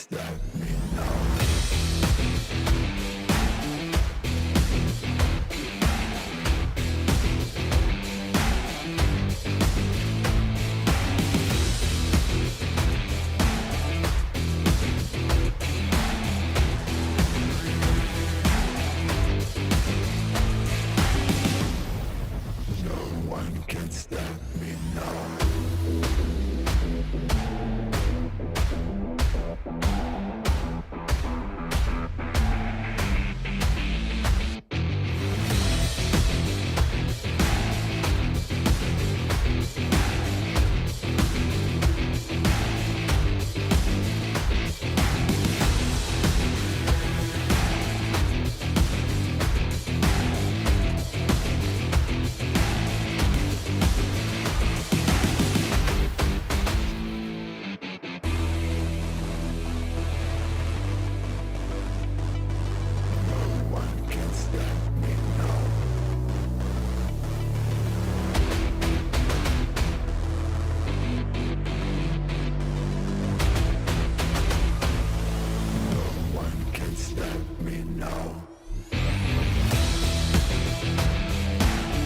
stop me now. No one can stop me now. No one can stop me now. No one can stop me now. No one can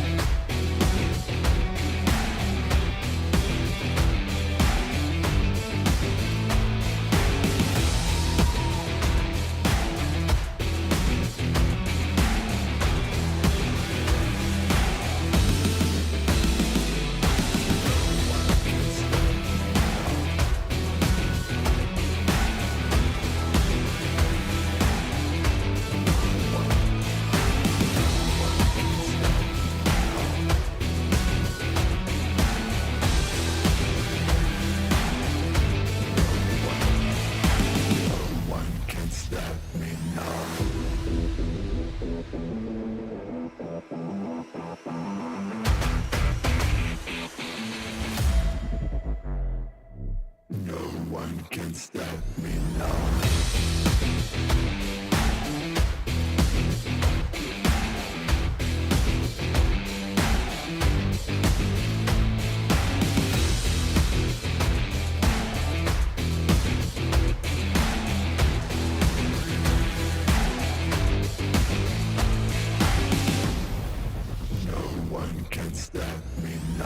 stop me now. No one can stop me now. No one can stop me now.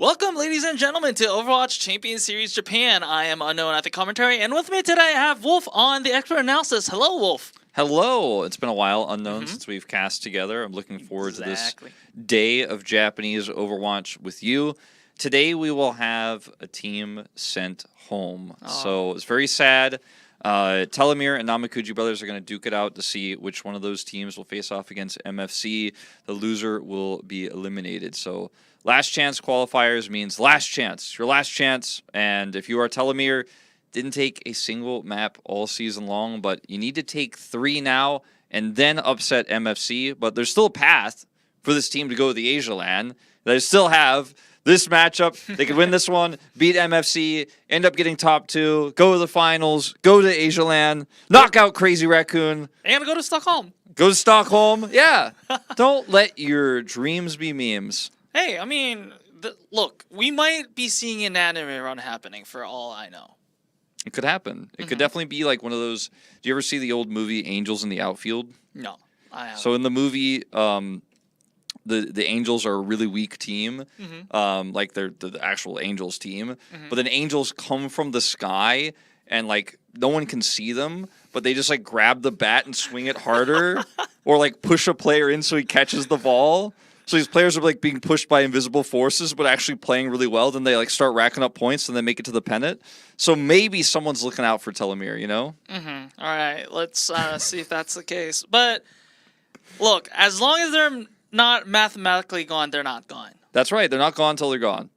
Welcome, ladies and gentlemen, to Overwatch Champions Series Japan. I am Unknown at the commentary, and with me today I have Wolf on the expert analysis. Hello, Wolf. Hello. It's been a while, Unknown, since we've cast together. I'm looking forward to this day of Japanese Overwatch with you. Today we will have a team sent home. So it's very sad. Telomere and Namekuji brothers are going to duke it out to see which one of those teams will face off against MFC. The loser will be eliminated. So last chance qualifiers means last chance. Your last chance. And if you are Telomere, didn't take a single map all season long, but you need to take 3 now and then upset MFC. But there's still a path for this team to go to the Asia LAN. They still have this matchup. They could win this one, beat MFC, end up getting top 2, go to the finals, go to Asia LAN, knock out Crazy Raccoon. And go to Stockholm. Go to Stockholm. Yeah. Don't let your dreams be memes. Hey, I mean, look, we might be seeing an anime run happening for all I know. It could happen. It could definitely be like one of those. Do you ever see the old movie Angels in the Outfield? No, I haven't. So in the movie, the Angels are a really weak team, like they're the actual Angels team. But then Angels come from the sky and like no one can see them, but they just like grab the bat and swing it harder, or like push a player in so he catches the ball. So these players are like being pushed by invisible forces, but actually playing really well. Then they like start racking up points and then make it to the pennant. So maybe someone's looking out for Telomere, you know? All right, let's see if that's the case. But look, as long as they're not mathematically gone, they're not gone. That's right. They're not gone until they're gone.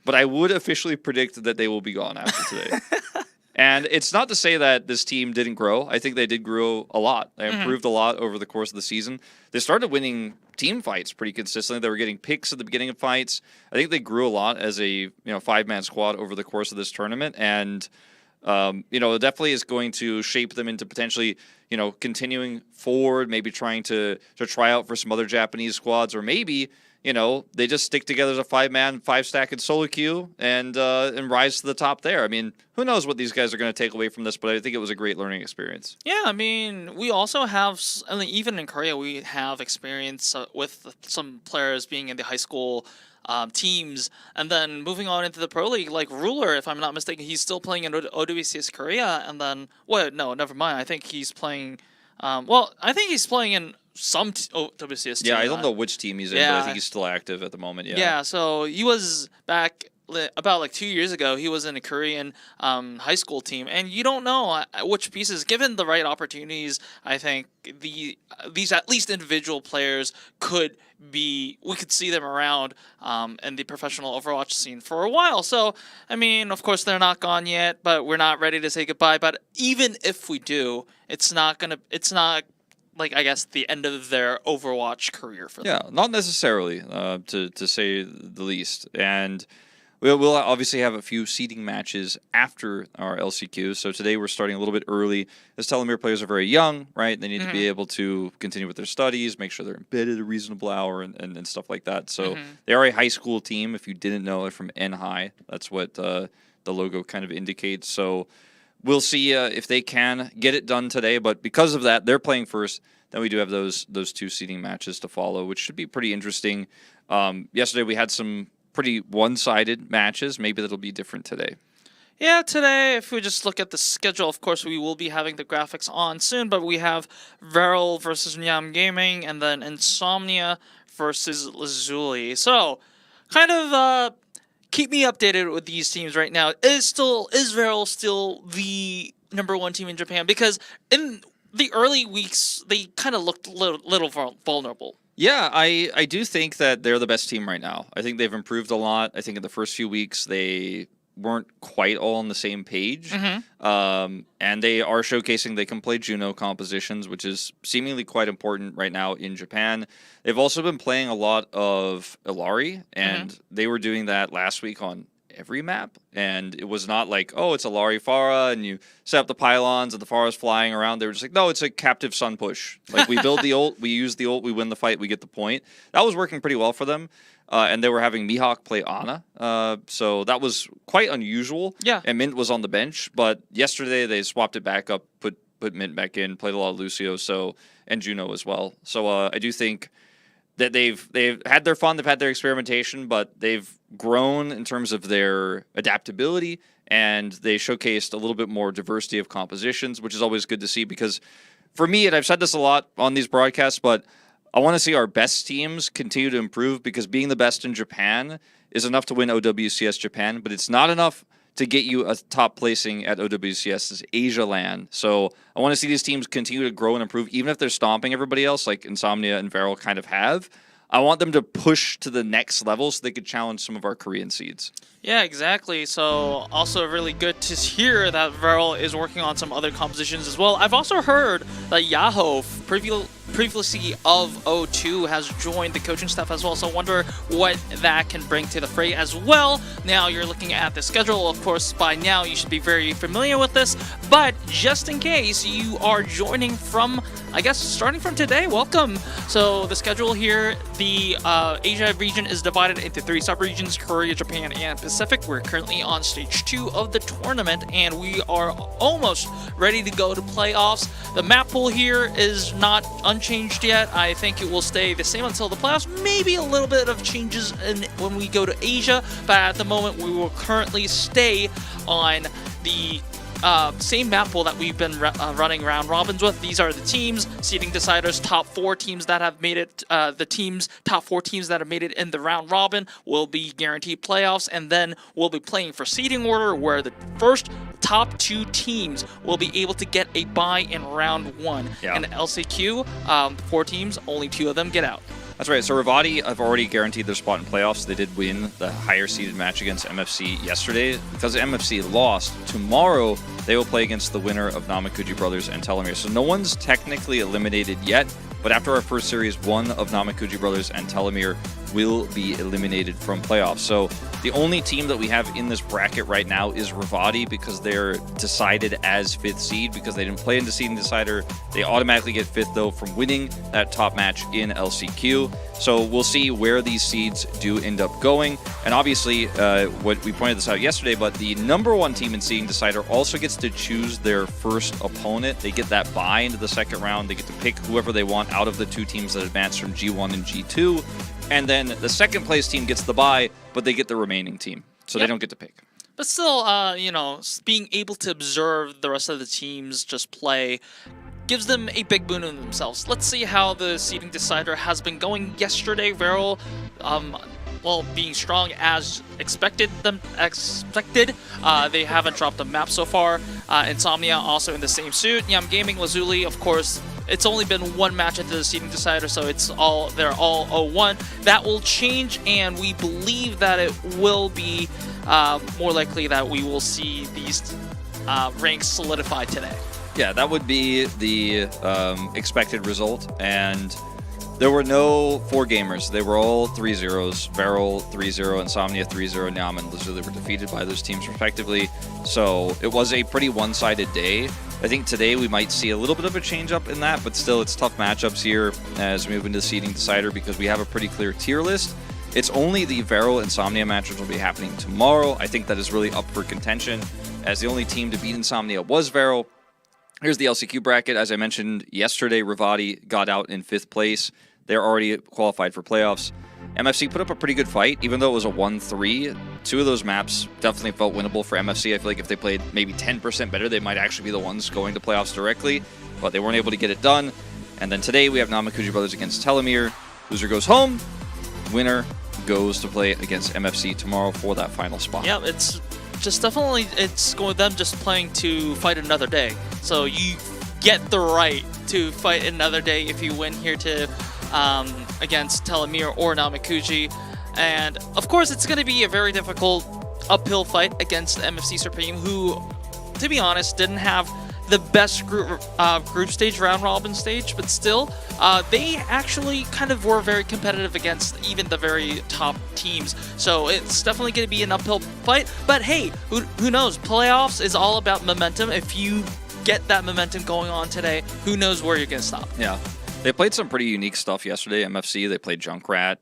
But I would officially predict that they will be gone after today. And it's not to say that this team didn't grow. I think they did grow a lot. They improved a lot over the course of the season. They started winning team fights pretty consistently. They were getting picks at the beginning of fights. I think they grew a lot as a 5-man squad over the course of this tournament. And it definitely is going to shape them into potentially continuing forward, maybe trying to try out for some other Japanese squads, or maybe they just stick together as a 5-man, 5-stack in solo queue and rise to the top there. I mean, who knows what these guys are going to take away from this, but I think it was a great learning experience. Yeah, I mean, we also have, even in Korea, we have experience with some players being in the high school teams, and then moving on into the pro league, like Ruler, if I'm not mistaken, he's still playing in OWCS Korea, and then, no, never mind. I think he's playing, I think he's playing in some WCS team. Yeah, I don't know which team he's in, but I think he's still active at the moment. Yeah, so he was back about like 2 years ago. He was in a Korean high school team, and you don't know which pieces, given the right opportunities, I think these at least individual players we could see them around in the professional Overwatch scene for a while. So, I mean, of course, they're not gone yet, but we're not ready to say goodbye. But even if we do, it's not like, I guess, the end of their Overwatch career for them. Yeah, not necessarily, to say the least. And we'll obviously have a few seeding matches after our LCQ. So today we're starting a little bit early. As Telomere players are very young, right? They need to be able to continue with their studies, make sure they're in bed at a reasonable hour and stuff like that. So they are a high school team. If you didn't know, they're from N-High. That's what the logo kind of indicates. So we'll see if they can get it done today, but because of that, they're playing first. Then we do have those 2 seeding matches to follow, which should be pretty interesting. Yesterday we had some pretty one-sided matches. Maybe that'll be different today. Yeah, today, if we just look at the schedule, of course, we will be having the graphics on soon, but we have VARREL versus NyamGaming, and then INSOMNIA versus LAZULI. So, kind of keep me updated with these teams right now. Is VARREL still the #1 team in Japan? Because in the early weeks, they kind of looked a little vulnerable. Yeah, I do think that they're the best team right now. I think they've improved a lot. I think in the first few weeks, they weren't quite all on the same page. And they are showcasing they can play Juno compositions, which is seemingly quite important right now in Japan. They've also been playing a lot of Illari, and they were doing that last week on every map, and it was not like, oh, it's a Illari Pharah and you set up the pylons and the Pharah's flying around. They were just like, no, it's a captive sun push. Like, we build the ult, we use the ult, we win the fight, we get the point. That was working pretty well for them, and they were having Mihawk play Ana, so that was quite unusual. Yeah. And Mint was on the bench, but yesterday they swapped it back up, put Mint back in, played a lot of Lucio, and Juno as well. So I do think that they've had their fun, they've had their experimentation, but they've grown in terms of their adaptability, and they showcased a little bit more diversity of compositions, which is always good to see because for me, and I've said this a lot on these broadcasts, but I want to see our best teams continue to improve because being the best in Japan is enough to win OWCS Japan, but it's not enough to get you a top placing at OWCS's Asia LAN. So I want to see these teams continue to grow and improve, even if they're stomping everybody else, like INSOMNIA and VARREL kind of have. I want them to push to the next level so they could challenge some of our Korean seeds. Yeah, exactly. So also really good to hear that VARREL is working on some other compositions as well. I've also heard that Yahoo, previously of O2, has joined the coaching staff as well. So I wonder what that can bring to the fray as well. Now you're looking at the schedule. Of course, by now you should be very familiar with this. But just in case you are joining from, I guess, starting from today, welcome. So the schedule here, the Asia region is divided into 3 sub-regions, Korea, Japan, and Pacific. We're currently on stage 2 of the tournament, and we are almost ready to go to playoffs. The map pool here is not unchanged yet. I think it will stay the same until the playoffs. Maybe a little bit of changes when we go to Asia, but at the moment we will currently stay on the same map pool that we've been running round robins with. These are the teams, seeding deciders, top 4 teams that have made it. Top 4 teams that have made it in the round robin will be guaranteed playoffs, and then we'll be playing for seeding order, where the first top 2 teams will be able to get a bye in round 1. Yeah. And LCQ, 4 teams, only 2 of them get out. That's right. So Rivati have already guaranteed their spot in playoffs. They did win the higher seeded match against MFC yesterday. Because MFC lost, tomorrow they will play against the winner of Namekuji Brothers and Telomere. So no one's technically eliminated yet, but after our first series, one of Namekuji Brothers and Telomere will be eliminated from playoffs. So the only team that we have in this bracket right now is Rivati, because they're decided as 5th seed because they didn't play in the seeding decider. They automatically get 5th though from winning that top match in LCQ. So we'll see where these seeds do end up going. And obviously, what we pointed this out yesterday, but the #1 team in seeding decider also gets to choose their first opponent. They get that bye into the second round. They get to pick whoever they want out of the 2 teams that advance from G1 and G2. And then the second place team gets the bye, but they get the remaining team. So They don't get to pick. But still, being able to observe the rest of the teams just play gives them a big boon in themselves. Let's see how the seeding decider has been going yesterday. VARREL, being strong as expected. They haven't dropped a map so far. INSOMNIA also in the same suit. NyamGaming, LAZULI, of course. It's only been 1 match into the seeding decider, so they're all 0-1. That will change, and we believe that it will be more likely that we will see these ranks solidified today. Yeah, that would be the expected result, and there were no 4 gamers. They were all 3-0s. VARREL 3-0, INSOMNIA 3-0, Nyam and LAZULI were defeated by those teams respectively. So it was a pretty one-sided day. I think today we might see a little bit of a change-up in that, but still it's tough matchups here as we move into the seeding decider because we have a pretty clear tier list. It's only the VARREL INSOMNIA match which will be happening tomorrow. I think that is really up for contention, as the only team to beat INSOMNIA was VARREL. Here's the LCQ bracket. As I mentioned yesterday, Rivati got out in 5th place. They're already qualified for playoffs. MFC put up a pretty good fight, even though it was a 1-3. 2 of those maps definitely felt winnable for MFC. I feel like if they played maybe 10% better, they might actually be the ones going to playoffs directly, but they weren't able to get it done. And then today we have Namekuji Brothers against Telomere. Loser goes home. Winner goes to play against MFC tomorrow for that final spot. Yeah, it's just definitely, it's going with them just playing to fight another day. So you get the right to fight another day if you win here to against Telomere or Namekuji. And of course, it's going to be a very difficult uphill fight against MFC Supreme, who, to be honest, didn't have the best group stage, round robin stage, but still, they actually kind of were very competitive against even the very top teams. So it's definitely going to be an uphill fight. But hey, who knows? Playoffs is all about momentum. If you get that momentum going on today, who knows where you're going to stop? Yeah. They played some pretty unique stuff yesterday. MFC, they played Junkrat.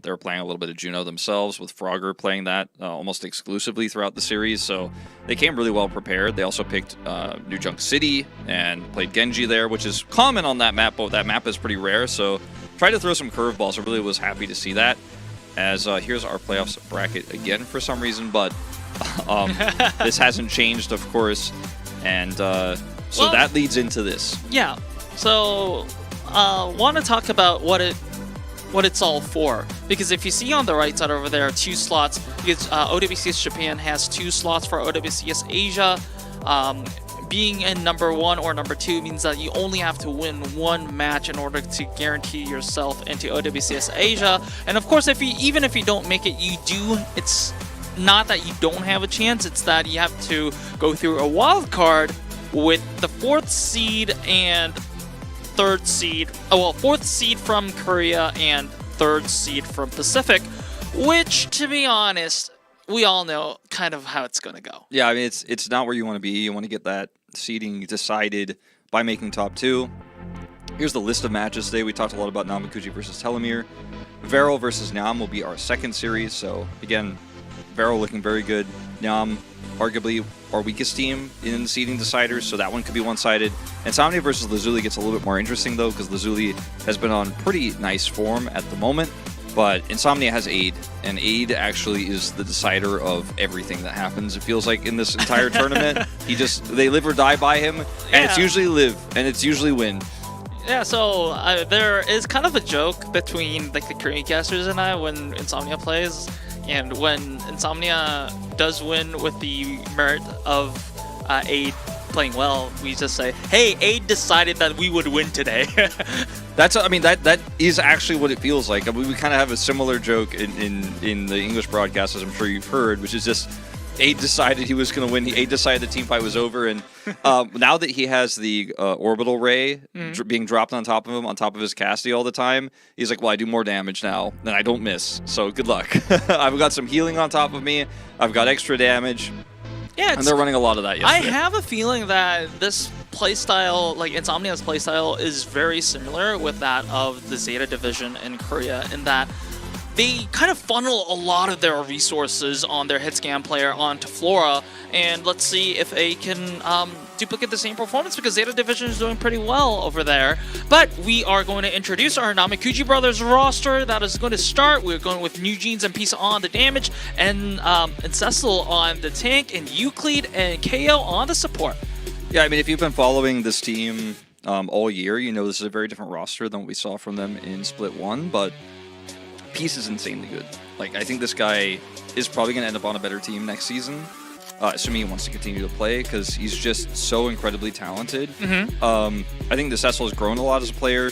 They were playing a little bit of Juno themselves, with Frogger playing that almost exclusively throughout the series. So they came really well prepared. They also picked New Junk City and played Genji there, which is common on that map, but that map is pretty rare. So tried to throw some curveballs. I really was happy to see that. As here's our playoffs bracket again for some reason, but this hasn't changed, of course, and so well, that leads into this. Yeah. So, want to talk about what it's all for, because if you see on the right side over there, 2 slots. Because OWCS Japan has 2 slots for OWCS Asia. Being in number 1 or number 2 means that you only have to win 1 match in order to guarantee yourself into OWCS Asia. And of course, even if you don't make it, it's not that you don't have a chance, it's that you have to go through a wild card with the 4th seed and 3rd seed. Well, 4th seed from Korea and 3rd seed from Pacific, which, to be honest, we all know kind of how it's going to go. Yeah, I mean, it's not where you want to be. You want to get that seeding decided by making top 2. Here's the list of matches today. We talked a lot about Namekuji versus Telomere. VARREL versus Nyam will be our 2nd series. So, again, VARREL looking very good. Nyam, arguably our weakest team in the seeding deciders, so that one could be one-sided. INSOMNIA versus LAZULI gets a little bit more interesting, though, because LAZULI has been on pretty nice form at the moment. But INSOMNIA has AID, and AID actually is the decider of everything that happens. It feels like in this entire tournament, they live or die by him, and it's usually live, and it's usually win. Yeah, so there is kind of a joke between like the Korean casters and I when INSOMNIA plays, and when INSOMNIA does win with the merit of AID playing well, we just say, "Hey, AID decided that we would win today." That is actually what it feels like. I mean, we kind of have a similar joke in the English broadcast, as I'm sure you've heard, which is just AID decided he was going to win. AID decided the team fight was over, and now that he has the orbital ray being dropped on top of him, on top of his Cassidy all the time, he's like, well, I do more damage now, and I don't miss, so good luck. I've got some healing on top of me. I've got extra damage. Yeah, and they're running a lot of that yesterday. I have a feeling that this playstyle, like INSOMNIA's playstyle, is very similar with that of the Zeta division in Korea, in that they kind of funnel a lot of their resources on their hit scan player onto Flora, and let's see if they can duplicate the same performance, because Zeta division is doing pretty well over there. But we are going to introduce our Namekuji brothers roster that is going to start. We're going with New Jeans and Pisa on the damage, and Cecil on the tank, and Euclid and KO on the support. Yeah, I mean, if you've been following this team all year, you know this is a very different roster than what we saw from them in Split 1, but Peace is insanely good. Like, I think this guy is probably going to end up on a better team next season, assuming he wants to continue to play, because he's just so incredibly talented. I think the Cecil has grown a lot as a player.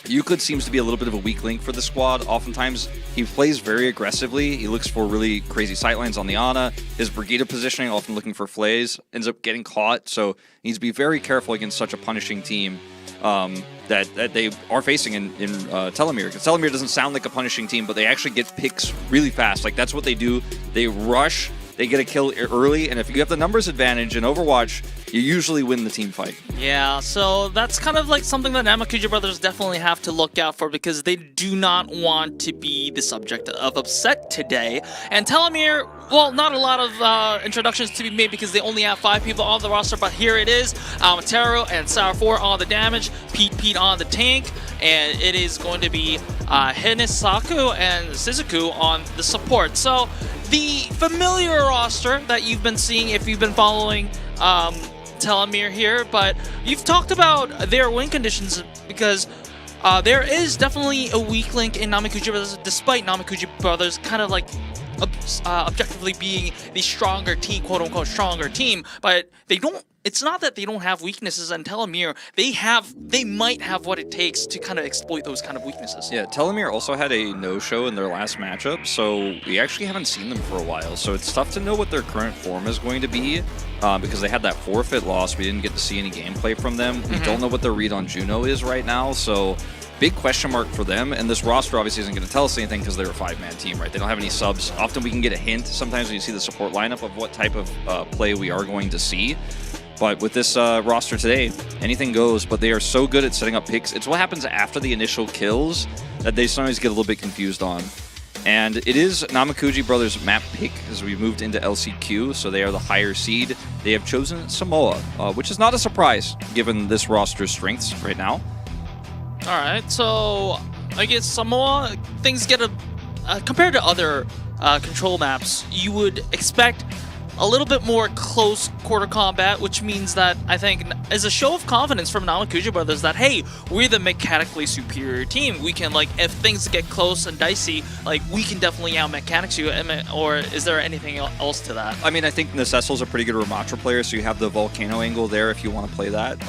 Euclid seems to be a little bit of a weak link for the squad. Oftentimes, he plays very aggressively. He looks for really crazy sightlines on the Ana. His Brigida positioning, often looking for flays, ends up getting caught, so he needs to be very careful against such a punishing team that they are facing in Telomere. Because Telomere doesn't sound like a punishing team, but they actually get picks really fast. Like, that's what they do. They rush, they get a kill early, and if you have the numbers advantage in Overwatch, you usually win the team fight. Yeah, so that's kind of like something that Namekuji brothers definitely have to look out for, because they do not want to be the subject of upset today. And Telomere, well, not a lot of introductions to be made, because they only have 5 people on the roster, but here it is. Amatero and Sour4 on the damage, Pete on the tank, and it is going to be Hinisaku and Shizuku on the support. So the familiar roster that you've been seeing if you've been following Telomere here, but you've talked about their win conditions, because there is definitely a weak link in Namekuji brothers, despite Namekuji brothers kind of like objectively being the stronger team, quote-unquote stronger team, but they don't. It's not that they don't have weaknesses, and Telomere, they might have what it takes to kind of exploit those kind of weaknesses. Yeah, Telomere also had a no-show in their last matchup, so we actually haven't seen them for a while. So it's tough to know what their current form is going to be, because they had that forfeit loss. We didn't get to see any gameplay from them. We don't know what their read on Juno is right now, so big question mark for them. And this roster obviously isn't going to tell us anything, because they're a 5-man team, right? They don't have any subs. Often we can get a hint sometimes when you see the support lineup of what type of play we are going to see. But with this roster today, anything goes, but they are so good at setting up picks. It's what happens after the initial kills that they sometimes get a little bit confused on. And it is Namekuji brothers' map pick as we moved into LCQ, so they are the higher seed. They have chosen Samoa, which is not a surprise given this roster's strengths right now. Alright, so against Samoa, things get compared to other control maps, you would expect a little bit more close quarter combat, which means that I think is a show of confidence from Namekuji brothers that, hey, we're the mechanically superior team. We can, like, if things get close and dicey, like, we can definitely out-mechanics you. Or is there anything else to that? I mean, I think Necessel's a pretty good Ramatra player, so you have the Volcano angle there if you want to play that.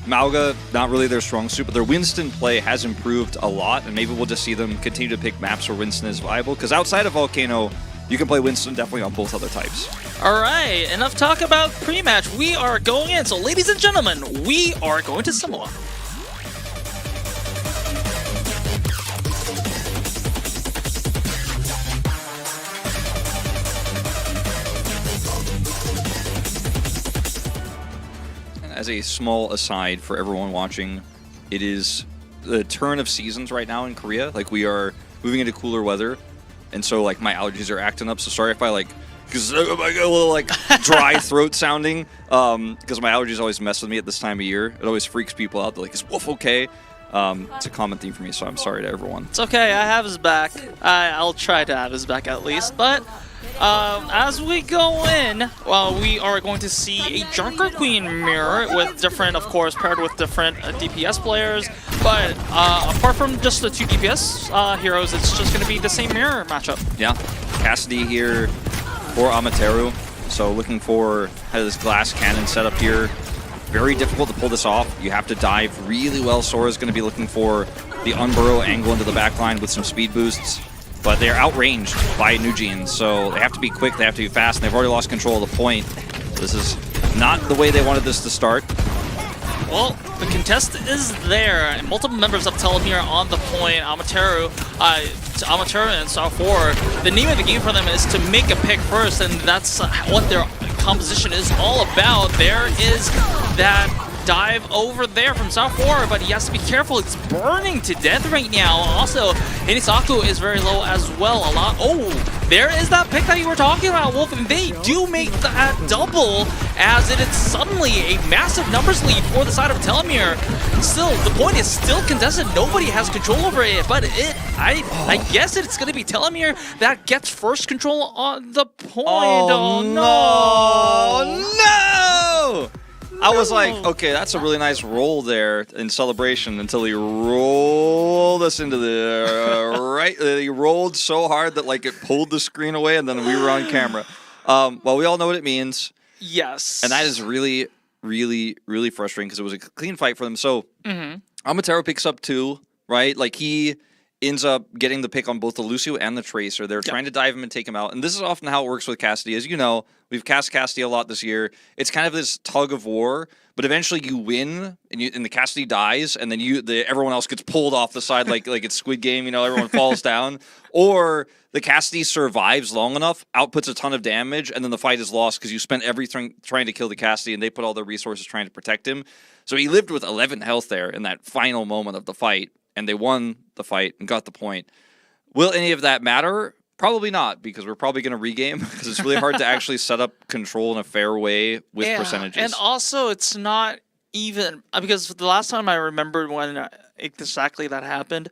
Mauga, not really their strong suit, but their Winston play has improved a lot, and maybe we'll just see them continue to pick maps where Winston is viable, because outside of Volcano, you can play Winston definitely on both other types. All right, enough talk about pre-match. We are going in. So, ladies and gentlemen, we are going to Samoa. As a small aside for everyone watching, it is the turn of seasons right now in Korea. Like, we are moving into cooler weather. And so, like, my allergies are acting up. So sorry if I, like, because a little, like, dry throat sounding. Because my allergies always mess with me at this time of year. It always freaks people out. They're like, is Wolf okay? It's a common theme for me, so I'm sorry to everyone. It's okay. I have his back. I'll try to have his back at least. But as we go in, well, we are going to see a Junker Queen mirror with different, of course, paired with different DPS players. But apart from just the two DPS heroes, it's just going to be the same mirror matchup. Yeah. Cassidy here for Amaterasu. So looking for this glass cannon setup here. Very difficult to pull this off. You have to dive really well. Sora's going to be looking for the unburrow angle into the backline with some speed boosts. But they're outranged by Nugene, so they have to be quick, they have to be fast, and they've already lost control of the point. This is not the way they wanted this to start. Well, the contest is there, and multiple members of Telomere on the point. Amaterasu and South 4, the name of the game for them is to make a pick first, and that's what their composition is all about. There is that dive over there from South 4, but he has to be careful. It's burning to death right now. Also, Inisaku is very low as well. There is that pick that you were talking about, Wolf, and they do make that double as it is suddenly a massive numbers lead for the side of Telomere. Still, the point is still contested. Nobody has control over it, but I guess it's going to be Telomere that gets first control on the point. Oh no! I was like, okay, that's a really nice roll there in celebration until he rolled us into the right. He rolled so hard that, like, it pulled the screen away, and then we were on camera. Well, we all know what it means. Yes. And that is really, really, really frustrating because it was a clean fight for them. So Amaterasu picks up 2, right? Like, he ends up getting the pick on both the Lucio and the Tracer. They're trying to dive him and take him out. And this is often how it works with Cassidy. As you know, we've cast Cassidy a lot this year. It's kind of this tug of war, but eventually you win, and the Cassidy dies, and then everyone else gets pulled off the side like it's Squid Game, everyone falls down. Or the Cassidy survives long enough, outputs a ton of damage, and then the fight is lost because you spent everything trying to kill the Cassidy, and they put all their resources trying to protect him. So he lived with 11 health there in that final moment of the fight, and they won the fight and got the point. Will any of that matter? Probably not, because we're probably going to regame, because it's really hard to actually set up control in a fair way with percentages. And also, it's not even, because the last time I remembered when exactly that happened,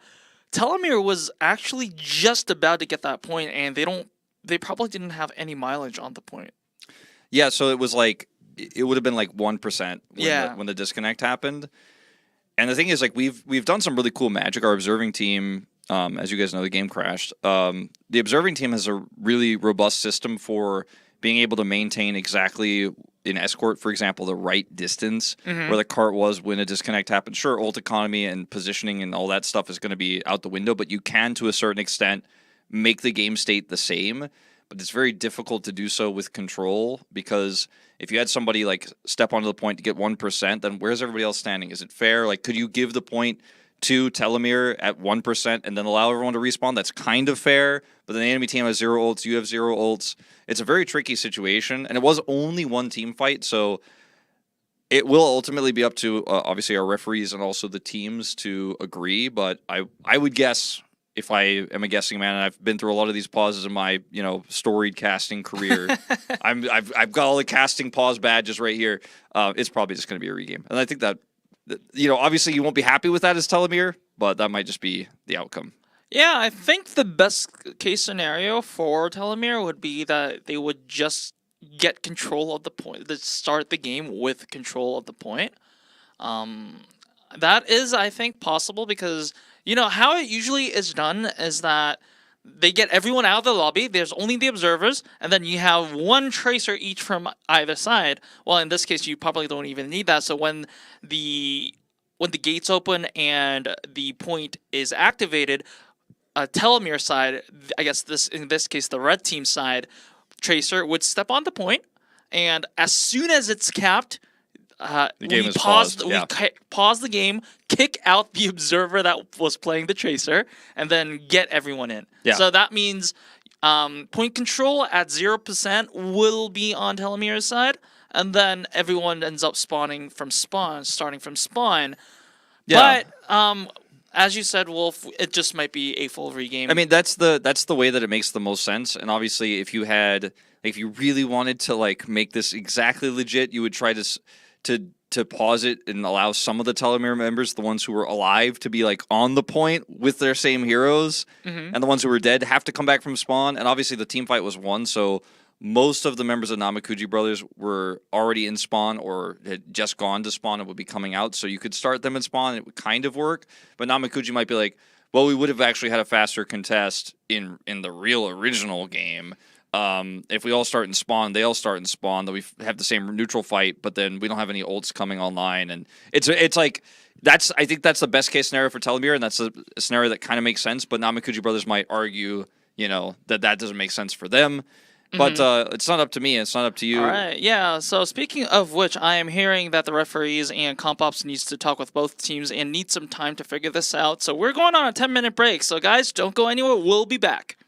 Telomere was actually just about to get that point, and they probably didn't have any mileage on the point. Yeah, so it was like, it would have been like 1% when the disconnect happened. And the thing is, like, we've done some really cool magic. Our observing team, as you guys know, the game crashed. The observing team has a really robust system for being able to maintain exactly in escort, for example, the right distance where the cart was when a disconnect happened. Sure, ult economy and positioning and all that stuff is going to be out the window, but you can, to a certain extent, make the game state the same. But it's very difficult to do so with control, because if you had somebody like step onto the point to get 1%, then where's everybody else standing? Is it fair? Like, could you give the point to Telomere at 1% and then allow everyone to respawn? That's kind of fair, but then the enemy team has 0 ults, you have 0 ults. It's a very tricky situation, and it was only one team fight, so it will ultimately be up to obviously our referees and also the teams to agree. But I would guess, if I am a guessing man, and I've been through a lot of these pauses in my storied casting career, I've got all the casting pause badges right here. It's probably just going to be a regame, and I think that obviously you won't be happy with that as Telomere, but that might just be the outcome. Yeah, I think the best case scenario for Telomere would be that they would just get control of the point, to start the game with control of the point. That is, I think, possible because, you know, how it usually is done is that they get everyone out of the lobby, there's only the observers, and then you have one tracer each from either side. Well, in this case, you probably don't even need that, so when the gates open and the point is activated, Telomere side, I guess in this case, the red team side, tracer would step on the point, and as soon as it's capped, The game is pause paused. Yeah. pause the game, kick out the observer that was playing the tracer, and then get everyone in. Yeah. So that means point control at 0% will be on Telomere's side, and then everyone ends up starting from spawn. Yeah. But as you said, Wolf, it just might be a full regame. I mean, that's the way that it makes the most sense. And obviously, if you really wanted to like make this exactly legit, you would try to pause it and allow some of the Telomere members, the ones who were alive, to be like on the point with their same heroes, and the ones who were dead have to come back from spawn. And obviously, the team fight was won, so most of the members of Namekuji brothers were already in spawn or had just gone to spawn and would be coming out. So you could start them in spawn and it would kind of work. But Namekuji might be like, well, we would have actually had a faster contest in the real original game. If we all start in spawn, they all start in spawn, then we have the same neutral fight, but then we don't have any ults coming online. And it's like, I think that's the best case scenario for Telomere, and that's a scenario that kind of makes sense. But Namekuji brothers might argue, you know, that doesn't make sense for them. But it's not up to me. It's not up to you. All right, yeah. So speaking of which, I am hearing that the referees and comp ops needs to talk with both teams and need some time to figure this out. So we're going on a 10-minute break. So guys, don't go anywhere. We'll be back.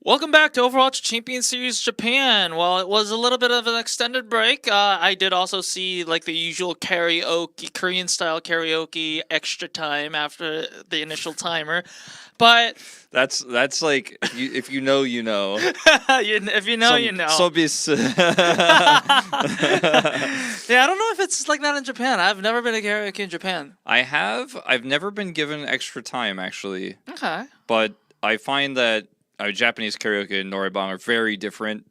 Welcome back to Overwatch Champions Series Japan. Well, it was a little bit of an extended break. I did also see like the usual karaoke, Korean-style karaoke extra time after the initial timer. But That's like if you know, you know. if you know, you know. Yeah, Yeah, I don't know if it's like that in Japan. I've never been to karaoke in Japan. I have. I've never been given extra time actually, Okay. but I find that Japanese karaoke and noraebang are very different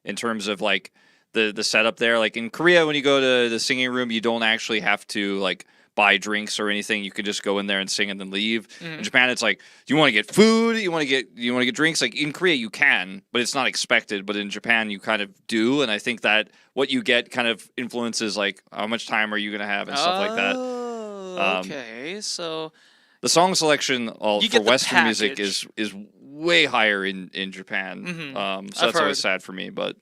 in terms of like the setup there. Like in Korea, when you go to the singing room, you don't actually have to like buy drinks or anything. You can just go in there and sing and then leave. In Japan, it's like, do you want to get food? You want to get drinks? Like in Korea, you can, but it's not expected. But in Japan, you kind of do, and I think that what you get kind of influences like how much time are you gonna have and stuff like that. Okay, so The song selection You for get the Western music package. is way higher in Japan. So I've that's always heard. sad for me, but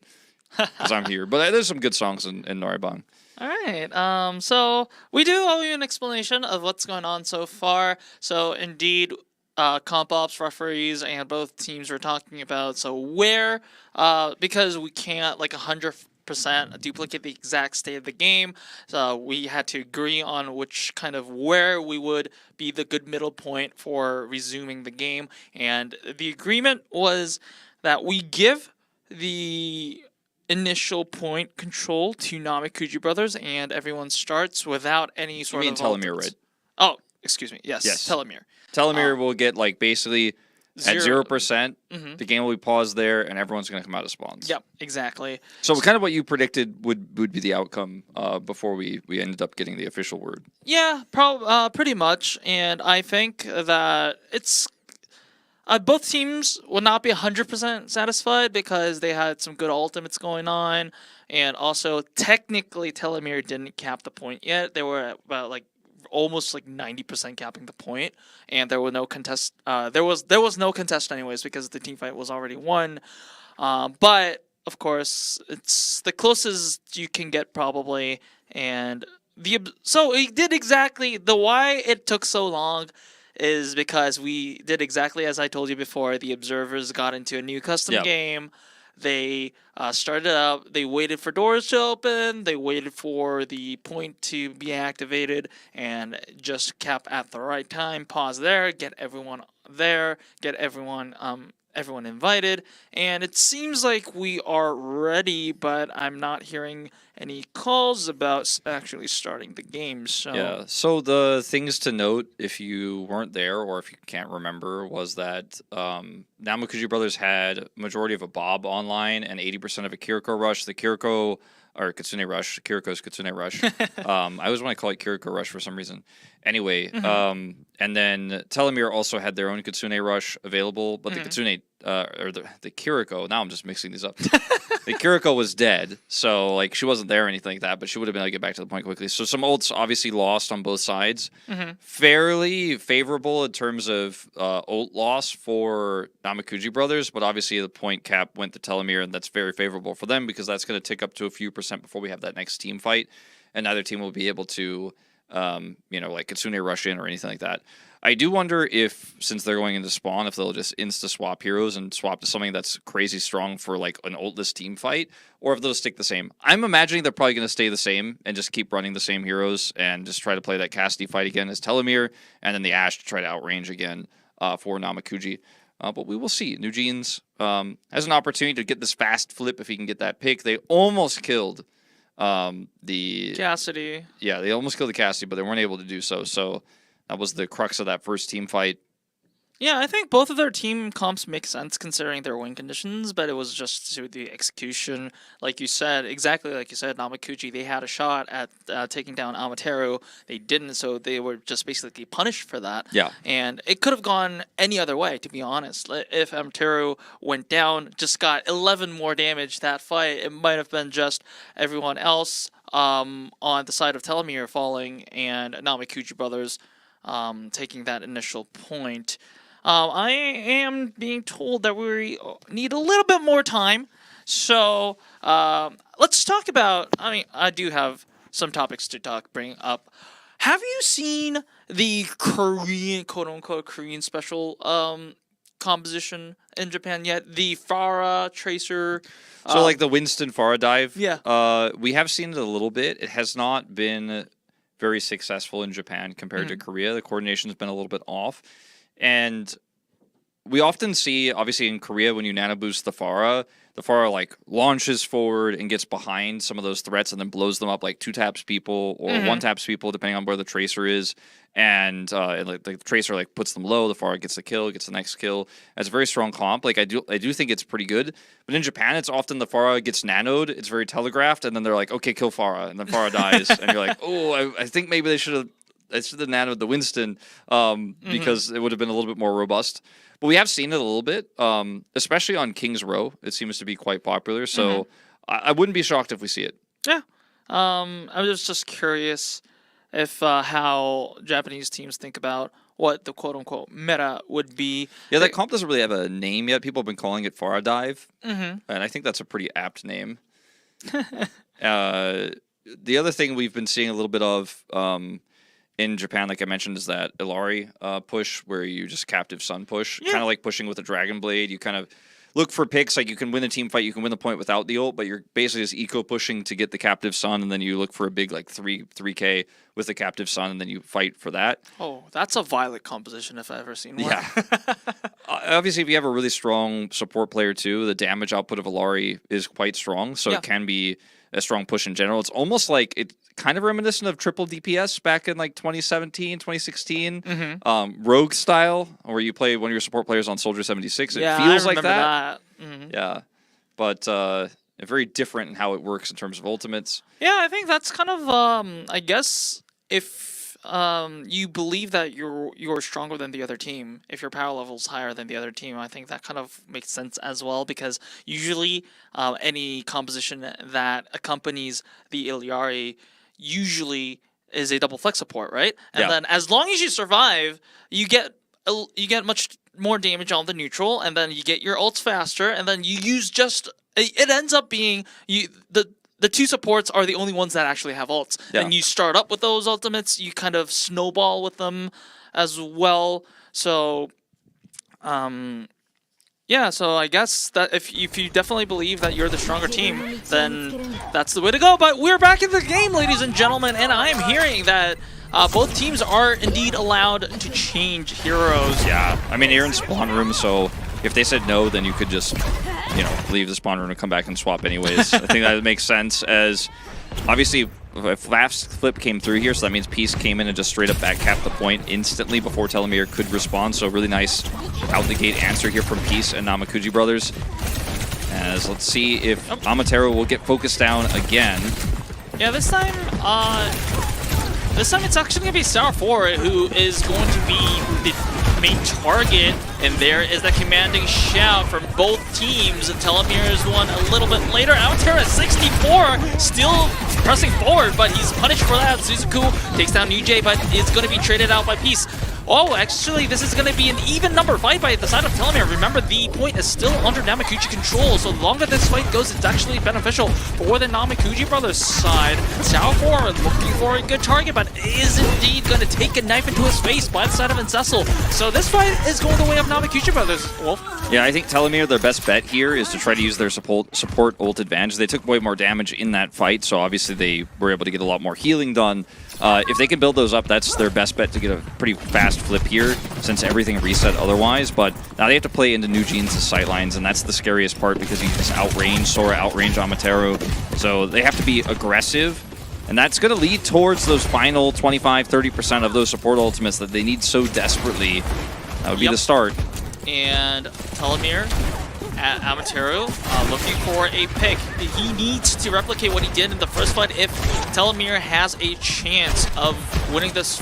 because I'm here. But there's some good songs in noraebang. All right. So we do owe you an explanation of what's going on so far. So indeed, comp ops, referees, and both teams were talking about. So where, because we can't like 100% duplicate the exact state of the game, so we had to agree on which kind of where we would be the good middle point for resuming the game, and the agreement was that we give the initial point control to Namekuji brothers, and everyone starts without any You sort mean of Telomere, ultimates. right? Oh, excuse me. Yes, Yes. Telomere. Telomere will get like basically at 0%. The game will be paused there, and everyone's going to come out of spawns. Yep, exactly. So kind of what you predicted would be the outcome before we ended up getting the official word. Yeah, pretty much. And I think that it's both teams will not be 100% satisfied because they had some good ultimates going on, and also technically Telomere didn't cap the point yet. They were at about like almost like 90% capping the point, and there were no contest. There was no contest anyways because the team fight was already won. But of course, it's the closest you can get probably, and so it did exactly the why it took so long is because we did exactly as I told you before. The observers got into a new custom game. They started up. They waited for doors to open. They waited for the point to be activated, and just cap at the right time. Pause there. Get everyone there. Get everyone invited. And it seems like we are ready, but I'm not hearing any calls about actually starting the game. So Yeah. So the things to note, if you weren't there or if you can't remember, was that Namekuji brothers had majority of a Bob online and 80% of a Kiriko rush. The Kiriko or Kitsune rush, Kiriko's Kitsune rush. I always want to call it Kiriko rush for some reason. Anyway, and then Telomere also had their own Kitsune rush available, but the Kitsune or the Kiriko. Now I'm just mixing these up. The Kiriko was dead, so like she wasn't there or anything like that, but she would have been able to get back to the point quickly. So some ults obviously lost on both sides. Fairly favorable in terms of ult loss for Namekuji brothers, but obviously the point cap went to Telomere, and that's very favorable for them because that's going to tick up to a few percent before we have that next team fight, and neither team will be able to, like Kitsune rush in or anything like that. I do wonder if, since they're going into spawn, if they'll just insta-swap heroes and swap to something that's crazy strong for like an ultless team fight, or if they'll stick the same. I'm imagining they're probably going to stay the same and just keep running the same heroes and just try to play that Cassidy fight again as Telomere, and then the Ashe to try to outrange again for Namekuji. But we will see. New Jeans has an opportunity to get this fast flip if he can get that pick. They almost killed the Cassidy. Yeah, they almost killed the Cassidy, but they weren't able to do so. So that was the crux of that first team fight. Yeah, I think both of their team comps make sense considering their win conditions, but it was just to the execution. Like you said, exactly like you said, Namekuji, they had a shot at taking down Amateru. They didn't, so they were just basically punished for that. Yeah. And it could have gone any other way, to be honest. If Amateru went down, just got 11 more damage that fight, it might have been just everyone else on the side of Telomere falling and Namekuji brothers taking that initial point. I am being told that we need a little bit more time, so let's talk about. I mean, I do have some topics to bring up. Have you seen the Korean, quote unquote, Korean special composition in Japan yet. The Pharah, Tracer. So like the Winston Pharah dive. Yeah. We have seen it a little bit. It has not been very successful in Japan compared to Korea. The coordination's been a little bit off. And we often see, obviously in Korea, when you nano boost the Pharah like launches forward and gets behind some of those threats and then blows them up, like 2-taps people or 1-taps people, depending on where the Tracer is. And like the Tracer like puts them low, the Pharah gets the kill, gets the next kill. That's a very strong comp. Like I do think it's pretty good. But in Japan, it's often the Pharah gets nanoed. It's very telegraphed, and then they're like, okay, kill Pharah, and then Pharah dies, and you're like, oh, I think maybe I should have nanoed the Winston because it would have been a little bit more robust. But we have seen it a little bit, especially on King's Row. It seems to be quite popular, so I wouldn't be shocked if we see it. Yeah. I was just curious if how Japanese teams think about what the quote-unquote meta would be. Yeah, that comp doesn't really have a name yet. People have been calling it Pharah Dive, and I think that's a pretty apt name. The other thing we've been seeing a little bit of in Japan, like I mentioned, is that Illari push where you just captive sun push. Kind of like pushing with a Dragon Blade. You kind of look for picks, like you can win a team fight, you can win the point without the ult, but you're basically just eco pushing to get the captive sun, and then you look for a big like 3K with the captive sun, and then you fight for that. Oh, that's a Violet composition if I've ever seen one. Yeah. Obviously, if you have a really strong support player too, the damage output of Illari is quite strong, so it can be a strong push in general. It's almost like it kind of reminiscent of triple DPS back in like 2017, 2016, Rogue style, where you play one of your support players on Soldier 76. It feels like that. Yeah, but very different in how it works in terms of ultimates. Yeah, I think that's kind of I guess if you believe that you're stronger than the other team, if your power level is higher than the other team, I think that kind of makes sense as well, because usually any composition that accompanies the Illari usually is a double flex support, right? And then as long as you survive, you get much more damage on the neutral, and then you get your ults faster, and then you use it ends up being the two supports are the only ones that actually have ults. And you start up with those ultimates, you kind of snowball with them as well. So yeah, so I guess that if you definitely believe that you're the stronger team, then that's the way to go. But we're back in the game, ladies and gentlemen, and I am hearing that both teams are indeed allowed to change heroes. Yeah, I mean, you're in spawn room, so if they said no, then you could just, leave the spawn room and come back and swap anyways. I think that makes sense, as obviously if last flip came through here, so that means Peace came in and just straight up backcapped the point instantly before Telomere could respond. So really nice out the gate answer here from Peace and Namekuji brothers. As let's see if Amatero will get focused down again. Yeah, this time it's actually going to be Star 4 who is going to be the main target, and there is the commanding shout from both teams. Telomere is one a little bit later. Amatero at 64, still pressing forward, but he's punished for that. Suzuku takes down UJ, but is going to be traded out by Peace. Oh, actually, this is going to be an even number fight by the side of Telomere. Remember, the point is still under Namekuji control, so the longer this fight goes, it's actually beneficial for the Namekuji brothers side. Sao 4 looking for a good target, but is indeed going to take a knife into his face by the side of Incessal. So this fight is going the way of Namekuji brothers, Wolf. Yeah, I think Telomere, their best bet here is to try to use their support ult advantage. They took way more damage in that fight, so obviously they were able to get a lot more healing done. If they can build those up, that's their best bet to get a pretty fast flip here, since everything reset otherwise. But now they have to play into Nugeen's sightlines, and that's the scariest part, because you just outrange Sora, outrange Amatero. So they have to be aggressive, and that's going to lead towards those final 25-30% of those support ultimates that they need so desperately. That would be the start. And Telomere at Amatero looking for a pick. He needs to replicate what he did in the first fight if Telomere has a chance of winning this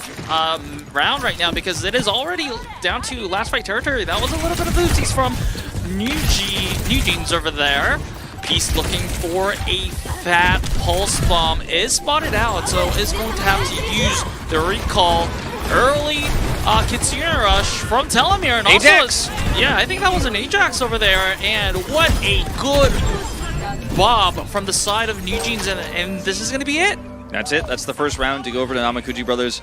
round right now, because it is already down to last fight territory. That was a little bit of boosties from Nugeen's over there. Peace looking for a fat pulse bomb, is spotted out, so is going to have to use the recall. Early Kitsune Rush from Telomere, and Ajax. Also, I think that was an Ajax over there, and what a good bob from the side of Nugeen's, and this is going to be it. That's it. That's the first round to go over to Namekuji brothers.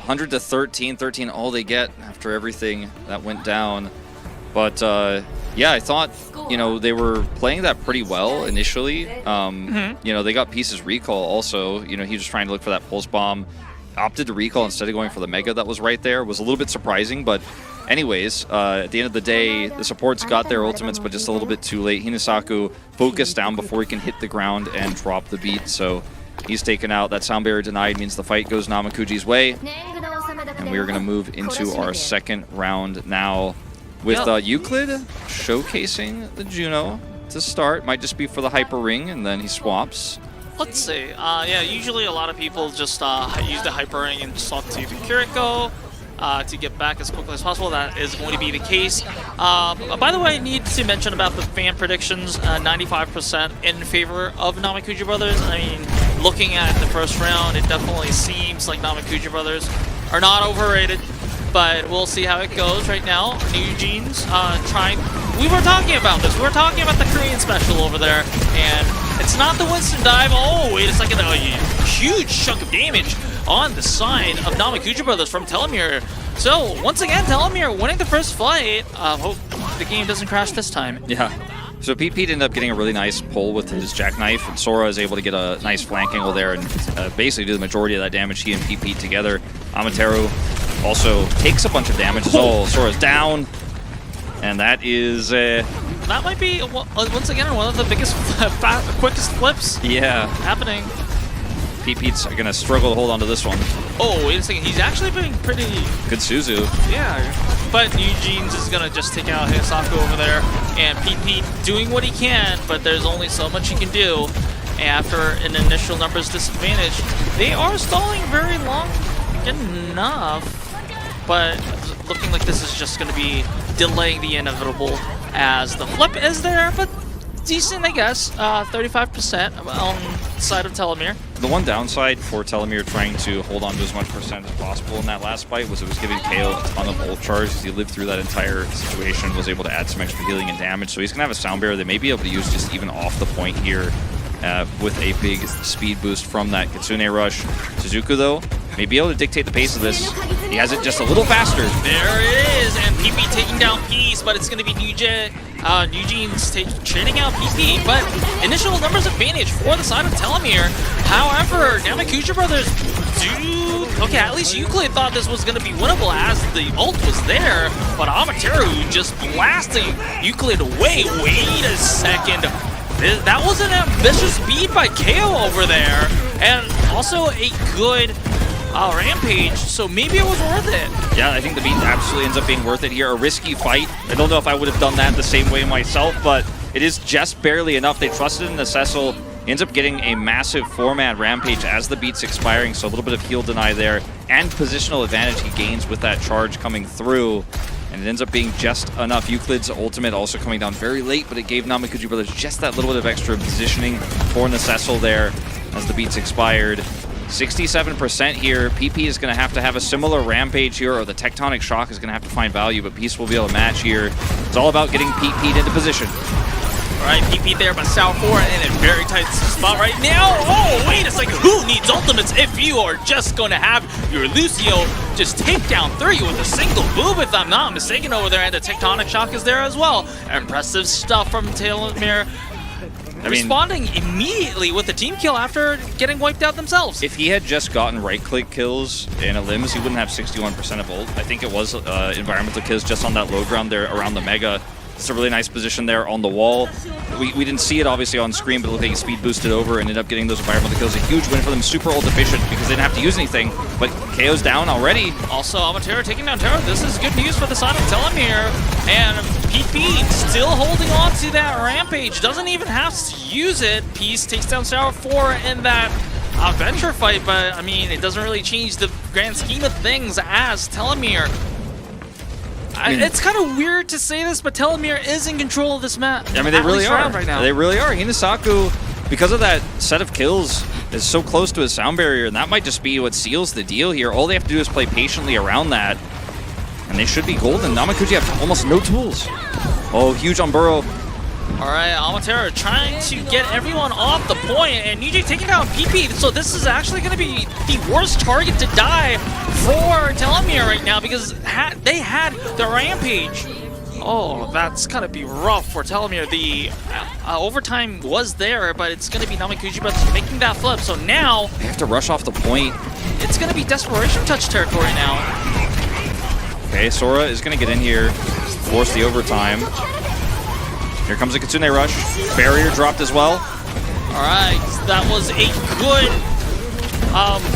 100 to 13, all they get after everything that went down. But yeah, I thought, you know, they were playing that pretty well initially. You know, they got Pieces recall also. You know, he was trying to look for that pulse bomb. Opted to recall instead of going for the Mega that was right there. Was a little bit surprising, but anyways, at the end of the day, the supports got their ultimates, but just a little bit too late. Hinasaku focused down before he can hit the ground and drop the beat, so he's taken out. That sound barrier denied means the fight goes Namekuji's way. And we're going to move into our second round now with Euclid showcasing the Juno to start. Might just be for the Hyper Ring, and then he swaps. Let's see. Yeah, usually a lot of people just use the Hyper Ring and swap to the Kiriko to get back as quickly as possible. That is going to be the case. By the way, I need to mention about the fan predictions. 95% in favor of Namekuji Brothers. I mean, looking at the first round, it definitely seems like Namekuji Brothers are not overrated. But we'll see how it goes right now. New Jeans trying. We were talking about this. We were talking about the Korean special over there, and it's not the Winston dive. Oh, wait a second. A huge chunk of damage on the side of Namekuji Brothers from Telomere. So once again, Telomere winning the first fight. Hope the game doesn't crash this time. Yeah. So Pete ended up getting a really nice pull with his jackknife, and Sora is able to get a nice flank angle there and basically do the majority of that damage. He and Pete together. Amateru also takes a bunch of damage as well. Sora's down, and that is... that might be, once again, one of the biggest, quickest flips happening. Pete's going to struggle to hold on to this one. Oh, wait a second. He's actually been pretty... Good Suzu. Yeah, but Eugene's is going to just take out Hinasaku over there, and Pete doing what he can, but there's only so much he can do. After an initial numbers disadvantage, they are stalling very long enough, but looking like this is just going to be delaying the inevitable as the flip is there, but decent, I guess. 35% on the side of Telomere. The one downside for Telomere trying to hold on to as much percent as possible in that last fight was it was giving KO a ton of ult charge. He lived through that entire situation, was able to add some extra healing and damage, so he's going to have a sound barrier they may be able to use just even off the point here with a big speed boost from that Kitsune rush. Suzuku, though, may be able to dictate the pace of this. He has it just a little faster. There it is, and PP taking down Peace, but it's going to be Eugene's trading out PP, but initial numbers advantage for the side of Telomere. However, Namekuji Brothers do... Okay, at least Euclid thought this was going to be winnable as the ult was there, but Amateru just blasting Euclid away. Wait a second. That was an ambitious beat by KO over there, and also a good rampage, so maybe it was worth it. Yeah, I think the beat absolutely ends up being worth it here. A risky fight. I don't know if I would have done that the same way myself, but it is just barely enough. They trusted in the Cecil. Ends up getting a massive 4-man rampage as the beat's expiring, so a little bit of heal deny there, and positional advantage he gains with that charge coming through. And it ends up being just enough. Euclid's ultimate also coming down very late, but it gave Namekuji Brothers just that little bit of extra positioning for Cecil there as the beat's expired. 67% here. PP is going to have a similar rampage here, or the Tectonic Shock is going to have to find value, but Peace will be able to match here. It's all about getting Pete into position. All right, PP there, but Sour 4 in a very tight spot right now. Oh, wait a second. Who needs ultimates if you are just going to have your Lucio just take down 3 with a single move, if I'm not mistaken, over there, and the Tectonic Shock is there as well. Impressive stuff from Telomere. Responding immediately with the team kill after getting wiped out themselves. If he had just gotten right-click kills in a Limbs, he wouldn't have 61% of ult. I think it was environmental kills just on that low ground there around the Mega. It's a really nice position there on the wall. We didn't see it obviously on screen, but it looked like he speed boosted over and ended up getting those environmental kills. A huge win for them, super ult efficient because they didn't have to use anything, but KO's down already. Also, Amateru taking down Terra. This is good news for the side of Telomere, and PP still holding on to that rampage. Doesn't even have to use it. Peace takes down Sour 4 in that Venture fight, but I mean, it doesn't really change the grand scheme of things as Telomere. It's kind of weird to say this, but Telomere is in control of this map. I mean, they really are. Right now. They really are. Hinasaku, because of that set of kills, is so close to his sound barrier, and that might just be what seals the deal here. All they have to do is play patiently around that, and they should be golden. Namekuji have almost no tools. Oh, huge on Burrow. All right, Amateru trying to get everyone off the point, and UJ taking down PP. So this is actually going to be the worst target to die for Telomere right now because they had the rampage. Oh, that's gonna be rough for Telomere. The overtime was there, but it's gonna be Namekuji Brothers making that flip. So now They have to rush off the point. it's gonna be Desperation Touch territory now. Okay, Sora is going to get in here, force the overtime. Here comes the Kitsune Rush. Barrier dropped as well. All right, that was a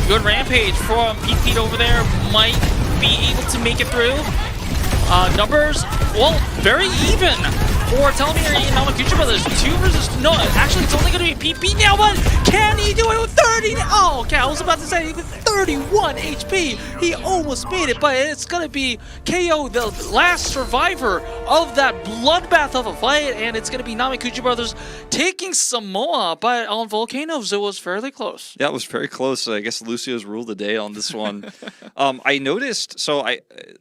good rampage from Pete over there. Might be able to make it through. Numbers, well, very even for Telomere and Namekuji Brothers. 2 versus, no, actually it's only going to be PP now, but can he do it with 30? Oh, okay, I was about to say with 31 HP. He almost made it, but it's going to be KO, the last survivor of that bloodbath of a fight, and it's going to be Namekuji Brothers taking Samoa, but on Volcanoes it was fairly close. Yeah, it was very close. I guess Lucio's ruled the day on this one. I noticed, so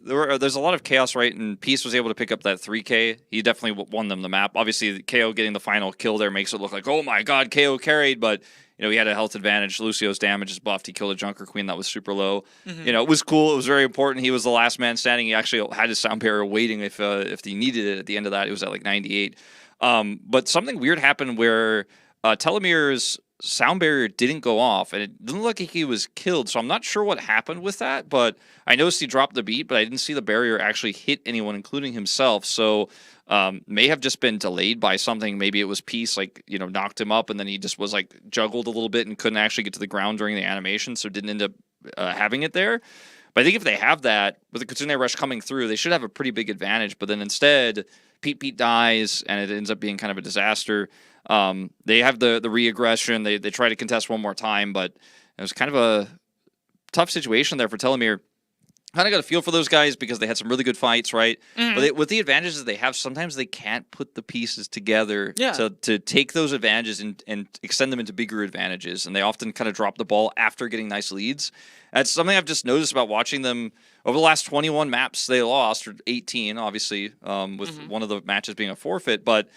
there's a lot of chaos, right? And Peace was able to pick up that 3K. He definitely won them the map. Obviously, KO getting the final kill there makes it look like, oh my god, KO carried, but he had a health advantage. Lucio's damage is buffed. He killed a Junker Queen that was super low. It was cool. It was very important. He was the last man standing. He actually had his sound barrier waiting if he needed it at the end of that. It was at like 98. But something weird happened where Telomere's sound barrier didn't go off, and it didn't look like he was killed, so I'm not sure what happened with that, but I noticed he dropped the beat, but I didn't see the barrier actually hit anyone, including himself, so may have just been delayed by something. Maybe it was Peace, knocked him up, and then he just was, juggled a little bit and couldn't actually get to the ground during the animation, so didn't end up having it there. But I think if they have that, with the Kitsune Rush coming through, they should have a pretty big advantage, but then instead, Pete dies, and it ends up being kind of a disaster. They have the re-aggression. They try to contest one more time, but it was kind of a tough situation there for Telomere. Kind of got a feel for those guys because they had some really good fights, right? But with the advantages they have, sometimes they can't put the pieces together to take those advantages and extend them into bigger advantages, and they often kind of drop the ball after getting nice leads. That's something I've just noticed about watching them over the last 21 maps they lost, or 18, obviously, with one of the matches being a forfeit, but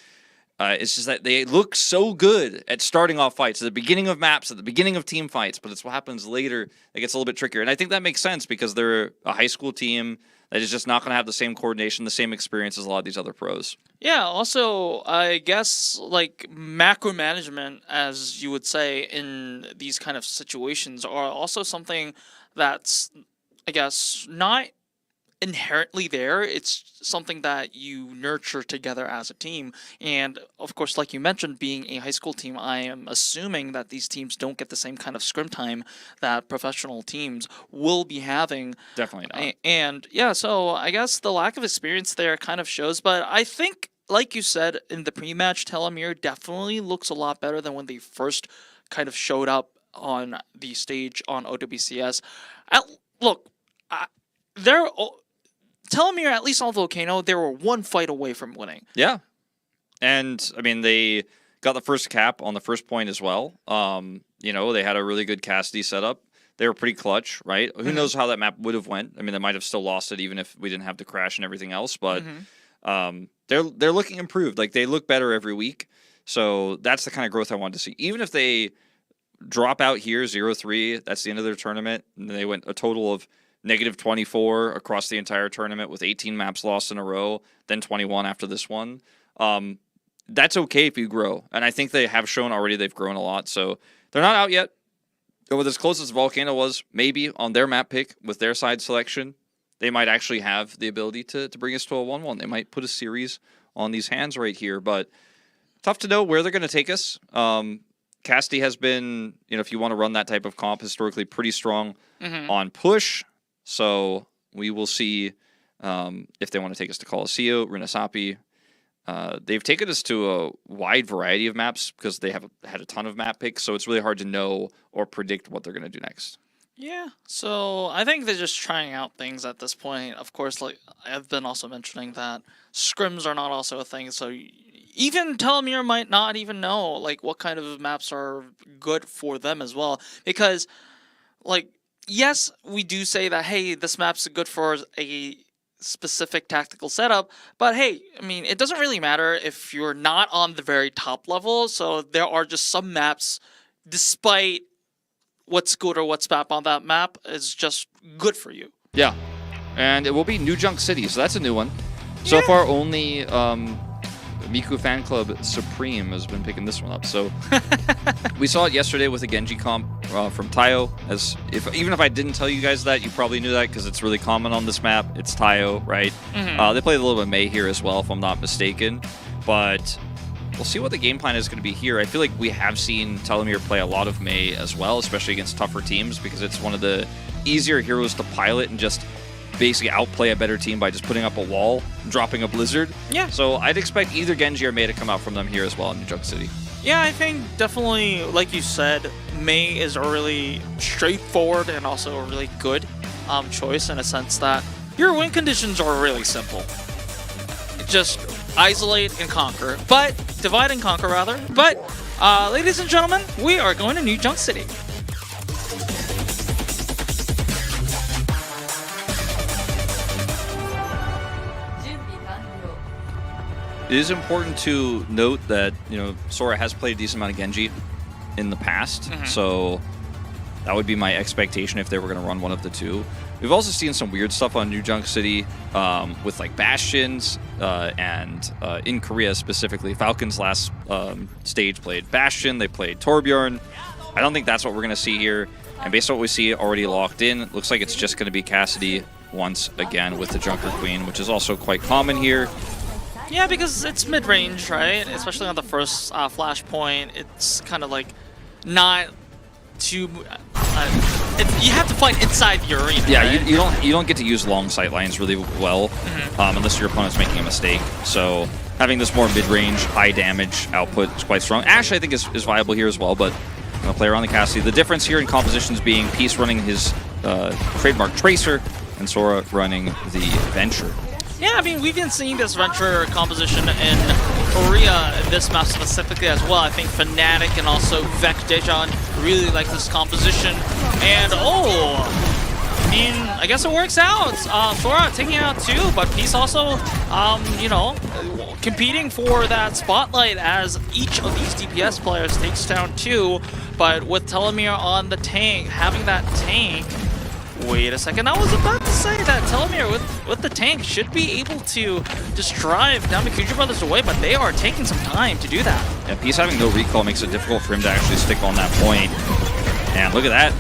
it's just that they look so good at starting off fights, at the beginning of maps, at the beginning of team fights, but it's what happens later that gets a little bit trickier. And I think that makes sense because they're a high school team that is just not going to have the same coordination, the same experience as a lot of these other pros. Yeah, also, I guess, macro management, as you would say, in these kind of situations are also something that's, I guess, not inherently there. It's something that you nurture together as a team, and of course, like you mentioned, being a high school team, I am assuming that these teams don't get the same kind of scrim time that professional teams will be having. Definitely not. And yeah, so I guess the lack of experience there kind of shows, but I think, like you said, in the pre-match, Telomere definitely looks a lot better than when they first kind of showed up on the stage on OWCS. Telomere, at least on Volcano, they were one fight away from winning. Yeah. And, I mean, they got the first cap on the first point as well. They had a really good Cassidy setup. They were pretty clutch, right? Who knows how that map would have went. I mean, they might have still lost it even if we didn't have the crash and everything else. But they're looking improved. They look better every week. So that's the kind of growth I wanted to see. Even if they drop out here 0-3, that's the end of their tournament. And they went a total of -24 across the entire tournament with 18 maps lost in a row, then 21 after this one. That's okay if you grow. And I think they have shown already they've grown a lot. So they're not out yet. But with as close as Volcano was, maybe on their map pick with their side selection, they might actually have the ability to bring us to a 1-1. They might put a series on these hands right here. But tough to know where they're going to take us. Cassidy has been, if you want to run that type of comp, historically pretty strong on push. So we will see if they want to take us to Colosseo, Rinasapi. They've taken us to a wide variety of maps because they have had a ton of map picks, so it's really hard to know or predict what they're going to do next. Yeah, so I think they're just trying out things at this point. Of course, I've been also mentioning that scrims are not also a thing, so even Telomere might not even know what kind of maps are good for them as well, because yes, we do say that, hey, this map's good for a specific tactical setup, but hey, I mean, it doesn't really matter if you're not on the very top level, so there are just some maps, despite what's good or what's bad on that map, is just good for you. Yeah, and it will be New Junk City, so that's a new one. So far, only Miku Fan Club Supreme has been picking this one up. So we saw it yesterday with a Genji comp from Tayo. Even if I didn't tell you guys that, you probably knew that because it's really common on this map. It's Tayo, right? They played a little bit of Mei here as well, if I'm not mistaken. But we'll see what the game plan is going to be here. I feel like we have seen Telomere play a lot of Mei as well, especially against tougher teams, because it's one of the easier heroes to pilot and just basically outplay a better team by just putting up a wall, dropping a blizzard. Yeah. So I'd expect either Genji or Mei to come out from them here as well in New Junk City. Yeah, I think definitely, like you said, Mei is a really straightforward and also a really good choice in a sense that your win conditions are really simple. Just isolate and conquer, but divide and conquer rather. But ladies and gentlemen, we are going to New Junk City. It is important to note that, Sora has played a decent amount of Genji in the past, so that would be my expectation if they were going to run one of the two. We've also seen some weird stuff on New Junk City with like Bastions and in Korea specifically. Falcon's last stage played Bastion, they played Torbjorn. I don't think that's what we're going to see here. And based on what we see already locked in, it looks like it's just going to be Cassidy once again with the Junker Queen, which is also quite common here. Yeah, because it's mid-range, right? Especially on the first flashpoint, it's kind of like not too. You have to fight inside the arena. Yeah, right? you don't get to use long sight lines really well unless your opponent's making a mistake. So having this more mid-range, high damage output is quite strong. Ash, I think, is viable here as well, but I'm gonna play around the Cassidy. The difference here in compositions being Peace running his trademark Tracer and Sora running the Venture. Yeah, I mean, we've been seeing this Venture composition in Korea, this map specifically as well. I think Fnatic and also Vec Dejan really like this composition. And, I mean, I guess it works out. Sora taking out two, but Peace also, competing for that spotlight as each of these DPS players takes down two. But with Telomere on the tank, having that tank, wait a second, I was about to say that Telomere with the tank should be able to just drive Namekuji Brothers away, but they are taking some time to do that. Yeah, Peace having no recall makes it difficult for him to actually stick on that point. And look at that.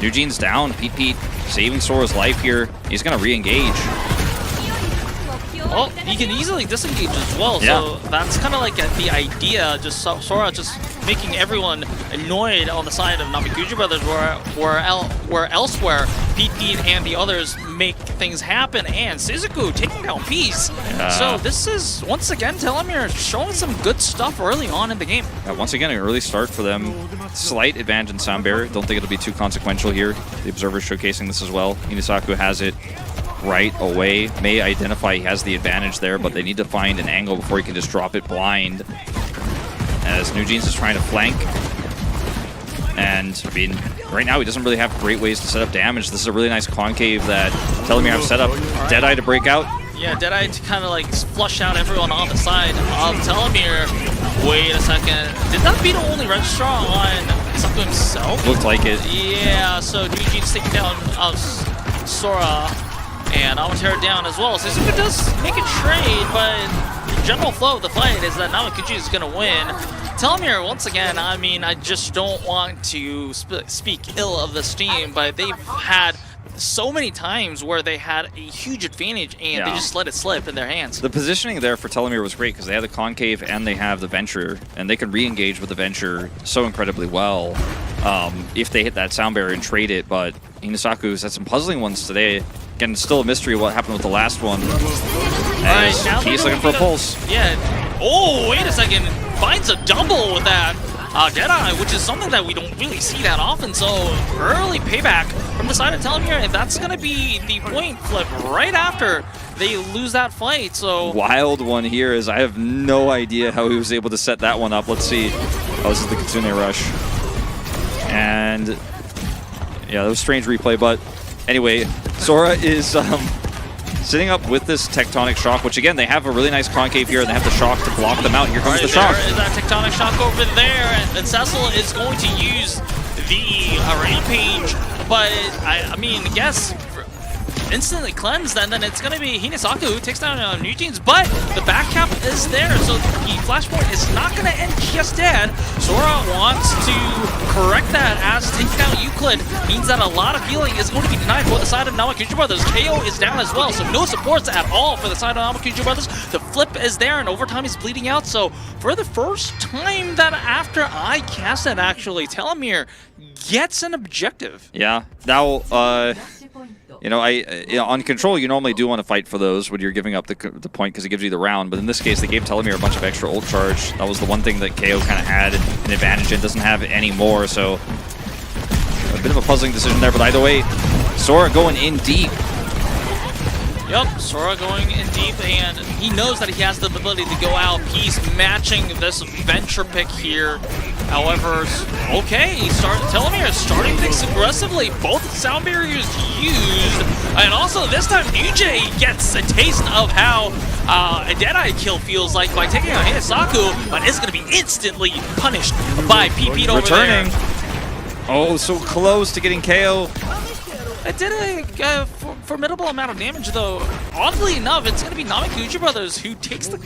Eugene's down. Pete saving Sora's life here. He's going to re-engage. Oh, he can easily disengage as well, yeah. So that's kind of like the idea, just Sora just making everyone annoyed on the side of Namekuji Brothers, where elsewhere Pete and the others make things happen, and Shizuku taking down Peace. So this is, once again, Telomere showing some good stuff early on in the game. Once again, an early start for them. Slight advantage in Sound Barrier. Don't think it'll be too consequential here. The Observer's showcasing this as well. Inisaku has it right away. May identify he has the advantage there, but they need to find an angle before he can just drop it blind. As Nugeen's is trying to flank. And, I mean, right now he doesn't really have great ways to set up damage. This is a really nice concave that Telomere have set up. Deadeye to break out. Yeah, Deadeye to kind of like flush out everyone on the side of Telomere. Wait a second. Did that be the only registrar on Saku himself? Looked like it. Yeah, so Nugeen's taking down Sora. And I'm gonna tear it down as well. So Shizuku does make a trade, but the general flow of the fight is that Namekuji is gonna win. Telomere, once again, I mean, I just don't want to speak ill of this team, but they've had so many times where they had a huge advantage and they just let it slip in their hands. The positioning there for Telomere was great because they have the concave and they have the Venture, and they can re-engage with the Venture so incredibly well if they hit that sound barrier and trade it. But Inisaku's had some puzzling ones today. Again, it's still a mystery what happened with the last one. Alright, now he's looking for a pulse. Yeah. Oh, wait a second. Finds a double with that Deadeye, which is something that we don't really see that often. So early payback from the side of Telomere, and that's going to be the point flip right after they lose that fight. So wild one here is I have no idea how he was able to set that one up. Let's see. Oh, this is the Kitsune Rush. And yeah, that was a strange replay, but anyway, Sora is sitting up with this Tectonic Shock, which again, they have a really nice concave here, and they have the Shock to block them out. Here comes the Shock. There is that Tectonic Shock over there, and Cecil is going to use the Rampage, but I mean, yes, instantly cleansed, and then it's going to be Hinasaku who takes down Eugene's, but the back cap is there, so the flashpoint is not going to end just yet. Sora wants to correct that as taking out Euclid means that a lot of healing is going to be denied for the side of Namekuji Brothers. KO is down as well, so no supports at all for the side of Namekuji Brothers. The flip is there, and overtime is bleeding out, so for the first time that after I cast it, actually, Telomere gets an objective. Yeah. Now, you know, on control, you normally do want to fight for those when you're giving up the point because it gives you the round. But in this case, they gave Telomere a bunch of extra ult charge. That was the one thing that KO kind of had an advantage in. Doesn't have anymore. So a bit of a puzzling decision there. But either way, Sora going in deep. Yep, Sora going in deep, and he knows that he has the ability to go out. He's matching this venture pick here. However, okay, Telomere is starting things aggressively. Both sound barriers used, and also this time UJ gets a taste of how a Deadeye kill feels like by taking out Hinasaku, but is going to be instantly punished by PP over Returning. there. Oh, so close to getting KO. It did a formidable amount of damage, though. Oddly enough, it's going to be Namekuji Brothers who takes the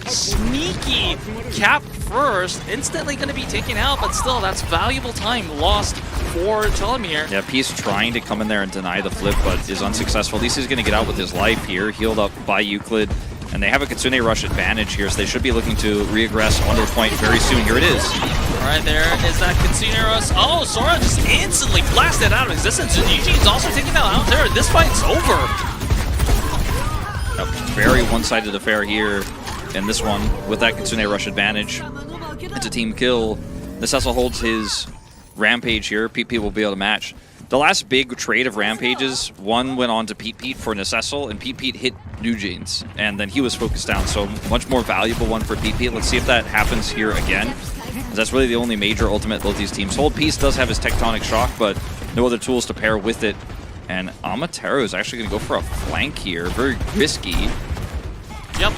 sneaky cap first. Instantly going to be taken out, but still, that's valuable time lost for Telomere. Yeah, Peace trying to come in there and deny the flip, but is unsuccessful. At least he's going to get out with his life here, healed up by Euclid. And they have a Kitsune Rush advantage here, so they should be looking to re-aggress onto the point very soon. Here it is. All right, there is that Kitsune Rush. Oh, Sora just instantly blasted out of existence. And Eugene's also taking out Altera. This fight's over. A very one-sided affair here in this one with that Kitsune Rush advantage. It's a team kill. Necessal holds his Rampage here. PP will be able to match. The last big trade of Rampages, one went on to Pete for Necessal, and Pete hit Eugene's, and then he was focused down, so much more valuable one for Pete. Let's see if that happens here again. That's really the only major ultimate both these teams hold. Peace does have his Tectonic Shock, but no other tools to pair with it. And Amatero is actually going to go for a flank here. Very risky. Yep.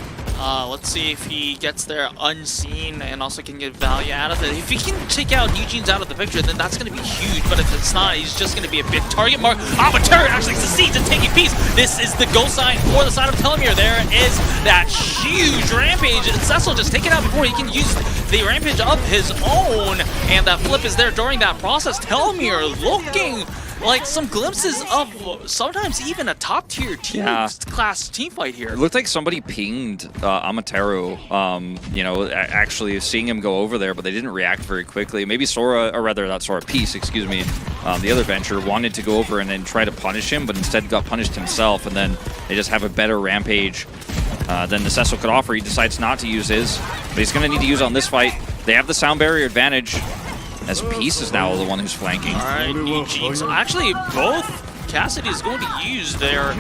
Let's see if he gets there unseen and also can get value out of it. If he can take out Eugene's out of the picture, then that's going to be huge. But if it's not, he's just going to be a big target mark. Amatero actually succeeds in taking Peace. This is the go sign for the side of Telomere. There is that huge Rampage. And Cecil just taken out before he can use the Rampage of his own. And that flip is there during that process. Telomere looking like some glimpses of sometimes even a top-tier class team fight here. It looked like somebody pinged Amatero, you know, actually seeing him go over there, but they didn't react very quickly. Maybe Sora, or rather not Sora, Peace, excuse me, the other venture, wanted to go over and then try to punish him, but instead got punished himself, and then they just have a better Rampage than Necessal could offer. He decides not to use his, but he's going to need to use on this fight. They have the sound barrier advantage, as Peace is now the one who's flanking. All right, Eugene. So actually, both Cassidy is going to use their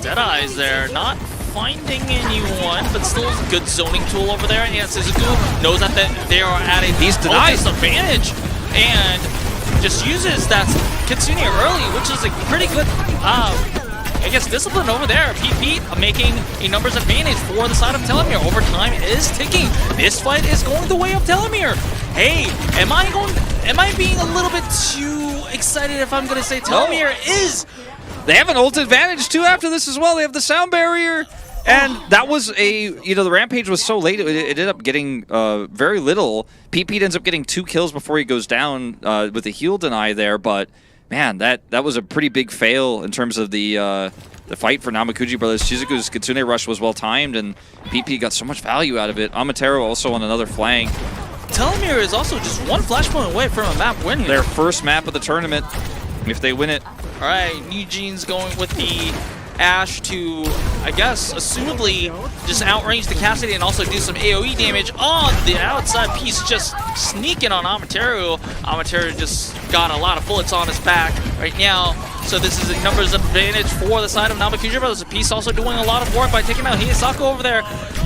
Deadeyes there, not finding anyone, but still a good zoning tool over there. And Suzuku knows that they are at a disadvantage and just uses that Kitsune early, which is a pretty good, I guess, discipline over there. Pete making a numbers advantage for the side of Telomere. Overtime is ticking. This fight is going the way of Telomere. Hey, am I being a little bit too excited if I'm going to say Telomere is? They have an ult advantage too after this as well. They have the sound barrier. And that was the Rampage was so late, it ended up getting very little. Pete ends up getting 2 kills before he goes down with the heal deny there, but man, that was a pretty big fail in terms of the fight for Namekuji Brothers. Shizuku's Kitsune Rush was well timed, and PP got so much value out of it. Amatero also on another flank. Telomere is also just one flashpoint away from a map win here. Their first map of the tournament, if they win it. All right, Eugene's going with the Ash to, I guess, assumably just outrange the Cassidy and also do some AoE damage on the outside piece, just sneaking on Amatero. Amatero just got a lot of bullets on his back right now, so this is a numbers advantage for the side of Namekuji Brothers. The piece also doing a lot of work by taking out Hinasaku over there.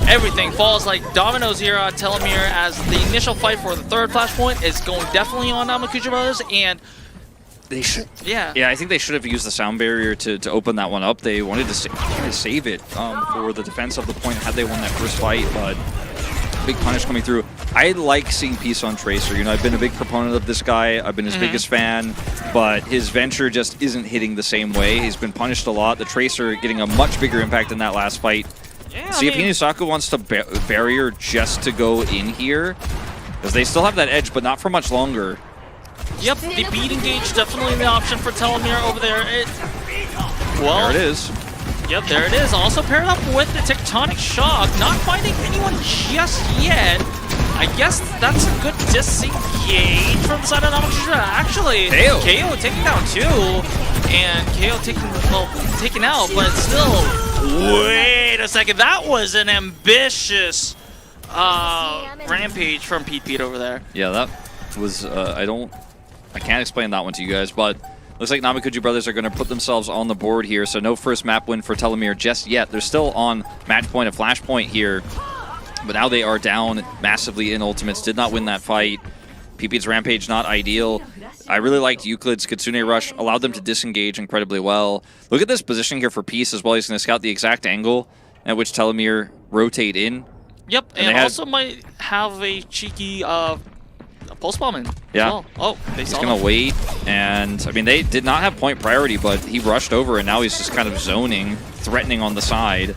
Everything falls like dominoes here on Telomere as the initial fight for the third flashpoint is going definitely on Namekuji Brothers, and they should, yeah, I think they should have used the sound barrier to open that one up. They wanted to save it for the defense of the point had they won that first fight, but big punish coming through. I like seeing Peace on Tracer. You know, I've been a big proponent of this guy. I've been his biggest fan, but his venture just isn't hitting the same way. He's been punished a lot. The Tracer getting a much bigger impact in that last fight. Yeah, See if Hinasaku wants to barrier just to go in here, because they still have that edge, but not for much longer. Yep, the beat engage definitely the option for Telomere over there. Well, there it is. Yep, there it is. Also paired up with the Tectonic Shock. Not finding anyone just yet. I guess that's a good disengage from the side of Namekuji. Actually, KO taking down 2. And KO taken out, but still. Wait a second. That was an ambitious rampage from Pete over there. Yeah, that was, I can't explain that one to you guys, but looks like Namekuji brothers are going to put themselves on the board here, so no first map win for Telomere just yet. They're still on match point, a flash point here, but now they are down massively in ultimates. Did not win that fight. PP's Rampage not ideal. I really liked Euclid's Kitsune Rush, allowed them to disengage incredibly well. Look at this position here for Peace as well. He's going to scout the exact angle at which Telomere rotate in. Yep, and also might have a cheeky pulse bombing. Yeah. Well. Oh, they saw He's going to wait, and I mean, they did not have point priority, but he rushed over, and now he's just kind of zoning, threatening on the side.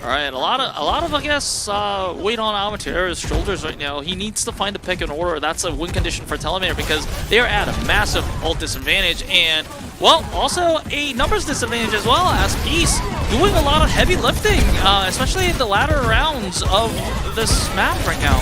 All right, a lot of I guess weight on Amateur's shoulders right now. He needs to find the pick and order. That's a win condition for Telomere because they are at a massive ult disadvantage, and well, also a numbers disadvantage as well, as Peace doing a lot of heavy lifting, especially in the latter rounds of this map right now.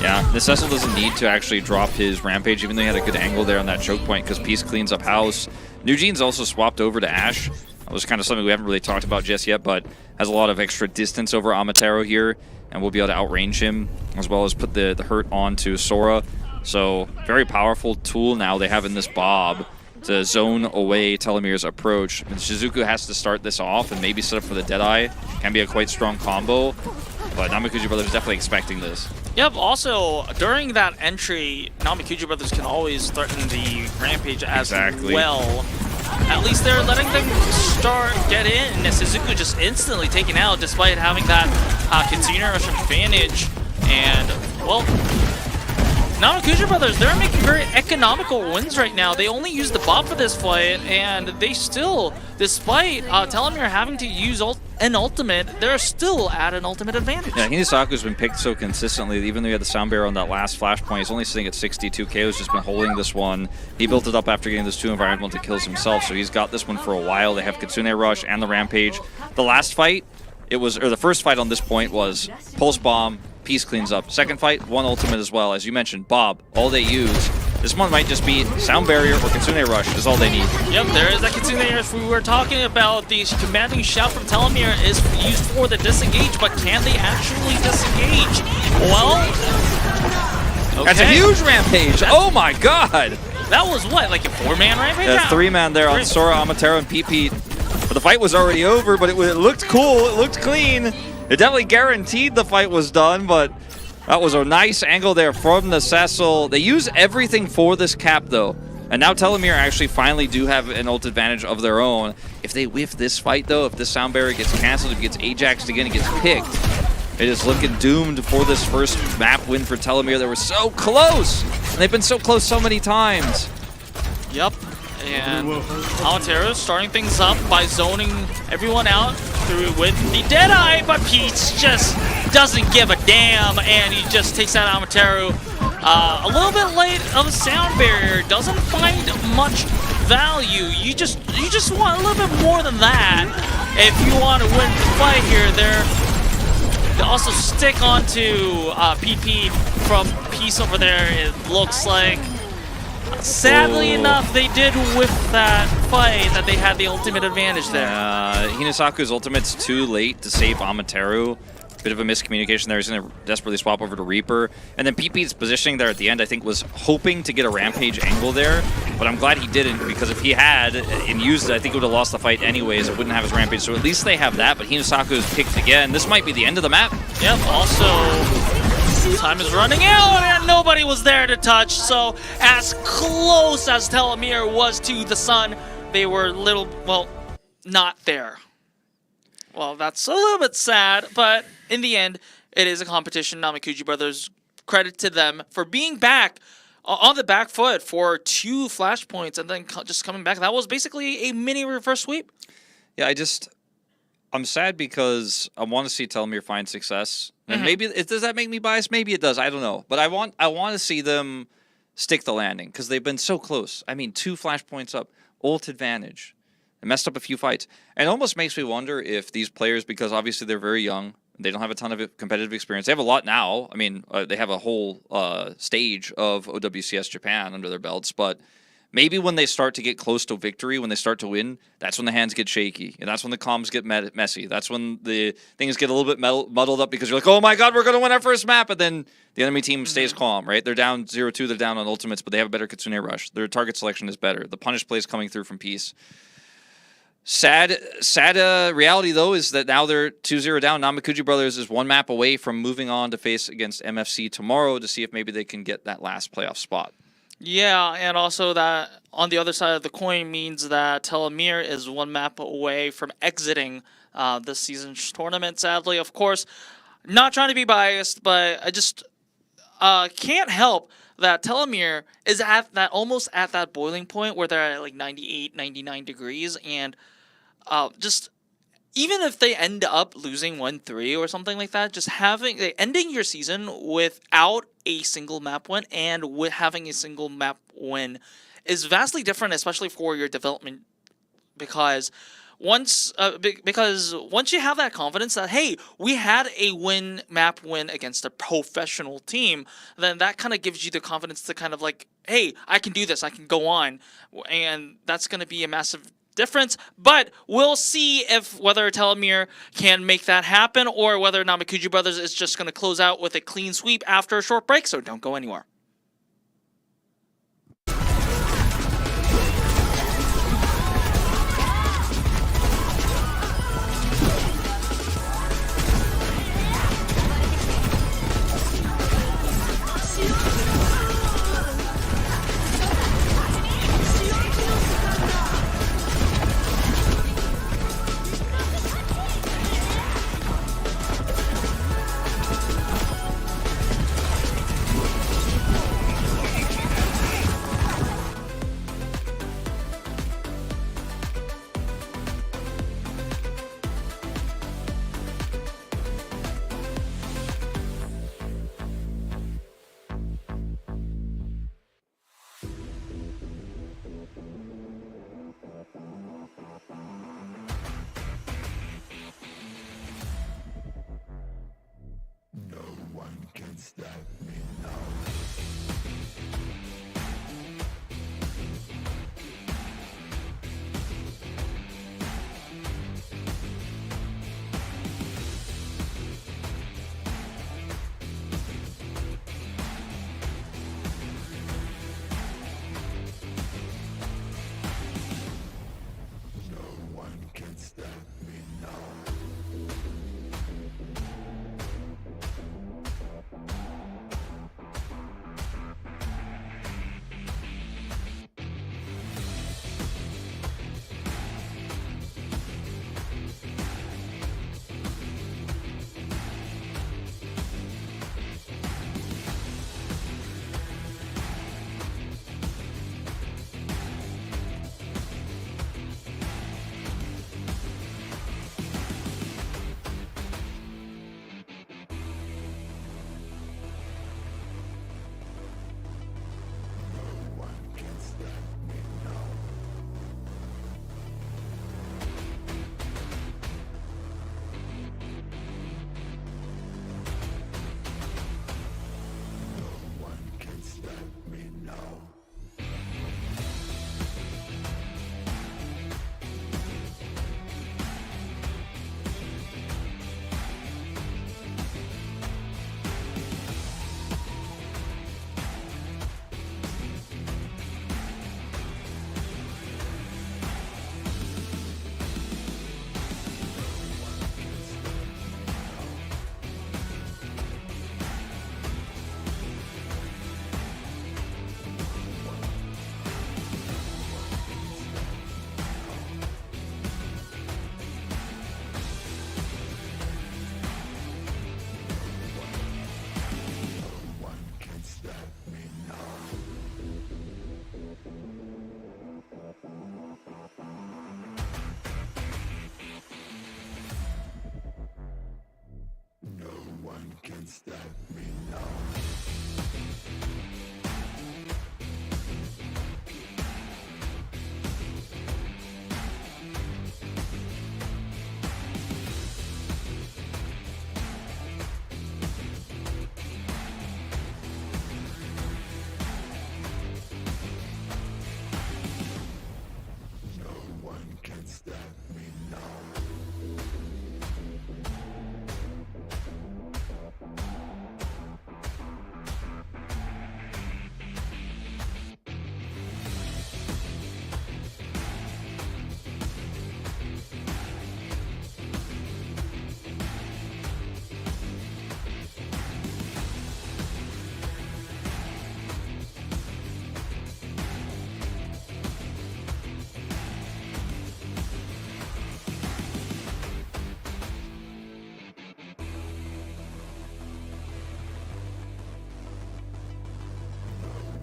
Yeah, Necessal doesn't need to actually drop his Rampage, even though he had a good angle there on that choke point, because Peace cleans up house. Neugene's also swapped over to Ashe. That was kind of something we haven't really talked about just yet, but has a lot of extra distance over Amatero here, and we'll be able to outrange him, as well as put the hurt onto Sora. So, very powerful tool now they have in this Bob to zone away Telomere's approach. And Shizuku has to start this off and maybe set up for the Deadeye. Can be a quite strong combo, but Namekuji Brothers definitely expecting this. Yep, also, during that entry, Namekuji Brothers can always threaten the Rampage as well. At least they're letting them get in. Shizuku just instantly taken out despite having that Kitsune Rush advantage. And, well, Namekuji Brothers, they're making very economical wins right now. They only used the Bob for this fight, and they still, despite Telomere having to use an ultimate, they're still at an ultimate advantage. Yeah, Hinasaku's been picked so consistently, even though he had the sound barrier on that last flashpoint. He's only sitting at 62. KO's just been holding this one. He built it up after getting those 2 environmental kills himself, so he's got this one for a while. They have Kitsune Rush and the Rampage. The last fight, the first fight on this point was Pulse Bomb, Peace cleans up. Second fight, 1 ultimate as well. As you mentioned, Bob, all they use. This one might just be Sound Barrier or Kitsune Rush is all they need. Yep, there is that Kitsune Rush we were talking about. The commanding shout from Telomere is used for the disengage, but can they actually disengage? Well, okay. That's a huge Rampage. Oh my god. That was what, like a 4-man Rampage? That's 3-man there on Sora, Amatero, and Pete. But the fight was already over, but it looked cool. It looked clean. It definitely guaranteed the fight was done, but that was a nice angle there from the Cecil. They use everything for this cap, though. And now Telomere actually finally do have an ult advantage of their own. If they whiff this fight, though, if this sound barrier gets canceled, if it gets Ajaxed again, it gets picked, it is looking doomed for this first map win for Telomere. They were so close, and they've been so close so many times. Yep. And Amatero starting things up by zoning everyone out through with the Deadeye, but Pete just doesn't give a damn, and he just takes out Amatero a little bit late of a sound barrier. Doesn't find much value. You just want a little bit more than that if you want to win the fight here. They also stick onto PP from Peace over there. It looks like. Sadly enough, they did whiff that fight that they had the ultimate advantage there. Hinasaku's ultimate's too late to save Amatero. Bit of a miscommunication there. He's going to desperately swap over to Reaper. And then PP's positioning there at the end, I think, was hoping to get a Rampage angle there. But I'm glad he didn't, because if he had and used it, I think he would have lost the fight anyways. It wouldn't have his Rampage. So at least they have that. But Hinasaku is picked again. This might be the end of the map. Yep, also, time is running out, and nobody was there to touch. So as close as Telomere was to the sun, they were not there. Well, that's a little bit sad, but in the end, it is a competition. Namekuji brothers, credit to them for being back on the back foot for 2 flashpoints and then just coming back. That was basically a mini reverse sweep. Yeah, I'm sad because I want to see Telomere find success. And maybe does that make me biased? Maybe it does. I don't know. But I want to see them stick the landing because they've been so close. I mean, 2 flashpoints up, ult advantage. They messed up a few fights. And it almost makes me wonder if these players, because obviously they're very young, they don't have a ton of competitive experience. They have a lot now. I mean, they have a whole stage of OWCS Japan under their belts. But maybe when they start to get close to victory, when they start to win, that's when the hands get shaky. And that's when the comms get messy. That's when the things get a little bit muddled up because you're like, oh my god, we're going to win our first map. But then the enemy team stays calm, right? They're down 0-2. They're down on ultimates, but they have a better Kitsune rush. Their target selection is better. The punish plays coming through from Peace. Sad reality, though, is that now they're 2-0 down. Namekuji brothers is 1 map away from moving on to face against MFC tomorrow to see if maybe they can get that last playoff spot. Yeah, and also that on the other side of the coin means that Telomere is 1 map away from exiting this season's tournament, sadly. Of course, not trying to be biased, but I just can't help that Telomere is almost at that boiling point where they're at like 98, 99 degrees, and just even if they end up losing 1-3 or something like that, just ending your season without a single map win and with having a single map win is vastly different, especially for your development, because once you have that confidence that, hey, we had a map win against a professional team, then that kind of gives you the confidence to kind of like, hey, I can do this, I can go on, and that's going to be a massive difference. But we'll see whether Telomere can make that happen or whether Namekuji brothers is just going to close out with a clean sweep after a short break, so don't go anywhere. stop me now. No one can stop me now. No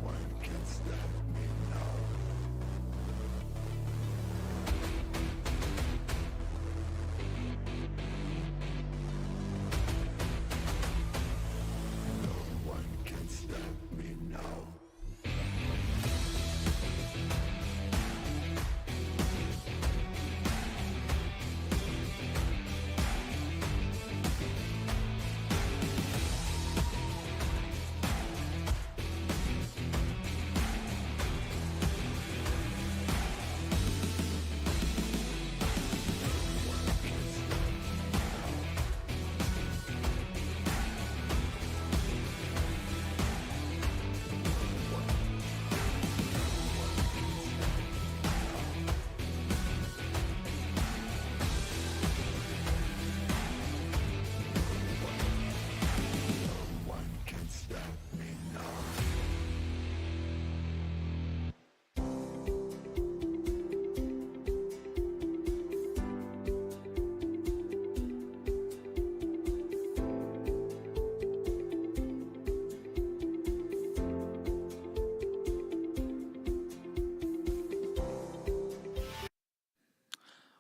one can stop me now. No one can stop me now. No one can stop me now.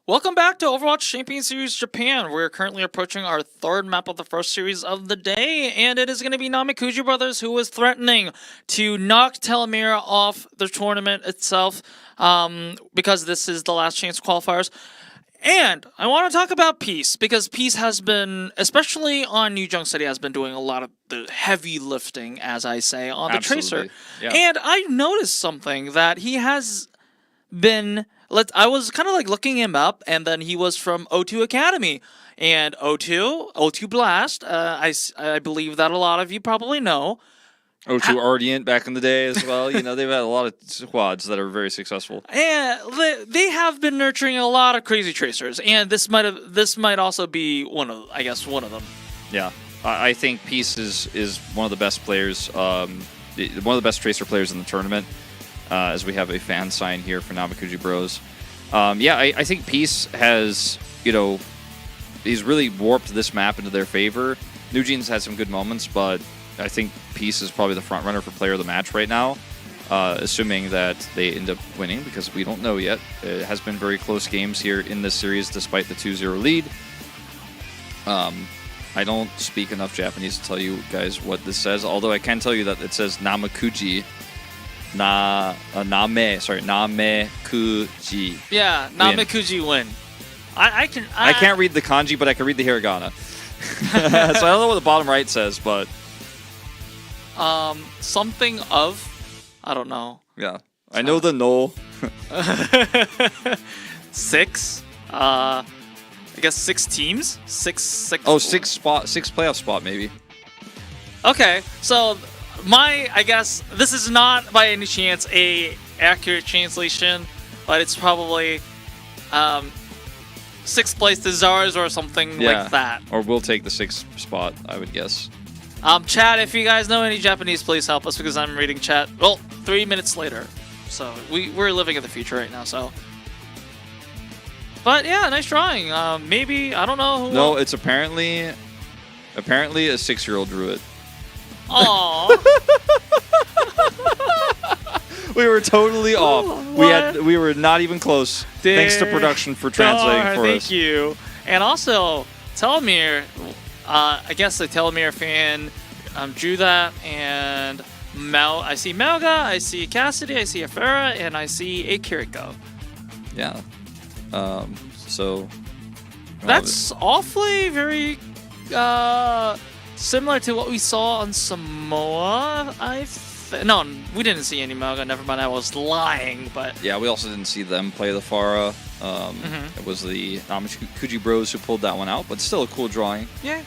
Welcome back to Overwatch Champions Series Japan. We're currently approaching our third map of the first series of the day, and it is going to be Namekuji brothers who is threatening to knock Telomere off the tournament itself because this is the last chance qualifiers. And I want to talk about Peace, because Peace has been, especially on Lijiang City, has been doing a lot of the heavy lifting, as I say, on the Absolutely. Tracer. Yeah. And I noticed something that he has been... I was kind of like looking him up, and then he was from O2 Academy. And O2 Blast, I believe that a lot of you probably know. O2 Ardient back in the day as well. You know, they've had a lot of squads that are very successful. And they have been nurturing a lot of crazy tracers, and this might also be one of them. Yeah, I think Peace is one of the best players, one of the best tracer players in the tournament. As we have a fan sign here for Namekuji Bros. Yeah, I think Peace has, he's really warped this map into their favor. Nujian's had some good moments, but I think Peace is probably the front runner for player of the match right now, assuming that they end up winning, because we don't know yet. It has been very close games here in this series, despite the 2-0 lead. I don't speak enough Japanese to tell you guys what this says, although I can tell you that it says Namekuji. Namekuji. Yeah, Namekuji win. I can't read the kanji, but I can read the hiragana. So I don't know what the bottom right says, but something of, I don't know. Yeah, I know the no. 6. I guess 6 teams. Six. Oh, six playoff spot maybe. Okay, so. I guess this is not by any chance a accurate translation, but it's probably 6th place to Zars or something like that. Or we'll take the 6th spot, I would guess. Chat, if you guys know any Japanese, please help us, because I'm reading chat. Well, 3 minutes later, so we're living in the future right now. So, but yeah, nice drawing. Maybe I don't know who. No, it's apparently a 6-year-old drew it. Aww. We were totally off. We were not even close. Thanks to production for translating for us. Thank you. And also, Telomere, I guess the Telomere fan drew that, and I see Malga, I see Cassidy, I see Afera, and I see a Kiriko. Yeah. So that's awfully very similar to what we saw on Samoa. No, we didn't see any Malga. Never mind, I was lying. But yeah, we also didn't see them play the Pharah. It was the Namekuji Bros who pulled that one out, but still a cool drawing. Yeah.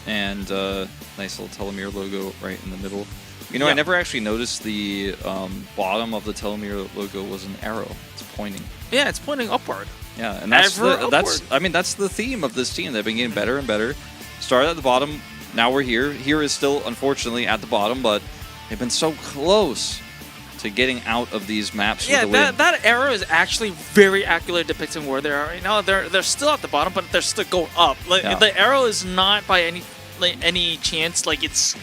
And nice little Telomere logo right in the middle. You know, I never actually noticed the bottom of the Telomere logo was an arrow. It's pointing. Yeah, it's pointing upward. Yeah, and that's the theme of this team. They've been getting better and better. Started at the bottom, now we're here. Here is still unfortunately at the bottom, but they've been so close to getting out of these maps. Yeah, with the win. that arrow is actually very accurately depicting where they are right now. They're still at the bottom, but they're still going up. Like the arrow is not by any chance like it's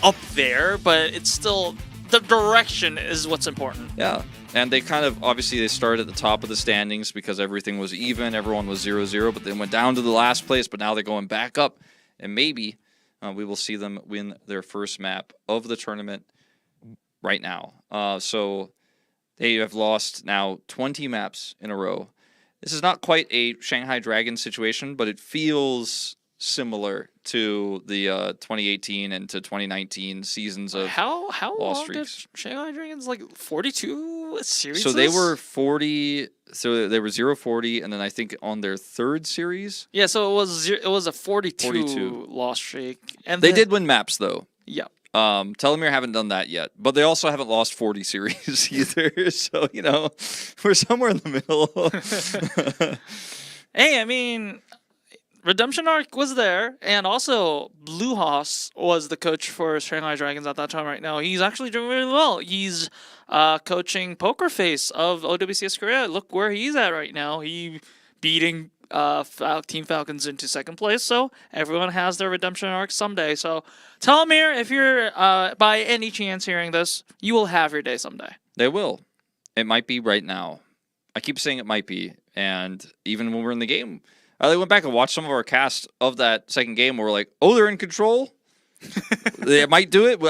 up there, but it's still the direction is what's important. Yeah. And they kind of, obviously, they started at the top of the standings because everything was even. Everyone was 0-0, but they went down to the last place, but now they're going back up. And maybe we will see them win their first map of the tournament right now. So they have lost now 20 maps in a row. This is not quite a Shanghai Dragons situation, but it feels similar to the 2018 and to 2019 seasons of how lost long streaks. did Shanghai Dragons 42 series? So they were 40. So they were 0-40, and then I think on their third series. Yeah, so it was a 42 loss streak, and they did win maps though. Yeah. Telomere haven't done that yet, but they also haven't lost 40 series either. So you know, we're somewhere in the middle. Hey, I mean, Redemption Arc was there, and also Blue Hoss was the coach for Shanghai Dragons at that time. Right now, he's actually doing really well. He's coaching Poker Face of OWCS Korea. Look where he's at right now. He beating Team Falcons into second place. So everyone has their Redemption Arc someday. So Telomere, if you're by any chance hearing this, you will have your day someday. They will. It might be right now. I keep saying it might be, and even when we're in the game. I went back and watched some of our cast of that second game where we're like, oh, they're in control? They might do it.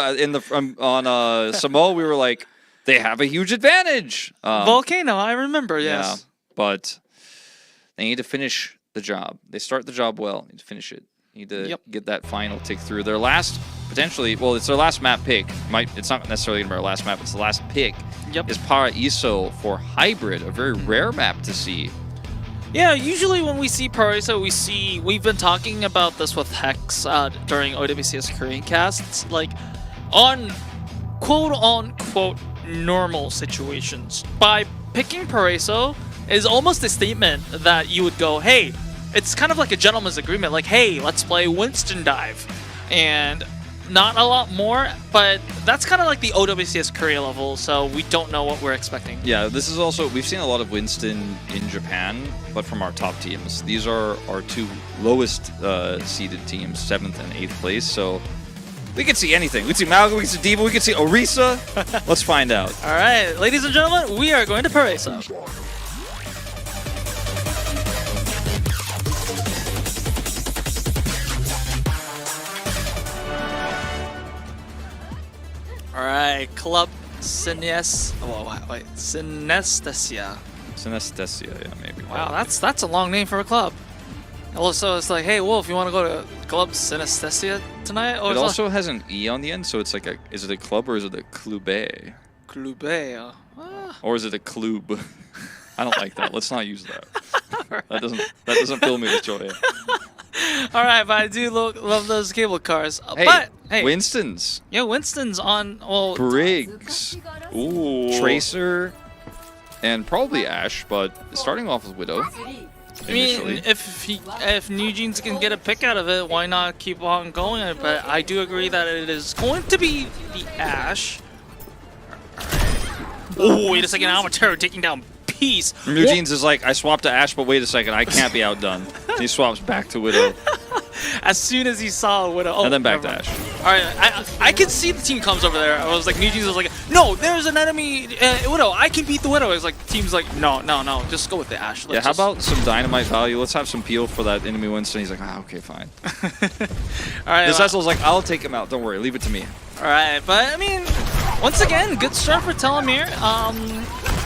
On Samoa, we were like, they have a huge advantage. Volcano, I remember, yes. Yeah, but they need to finish the job. They start the job well. They need to finish it. They need to get that final tick through. Their last, potentially, well, it's their last map pick. It's not necessarily going to be our last map. It's the last pick. Is Paraiso for Hybrid, a very rare map to see. Yeah, usually when we see Paraiso, we've been talking about this with Hex during OWCS Korean casts, like on quote-unquote normal situations. By picking Paraiso is almost a statement that you would go, hey, it's kind of like a gentleman's agreement, like, hey, let's play Winston Dive. And not a lot more, but that's kind of like the OWCS Korea level, so we don't know what we're expecting. Yeah, this is also, we've seen a lot of Winston in Japan, but from our top teams. These are our two lowest seeded teams, 7th and 8th place, so we could see anything. We could see Malga, we could see Diva, we could see Orisa. Let's find out. All right, ladies and gentlemen, we are going to Paraiso. Alright, Club Synesthesia. Synesthesia, yeah, maybe. Wow, that's a long name for a club. Also, it's like, hey, Wolf, you want to go to Club Synesthesia tonight? It also has an E on the end, so it's like is it a club or is it a clube? Clube. Or is it a club? I don't like that. Let's not use that. That doesn't fill me with joy. Alright, but I do love those cable cars. Hey, but hey, Winston's. Yeah, Winston's on Briggs. Ooh. Tracer. And probably Ash, but starting off with Widow. I mean, if New Jeans can get a pick out of it, why not keep on going? But I do agree that it is going to be the Ash. Oh, wait a second, Amateur taking down Peace. New Jeans is like, I swapped to Ash, but wait a second, I can't be outdone. He swaps back to Widow. As soon as he saw Widow. Oh, and then back to Ash. Alright, I can see the team comes over there. I was like, New Jeans was like, no, no, there's an enemy Widow. I can beat the Widow. It's like, team's like, no, just go with the Ashe. Yeah, how about some dynamite value? Let's have some peel for that enemy Winston. He's like, okay, fine. All right. This Essel's like, I'll take him out. Don't worry, leave it to me. All right, but I mean, once again, good start for Telomere.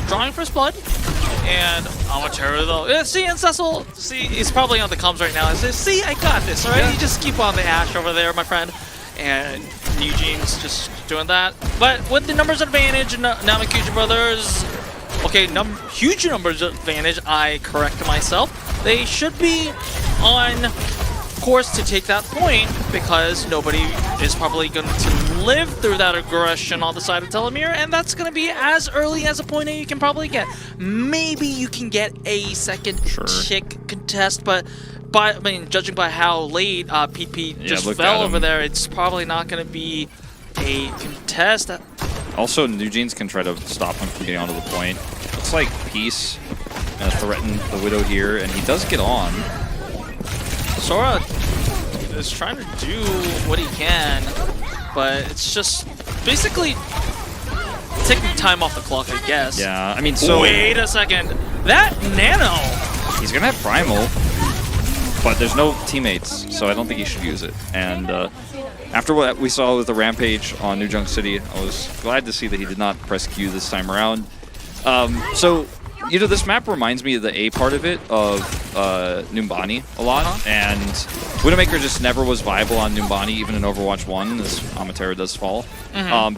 Drawing first blood. And Amatero though. Yeah, see, and Cecil, see, he's probably on the comms right now. He says, see, I got this, alright? Yeah. You just keep on the Ashe over there, my friend. And Eugene's just doing that. But with the numbers advantage, Namekuji brothers, okay, huge numbers advantage, I correct myself. They should be on course to take that point because nobody is probably going to live through that aggression on the side of Telomere, and that's going to be as early as a point A you can probably get. Maybe you can get a second tick contest, but I mean, judging by how late PP just fell over there, it's probably not going to be a contest. Also, Eugene's can try to stop him from getting onto the point. Looks like Peace threatened the Widow here, and he does get on. Sora is trying to do what he can, but it's just basically taking time off the clock, I guess. Yeah, I mean, so... Wait a second. That Nano! He's going to have Primal, but there's no teammates, so I don't think he should use it. And after what we saw with the Rampage on New Junk City, I was glad to see that he did not press Q this time around. So... You know, this map reminds me of the A part of it, of Numbani a lot, and Widowmaker just never was viable on Numbani, even in Overwatch 1, as Amatera does fall,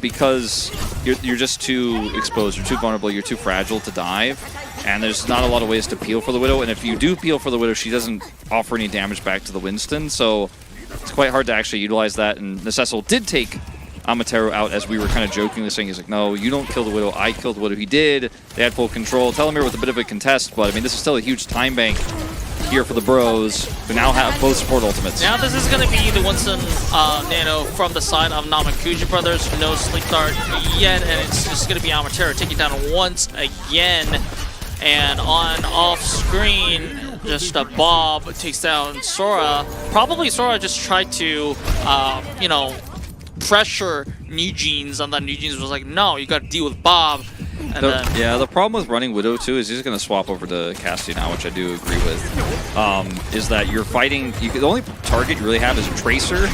because you're just too exposed, you're too vulnerable, you're too fragile to dive, and there's not a lot of ways to peel for the Widow, and if you do peel for the Widow, she doesn't offer any damage back to the Winston, so it's quite hard to actually utilize that, and Necessal did take Amatero out, as we were kind of jokingly saying. He's like, no, you don't kill the Widow, I killed the Widow. He did. They had full control. Telomere with a bit of a contest, but I mean, this is still a huge time bank here for the bros, who now have both support ultimates. Now this is going to be the Winston Nano from the side of Namekuji brothers. No sleep dart yet, and it's just going to be Amatero taking down once again. And on off screen, just a Bob takes down Sora. Probably Sora just tried to, you know, pressure Eugene's, and then Eugene's was like, no, you got to deal with Bob. And yeah, the problem with running Widow too is he's going to swap over to Cassie now, which I do agree with. Is that you're fighting, the only target you really have is Tracer,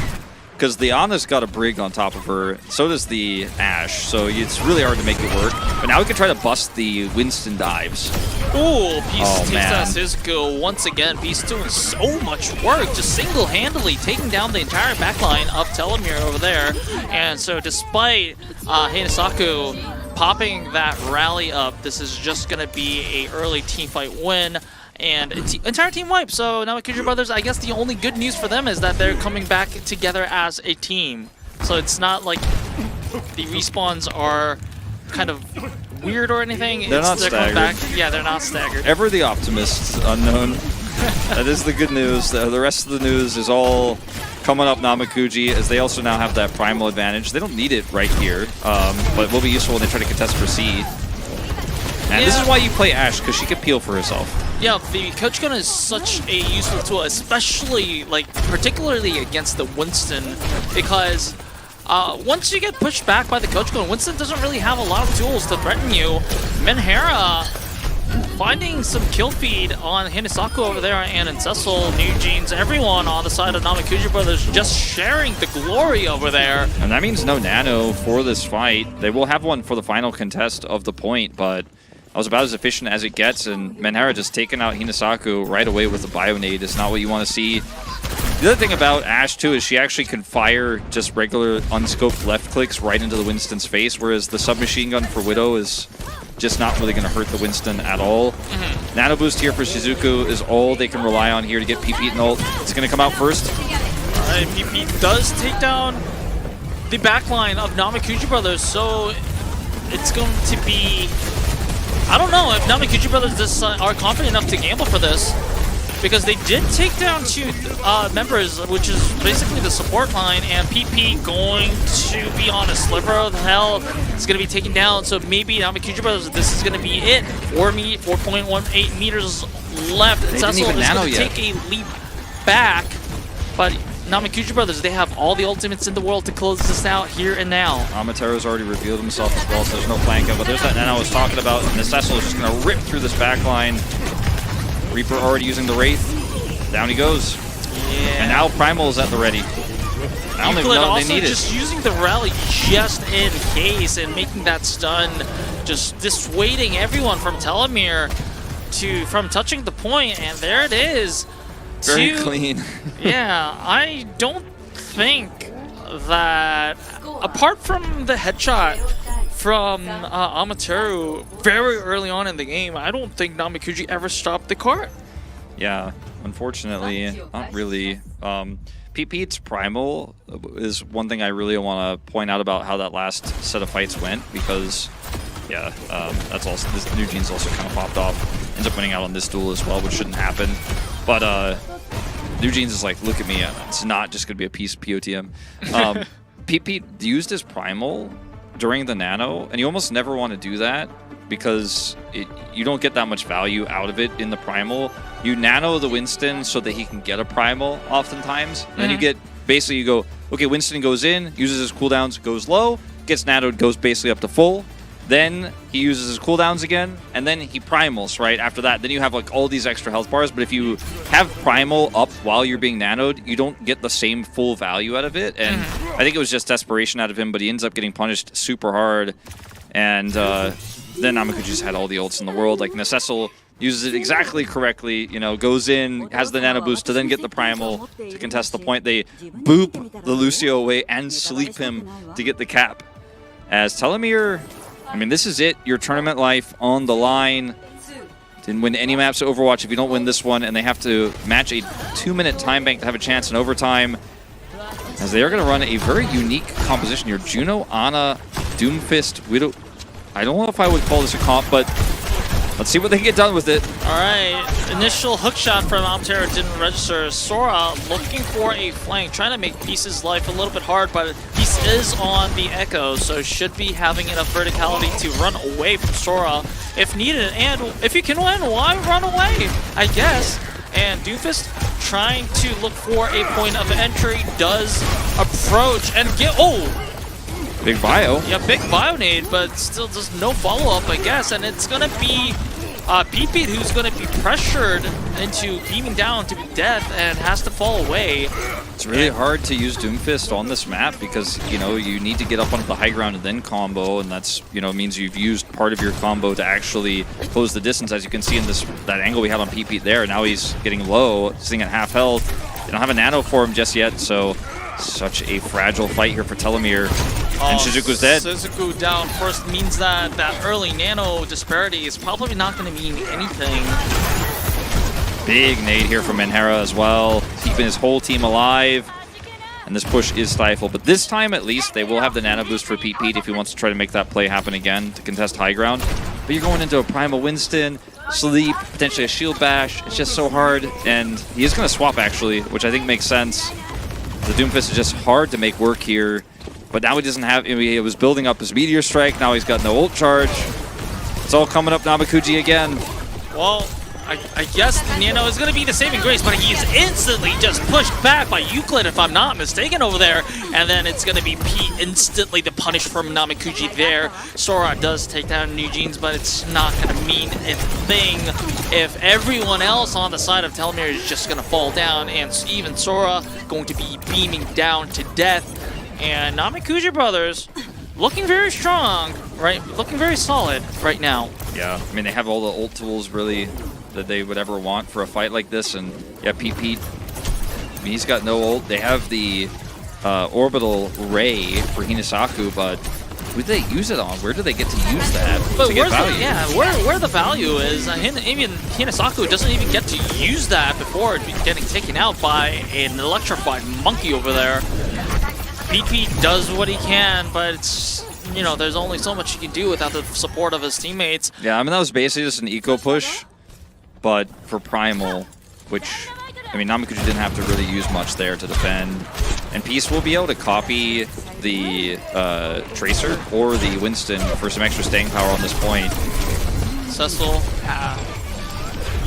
because the Ana's got a Brig on top of her, so does the Ashe, so it's really hard to make it work. But now we can try to bust the Winston dives. Ooh, Beast takes down Cisco once again. Beast doing so much work, just single-handedly taking down the entire backline of Telomere over there. And so despite Heinesaku popping that rally up, this is just going to be a early teamfight win. And entire team wipe. So now Namekuji brothers, I guess the only good news for them is that they're coming back together as a team. So it's not like the respawns are kind of weird or anything. They're not staggered. Back. Yeah, they're not staggered. Ever the optimist, unknown. That is the good news. The rest of the news is all coming up Namekuji, as they also now have that primal advantage. They don't need it right here, but it will be useful when they try to contest for C. And this is why you play Ashe, because she can peel for herself. Yeah, the Coach Gun is such a useful tool, especially, like, particularly against the Winston, because once you get pushed back by the Coach Gun, Winston doesn't really have a lot of tools to threaten you. Menhera finding some kill feed on Hinasaku over there, and Cecil, Eugene's, everyone on the side of Namekuji brothers just sharing the glory over there. And that means no nano for this fight. They will have one for the final contest of the point, but I was about as efficient as it gets, and Menhera just taking out Hinasaku right away with the Bionade is not what you want to see. The other thing about Ashe, too, is she actually can fire just regular unscoped left clicks right into the Winston's face, whereas the submachine gun for Widow is just not really going to hurt the Winston at all. Nano boost here for Shizuku is all they can rely on here to get PP and ult. It's going to come out first. Alright, PP does take down the backline of Namekuji brothers, so it's going to be... I don't know if Namekuji brothers are confident enough to gamble for this, because they did take down two members, which is basically the support line, and PP going to be on a sliver of hell. It's going to be taken down, so maybe Namekuji brothers, this is going to be it. 4.18 meters left. Cecil is going to take a leap back, but Namekuji brothers, they have all the ultimates in the world to close this out here and now. Amatero's already revealed himself as well, so there's no flanking. But there's that Nano I was talking about. And Necessal is just going to rip through this back line. Reaper already using the Wraith. Down he goes. Yeah. And now Primal is at the ready. I don't even know they need it. Just using the rally just in case and making that stun, just dissuading everyone from Telomere from touching the point, and there it is. Very clean. Yeah, I don't think that, apart from the headshot from Amateru very early on in the game, I don't think Namekuji ever stopped the cart. Yeah, unfortunately, not really. Pete's Primal is one thing I really want to point out about how that last set of fights went, because, yeah, that's also, this New Jeans also kind of popped off. Ends up winning out on this duel as well, which shouldn't happen. But New Jeans is like, look at me, it's not just going to be a piece of POTM. Pete used his Primal during the Nano, and you almost never want to do that because you don't get that much value out of it in the Primal. You Nano the Winston so that he can get a Primal oftentimes. And then you get, basically you go, okay, Winston goes in, uses his cooldowns, goes low, gets Nanoed, goes basically up to full. Then he uses his cooldowns again, and then he Primals, right? After that, then you have like all these extra health bars, but if you have Primal up while you're being Nanoed, you don't get the same full value out of it. And I think it was just desperation out of him, but he ends up getting punished super hard. And then Namekuji just had all the ults in the world. Like Necessal uses it exactly correctly, you know, goes in, has the Nano boost to then get the Primal to contest the point. They boop the Lucio away and sleep him to get the cap. As Telomere, I mean, this is it. Your tournament life on the line. Didn't win any maps of Overwatch if you don't win this one, and they have to match a 2-minute time bank to have a chance in overtime. As they are going to run a very unique composition here. Juno, Ana, Doomfist, Widow. I don't know if I would call this a comp, but let's see what they can get done with it. All right, initial hook shot from Altera didn't register. Sora looking for a flank, trying to make Peace's life a little bit hard, but Peace is on the Echo, so should be having enough verticality to run away from Sora if needed. And if you can win, why run away, I guess? And Doomfist trying to look for a point of entry, does approach and get, big bio. Yeah, big bio nade, but still just no follow-up, I guess. And it's going to be Pete who's going to be pressured into beaming down to death and has to fall away. It's really hard to use Doomfist on this map because, you know, you need to get up onto the high ground and then combo, and that's, you know, means you've used part of your combo to actually close the distance, as you can see in that angle we had on Pete there. Now he's getting low, sitting at half health. They don't have a Nano for him just yet, so such a fragile fight here for Telomere. And Shizuku's dead. Shizuku down first means that early Nano disparity is probably not going to mean anything. Big nade here from Menhera as well, keeping his whole team alive. And this push is stifled, but this time at least they will have the Nano boost for Pete if he wants to try to make that play happen again to contest high ground. But you're going into a Primal Winston, sleep, potentially a shield bash. It's just so hard, and he is going to swap actually, which I think makes sense. The Doomfist is just hard to make work here. But now he doesn't have, he was building up his Meteor Strike, now he's got no ult charge. It's all coming up Namekuji again. Well, I guess Nano is going to be the saving grace, but he's instantly just pushed back by Euclid, if I'm not mistaken, over there. And then it's going to be Pete instantly the punish from Namekuji there. Sora does take down New Jeans, but it's not going to mean a thing if everyone else on the side of Telomere is just going to fall down, and even Sora going to be beaming down to death. And Namekuji brothers looking very strong, right? Looking very solid right now. Yeah, I mean, they have all the ult tools really that they would ever want for a fight like this. And yeah, Pete, I mean, he's got no ult. They have the orbital ray for Hinasaku, but who do they use it on? Where do they get to use that to get value? Where the value is, even Hinasaku doesn't even get to use that before getting taken out by an electrified monkey over there. Pete does what he can, but it's, you know, there's only so much he can do without the support of his teammates. Yeah, I mean, that was basically just an eco push, but for Primal, which, I mean, Namekuji didn't have to really use much there to defend. And Peace will be able to copy the Tracer or the Winston for some extra staying power on this point. Cecil,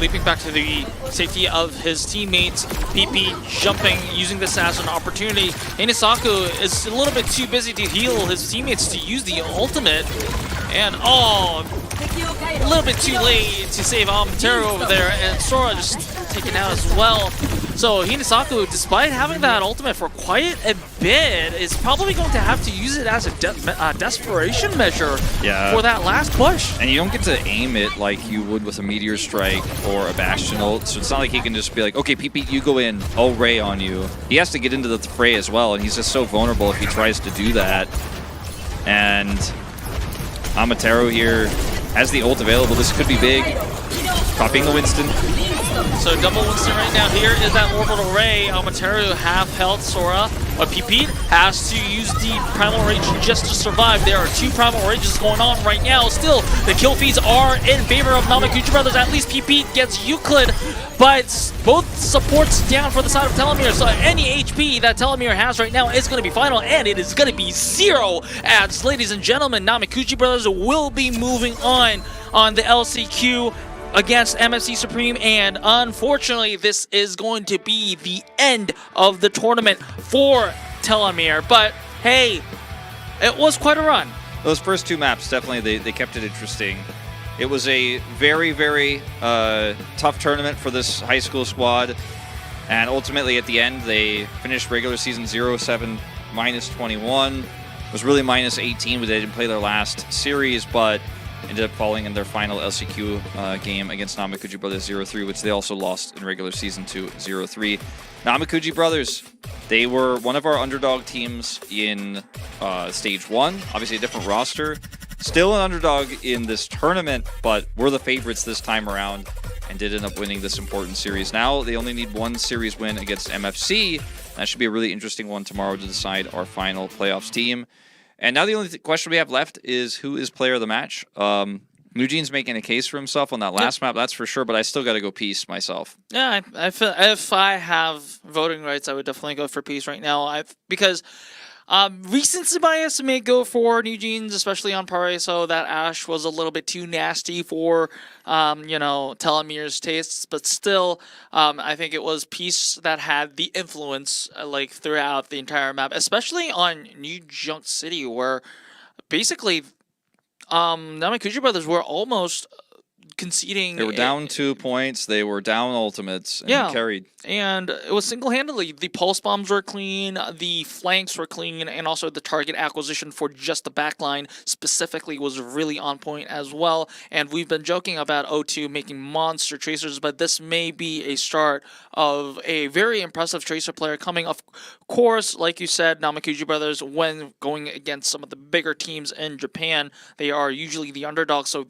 leaping back to the safety of his teammates. PP jumping, using this as an opportunity. Inisaku is a little bit too busy to heal his teammates to use the ultimate. And oh, a little bit too late to save Amatero over there, and Sora just taken out as well. So Hinasaku, despite having that ultimate for quite a bit, is probably going to have to use it as a desperation measure for that last push. And you don't get to aim it like you would with a Meteor Strike or a Bastion ult, so it's not like he can just be like, okay, PP, you go in, I'll Ray on you. He has to get into the fray as well, and he's just so vulnerable if he tries to do that. And Amatero here has the ult available. This could be big. Copying the Winston. So double Winston right now. Here is that orbital ray. Amatero half health Sora, but PP has to use the Primal Rage just to survive. There are 2 Primal Rages going on right now. Still, the kill feeds are in favor of Namekuji brothers. At least PP gets Euclid, but both supports down for the side of Telomere. So any HP that Telomere has right now is going to be final, and it is going to be 0. As ladies and gentlemen, Namekuji brothers will be moving on the LCQ against MFC Supreme, and unfortunately this is going to be the end of the tournament for Telomere. But hey, it was quite a run. Those first 2 maps, definitely they kept it interesting. It was a very, very tough tournament for this high school squad, and ultimately at the end they finished regular season 0-7 -21. It was really -18, but they didn't play their last series, but ended up falling in their final LCQ game against Namekuji Brothers 0-3, which they also lost in regular season to 0-3. Namekuji Brothers, they were one of our underdog teams in Stage 1, obviously a different roster. Still an underdog in this tournament, but we're the favorites this time around and did end up winning this important series. Now they only need 1 series win against MFC. That should be a really interesting one tomorrow to decide our final playoffs team. And now the only question we have left is who is player of the match. Eugene's making a case for himself on that last map, that's for sure, but I still got to go Peace myself. Yeah, I feel if I have voting rights, I would definitely go for Peace right now. Because recency bias may go for Eugene's, especially on Paraiso. That Ash was a little bit too nasty for, you know, Telomere's tastes, but still, I think it was Peace that had the influence, like, throughout the entire map, especially on New Junk City, where basically, Namekuji brothers were almost conceding. They were down 2 points. They were down ultimates and carried. And it was single-handedly. The pulse bombs were clean, the flanks were clean, and also the target acquisition for just the backline specifically was really on point as well. And we've been joking about O2 making monster tracers, but this may be a start of a very impressive tracer player coming. Of course, like you said, Namekuji brothers, when going against some of the bigger teams in Japan, they are usually the underdogs, so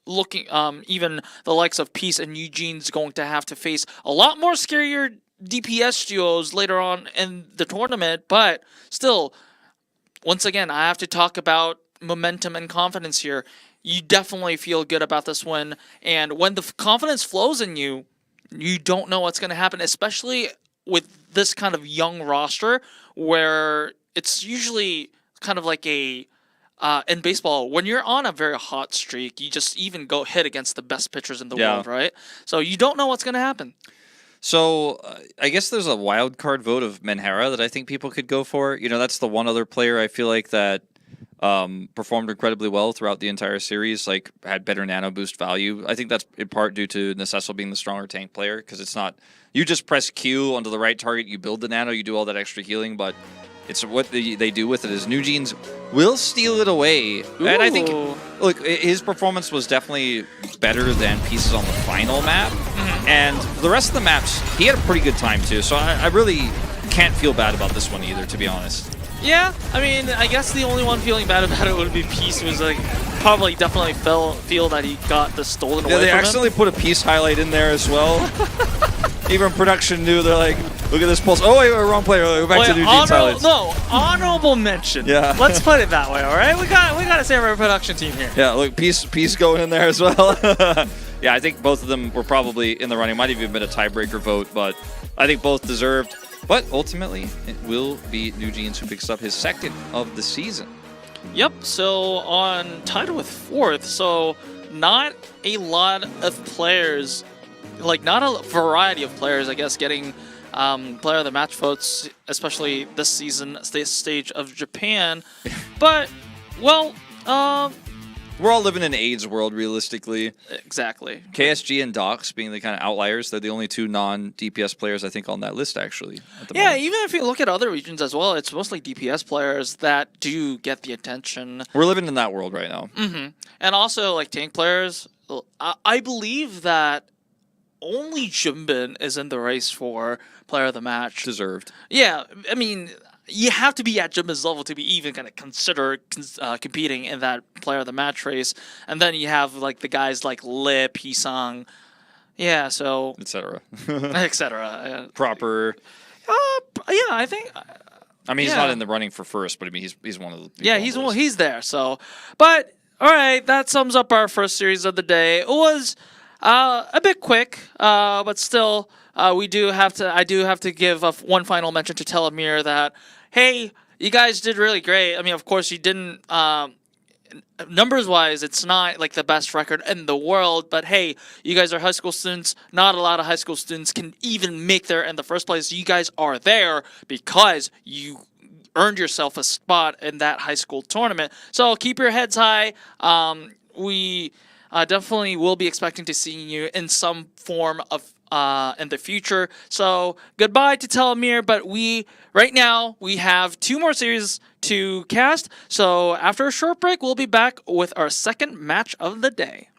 looking, even the likes of Peace and Eugene's going to have to face a lot more scarier DPS duos later on in the tournament, but still, once again, I have to talk about momentum and confidence here. You definitely feel good about this win, and when the confidence flows in you, you don't know what's going to happen, especially with this kind of young roster, where it's usually kind of like a in baseball, when you're on a very hot streak, you just even go hit against the best pitchers in the world, right? So you don't know what's going to happen. So I guess there's a wild card vote of Menhera that I think people could go for. You know, that's the one other player I feel like that performed incredibly well throughout the entire series, like had better nano boost value. I think that's in part due to Necessal being the stronger tank player, because it's not, you just press Q onto the right target, you build the nano, you do all that extra healing, but it's what they do with it is Eugene's will steal it away. Ooh. And I think, look, his performance was definitely better than Pieces on the final map. Mm-hmm. And the rest of the maps, he had a pretty good time too. So I really can't feel bad about this one either, to be honest. Yeah, I mean, I guess the only one feeling bad about it would be Peace, who was like, probably definitely feel that he got the stolen away from him. They accidentally put a Peace highlight in there as well. Even production knew, they're like, look at this pulse. Oh, wait, wrong player. Go back to Eugene's highlights. No, honorable mention. Yeah. Let's put it that way, all right? We got to save our production team here. Yeah, look, Peace going in there as well. Yeah, I think both of them were probably in the running. Might have even been a tiebreaker vote, but I think both deserved. But ultimately, it will be Eugene's who picks up his 2nd of the season. Yep, so tied with 4th, so not a lot of players like not a variety of players, I guess, getting player of the match votes, especially this season, this stage of Japan. But, well, we're all living in an AIDS world, realistically. Exactly. KSG and Docs being the kind of outliers. They're the only two non-DPS players, I think, on that list, actually. At the moment. Even if you look at other regions as well, it's mostly DPS players that do get the attention. We're living in that world right now. And also, like, tank players, I believe that only Jimbin is in the race for player of the match. Deserved. Yeah, I mean, you have to be at Jimbin's level to be even going to consider competing in that player of the match race. And then you have like the guys like Lip, Hisang, so etc. etc. Proper. I think. I mean, he's not in the running for first, but I mean, he's one of the. He's there. So, but all right, that sums up our first series of the day. It was a bit quick, but still. I do have to give one final mention to Telomere that, hey, you guys did really great. I mean, of course, you didn't, numbers-wise, it's not like the best record in the world, but hey, you guys are high school students. Not a lot of high school students can even make there in the first place. You guys are there because you earned yourself a spot in that high school tournament. So keep your heads high. We definitely will be expecting to see you in some form of in the future. So goodbye to Telomere, but right now we have 2 more series to cast. So after a short break, we'll be back with our second match of the day.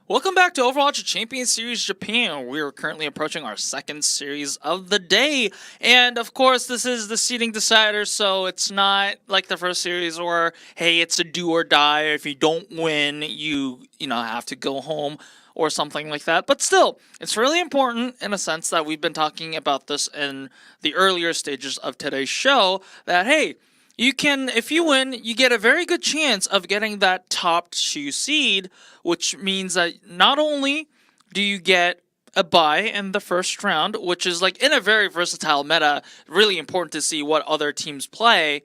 Welcome back to Overwatch Champions Series Japan. We are currently approaching our second series of the day. And of course, this is the seeding decider, so it's not like the first series where, hey, it's a do or die. If you don't win, you have to go home or something like that. But still, it's really important in a sense that we've been talking about this in the earlier stages of today's show, that, hey, you can, if you win, you get a very good chance of getting that top 2 seed, which means that not only do you get a bye in the first round, which is like in a very versatile meta, really important to see what other teams play,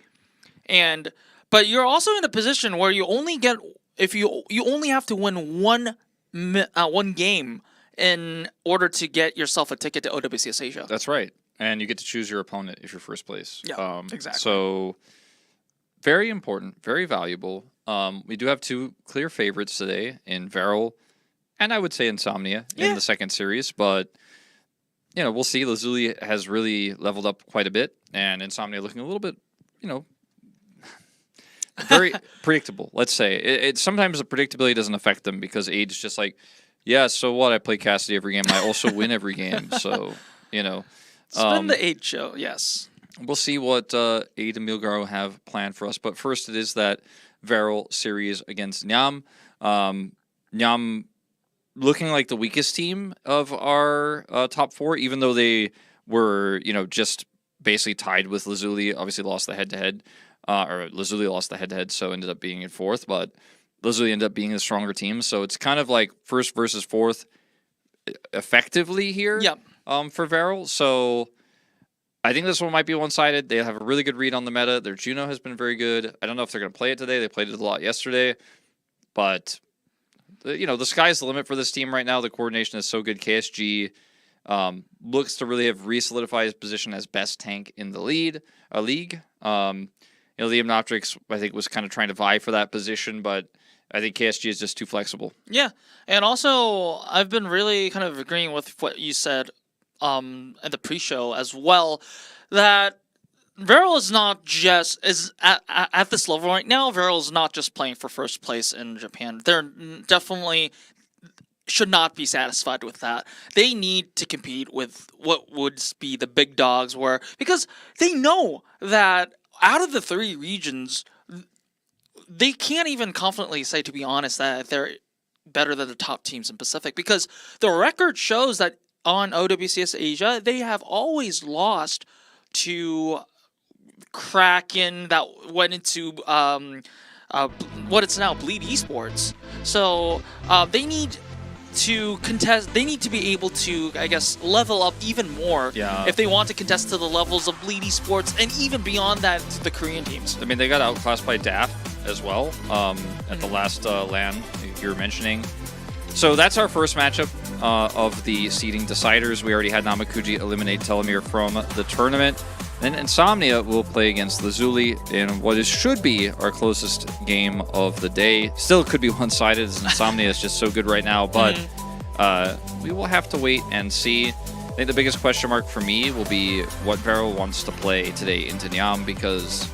but you're also in a position where you only get, if you only have to win one game in order to get yourself a ticket to OWCS Asia. That's right, and you get to choose your opponent if you're first place. Yeah, exactly. So very important, very valuable. We do have 2 clear favorites today in VARREL, and I would say INSOMNIA in the second series. But we'll see. LAZULI has really leveled up quite a bit, and INSOMNIA looking a little bit, very predictable. Let's say it. Sometimes the predictability doesn't affect them because Age is just like, yeah. So what? I play Cassidy every game. I also win every game. So It's been the Age show, yes. We'll see what Aid and Milgaro have planned for us. But first, it is that VARREL series against Nyam. Nyam looking like the weakest team of our top 4, even though they were, just basically tied with LAZULI. Obviously lost the head-to-head, or LAZULI lost the head-to-head, so ended up being in 4th. But LAZULI ended up being a stronger team. So it's kind of like 1st versus 4th effectively here for VARREL. So I think this one might be one-sided. They have a really good read on the meta. Their Juno has been very good. I don't know if they're going to play it today. They played it a lot yesterday. But, the sky's the limit for this team right now. The coordination is so good. KSG looks to really have re-solidified his position as best tank in the league. Liam Noptrix, I think, was kind of trying to vie for that position, but I think KSG is just too flexible. Yeah, and also, I've been really kind of agreeing with what you said at the pre-show as well, that VARREL is not just at this level right now. VARREL is not just playing for first place in Japan. They're definitely should not be satisfied with that. They need to compete with what would be the big dogs, because they know that out of the 3 regions, they can't even confidently say, to be honest, that they're better than the top teams in Pacific, because the record shows that on OWCS Asia, they have always lost to Kraken that went into what it's now Bleed Esports. So they need to contest. They need to be able to, I guess, level up even more if they want to contest to the levels of Bleed Esports and even beyond that to the Korean teams. I mean, they got outclassed by DAF as well at the last LAN you were mentioning. So that's our first matchup of the seeding deciders. We already had Namekuji eliminate Telomere from the tournament. Then INSOMNIA will play against LAZULI in what should be our closest game of the day. Still could be one-sided as INSOMNIA is just so good right now, but we will have to wait and see. I think the biggest question mark for me will be what VARREL wants to play today into Nyam, because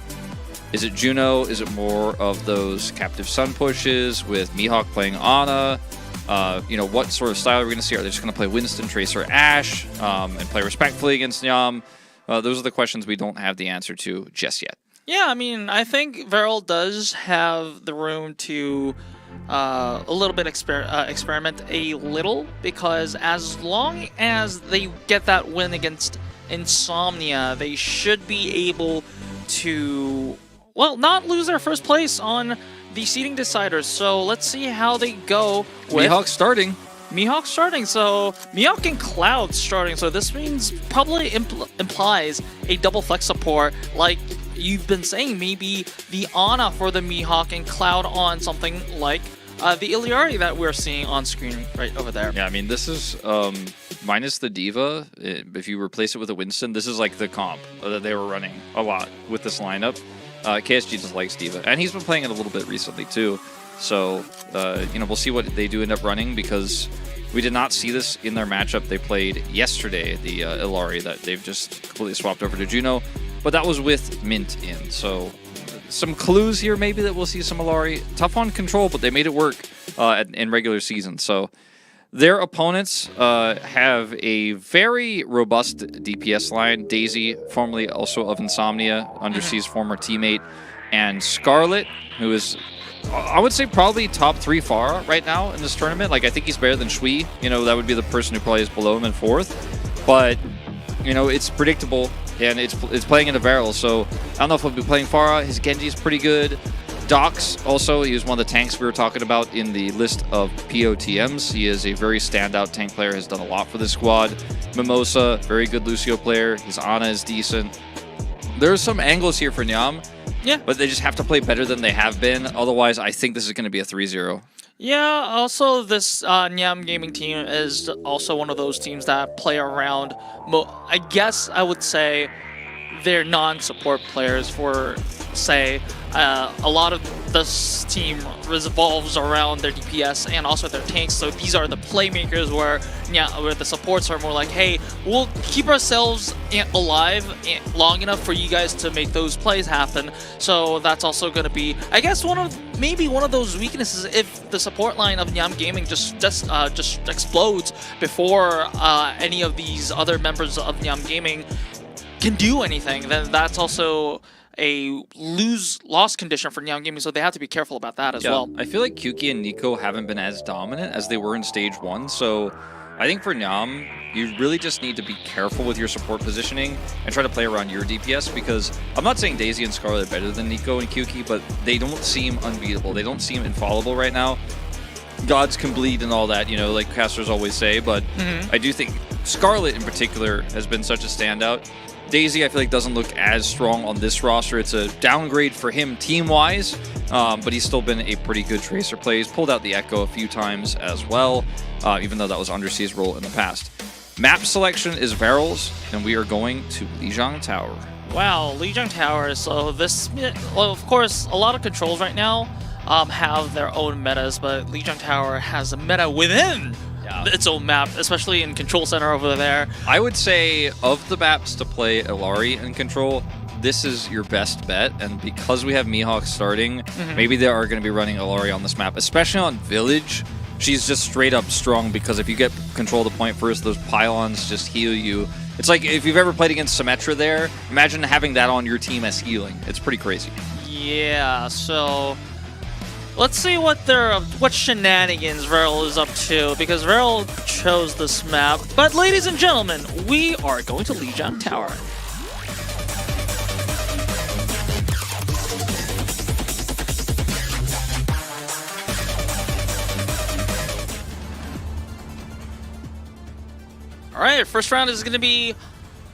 is it Juno? Is it more of those Captive Sun pushes with Mihawk playing Ana? What sort of style are we going to see? Are they just going to play Winston, Tracer, Ashe, and play respectfully against Nyam? Those are the questions we don't have the answer to just yet. Yeah, I mean, I think VARREL does have the room to a little bit experiment a little, because as long as they get that win against INSOMNIA, they should be able to, not lose their first place on the seeding deciders. So let's see how they go with Mihawk starting. So Mihawk and Cloud starting. So this means probably implies a double flex support, like you've been saying. Maybe the Ana for the Mihawk and Cloud on something like the Illari that we're seeing on screen right over there. Yeah, I mean, this is minus the Diva. If you replace it with a Winston, this is like the comp that they were running a lot with this lineup. KSG just likes Diva, and he's been playing it a little bit recently too. So, we'll see what they do end up running, because we did not see this in their matchup they played yesterday, the Illari that they've just completely swapped over to Juno. But that was with Mint in, so some clues here maybe that we'll see some Alari. Tough on control, but they made it work in regular season. So their opponents have a very robust DPS line. Daisy, formerly also of Insomnia, Undersea's former teammate, and Scarlet, who is, I would say, probably top 3 Pharah right now in this tournament. Like, I think he's better than Shui. You know, that would be the person who probably is below him in 4th. But, you know, it's predictable, and it's playing into VARREL. So I don't know if he'll be playing Pharah. His Genji's pretty good. Dox, also, he was one of the tanks we were talking about in the list of POTMs. He is a very standout tank player, has done a lot for this squad. Mimosa, very good Lucio player. His Ana is decent. There's some angles here for Nyam. Yeah. But they just have to play better than they have been. Otherwise, I think this is going to be a 3-0. Yeah, also this NyamGaming team is also one of those teams that play around, I guess I would say, their non-support players for, say, a lot of this team revolves around their DPS and also their tanks. So these are the playmakers where the supports are more like, hey, we'll keep ourselves alive long enough for you guys to make those plays happen. So that's also going to be, I guess, maybe one of those weaknesses. If the support line of NyamGaming just explodes before any of these other members of NyamGaming can do anything, then that's also a loss condition for NyamGaming, so they have to be careful about that as well. I feel like Kyuki and Nico haven't been as dominant as they were in Stage 1, so I think for Nyam, you really just need to be careful with your support positioning and try to play around your DPS, because I'm not saying Daisy and Scarlet are better than Nico and Kyuki, but they don't seem unbeatable. They don't seem infallible right now. Gods can bleed and all that, you know, like casters always say, but I do think Scarlet in particular has been such a standout. Daisy, I feel like, doesn't look as strong on this roster. It's a downgrade for him team-wise, but he's still been a pretty good Tracer play. He's pulled out the Echo a few times as well, even though that was Undersea's role in the past. Map selection is VARREL's, and we are going to Lijiang Tower. Wow, Lijiang Tower. So this, well, of course, a lot of controls right now have their own metas, but Lijiang Tower has a meta within its own map, especially in Control Center over there. I would say of the maps to play Alari in Control, this is your best bet, and because we have Mihawk starting, maybe they are going to be running Alari on this map, especially on Village. She's just straight up strong, because if you get control of the point first, those pylons just heal you. It's like if you've ever played against Symmetra there, imagine having that on your team as healing. It's pretty crazy. Yeah, so let's see what shenanigans VARREL is up to, because VARREL chose this map. But ladies and gentlemen, we are going to Lijiang Tower. Alright, first round is going to be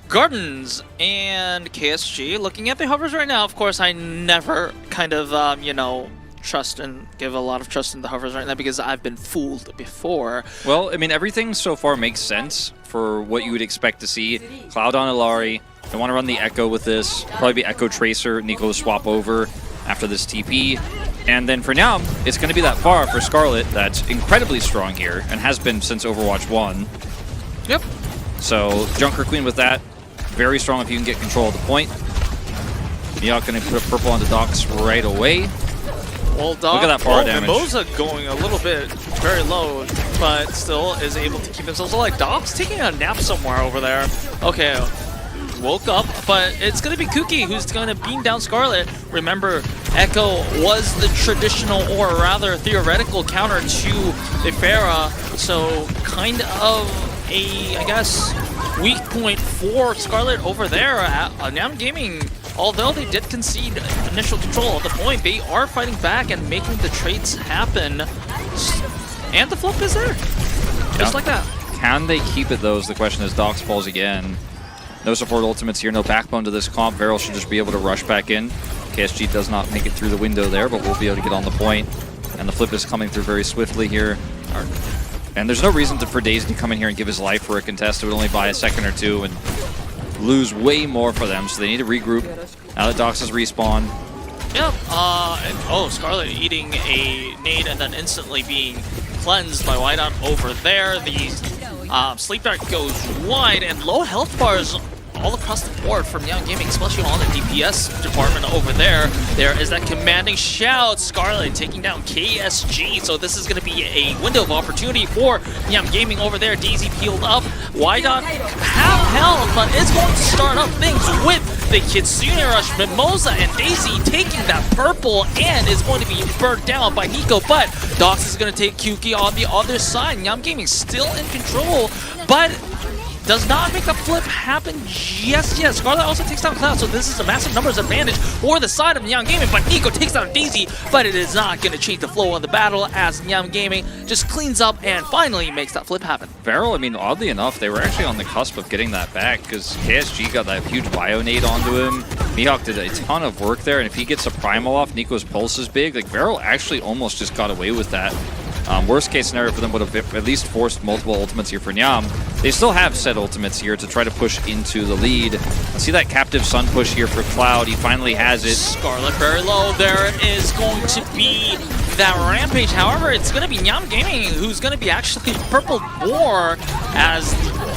Gardens and KSG. Looking at the hovers right now, of course, I never kind of, you know, trust and give a lot of trust in the hovers right now, because I've been fooled before. Well, I mean, everything so far makes sense for what you would expect to see. Cloud on Alari. They want to run the Echo with this. Probably be Echo Tracer. Nico will swap over after this TP. And then for now, it's going to be that Pharah for Scarlet that's incredibly strong here and has been since Overwatch 1. Yep. So Junker Queen with that. Very strong if you can get control of the point. Mihawk going to put a purple on the Dox right away. Well, Doc, look at that Pharah damage. Mimosa going a little bit very low, but still is able to keep himself alive. Doc's taking a nap somewhere over there. Okay, woke up, but it's going to be Kuki who's going to beam down Scarlet. Remember, Echo was the traditional, or rather theoretical, counter to the Pharah, so kind of a, I guess, weak point for Scarlet over there. NyamGaming, although they did concede initial control of the point, they are fighting back and making the trades happen. And the flip is there. Just like that. Can they keep it, though, is the question, as Dox falls again. No support ultimates here, no backbone to this comp. VARREL should just be able to rush back in. KSG does not make it through the window there, but we'll be able to get on the point. And the flip is coming through very swiftly here. And there's no reason for Daisy to come in here and give his life for a contest. It would only buy a second or two and lose way more for them, so they need to regroup. Now that Dox has respawned. Yep, and Scarlet eating a nade and then instantly being cleansed by Whiteout over there. The Sleep Dart goes wide, and low health bars all across the board from NyamGaming, especially on the DPS department over there. There is that commanding shout. Scarlet taking down KSG. So this is going to be a window of opportunity for NyamGaming over there. Daisy peeled up. Wydot half health, but it's going to start up things with the Kitsune Rush. Mimosa and Daisy taking that purple and is going to be burnt down by Nico, but Dox is going to take Kuki on the other side. NyamGaming still in control, but does not make the flip happen just yet. Scarlet also takes down Cloud, so this is a massive numbers advantage for the side of NyamGaming, but Nico takes down Daisy, but it is not going to change the flow of the battle as NyamGaming just cleans up and finally makes that flip happen. VARREL, I mean, oddly enough, they were actually on the cusp of getting that back because KSG got that huge bio-nade onto him. Mihawk did a ton of work there, and if he gets a primal off, Nico's pulse is big. Like, VARREL actually almost just got away with that. Worst case scenario for them would have at least forced multiple ultimates here for Nyam. They still have set ultimates here to try to push into the lead. See that Captive Sun push here for Cloud. He finally has it. Scarlet very low. There is going to be that Rampage. However, it's going to be NyamGaming who's going to be actually Purple Boar, as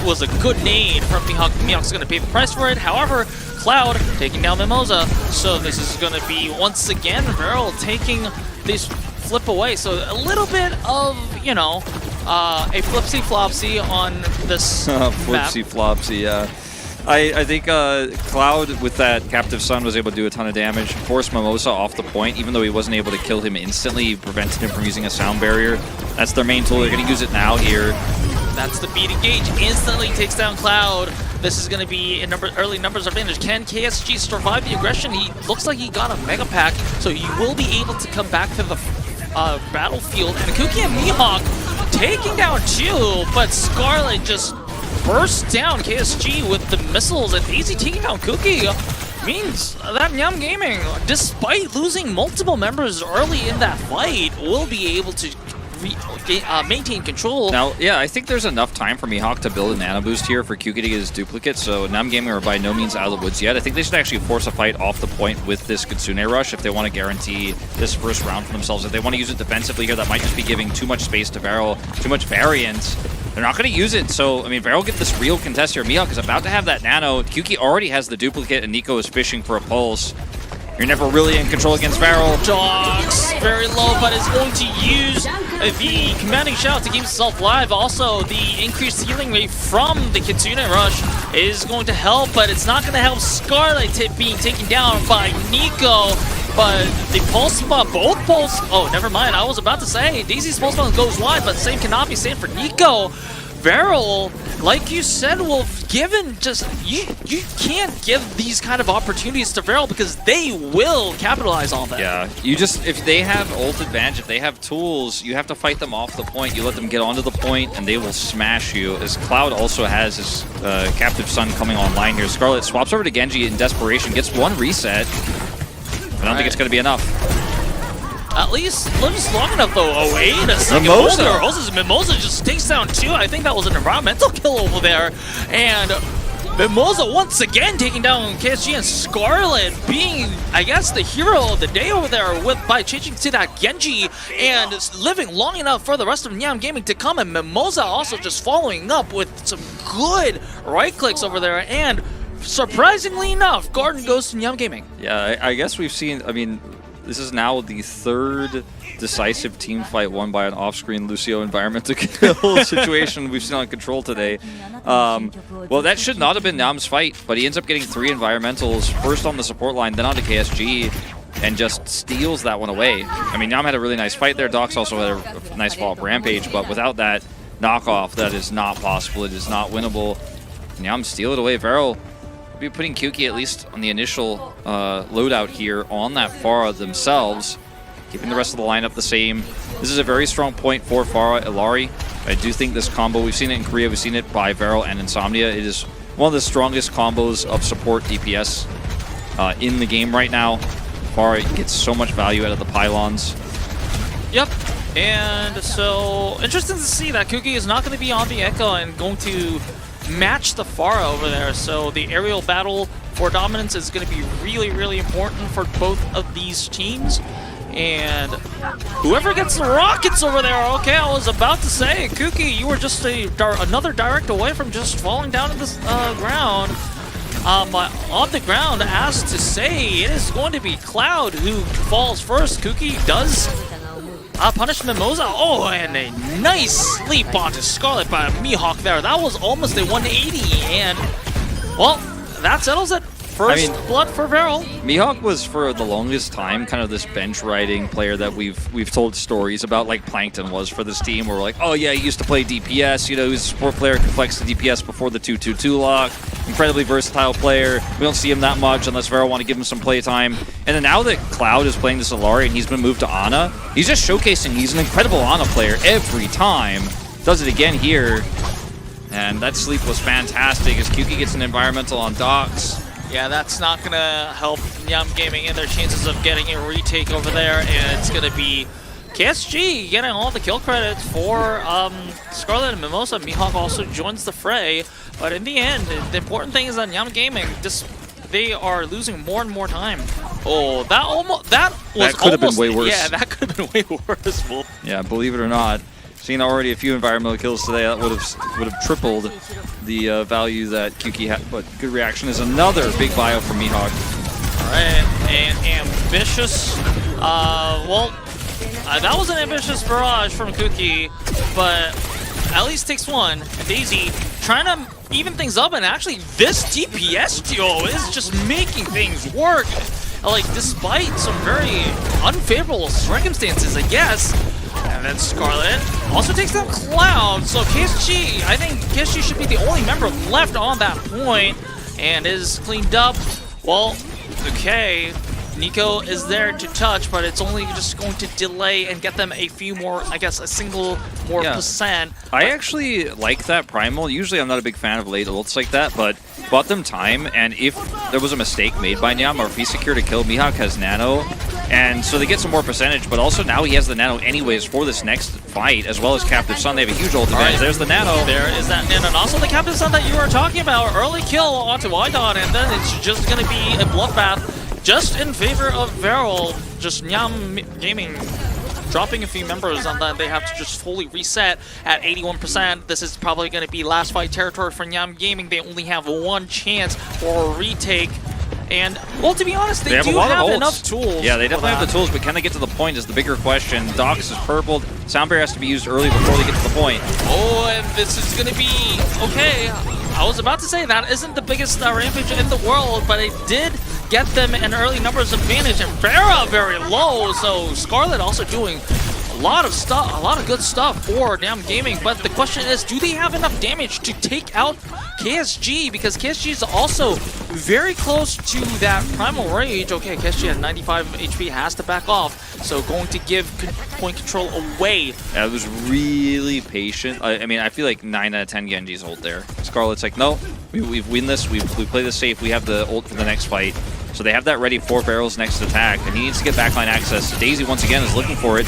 was a good nade from Mihawk. Mihawk's going to pay the price for it. However, Cloud taking down Mimosa. So this is going to be, once again, VARREL taking this flip away. So a little bit of, you know, a flipsy-flopsy on this map. Flipsy-flopsy, yeah. I think Cloud, with that Captive Sun, was able to do a ton of damage. Forced Mimosa off the point, even though he wasn't able to kill him instantly, prevented him from using a sound barrier. That's their main tool. They're going to use it now here. That's the beat engage. Instantly takes down Cloud. This is going to be in early numbers advantage. Can KSG survive the aggression? He looks like he got a Mega Pack, so he will be able to come back to the battlefield. And Kuki and Mihawk taking down two, but Scarlet just bursts down KSG with the missiles, and Daisy taking down Kuki means that NyamGaming, despite losing multiple members early in that fight, will be able to maintain control. Now, yeah, I think there's enough time for Mihawk to build a nano boost here for Kuki to get his duplicate, so NyamGaming are by no means out of the woods yet. I think they should actually force a fight off the point with this Kitsune Rush if they want to guarantee this first round for themselves. If they want to use it defensively here, that might just be giving too much space to VARREL, too much variance. They're not going to use it, so, I mean, VARREL get this real contest here. Mihawk is about to have that nano. Kuki already has the duplicate, and Nico is fishing for a pulse. You're never really in control against VARREL. Dogs very low, but is going to use the commanding shout to keep himself alive. Also, the increased healing rate from the Kitsune Rush is going to help, but it's not going to help Scarlet being taken down by Nico. But the pulse spot, both pulse. Oh, never mind. I was about to say Daisy's pulse spot goes wide, but the same cannot be said for Nico. VARREL, like you said, Wolf, given just you can't give these kind of opportunities to VARREL because they will capitalize on them. Yeah, you just, if they have ult advantage, if they have tools, you have to fight them off the point. You let them get onto the point and they will smash you. As Cloud also has his Captive Sun coming online here. Scarlet swaps over to Genji in desperation, gets one reset, but I don't think it's going to be enough. At least lives long enough though. Oh wait a second. Mimosa just takes down two. I think that was an environmental kill over there. And Mimosa once again taking down KSG, and Scarlet being, I guess, the hero of the day over there by changing to that Genji and living long enough for the rest of NyamGaming to come. And Mimosa also just following up with some good right clicks over there. And surprisingly enough, Garden goes to NyamGaming. Yeah, I guess we've seen, I mean, this is now the third decisive team fight won by an off-screen Lucio environmental kill situation we've seen on Control today. Well, that should not have been Nam's fight, but he ends up getting 3 environmentals, first on the support line, then onto KSG, and just steals that one away. I mean, Nam had a really nice fight there. Dox also had a nice follow-up Rampage, but without that knockoff, that is not possible. It is not winnable. Nam steal it away. VARREL be putting Kuki at least on the initial loadout here on that Pharah themselves, keeping the rest of the lineup the same. This is a very strong point for Pharah Illari. I do think this combo, we've seen it in Korea, we've seen it by VARREL and INSOMNIA. It is one of the strongest combos of support DPS in the game right now. Pharah gets so much value out of the pylons. Yep. And so, interesting to see that Kuki is not going to be on the Echo and going to match the Pharah over there. So the aerial battle for dominance is going to be really, really important for both of these teams. And whoever gets the rockets over there, okay, I was about to say, Kuki, you were just another direct away from just falling down to this ground. on the ground, as to say, it is going to be Cloud who falls first. Kuki does punish Mimosa. Oh, and a nice sleep onto Scarlet by Mihawk there. That was almost a 180, and, well, that settles it. First blood for VARREL. Mihawk was for the longest time kind of this bench riding player that we've told stories about, like Plankton was for this team, where we're like, oh yeah, he used to play DPS, you know, he's a support player, can flex the DPS before the 2-2-2 lock, incredibly versatile player. We don't see him that much unless VARREL want to give him some play time. And then now that Cloud is playing the Solari and he's been moved to Ana, he's just showcasing he's an incredible Ana player every time. Does it again here. And that sleep was fantastic as Kuki gets an environmental on Docs. Yeah, that's not going to help NyamGaming in their chances of getting a retake over there, and it's going to be KSG getting all the kill credits for Scarlet and Mimosa. Mihawk also joins the fray, but in the end, the important thing is that NyamGaming, they are losing more and more time. Oh, that could have been way worse. Yeah, that could have been way worse. Well, yeah, believe it or not. Seen already a few environmental kills today. That would have tripled the value that Kuki had. But good reaction is another big bio from Mihawk. All right, and ambitious. That was an ambitious barrage from Kuki, but at least takes one. And Daisy trying to even things up, and actually this DPS duo is just making things work. Like, despite some very unfavorable circumstances, I guess. And then Scarlet also takes down Cloud. So KSG, I think KSG should be the only member left on that point and is cleaned up. Well, okay. Nico is there to touch, but it's only just going to delay and get them a few more, I guess, a single more percent. I actually like that Primal. Usually I'm not a big fan of late ults like that, but bought them time, and if there was a mistake made by Nyam, or if he secured a kill, Mihawk has Nano, and so they get some more percentage, but also now he has the Nano anyways for this next fight, as well as Captive Sun. They have a huge ult advantage. There's the Nano. There is that Nano, and also the Captive Sun that you were talking about. Early kill onto Wydon, and then it's just going to be a bloodbath. Just in favor of VARREL, just NyamGaming dropping a few members, and then they have to just fully reset at 81%. This is probably going to be last fight territory for NyamGaming. They only have one chance for a retake. And, well, to be honest, they do have enough tools. Yeah, they definitely have the tools, but can they get to the point is the bigger question. Docs is purpled. Sound Barrier has to be used early before they get to the point. Oh, and this is going to be... Okay, I was about to say that isn't the biggest rampage in the world, but it did get them an early numbers advantage, and Farah very low, so Scarlet also doing a lot of stuff, a lot of good stuff for NyamGaming, but the question is, do they have enough damage to take out KSG? Because KSG is also very close to that Primal Rage. Okay, KSG at 95 HP has to back off, so going to give point control away. Yeah, it was really patient. I mean, I feel like 9 out of 10 Genji's ult there. Scarlet's like, no, we win this, we play this safe, we have the ult for the next fight. So they have that ready for VARREL's next attack, and he needs to get backline access. Daisy, once again, is looking for it.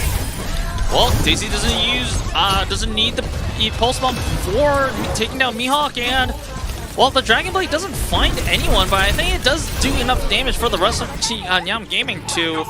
Well, Daisy doesn't need the pulse bomb for taking down Mihawk, and well, the Dragon Blade doesn't find anyone, but I think it does do enough damage for the rest of NyamGaming to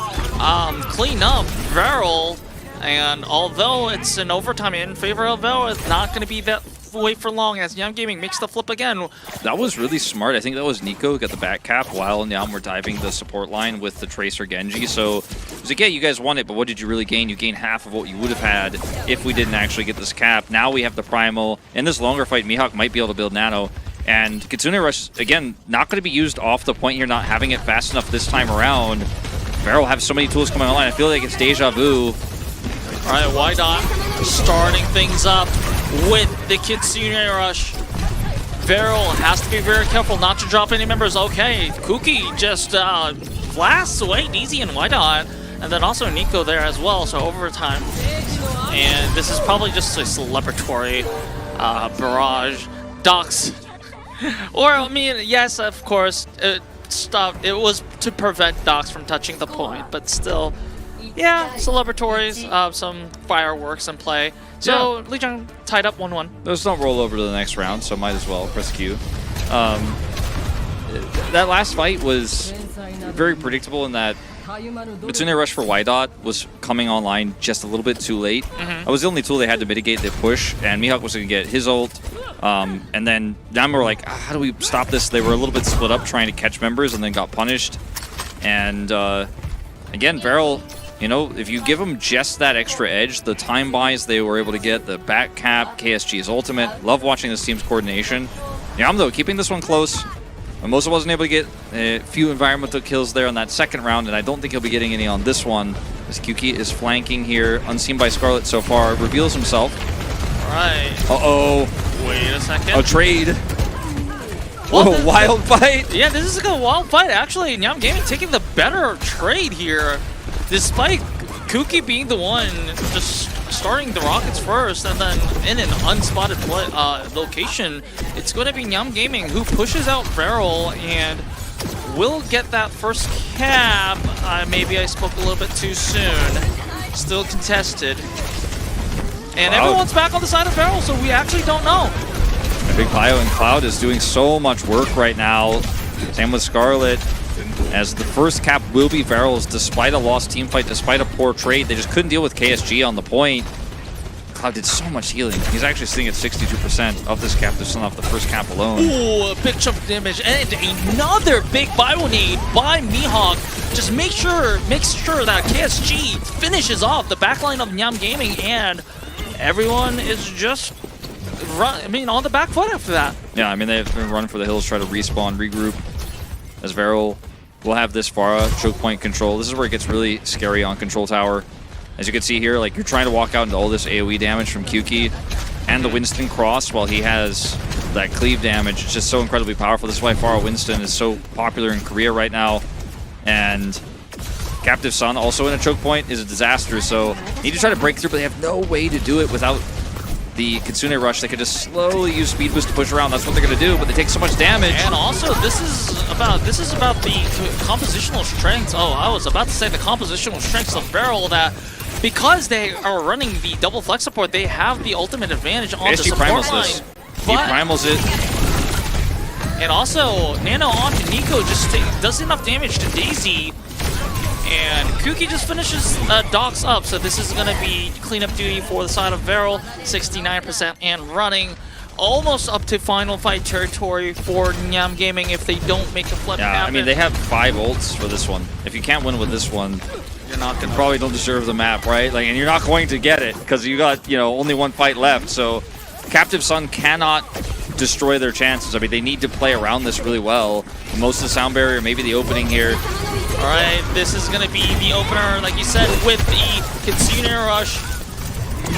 clean up VARREL. And although it's an overtime in favor of VARREL, it's not going to be that way for long as NyamGaming makes the flip again. That was really smart. I think that was Nico who got the back cap while Nyam were diving the support line with the Tracer Genji. So it was like, yeah, you guys won it, but what did you really gain? You gained half of what you would have had if we didn't actually get this cap. Now we have the Primal. In this longer fight, Mihawk might be able to build Nano. And Kitsune Rush, again, not going to be used off the point here, not having it fast enough this time around. VARREL have so many tools coming online. I feel like it's deja vu. All right, Wydot starting things up with the Kitsune Rush. VARREL has to be very careful not to drop any members. Okay, Kuki just blasts away Easy and Wydot, and then also Nico there as well, so overtime. And this is probably just a celebratory barrage. Docs. Or, I mean, yes, of course, it was to prevent Docs from touching the point, but still... Yeah, celebratories, some fireworks in play. So, yeah. Lijiang tied up 1-1. Those don't roll over to the next round, so might as well press Q. That last fight was very predictable in that Kitsune Rush for Wydot was coming online just a little bit too late. That was the only tool they had to mitigate the push, and Mihawk was going to get his ult. And then Nam were like, how do we stop this? They were a little bit split up trying to catch members and then got punished. And again, VARREL, you know, if you give them just that extra edge, the time buys they were able to get, the back cap, KSG's ultimate. Love watching this team's coordination. Nyam, though, keeping this one close. Mimosa wasn't able to get a few environmental kills there on that second round, and I don't think he'll be getting any on this one. As Kyuki is flanking here, unseen by Scarlet so far, reveals himself. All right. Uh-oh. Wait a second. A trade. Well, whoa, wild fight. Yeah, this is a good wild fight. Actually, NyamGaming taking the better trade here, despite Kuki being the one just starting the Rockets first, and then in an unspotted location, it's going to be NyamGaming who pushes out VARREL and will get that first cap. Maybe I spoke a little bit too soon. Still contested. And everyone's back on the side of VARREL, so we actually don't know. Big Bio and Cloud is doing so much work right now. Same with Scarlet. As the first cap will be VARREL's, despite a lost team fight, despite a poor trade. They just couldn't deal with KSG on the point. Cloud did so much healing. He's actually sitting at 62% of this cap. This is off the first cap alone. Ooh, a big chunk of damage, and another big bio nade by Mihawk. Just makes sure that KSG finishes off the backline of NyamGaming, and everyone is just on the back foot after that. Yeah, I mean, they've been running for the hills, try to respawn, regroup. As VARREL will have this Pharah choke point control. This is where it gets really scary on control tower. As you can see here, like, you're trying to walk out into all this AoE damage from Kyuki and the Winston cross while he has that cleave damage. It's just so incredibly powerful. This is why Pharah Winston is so popular in Korea right now. And Captive Sun also in a choke point is a disaster, so need to try to break through, but they have no way to do it without the Kitsune Rush. They could just slowly use speed boost to push around. That's what they're going to do, but they take so much damage. And also, this is about the compositional strengths. Oh, I was about to say the compositional strengths of VARREL, that because they are running the double flex support, they have the ultimate advantage on the support line. He primals it. And also, Nano onto Nico just does enough damage to Daisy. And Kuki just finishes Docs up, so this is going to be cleanup duty for the side of VARREL, 69% and running. Almost up to final fight territory for NyamGaming if they don't make the flip happen. I mean, they have 5 ults for this one. If you can't win with this one, you're not gonna probably don't deserve the map, right? Like, and you're not going to get it because you got, only one fight left. So Captive Sun cannot destroy their chances. I mean, they need to play around this really well. Most of the sound barrier, maybe the opening here. All right, this is going to be the opener, like you said, with the Kitsune Rush.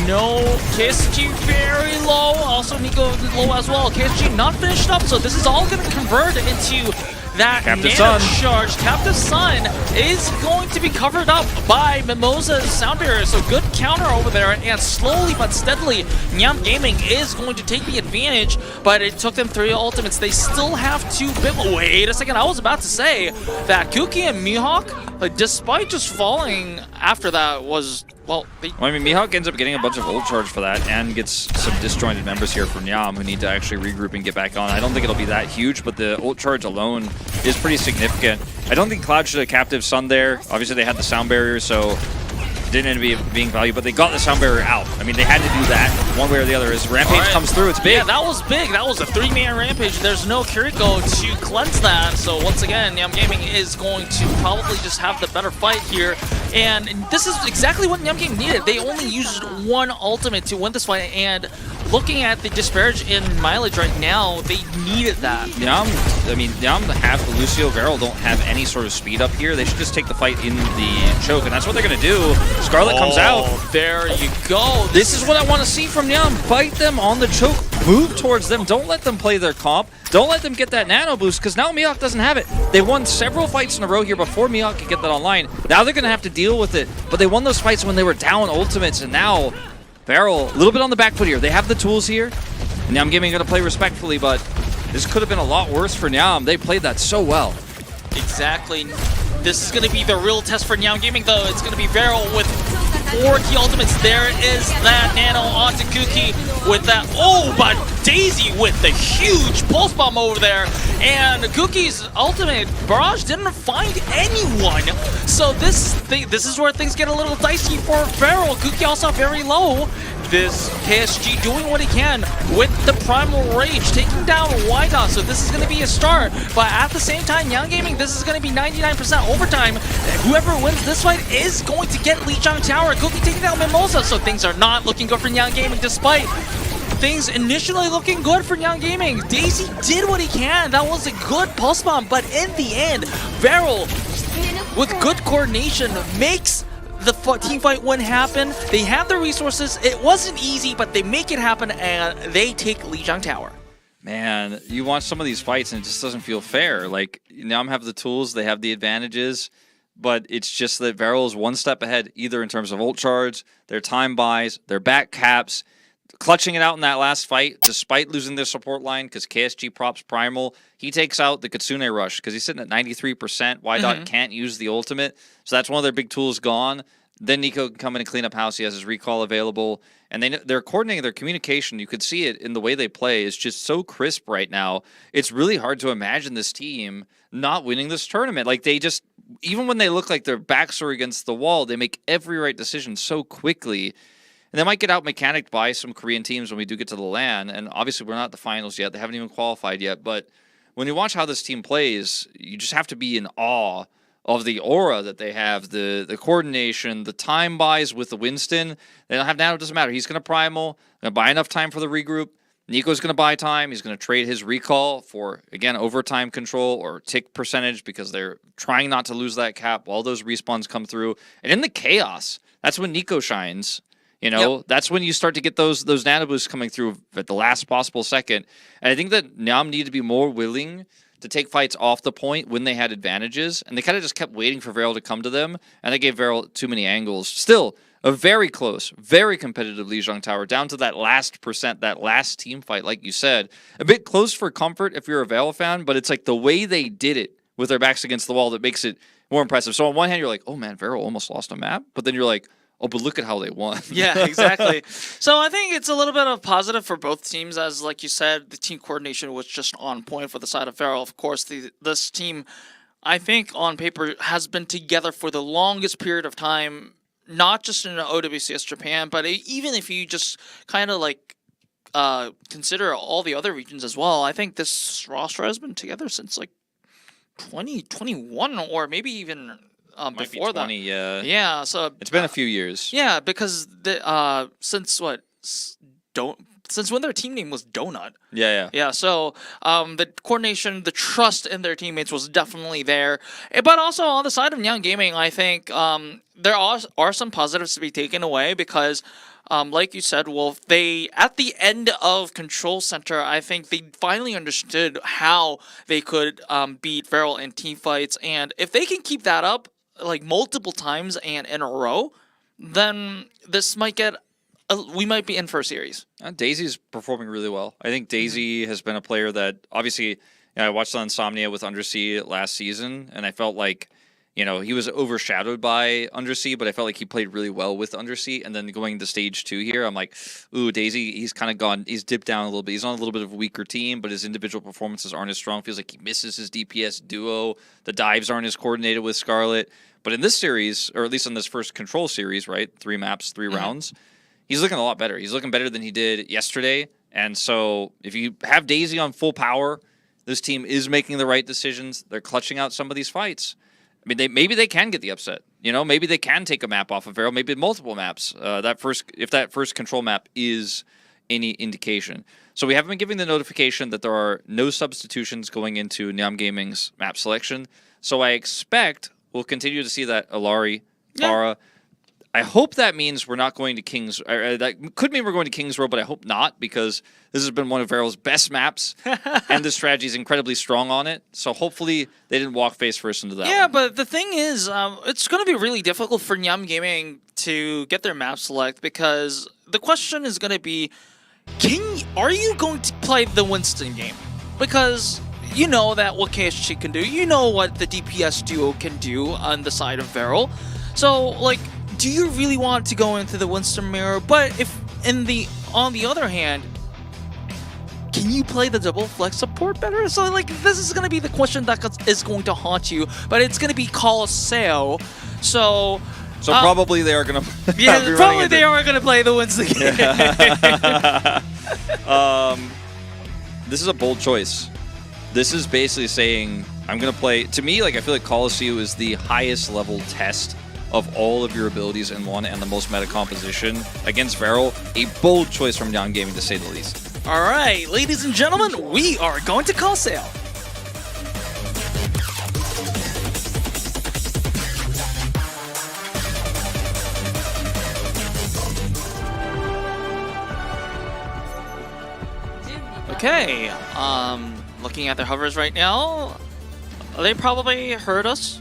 No, KSG very low. Also, Nico low as well. KSG not finished up, so this is all going to convert into that Captive Nano Sun charge. Captive Sun is going to be covered up by Mimosa's sound barrier, so good counter over there, and slowly but steadily, NyamGaming is going to take the advantage, but it took them 3 ultimates. They still have 2 bit. Wait a second, I was about to say that Kuki and Mihawk, despite just falling after that, was, well, I mean, Mihawk ends up getting a bunch of ult charge for that and gets some disjointed members here from Nyam who need to actually regroup and get back on. I don't think it'll be that huge, but the ult charge alone is pretty significant. I don't think Cloud should have Captive Sun there. Obviously, they had the sound barrier, so it didn't end up being value, but they got the sound barrier out. I mean, they had to do that one way or the other. As Rampage comes through, it's big. Yeah, that was big. That was a 3-man Rampage. There's no Kiriko to cleanse that. So once again, NyamGaming is going to probably just have the better fight here. And this is exactly what NyamGaming needed. They only used 1 ultimate to win this fight, and looking at the disparage in mileage right now, they needed that. Nyam, half the Lucio VARREL don't have any sort of speed up here. They should just take the fight in the choke, and that's what they're going to do. Scarlet comes out. There you go. This is what I want to see from Nyam. Fight them on the choke. Move towards them. Don't let them play their comp. Don't let them get that nano boost, because now Mihawk doesn't have it. They won several fights in a row here before Mihawk could get that online. Now they're going to have to deal with it. But they won those fights when they were down ultimates, and now VARREL, a little bit on the back foot here. They have the tools here. And NyamGaming going to play respectfully, but this could have been a lot worse for Nyam. They played that so well. Exactly. This is going to be the real test for NyamGaming, though. It's going to be VARREL with 4 key ultimates. There is that Nano onto Kuki with that. Oh, but Daisy with the huge pulse bomb over there. And Kuki's ultimate barrage didn't find anyone. So this is where things get a little dicey for VARREL. Kuki also very low. This KSG doing what he can with the Primal Rage, taking down Wydot, so this is going to be a start. But at the same time, NyamGaming, this is going to be 99% overtime. Whoever wins this fight is going to get Lijiang Tower. Kuki taking down Mimosa, so things are not looking good for NyamGaming despite things initially looking good for NyamGaming. Daisy did what he can. That was a good pulse bomb, but in the end, VARREL, with good coordination, makes the team fight win happen. They have the resources. It wasn't easy, but they make it happen, and they take Lijiang Tower. Man, you watch some of these fights, and it just doesn't feel fair. Like, Nyam have the tools, they have the advantages, but it's just that VARREL is one step ahead, either in terms of ult charge, their time buys, their back caps, clutching it out in that last fight, despite losing their support line, because KSG props Primal. He takes out the Kitsune Rush, because he's sitting at 93%. Wydot can't use the ultimate, so that's one of their big tools gone. Then Nico can come in and clean up house. He has his recall available. And they're coordinating their communication. You could see it in the way they play. It's just so crisp right now. It's really hard to imagine this team not winning this tournament. Like, they just, even when they look like their backs are against the wall, they make every right decision so quickly. And they might get out mechanicked by some Korean teams when we do get to the LAN. And obviously, we're not at the finals yet. They haven't even qualified yet. But when you watch how this team plays, you just have to be in awe of the aura that they have, the coordination, the time buys with the Winston. They don't have now, it doesn't matter. He's going to primal, going to buy enough time for the regroup. Nico's going to buy time. He's going to trade his recall for, again, overtime control or tick percentage because they're trying not to lose that cap while those respawns come through. And in the chaos, that's when Nico shines. You know, that's when you start to get those nano boosts coming through at the last possible second. And I think that Nyam need to be more willing to take fights off the point when they had advantages, and they kind of just kept waiting for VARREL to come to them, and they gave VARREL too many angles. Still, a very close, very competitive Lijiang Tower, down to that last percent, that last team fight, like you said. A bit close for comfort if you're a VARREL fan, but it's like the way they did it with their backs against the wall that makes it more impressive. So on one hand, you're like, oh man, VARREL almost lost a map, but then you're like, oh, but look at how they won. Yeah, exactly. So I think it's a little bit of positive for both teams, as like you said, the team coordination was just on point for the side of VARREL. Of course, this team, I think on paper, has been together for the longest period of time, not just in the OWCS Japan, but even if you just kind of like consider all the other regions as well, I think this roster has been together since like 2021 or maybe even before 20, that. Yeah, so it's been a few years. Yeah, because since when their team name was Donut. Yeah. So the coordination, the trust in their teammates was definitely there. But also on the side of NyamGaming, I think there are some positives to be taken away because, like you said, Wolf, they at the end of Control Center, I think they finally understood how they could beat VARREL in team fights, and if they can keep that up like multiple times and in a row, then this might get. We might be in for a series. Daisy's performing really well. I think Daisy has been a player that, obviously, I watched on INSOMNIA with Undersea last season, and I felt like, he was overshadowed by Undersea, but I felt like he played really well with Undersea. And then going to Stage 2 here, I'm like, ooh, Daisy, he's kind of gone, he's dipped down a little bit. He's on a little bit of a weaker team, but his individual performances aren't as strong. Feels like he misses his DPS duo. The dives aren't as coordinated with Scarlet. But in this series, or at least in this first Control series, right, 3 maps, 3 rounds, he's looking a lot better. He's looking better than he did yesterday. And so if you have Daisy on full power, this team is making the right decisions. They're clutching out some of these fights. I mean, maybe they can get the upset. Maybe they can take a map off of VARREL, maybe multiple maps. If that first Control map is any indication. So we haven't been giving the notification that there are no substitutions going into NyamGaming's map selection. So I expect we'll continue to see that Alari, Farah. I hope that means we're not going to Kings. That could mean we're going to Kings Row, but I hope not, because this has been one of VARREL's best maps, and the strategy is incredibly strong on it. So hopefully they didn't walk face first into that. Yeah, one. But the thing is, it's going to be really difficult for NyamGaming to get their map select, because the question is going to be, are you going to play the Winston game? Because you know that what KSG can do. You know what the DPS duo can do on the side of VARREL. So, like, do you really want to go into the Winston mirror? But if on the other hand, can you play the double flex support better? So like this is gonna be the question that is going to haunt you, but it's gonna be Colosseo. So probably they are gonna yeah, probably they are gonna play the Winston game. This is a bold choice. This is basically saying I'm gonna play. To me, like I feel like Colosseo is the highest level test of all of your abilities in one and the most meta composition against VARREL. A bold choice from NyamGaming to say the least. All right, ladies and gentlemen, we are going to Colosseo. Okay, looking at their hovers right now, they probably heard us,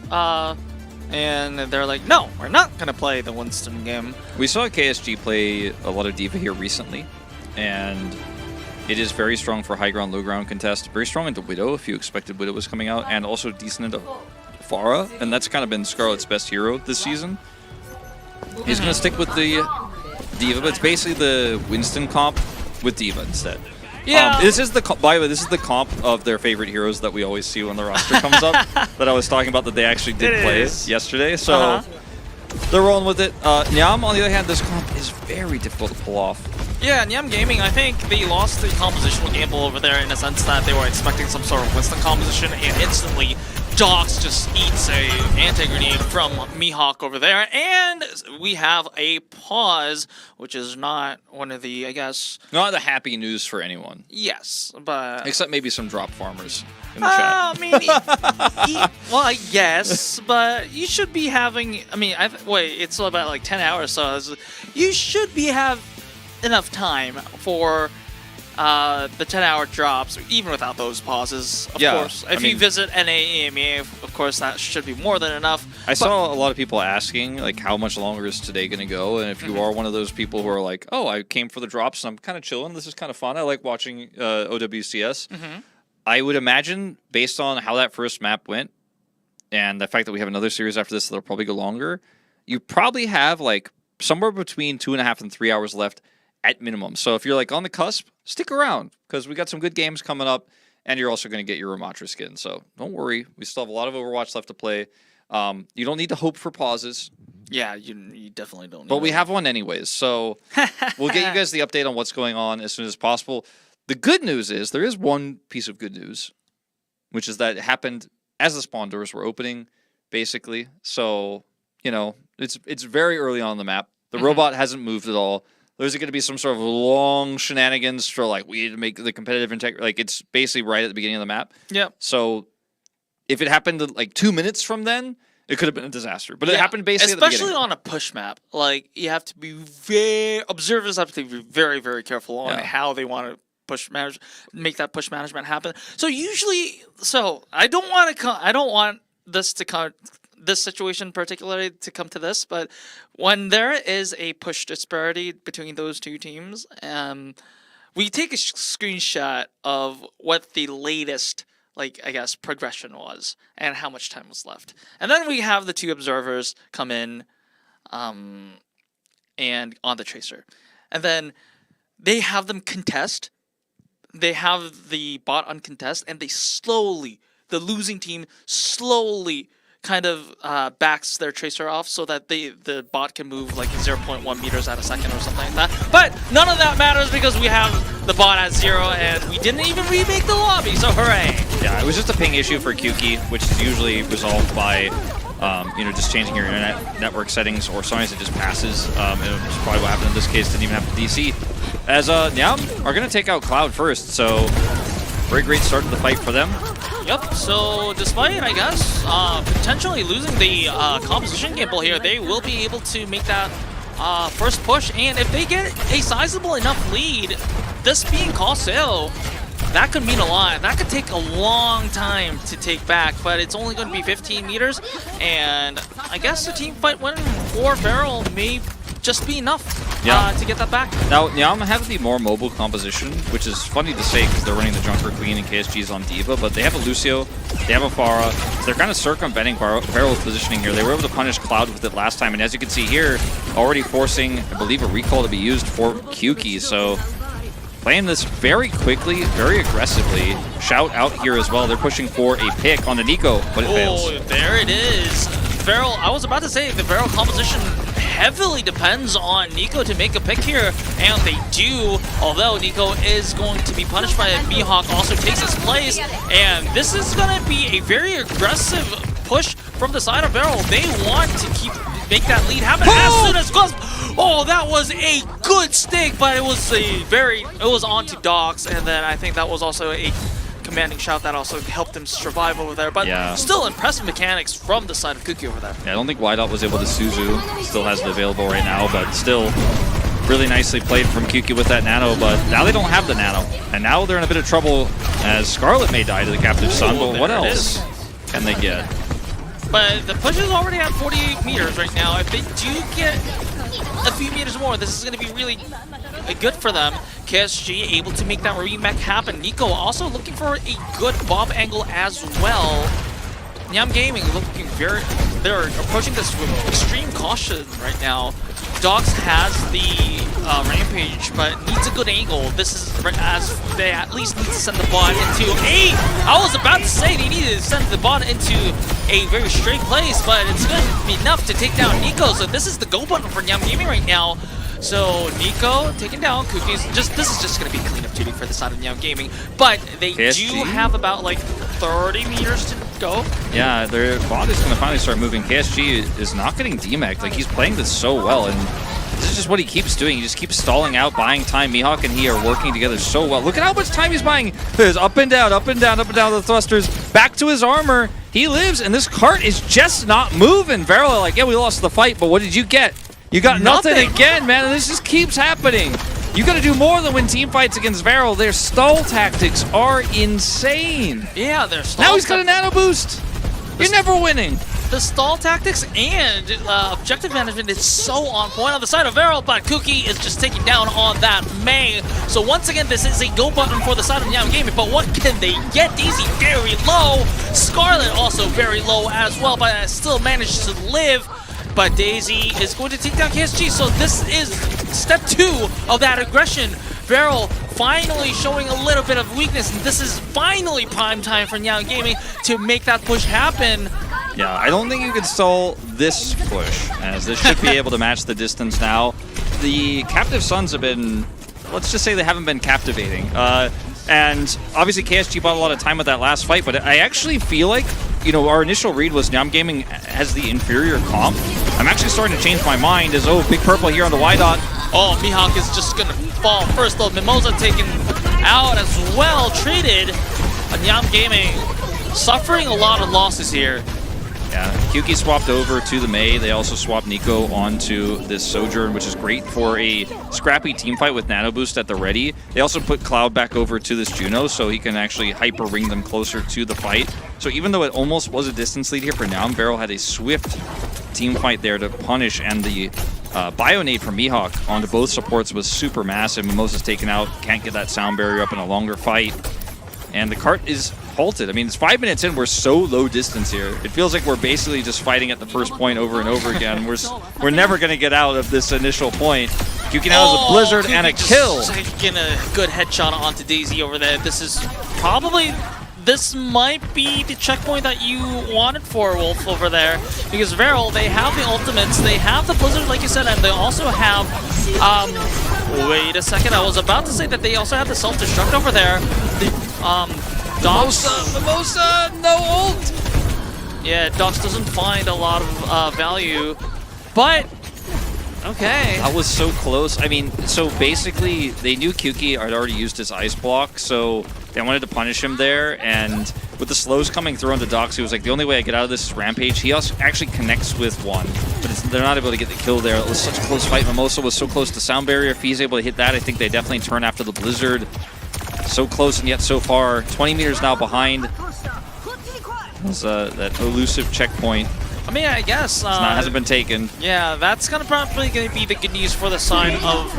and they're like, no, we're not gonna play the Winston game. We saw KSG play a lot of D.Va here recently, and it is very strong for high ground, low ground contest. Very strong into Widow if you expected Widow was coming out, and also decent into Pharah, and that's kind of been Scarlet's best hero this season. He's gonna stick with the D.Va, but it's basically the Winston comp with D.Va instead. Yeah. This is by the way, this is the comp of their favorite heroes that we always see when the roster comes up. That I was talking about that they actually did play yesterday. So they're rolling with it. Nyam, on the other hand, this comp is very difficult to pull off. Yeah, NyamGaming, I think they lost the compositional gamble over there in a sense that they were expecting some sort of Winston composition, and instantly Dox just eats a anti-grenade from Mihawk over there, and we have a pause, which is not one of the, I guess... Not the happy news for anyone. Yes, but... Except maybe some drop farmers in the chat. I mean, well, yes, but you should be having... I mean, wait, it's about like 10 hours, so you should be enough time for the 10-hour drops, even without those pauses, of course. If you visit NA, EMEA, of course, that should be more than enough. I saw a lot of people asking, like, how much longer is today going to go? And if you are one of those people who are like, oh, I came for the drops and I'm kind of chilling, this is kind of fun, I like watching OWCS, I would imagine, based on how that first map went, and the fact that we have another series after this that'll probably go longer, you probably have, like, somewhere between 2.5 and 3 hours left at minimum. So if you're like on the cusp, stick around because we got some good games coming up, and you're also going to get your Ramatra skin. So don't worry, we still have a lot of Overwatch left to play. You don't need to hope for pauses. Yeah, you definitely don't. But we have one anyways, so we'll get you guys the update on what's going on as soon as possible. The good news is there is one piece of good news, which is that it happened as the spawn doors were opening, basically. So you know it's very early on the map. The robot hasn't moved at all. There's going to be some sort of long shenanigans for, like, we need to make the competitive integrity. Like, it's basically right at the beginning of the map. Yep. So, if it happened, like, 2 minutes from then, it could have been a disaster. But it happened basically at the beginning. Especially on a push map. Like, you have to be observers have to be very, very careful on how they want to make that push management happen. So, usually, I don't want this to come... this situation particularly to come to this, but when there is a push disparity between those two teams, we take a screenshot of what the latest, like, I guess, progression was and how much time was left. And then we have the two observers come in and on the tracer. And then they have them contest. They have the bot uncontest, and the losing team slowly kind of backs their tracer off so that the bot can move like 0.1 meters at a second or something like that. But none of that matters because we have the bot at 0 and we didn't even remake the lobby, so hooray! Yeah, it was just a ping issue for Kyuki, which is usually resolved by just changing your internet network settings, or sometimes it just passes. It was probably what happened in this case, didn't even have to DC. As Nyam are going to take out Cloud first, so very great start to the fight for them. Yep, so despite, I guess, potentially losing the composition gamble here, they will be able to make that first push, and if they get a sizable enough lead, this being Colosseo, that could mean a lot. That could take a long time to take back, but it's only going to be 15 meters, and I guess the team fight win for VARREL may just be enough to get that back. Now, Nyam have the more mobile composition, which is funny to say because they're running the Junker Queen and KSG's on Diva, but they have a Lucio, they have a Pharah, so they're kind of circumventing VARREL's positioning here. They were able to punish Cloud with it last time, and as you can see here, already forcing, I believe, a recall to be used for Kyuki, so playing this very quickly, very aggressively. Shout out here as well. They're pushing for a pick on the Nico, but it fails. Oh, there it is. VARREL, I was about to say the VARREL composition heavily depends on Nico to make a pick here, and they do, although Nico is going to be punished by it. Mihawk also takes his place, and this is going to be a very aggressive push from the side of VARREL. They want to make that lead happen as soon as possible. Oh, that was a good stick, but it was onto Docs, and then I think that was also a commanding shot that also helped him survive over there. But still impressive mechanics from the side of Kuki over there. Yeah, I don't think Wydot was able to Suzu. Still has it available right now, but still really nicely played from Kuki with that nano. But now they don't have the nano, and now they're in a bit of trouble as Scarlet may die to the Captive Sun. But what else can they get? But the push is already at 48 meters right now. If they do get a few meters more, this is going to be really good for them. KSG able to make that remech happen. Nico also looking for a good bomb angle as well. NyamGaming looking they're approaching this with extreme caution right now. Dogs has the Rampage, but needs a good angle. This is as they at least need to send the bot into I was about to say they needed to send the bot into a very straight place, but it's going to be enough to take down Nico. So this is the go button for NyamGaming right now. So Nico taking down Cookies. This is just going to be cleanup duty for the side of NyamGaming, but they KSG? do have about like 30 meters to go. Yeah, their bot is going to finally start moving. KSG is not getting demeched. Like, he's playing this so well, and this is just what he keeps doing. He just keeps stalling out, buying time. Mihawk and he are working together so well. Look at how much time he's buying. There's up and down, up and down, up and down the thrusters. Back to his armor. He lives, and this cart is just not moving. VARREL are like, yeah, we lost the fight, but what did you get? You got nothing again, man, and this just keeps happening. You got to do more than win team fights against VARREL. Their stall tactics are insane. Yeah, their stall. Now he's got a nano boost. You're never winning. The stall tactics and objective management is so on point on the side of VARREL, but Kuki is just taking down on that May. So once again, this is a go button for the side of NyamGaming, but what can they get? Daisy very low. Scarlet also very low as well, but still managed to live. But Daisy is going to take down KSG, so this is step 2 of that aggression. VARREL finally showing a little bit of weakness, and this is finally prime time for NyamGaming to make that push happen. Yeah, I don't think you can stall this push, as this should be able to match the distance now. The Captive Suns have been, let's just say they haven't been captivating. And obviously KSG bought a lot of time with that last fight, but I actually feel like, you know, our initial read was NyamGaming has the inferior comp. I'm actually starting to change my mind as, Big Purple here on the Y-Dot. Oh, Mihawk is just going to fall first, though. Mimosa taken out as well, treated. NyamGaming suffering a lot of losses here. Yeah, Kyuki swapped over to the Mei. They also swapped Nico onto this Sojourn, which is great for a scrappy team fight with Nano Boost at the ready. They also put Cloud back over to this Juno, so he can actually hyper ring them closer to the fight. So even though it almost was a distance lead here for Nyam, VARREL had a swift team fight there to punish, and the Bionade from Mihawk onto both supports was super massive. Mimosa's taken out, can't get that sound barrier up in a longer fight. And the cart is halted. I mean, it's 5 minutes in. We're so low distance here. It feels like we're basically just fighting at the first point over and over again. We're never going to get out of this initial point. Kyuki now has a blizzard and a kill. Taking a good headshot onto Daisy over there. This might be the checkpoint that you wanted for Wolf over there, because VARREL, they have the ultimates, they have the blizzard like you said, and they also have wait a second, I was about to say that they also have the self-destruct over there. The Mimosa, no ult. Yeah, Docs doesn't find a lot of value, but okay. That was so close. I mean, so basically they knew Kyuki had already used his ice block, so they wanted to punish him there, and with the slows coming through on the Docs, he was like, the only way I get out of this is Rampage. He also actually connects with one, but they're not able to get the kill there. It was such a close fight. Mimosa was so close to Sound Barrier. If he's able to hit that, I think they definitely turn after the Blizzard. So close and yet so far. 20 meters now behind. It was that elusive checkpoint I mean, I guess hasn't been taken. Yeah, that's probably gonna be the good news for the side of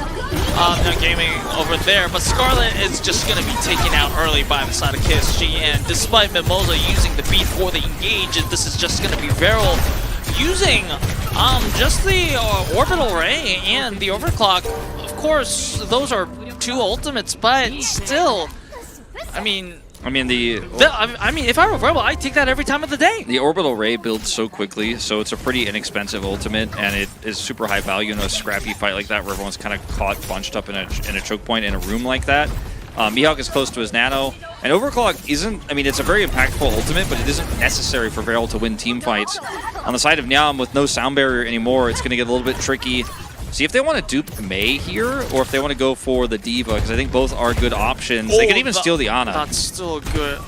NyamGaming over there. But Scarlet is just gonna be taken out early by the side of KSG, and despite Mimosa using the beat for the engage, this is just gonna be VARREL using just the orbital ray and the overclock. Of course, those are two ultimates, but still, I mean, if I were VARREL, I'd take that every time of the day. The orbital ray builds so quickly, so it's a pretty inexpensive ultimate, and it is super high value in a scrappy fight like that where everyone's kind of caught bunched up in a choke point in a room like that. Mihawk is close to his nano, and overclock isn't, I mean, it's a very impactful ultimate, but it isn't necessary for VARREL to win team fights. On the side of Nyam, with no sound barrier anymore, it's going to get a little bit tricky. See if they want to dupe Mei here, or if they want to go for the Diva, because I think both are good options. They could even steal the Ana. That's still good.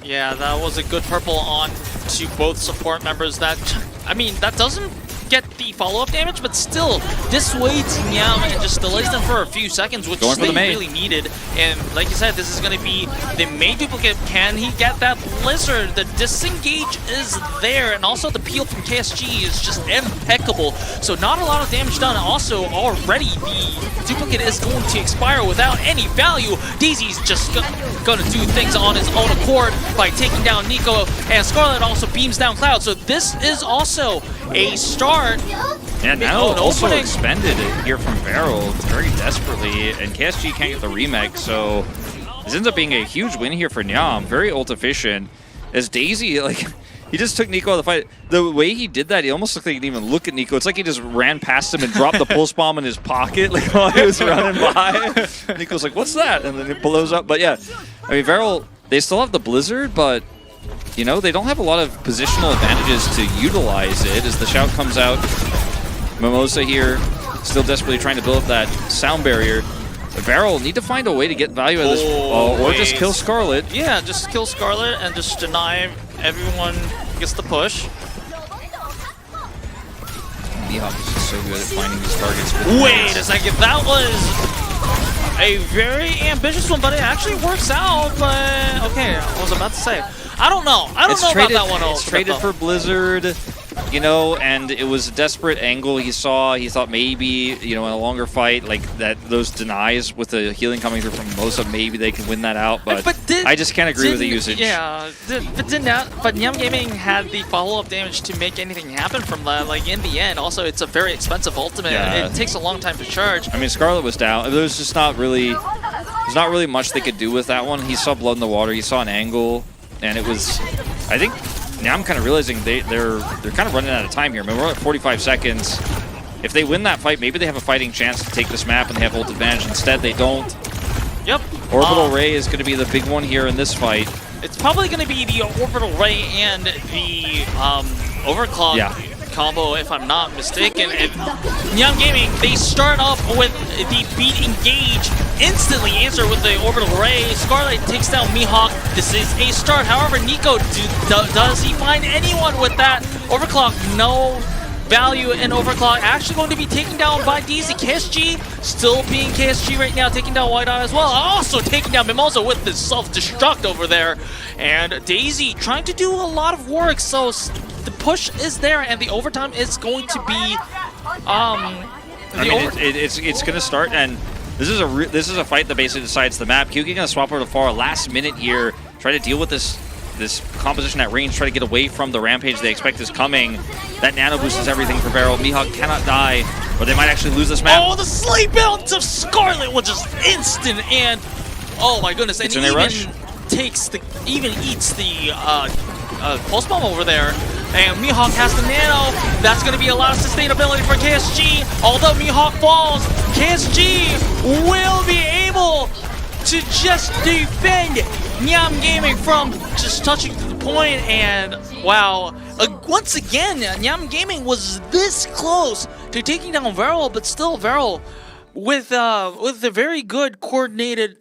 Yeah, that was a good purple on to both support members. That, I mean, that doesn't get the follow-up damage, but still dissuades Nyam and just delays them for a few seconds, which they really needed. And like you said, this is going to be the main duplicate. Can he get that Blizzard? The disengage is there, and also the peel from KSG is just impeccable. So not a lot of damage done. Also, already the duplicate is going to expire without any value. DayZ's just going to do things on his own accord by taking down Nico, and Scarlet also beams down Cloud. So this is also a start. Yeah, now also expended here from VARREL very desperately, and KSG can't get the remake, so this ends up being a huge win here for Nyam. Very ult efficient. As DayZ, like, he just took Nico out of the fight. The way he did that, he almost looked like he didn't even look at Nico. It's like he just ran past him and dropped the pulse bomb in his pocket, like, while he was running by. Nico's like, what's that? And then it blows up. But yeah, I mean, VARREL, they still have the Blizzard, but you know, they don't have a lot of positional advantages to utilize it as the shout comes out. Mimosa here, still desperately trying to build up that sound barrier. VARREL need to find a way to get value out of this, or just kill Scarlet. Yeah, just kill Scarlet and just deny everyone gets the push. Mihawk is just so good at finding these targets. Wait a second, that was a very ambitious one, but it actually works out. But okay, I was about to say, I don't know. I don't know about that one. It's traded for Blizzard, you know, and it was a desperate angle he saw. He thought maybe, you know, in a longer fight, like that, those denies with the healing coming through from Mimosa, maybe they can win that out. But I just can't agree with the usage. Yeah, but NyamGaming had the follow-up damage to make anything happen from that. Like in the end, also it's a very expensive ultimate. Yeah. It takes a long time to charge. I mean, Scarlet was down. There was just not really, there's not really much they could do with that one. He saw blood in the water. He saw an angle. And it was, I think, now I'm kind of realizing they're kind of running out of time here. I mean, we're at 45 seconds. If they win that fight, maybe they have a fighting chance to take this map and they have ult advantage. Instead, they don't. Yep. Orbital Ray is going to be the big one here in this fight. It's probably going to be the Orbital Ray and the Overclock combo, if I'm not mistaken. And NyamGaming, they start off with the beat engage, instantly answer with the Orbital Ray. Scarlet takes down Mihawk. This is a start. However, Nico, does he find anyone with that Overclock? No value in Overclock. Actually going to be taken down by DayZ. KSG still being KSG right now, taking down White Eye as well. Also taking down Mimosa with the self-destruct over there. And DayZ trying to do a lot of work, so the push is there and the overtime is going to be it's going to start, and this is a fight that basically decides the map. Kyuki going to swap over to Pharah last minute here, try to deal with this composition at range, try to get away from the rampage they expect is coming. That nano boost is everything for VARREL. Mihawk cannot die, but they might actually lose this map. Oh, the sleep bounce of Scarlet was just instant, and oh my goodness, and even eats the pulse bomb over there. And Mihawk has the nano. That's going to be a lot of sustainability for KSG. Although Mihawk falls, KSG will be able to just defend NyamGaming from just touching the point. And wow, once again, NyamGaming was this close to taking down VARREL, but still VARREL with a very good coordinated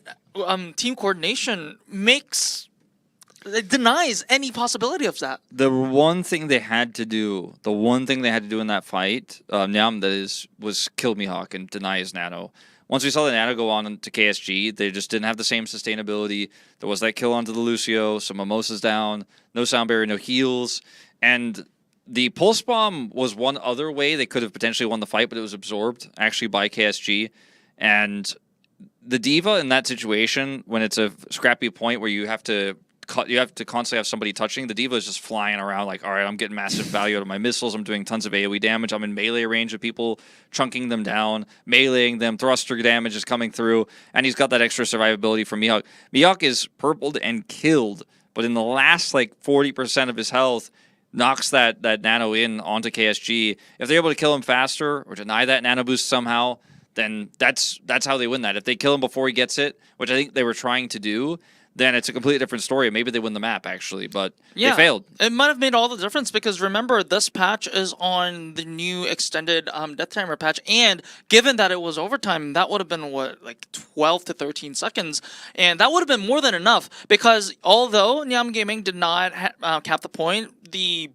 team coordination it denies any possibility of that. The one thing they had to do in that fight, Nyam, was kill Mihawk and deny his nano. Once we saw the nano go on to KSG, they just didn't have the same sustainability. There was that kill onto the Lucio, some Mimosas down, no sound barrier, no heals, and The Pulse Bomb was one other way they could have potentially won the fight, but it was absorbed actually by KSG. And the D.Va in that situation, when it's a scrappy point where you have to constantly have somebody touching, the D.Va is just flying around like, all right, I'm getting massive value out of my missiles. I'm doing tons of AoE damage. I'm in melee range of people, chunking them down, meleeing them. Thruster damage is coming through. And he's got that extra survivability from Mihawk. Mihawk is purpled and killed, but in the last like 40% of his health, knocks that nano in onto KSG. If they're able to kill him faster or deny that nano boost somehow, then that's how they win that. If they kill him before he gets it, which I think they were trying to do, then it's a completely different story. Maybe they win the map, actually, but they failed. It might have made all the difference because, remember, this patch is on the new extended death timer patch, and given that it was overtime, that would have been, what, like 12 to 13 seconds, and that would have been more than enough because although NyamGaming did not cap the point, the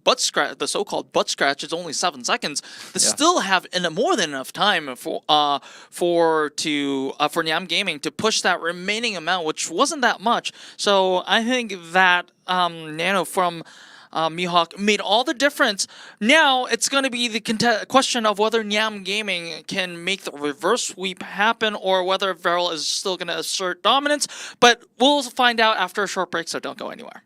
so-called butt scratch is only 7 seconds. They still have more than enough time for NyamGaming to push that remaining amount, which wasn't that much. So I think that nano from Mihawk made all the difference. Now it's going to be the question of whether NyamGaming can make the reverse sweep happen or whether VARREL is still going to assert dominance. But we'll find out after a short break, so don't go anywhere.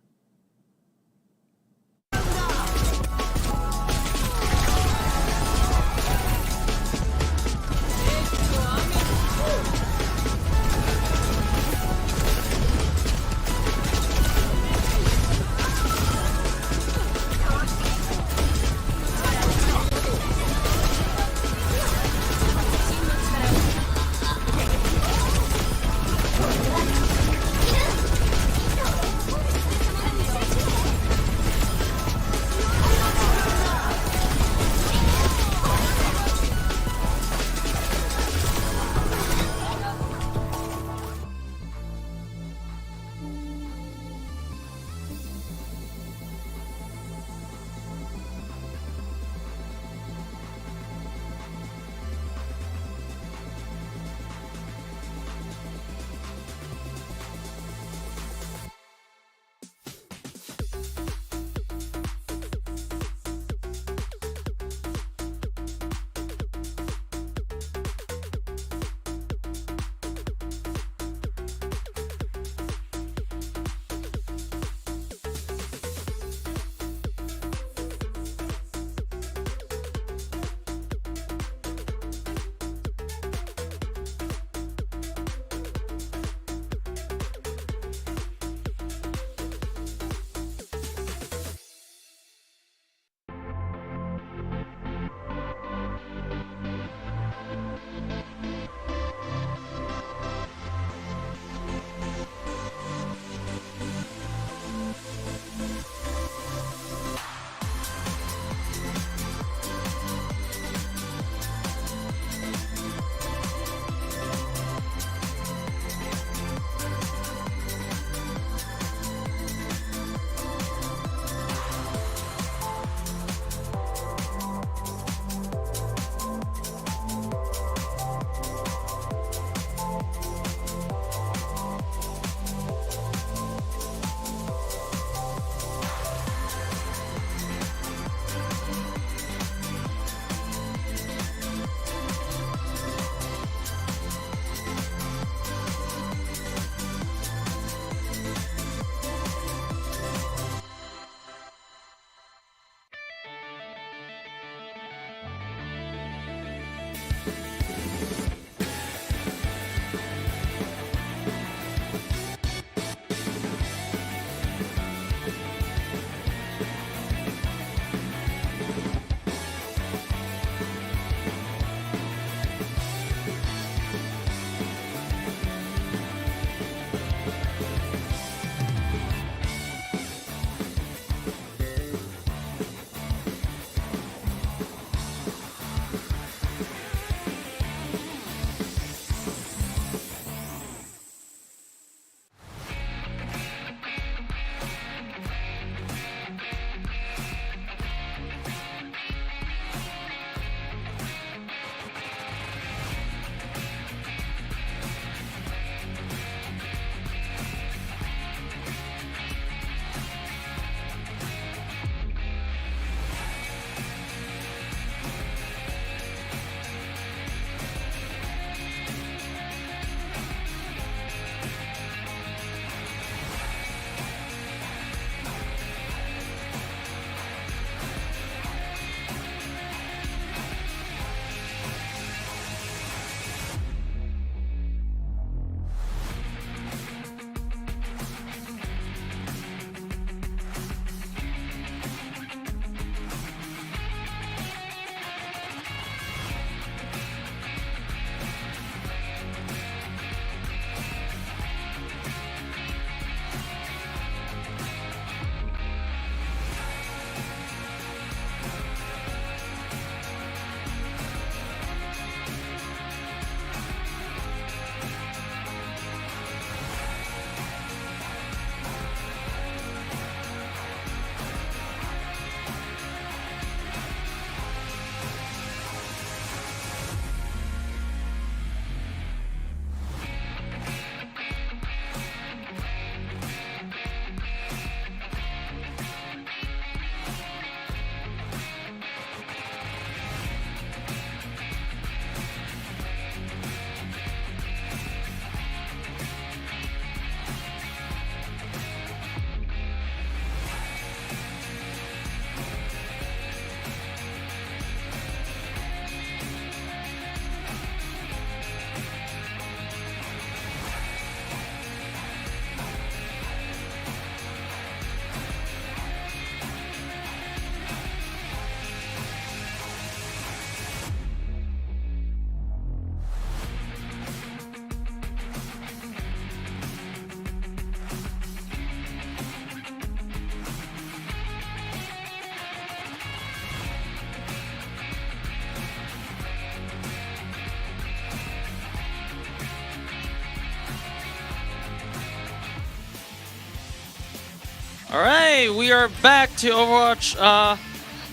All right, we are back to Overwatch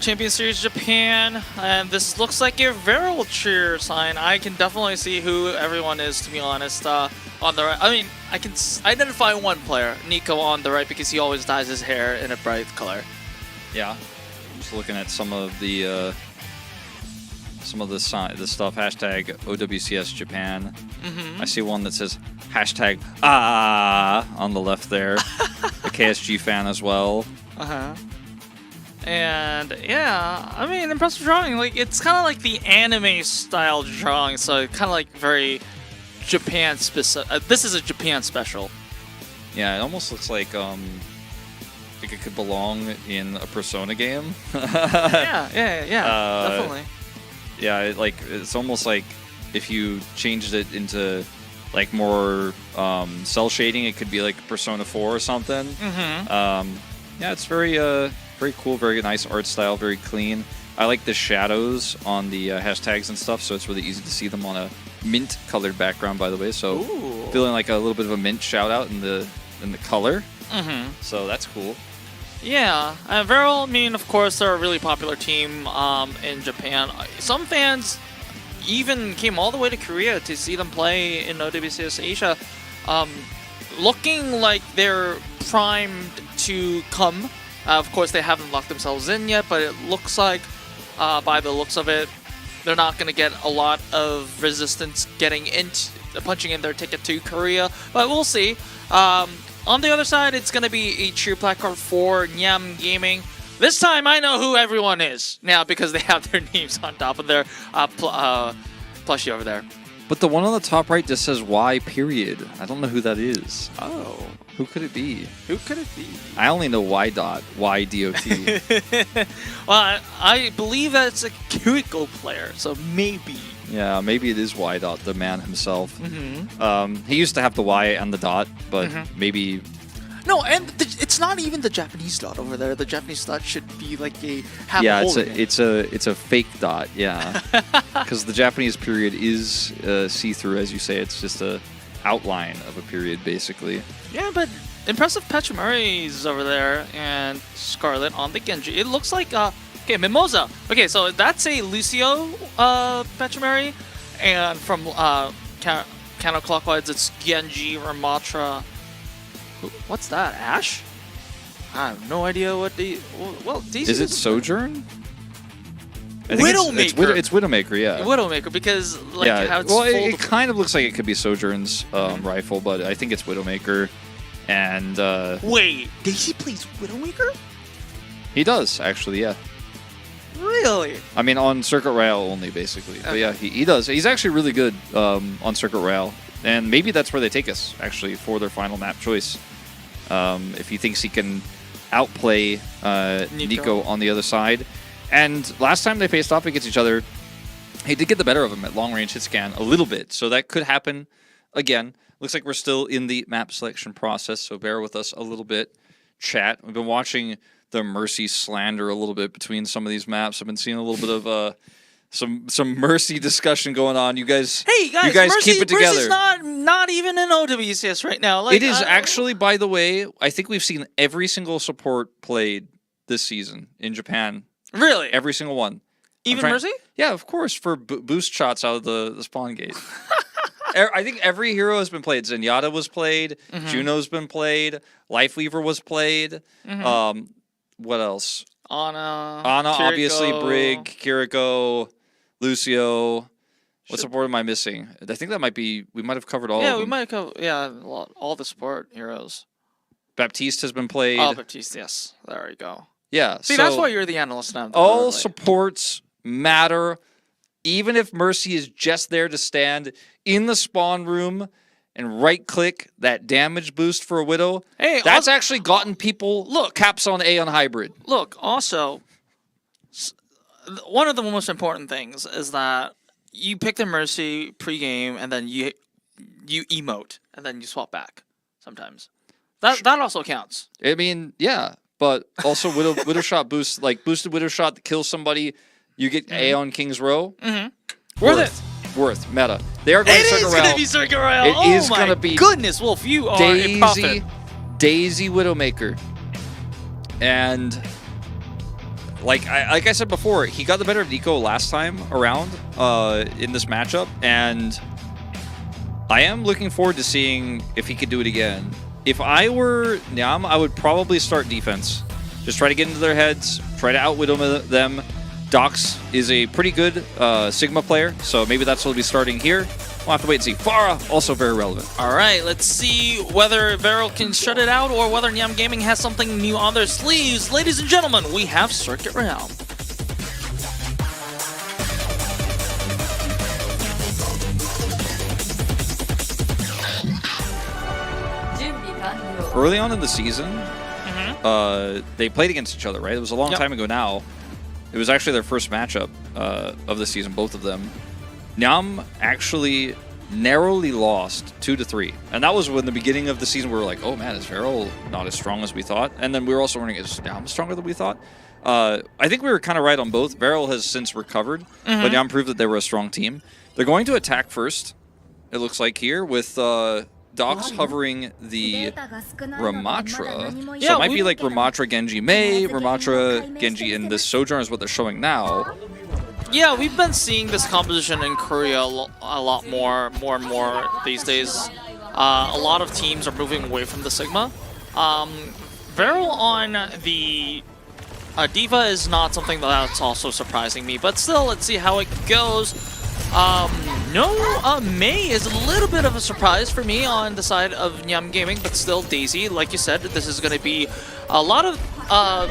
Champions Series Japan, and this looks like a VARREL cheer sign. I can definitely see who everyone is, to be honest. On the right, I mean, I can identify one player, Nico, on the right, because he always dyes his hair in a bright color. Yeah, I'm just looking at some of the stuff. Hashtag OWCS Japan. I see one that says hashtag on the left there. A KSG fan as well. And yeah, I mean, impressive drawing. Like, it's kind of like the anime style drawing, so kind of like very Japan specific. This is a Japan special. Yeah, it almost looks like it could belong in a Persona game. yeah, definitely. Yeah, it's almost like if you changed it into like more cell shading, it could be like Persona 4 or something. Yeah, it's very cool, very nice art style, very clean. I like the shadows on the hashtags and stuff, so it's really easy to see them on a mint colored background, by the way. So feeling like a little bit of a mint shout out in the color. So that's cool. Yeah, VARREL, I mean, of course, they're a really popular team in Japan. Some fans even came all the way to Korea to see them play in OWCS Asia. Looking like they're primed to come. Of course, they haven't locked themselves in yet, but it looks like, by the looks of it, they're not going to get a lot of resistance punching in their ticket to Korea, but we'll see. On the other side, it's going to be a cheer placard for NyamGaming. This time, I know who everyone is now because they have their names on top of their plushie over there. But the one on the top right just says Y period. I don't know who that is. Oh. Who could it be? Who could it be? I only know Y dot. Y-D-O-T. Well, I believe that it's a Kiriko player, so maybe. Yeah, maybe it is Y dot, the man himself. He used to have the Y and the dot, but maybe... No, and it's not even the Japanese dot over there. The Japanese dot should be like a half yeah, hole it's a fake dot. Yeah, because the Japanese period is see-through, as you say. It's just a outline of a period, basically. Yeah, but impressive Pachimari's over there and Scarlet on the Genji. It looks like okay, Mimosa. Okay, so that's a Lucio Pachimari, and from counterclockwise it's Genji, Ramatra. What's that? Ash? I have no idea what the... Well, these... Is it Sojourn? Widowmaker. It's Widowmaker, yeah. Widowmaker, because like how it's it kind of looks like it could be Sojourn's rifle, but I think it's Widowmaker. And wait, Daisy plays Widowmaker? He does, actually, yeah. Really? I mean, on Circuit Royale only, basically. Okay. But yeah, he does. He's actually really good on Circuit Royale. And maybe that's where they take us, actually, for their final map choice. If he thinks he can outplay Nico on the other side. And last time they faced off against each other, he did get the better of him at long-range hit scan a little bit. So that could happen again. Looks like we're still in the map selection process, so bear with us a little bit. Chat, we've been watching the Mercy slander a little bit between some of these maps. I've been seeing a little bit of some Mercy discussion going on. You guys, hey guys, you guys Mercy, keep it together. Mercy's not even in OWCS right now. Like, it is actually, by the way, I think we've seen every single support played this season in Japan. Really? Every single one. Even Mercy? Yeah, of course, for boost shots out of the spawn gate. I think every hero has been played. Zenyatta was played. Juno's been played. Lifeweaver was played. What else? Ana, Kiriko. Obviously, Brig, Kiriko, Lucio. What support am I missing? I think that might be... We might have covered all of them. Yeah, we might have covered... Yeah, all the support heroes. Baptiste has been played. Oh, Baptiste, yes. There we go. Yeah, see, that's why you're the analyst now. All supports matter. Even if Mercy is just there to stand in the spawn room and right-click that damage boost for a Widow, hey, that's actually gotten people caps on A on Hybrid. Look, also, one of the most important things is that you pick the Mercy pre-game and then you emote and then you swap back sometimes. That also counts. I mean, yeah, but also Widow shot boost, like boosted Widow shot that kills somebody, you get A on King's Row. Worth it. Worth meta. They are going to Circuit Royale. It is going to be Circuit Royale. It is going to be goodness, Wolf, you are a prophet. Daisy Widowmaker. And like I said before, he got the better of Nico last time around in this matchup, and I am looking forward to seeing if he could do it again. If I were Nyam, I would probably start defense. Just try to get into their heads, try to outwit them. Dox is a pretty good Sigma player, so maybe that's what we'll be starting here. We'll have to wait and see. Farah, also very relevant. All right, let's see whether VARREL can shut it out or whether NyamGaming has something new on their sleeves. Ladies and gentlemen, we have Circuit Realm. Early on in the season, they played against each other, right? It was a long time ago now. It was actually their first matchup of the season, both of them. Nyam actually narrowly lost 2-3. And that was when the beginning of the season we were like, oh man, is VARREL not as strong as we thought? And then we were also wondering, is Nyam stronger than we thought? I think we were kind of right on both. VARREL has since recovered, but Nyam proved that they were a strong team. They're going to attack first, it looks like here, with Dox hovering the Ramatra. So it might be like Ramatra, Genji, Mei, Ramatra, Genji, and this Sojourner is what they're showing now. Yeah, we've been seeing this composition in Korea a lot more and more these days. A lot of teams are moving away from the Sigma. VARREL on the Diva is not something that's also surprising me, but still, let's see how it goes. Mei is a little bit of a surprise for me on the side of NyamGaming, but still Daisy, like you said, this is going to be a lot of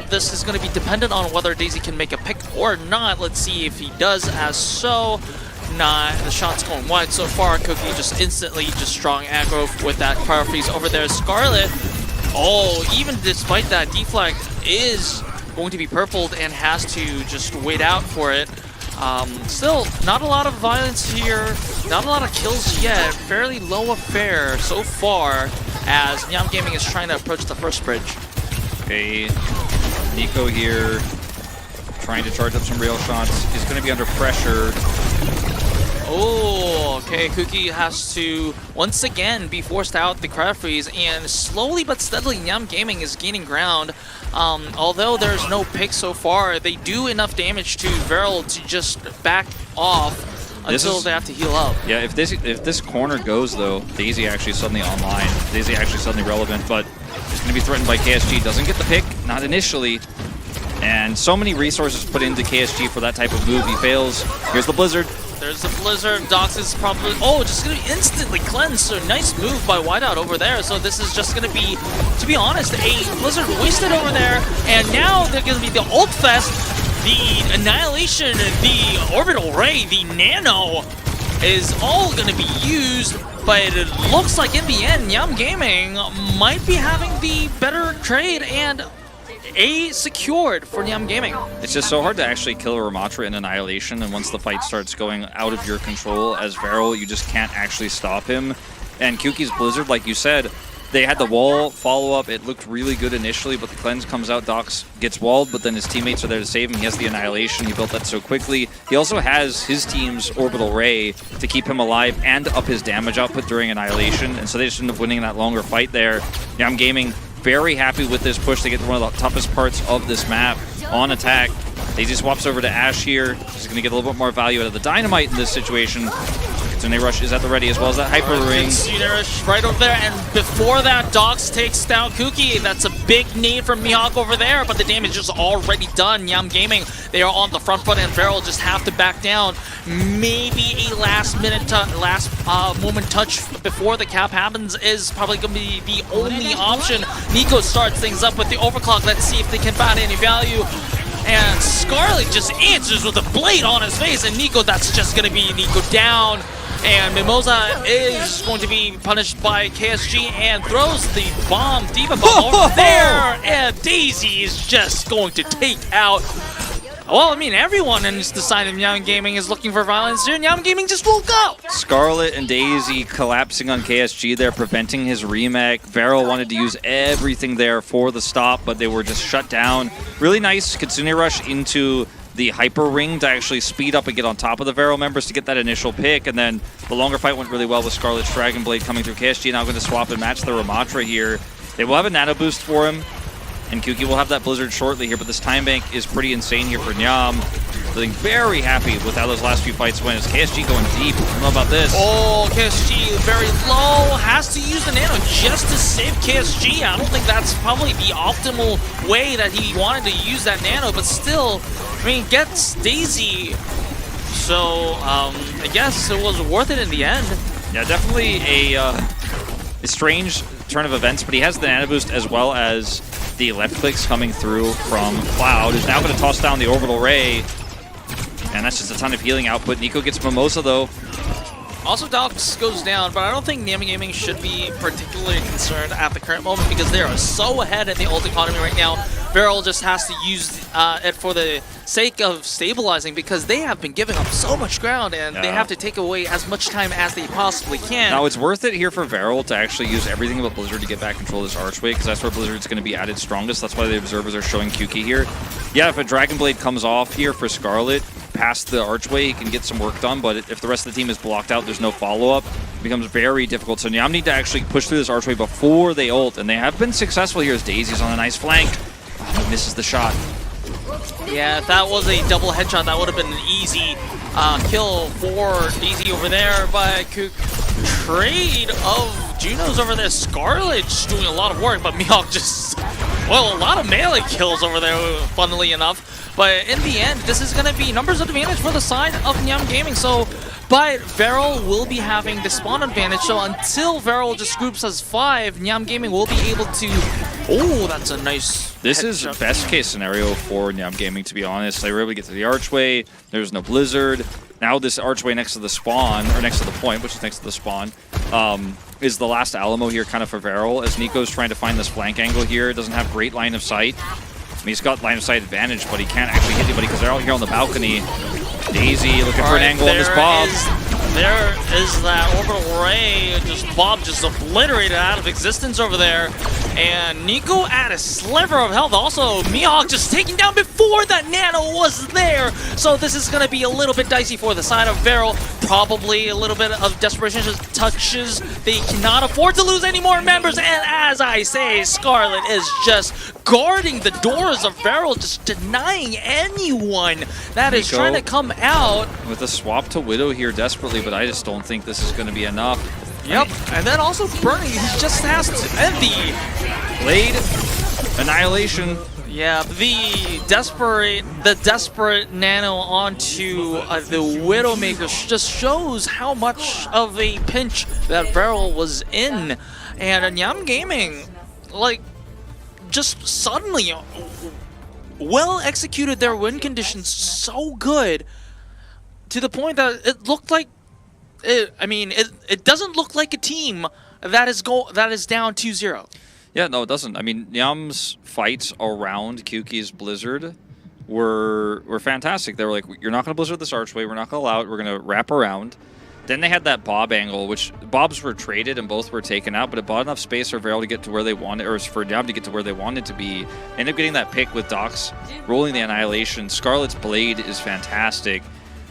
this is going to be dependent on whether Daisy can make a pick or not. Let's see if he does, as so. Nah, the shot's going wide so far. Cookie just instantly just strong aggro with that power freeze over there. Scarlet, oh, even despite that, deflag is going to be purpled and has to just wait out for it. Still, not a lot of violence here, not a lot of kills yet, fairly low affair so far as NyamGaming is trying to approach the first bridge. Okay, Nico here, trying to charge up some rail shots. He's going to be under pressure. Oh, okay, Kuki has to once again be forced out the crowd freeze, and slowly but steadily NyamGaming is gaining ground. Although there's no pick so far, they do enough damage to VARREL to just back off until they have to heal up. Yeah, if this corner goes though, Daisy actually suddenly online. Daisy actually suddenly relevant, but it's going to be threatened by KSG. Doesn't get the pick, not initially. And so many resources put into KSG for that type of move. He fails. Here's the Blizzard. There's the Blizzard. Dox is probably, just going to be instantly cleansed. So nice move by Whiteout over there. So this is just going to be, to be honest, a Blizzard wasted over there. And now they're going to be the Ult Fest, the Annihilation, the Orbital Ray, the Nano is all going to be used. But it looks like in the end, NyamGaming might be having the better trade and A secured for NyamGaming. It's just so hard to actually kill a Ramatra in Annihilation, and once the fight starts going out of your control as VARREL, you just can't actually stop him. And Kuki's Blizzard, like you said, they had the wall follow-up. It looked really good initially, but the cleanse comes out. Dox gets walled, but then his teammates are there to save him. He has the Annihilation. He built that so quickly. He also has his team's Orbital Ray to keep him alive and up his damage output during Annihilation, and so they just end up winning that longer fight there. NyamGaming very happy with this push to get to one of the toughest parts of this map on attack. Daisy swaps over to Ashe here. She's going to get a little bit more value out of the Dynamite in this situation. Kitsune Rush is at the ready, as well as that Hyper Ring. Kitsune Rush right over there, and before that, Dox takes down Kuki. That's a big need from Mihawk over there, but the damage is already done. NyamGaming, they are on the front foot, and VARREL just have to back down. Maybe a last moment touch before the cap happens is probably going to be the only option. Nico starts things up with the overclock. Let's see if they can find any value. And Scarlet just answers with a blade on his face, and Nico, that's just going to be Nico down. And Mimosa is going to be punished by KSG and throws the bomb, Diva bomb over there. And Daisy is just going to take out, well, I mean, everyone in the side of NyamGaming is looking for violence here. NyamGaming just woke up. Scarlet and Daisy collapsing on KSG there, preventing his remake. VARREL wanted to use everything there for the stop, but they were just shut down. Really nice Kitsune Rush into the Hyper Ring to actually speed up and get on top of the VARREL members to get that initial pick, and then the longer fight went really well with Scarlet's Dragon Blade coming through. KSG now going to swap and match the Ramatra here. They will have a nano boost for him. And Kuki will have that Blizzard shortly here, but this time bank is pretty insane here for Nyam. Feeling very happy with how those last few fights went. Is KSG going deep? I don't know about this. Oh, KSG very low. Has to use the nano just to save KSG. I don't think that's probably the optimal way that he wanted to use that nano, but still, I mean, gets Daisy. So, I guess it was worth it in the end. Yeah, definitely a strange turn of events, but he has the nano boost as well as the left clicks coming through from Cloud. Is now going to toss down the orbital ray, and that's just a ton of healing output. Nico gets Mimosa though. Also, Dox goes down, but I don't think NyamGaming should be particularly concerned at the current moment because they are so ahead in the ult economy right now. VARREL just has to use it for the sake of stabilizing because they have been giving up so much ground and they have to take away as much time as they possibly can. Now, it's worth it here for VARREL to actually use everything about Blizzard to get back control of this archway because that's where Blizzard's going to be at its strongest. That's why the observers are showing Kuki here. Yeah, if a Dragon Blade comes off here for Scarlet, past the archway, he can get some work done, but if the rest of the team is blocked out, there's no follow-up, it becomes very difficult. So Nyam need to actually push through this archway before they ult, and they have been successful here as Daisy's on a nice flank. Oh, he misses the shot. Yeah, if that was a double headshot, that would have been an easy kill for Daisy over there, but trade of Juno's over there. Scarlet just doing a lot of work, but Mihawk just, well, a lot of melee kills over there, funnily enough. But in the end, this is going to be numbers advantage for the side of NyamGaming. So, but VARREL will be having the spawn advantage. So until VARREL just groups as 5, NyamGaming will be able to. Oh, that's a nice. This is best case scenario for NyamGaming, to be honest. They were able to get to the archway. There's no Blizzard. Now this archway next to the spawn, or next to the point, which is next to the spawn, is the last Alamo here kind of for VARREL. As Nico's trying to find this flank angle here, doesn't have great line of sight. I mean, he's got line of sight advantage, but he can't actually hit anybody because they're out here on the balcony. Daisy looking for an angle on this Bob. There is that orbital ray. Bob just obliterated out of existence over there. And Nico at a sliver of health. Also, Mihawk just taken down before that nano was there. So this is going to be a little bit dicey for the side of VARREL. Probably a little bit of desperation just touches. They cannot afford to lose any more members. And as I say, Scarlet is just guarding the doors of VARREL, just denying anyone that is trying to come out. With a swap to Widow here desperately, but I just don't think this is going to be enough. Yep, and then also Bernie, he just has to end the Blade Annihilation. Yeah, the desperate nano onto the Widowmaker just shows how much of a pinch that VARREL was in. And NyamGaming, like, just suddenly well executed their win conditions so good to the point that it looked like it doesn't look like a team that is down 2-0. Yeah, no, it doesn't. I mean, Nyam's fights around Kuki's Blizzard were fantastic. They were like, you're not going to Blizzard this archway, we're not going to allow it, we're going to wrap around. Then they had that Bob angle, which Bobs were traded and both were taken out, but it bought enough space for VARREL to get to where they wanted, or for Nyam to get to where they wanted to be. Ended up getting that pick with Dox rolling the Annihilation. Scarlet's Blade is fantastic.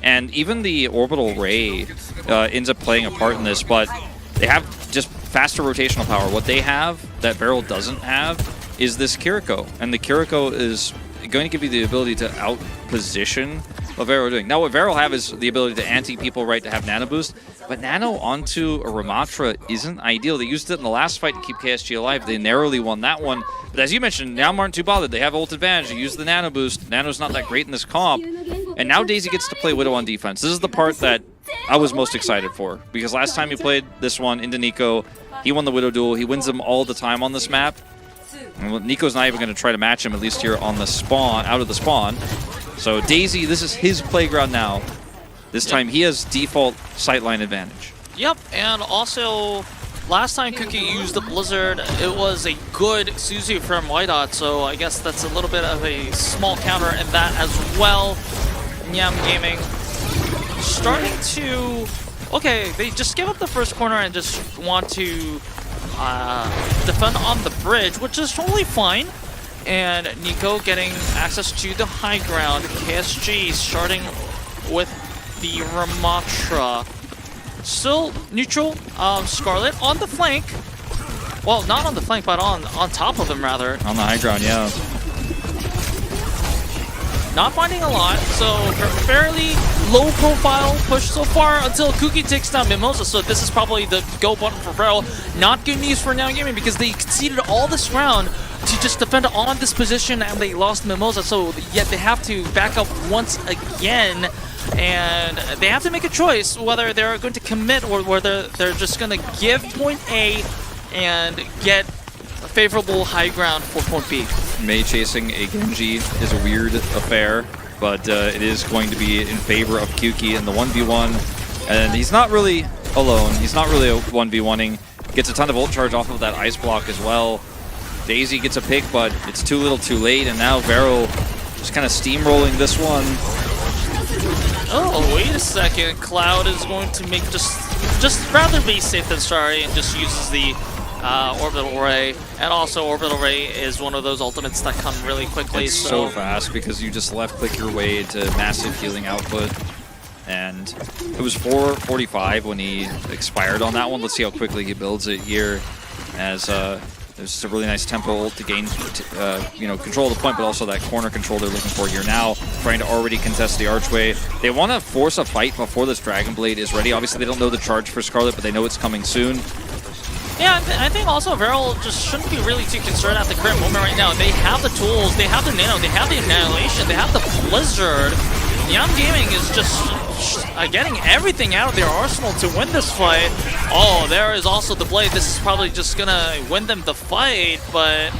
And even the Orbital Ray ends up playing a part in this, but they have just faster rotational power. What they have that VARREL doesn't have is this Kiriko. And the Kiriko is going to give you the ability to out-position what VARREL are doing. Now, what VARREL have is the ability to anti-people right to have Nano Boost, but Nano onto a Ramatra isn't ideal. They used it in the last fight to keep KSG alive. They narrowly won that one. But as you mentioned, Nyam aren't too bothered. They have ult advantage. They use the Nano Boost. Nano's not that great in this comp. And now Daisy gets to play Widow on defense. This is the part that I was most excited for, because last time he played this one into Nico, he won the Widow duel. He wins them all the time on this map. And Nico's not even going to try to match him, at least here on the spawn, out of the spawn. So Daisy, this is his playground now. This time he has default sightline advantage. Yep, and also last time Cookie used the Blizzard, it was a good Suzu from Whiteout, so I guess that's a little bit of a small counter in that as well. NyamGaming starting to... Okay, they just give up the first corner and just want to defend on the bridge, which is totally fine. And Nico getting access to the high ground. KSG starting with the Ramatra. Still neutral. Scarlet on the flank. Well, not on the flank, but on top of him, rather. On the high ground, yeah. Not finding a lot, so fairly low profile push so far until Kuki takes down Mimosa, so this is probably the go button for VARREL. Not good news for NyamGaming because they conceded all this ground to just defend on this position and they lost Mimosa, so yet they have to back up once again. And they have to make a choice whether they're going to commit or whether they're just going to give point A and get a favorable high ground for point B. Mei chasing a Genji is a weird affair, but it is going to be in favor of Kuki in the 1v1. And he's not really alone. He's not really 1v1ing. Gets a ton of ult charge off of that ice block as well. Daisy gets a pick, but it's too little too late. And now VARREL just kind of steamrolling this one. Oh, wait a second. Cloud is going to make just rather be safe than sorry and just uses the Orbital Ray. And also Orbital Ray is one of those ultimates that come really quickly. It's so fast because you just left click your way to massive healing output. And it was 4:45 when he expired on that one. Let's see how quickly he builds it here, as there's just a really nice tempo ult to gain control of the point, but also that corner control they're looking for here now, trying to already contest the archway. They want to force a fight before this Dragon Blade is ready. Obviously they don't know the charge for Scarlet, but they know it's coming soon. Yeah, I think also VARREL just shouldn't be really too concerned at the current moment right now. They have the tools, they have the Nano, they have the Annihilation, they have the Blizzard. NyamGaming is just getting everything out of their arsenal to win this fight. Oh, there is also the Blade. This is probably just gonna win them the fight, but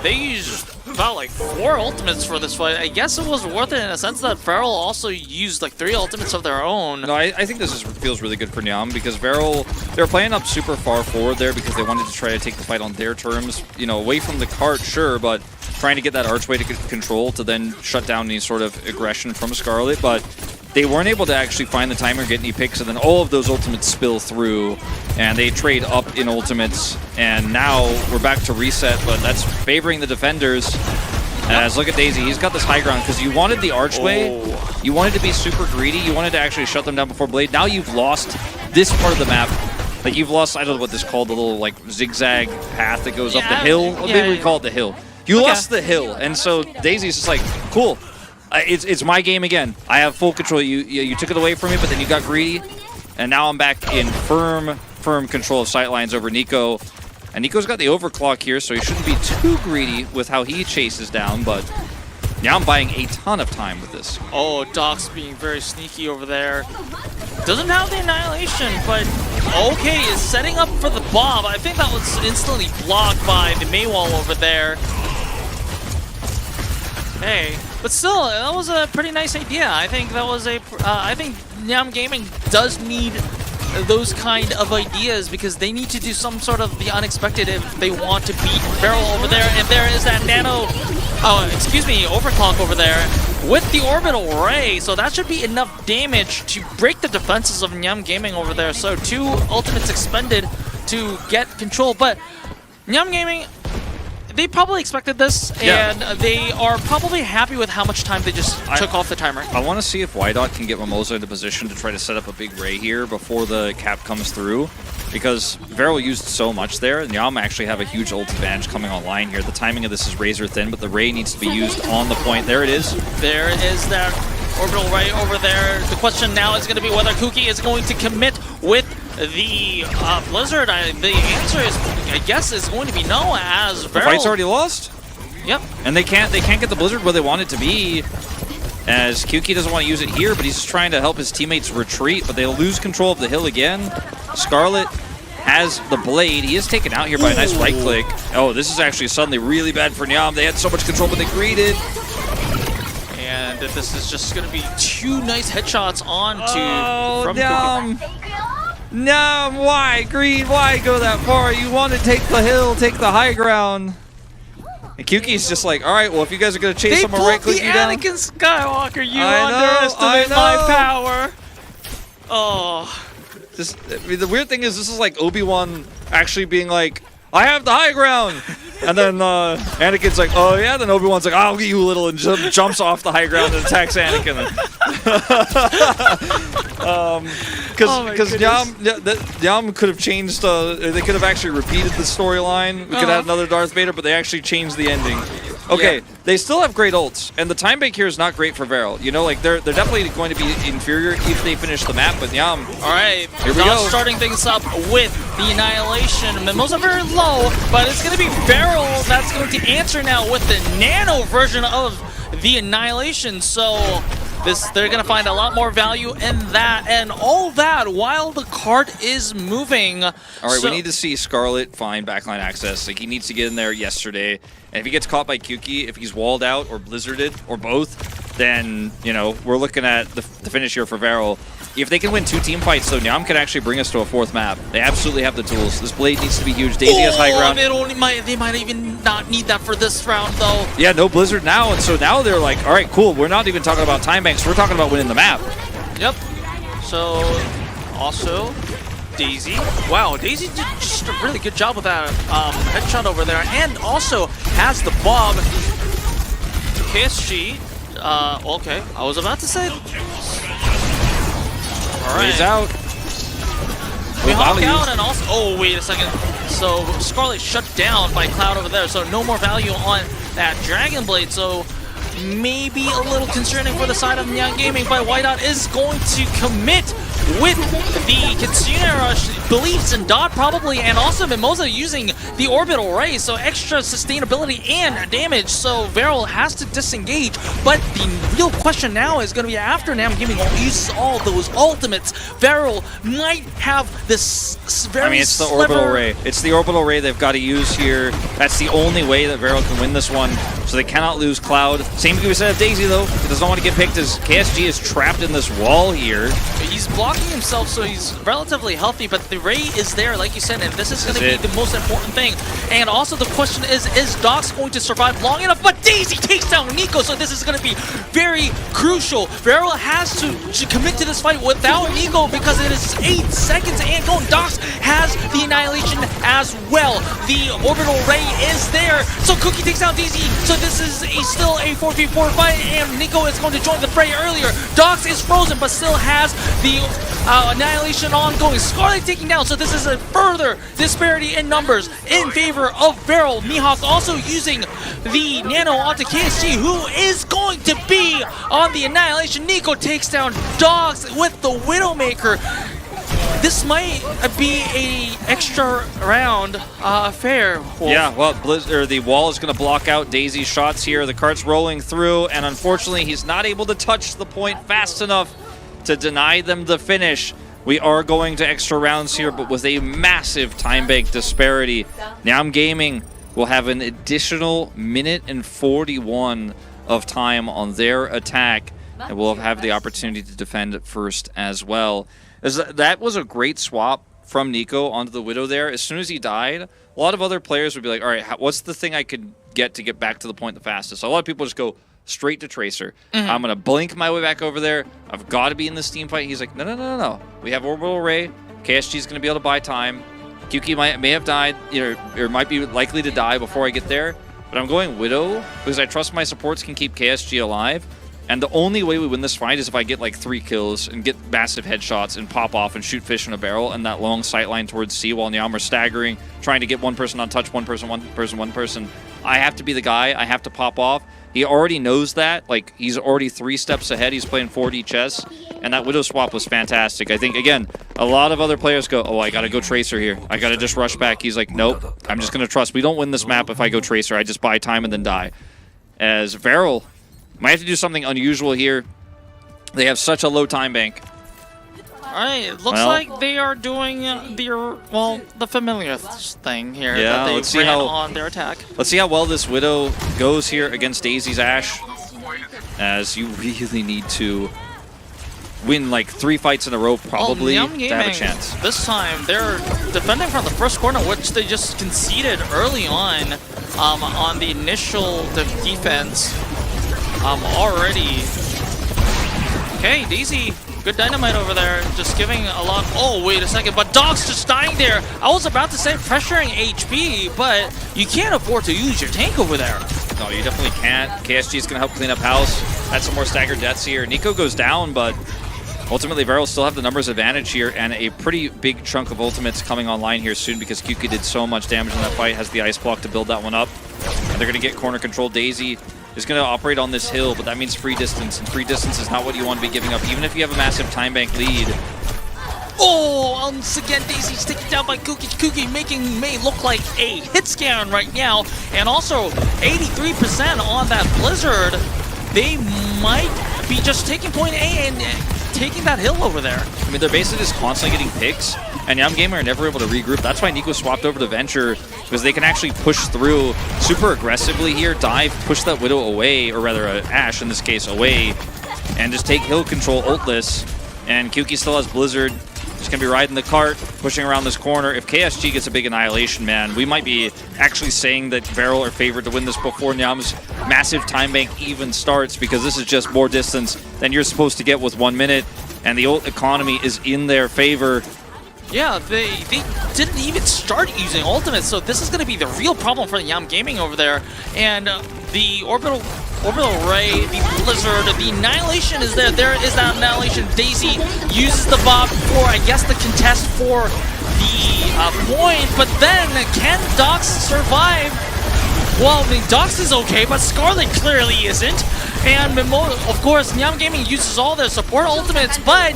they used about like 4 ultimates for this fight. I guess it was worth it in a sense that VARREL also used like 3 ultimates of their own. No, I think this feels really good for Nyam because VARREL, they're playing up super far forward there because they wanted to try to take the fight on their terms. You know, away from the cart, sure, but trying to get that archway to control to then shut down any sort of aggression from Scarlet, but they weren't able to actually find the timer, get any picks, and then all of those ultimates spill through, and they trade up in ultimates, and now we're back to reset, but that's favoring the defenders. As look at Daisy, he's got this high ground because you wanted the archway, you wanted to be super greedy, you wanted to actually shut them down before Blade. Now you've lost this part of the map. Like you've lost, I don't know what this is called, the little like zigzag path that goes up the hill. Well, maybe we call it the hill. You lost the hill, and so Daisy's just like, cool. It's my game again. I have full control. You took it away from me, but then you got greedy, and now I'm back in firm control of sightlines over Nico. And Nico's got the overclock here, so he shouldn't be too greedy with how he chases down, but now I'm buying a ton of time with this. Oh, Doc's being very sneaky over there. Doesn't have the Annihilation, but okay, is setting up for the bomb. I think that was instantly blocked by the Maywall over there. Hey, but still, that was a pretty nice idea. I think that was I think NyamGaming does need those kind of ideas because they need to do some sort of the unexpected if they want to beat VARREL over there. And there is that overclock over there with the Orbital Ray. So that should be enough damage to break the defenses of NyamGaming over there. So 2 ultimates expended to get control. But NyamGaming, they probably expected this, and they are probably happy with how much time they just took off the timer. I want to see if Wydot can get Mimosa into position to try to set up a big Ray here before the cap comes through, because VARREL used so much there, and Nyam actually have a huge ult advantage coming online here. The timing of this is razor thin, but the Ray needs to be used on the point. There it is. There is that Orbital Ray over there. The question now is going to be whether Kuki is going to commit with the Blizzard. The answer is, I guess, is going to be no, as VARREL. The fight's already lost? Yep. And they can't get the Blizzard where they want it to be, as Kuki doesn't want to use it here, but he's just trying to help his teammates retreat, but they lose control of the hill again. Scarlet has the Blade. He is taken out here by a nice right click. Oh, this is actually suddenly really bad for Nyam. They had so much control, but they greeted. And this is just going to be 2 nice headshots from Nyam. Nyam, why? Green, why go that far? You want to take the hill, take the high ground. And Kuki's just like, all right, well, if you guys are going to chase someone right click you down. Anakin Skywalker, you underestimate my power. Oh. The weird thing is, this is like Obi-Wan actually being like, I have the high ground. And then Anakin's like, oh yeah? Then Obi-Wan's like, I'll get you a little, and jumps off the high ground and attacks Anakin. Because Nyam could have changed, they could have actually repeated the storyline. We could have another Darth Vader, but they actually changed the ending. Okay, they still have great ults, and the time bank here is not great for VARREL. You know, like they're definitely going to be inferior if they finish the map, but Nyam. Alright, here we go. Starting things up with the Annihilation. Mimosa very low, but it's going to be VARREL that's going to answer now with the nano version of the Annihilation. So they're going to find a lot more value in that, and all that while the cart is moving. All right, we need to see Scarlet find backline access. Like, he needs to get in there yesterday. And if he gets caught by Kyuki, if he's walled out or blizzarded or both, then, you know, we're looking at the finish here for VARREL. If they can win 2 team fights, though, Nyam can actually bring us to a 4th map. They absolutely have the tools. This blade needs to be huge. Daisy has high ground. They might even not need that for this round, though. Yeah, no blizzard now, and so now they're like, all right, cool. We're not even talking about time banks. We're talking about winning the map. Yep. So, also, Daisy. Wow, Daisy did just a really good job with that headshot over there, and also has the Bob. KSG. Okay, I was about to say. All right. He's out. We hawk out and also. Oh, wait a second. So Scarlet shut down by Cloud over there, so no more value on that Dragon Blade. So maybe a little concerning for the side of NyamGaming, but Whiteout is going to commit with the Kitsune Rush, beliefs in Dot probably, and also Mimosa using the Orbital Ray, so extra sustainability and damage, so VARREL has to disengage, but the real question now is going to be after NyamGaming uses all those ultimates, VARREL might have this very it's the Orbital Ray. It's the Orbital Ray they've got to use here. That's the only way that VARREL can win this one, so they cannot lose Cloud. Same can be said of Daisy, though. He doesn't want to get picked as KSG is trapped in this wall here. He's blocking himself, so he's relatively healthy, but the Ray is there, like you said, and this is going to be the most important thing. And also the question is Dox going to survive long enough? But Daisy takes down Nico, so this is going to be very crucial. VARREL has to commit to this fight without Nico because it is 8 seconds and going. Dox has the Annihilation as well. The Orbital Ray is there, so Cookie takes down Daisy, so this is still a 4v4 fight, and Nico is going to join the fray earlier. Dox is frozen, but still has the Annihilation ongoing. Scarlet taking down, so this is a further disparity in numbers in favor of VARREL. Mihawk also using the Nano onto KSG, who is going to be on the Annihilation. Nico takes down Dogs with the Widowmaker. This might be a extra round affair. Yeah, well, the wall is going to block out Daisy's shots here. The cart's rolling through, and unfortunately, he's not able to touch the point fast enough to deny them the finish. We are going to extra rounds here, but with a massive time bank disparity. NyamGaming will have an additional minute and 41 of time on their attack, and will have the opportunity to defend first as well. That was a great swap from Nico onto the Widow there. As soon as he died, a lot of other players would be like, all right, what's the thing I could get to get back to the point the fastest? So a lot of people just go straight to Tracer. I'm going to blink my way back over there. I've got to be in this team fight. He's like, no. We have Orbital Ray. KSG is going to be able to buy time. Kyuki may have died, or might be likely to die before I get there. But I'm going Widow because I trust my supports can keep KSG alive. And the only way we win this fight is if I get like 3 kills and get massive headshots and pop off and shoot fish in a barrel and that long sight line towards C while Nyam are staggering, trying to get one person on touch, one person. I have to be the guy. I have to pop off. He already knows that. Like, he's already 3 steps ahead. He's playing 4D chess. And that Widow swap was fantastic. I think, again, a lot of other players go, oh, I got to go Tracer here. I got to just rush back. He's like, nope. I'm just going to trust. We don't win this map if I go Tracer. I just buy time and then die. As VARREL might have to do something unusual here. They have such a low time bank. Alright, it looks like they are doing the familiar thing here that they ran on their attack. Let's see how well this Widow goes here against Daisy's Ashe. As you really need to win like 3 fights in a row probably to have a chance. This time they're defending from the first corner, which they just conceded early on the initial defense already. Okay, Daisy, good dynamite over there, just giving a lot. Oh, wait a second, but Dog's just dying there. I was about to say pressuring HP, but you can't afford to use your tank over there. No, you definitely can't. KSG is going to help clean up house. Had some more staggered deaths here. Nico goes down, but ultimately, VARREL still have the numbers advantage here, and a pretty big chunk of ultimates coming online here soon because Kyuki did so much damage in that fight, has the ice block to build that one up. And they're going to get corner control. Daisy is going to operate on this hill, but that means free distance, and free distance is not what you want to be giving up, even if you have a massive time bank lead. Oh, once again, Daisy's taken down by Kuki. Kuki making May look like a hit scan right now. And also, 83% on that Blizzard. They might be just taking point A and taking that hill over there. I mean, they're basically just constantly getting picks, and NyamGaming are never able to regroup. That's why Nico swapped over to Venture, because they can actually push through super aggressively here, dive, push that Widow away, or rather Ashe in this case, away, and just take hill control ultless. And Kyuki still has Blizzard. Just going to be riding the cart, pushing around this corner. If KSG gets a big annihilation, man, we might be actually saying that VARREL are favored to win this before Nyam's massive time bank even starts, because this is just more distance than you're supposed to get with 1 minute, and the ult economy is in their favor. Yeah, they didn't even start using ultimates, so this is going to be the real problem for NyamGaming over there. And the orbital ray, the blizzard, the annihilation is there. There is that annihilation. Daisy uses the bot for, I guess, the contest for the point, but then can Dox survive? Well, I mean, Dox is okay, but Scarlet clearly isn't. And of course, NyamGaming uses all their support ultimates, but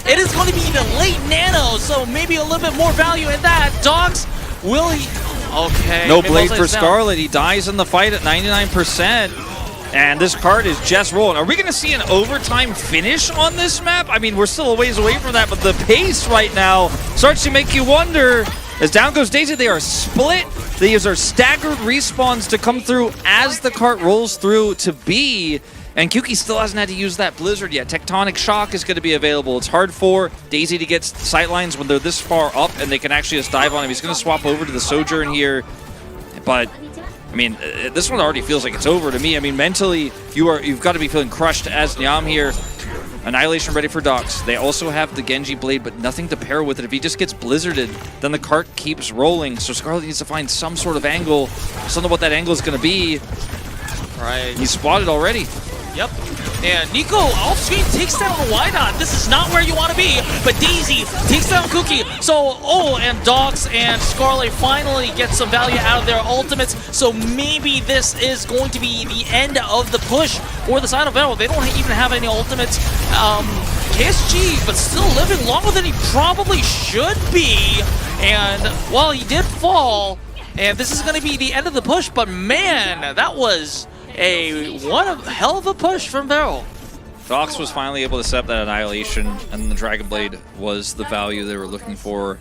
it is going to be the late nano, so maybe a little bit more value in that. Dox, will he? Okay. No blade for Scarlet. He dies in the fight at 99%. And this card is just rolling. Are we going to see an overtime finish on this map? I mean, we're still a ways away from that, but the pace right now starts to make you wonder. As down goes Daisy, they are split. These are staggered respawns to come through as the cart rolls through to B. And Kyuki still hasn't had to use that Blizzard yet. Tectonic Shock is going to be available. It's hard for Daisy to get sightlines when they're this far up, and they can actually just dive on him. He's going to swap over to the Sojourn here. But, I mean, this one already feels like it's over to me. I mean, mentally, you've got to be feeling crushed as Nyam here. Annihilation ready for Dox. They also have the Genji Blade, but nothing to pair with it. If he just gets Blizzarded, then the cart keeps rolling. So Scarlet needs to find some sort of angle. Just don't know what that angle is going to be. Right. He's spotted already. Yep. And Nico off screen takes down Why Not. This is not where you want to be, but Daisy takes down Kuki. So, and Dox and Scarlet finally get some value out of their ultimates. So maybe this is going to be the end of the push for the side of VARREL. They don't even have any ultimates. KSG, but still living longer than he probably should be. And while he did fall, and this is going to be the end of the push, but man, that was one hell of a push from VARREL. Dox was finally able to set up that annihilation, and the Dragon Blade was the value they were looking for.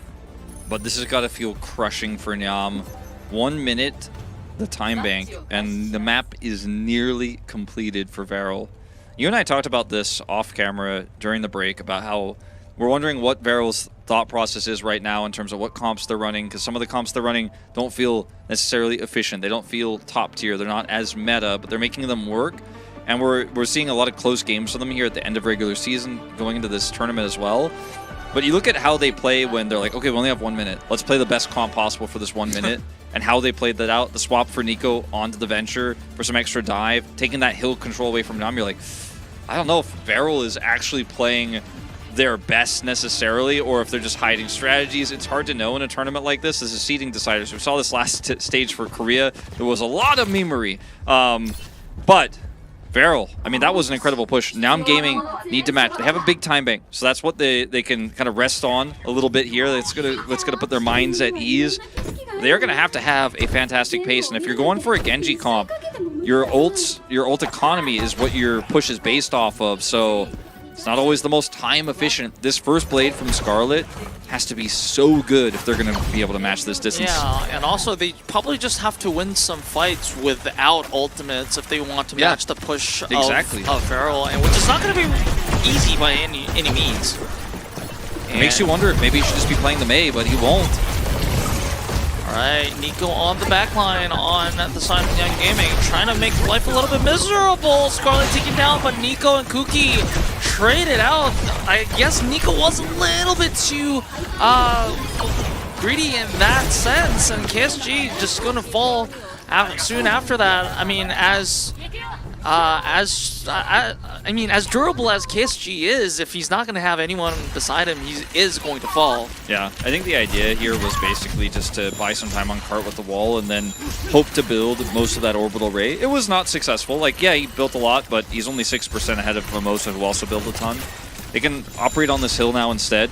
But this has got to feel crushing for Nyam. 1 minute, the time bank, and the map is nearly completed for VARREL. You and I talked about this off camera during the break about how we're wondering what VARREL's thought process is right now in terms of what comps they're running, because some of the comps they're running don't feel necessarily efficient. They don't feel top tier. They're not as meta, but they're making them work. And we're seeing a lot of close games for them here at the end of regular season, going into this tournament as well. But you look at how they play when they're like, okay, we only have 1 minute. Let's play the best comp possible for this 1 minute. And how they played that out. The swap for Nico onto the Venture for some extra dive, taking that hill control away from Nam. You're like, I don't know if VARREL is actually playing their best necessarily, or if they're just hiding strategies. It's hard to know in a tournament like this. This is seeding deciders. We saw this last stage for Korea. There was a lot of memery. But VARREL, I mean, that was an incredible push. NyamGaming need to match. They have a big time bank, so that's what they can kind of rest on a little bit here. That's gonna put their minds at ease. They're gonna have to have a fantastic pace, and if you're going for a Genji comp, your ult economy is what your push is based off of. So it's not always the most time efficient. This first blade from Scarlet has to be so good if they're going to be able to match this distance. Yeah, and also they probably just have to win some fights without ultimates if they want to match the push of VARREL, and which is not going to be easy by any means. It makes you wonder if maybe he should just be playing the Mei, but he won't. Alright, Nico on the back line on the side of NyamGaming, trying to make life a little bit miserable. Scarlet taken down, but Nico and Kuki traded out. I guess Nico was a little bit too greedy in that sense, and KSG just going to fall out soon after that. I mean, as I mean, as durable as KSG is, if he's not going to have anyone beside him, he is going to fall. Yeah, I think the idea here was basically just to buy some time on cart with the wall and then hope to build most of that orbital ray. It was not successful. Like, yeah, he built a lot, but he's only 6% ahead of Mimosa, who also built a ton. They can operate on this hill now instead.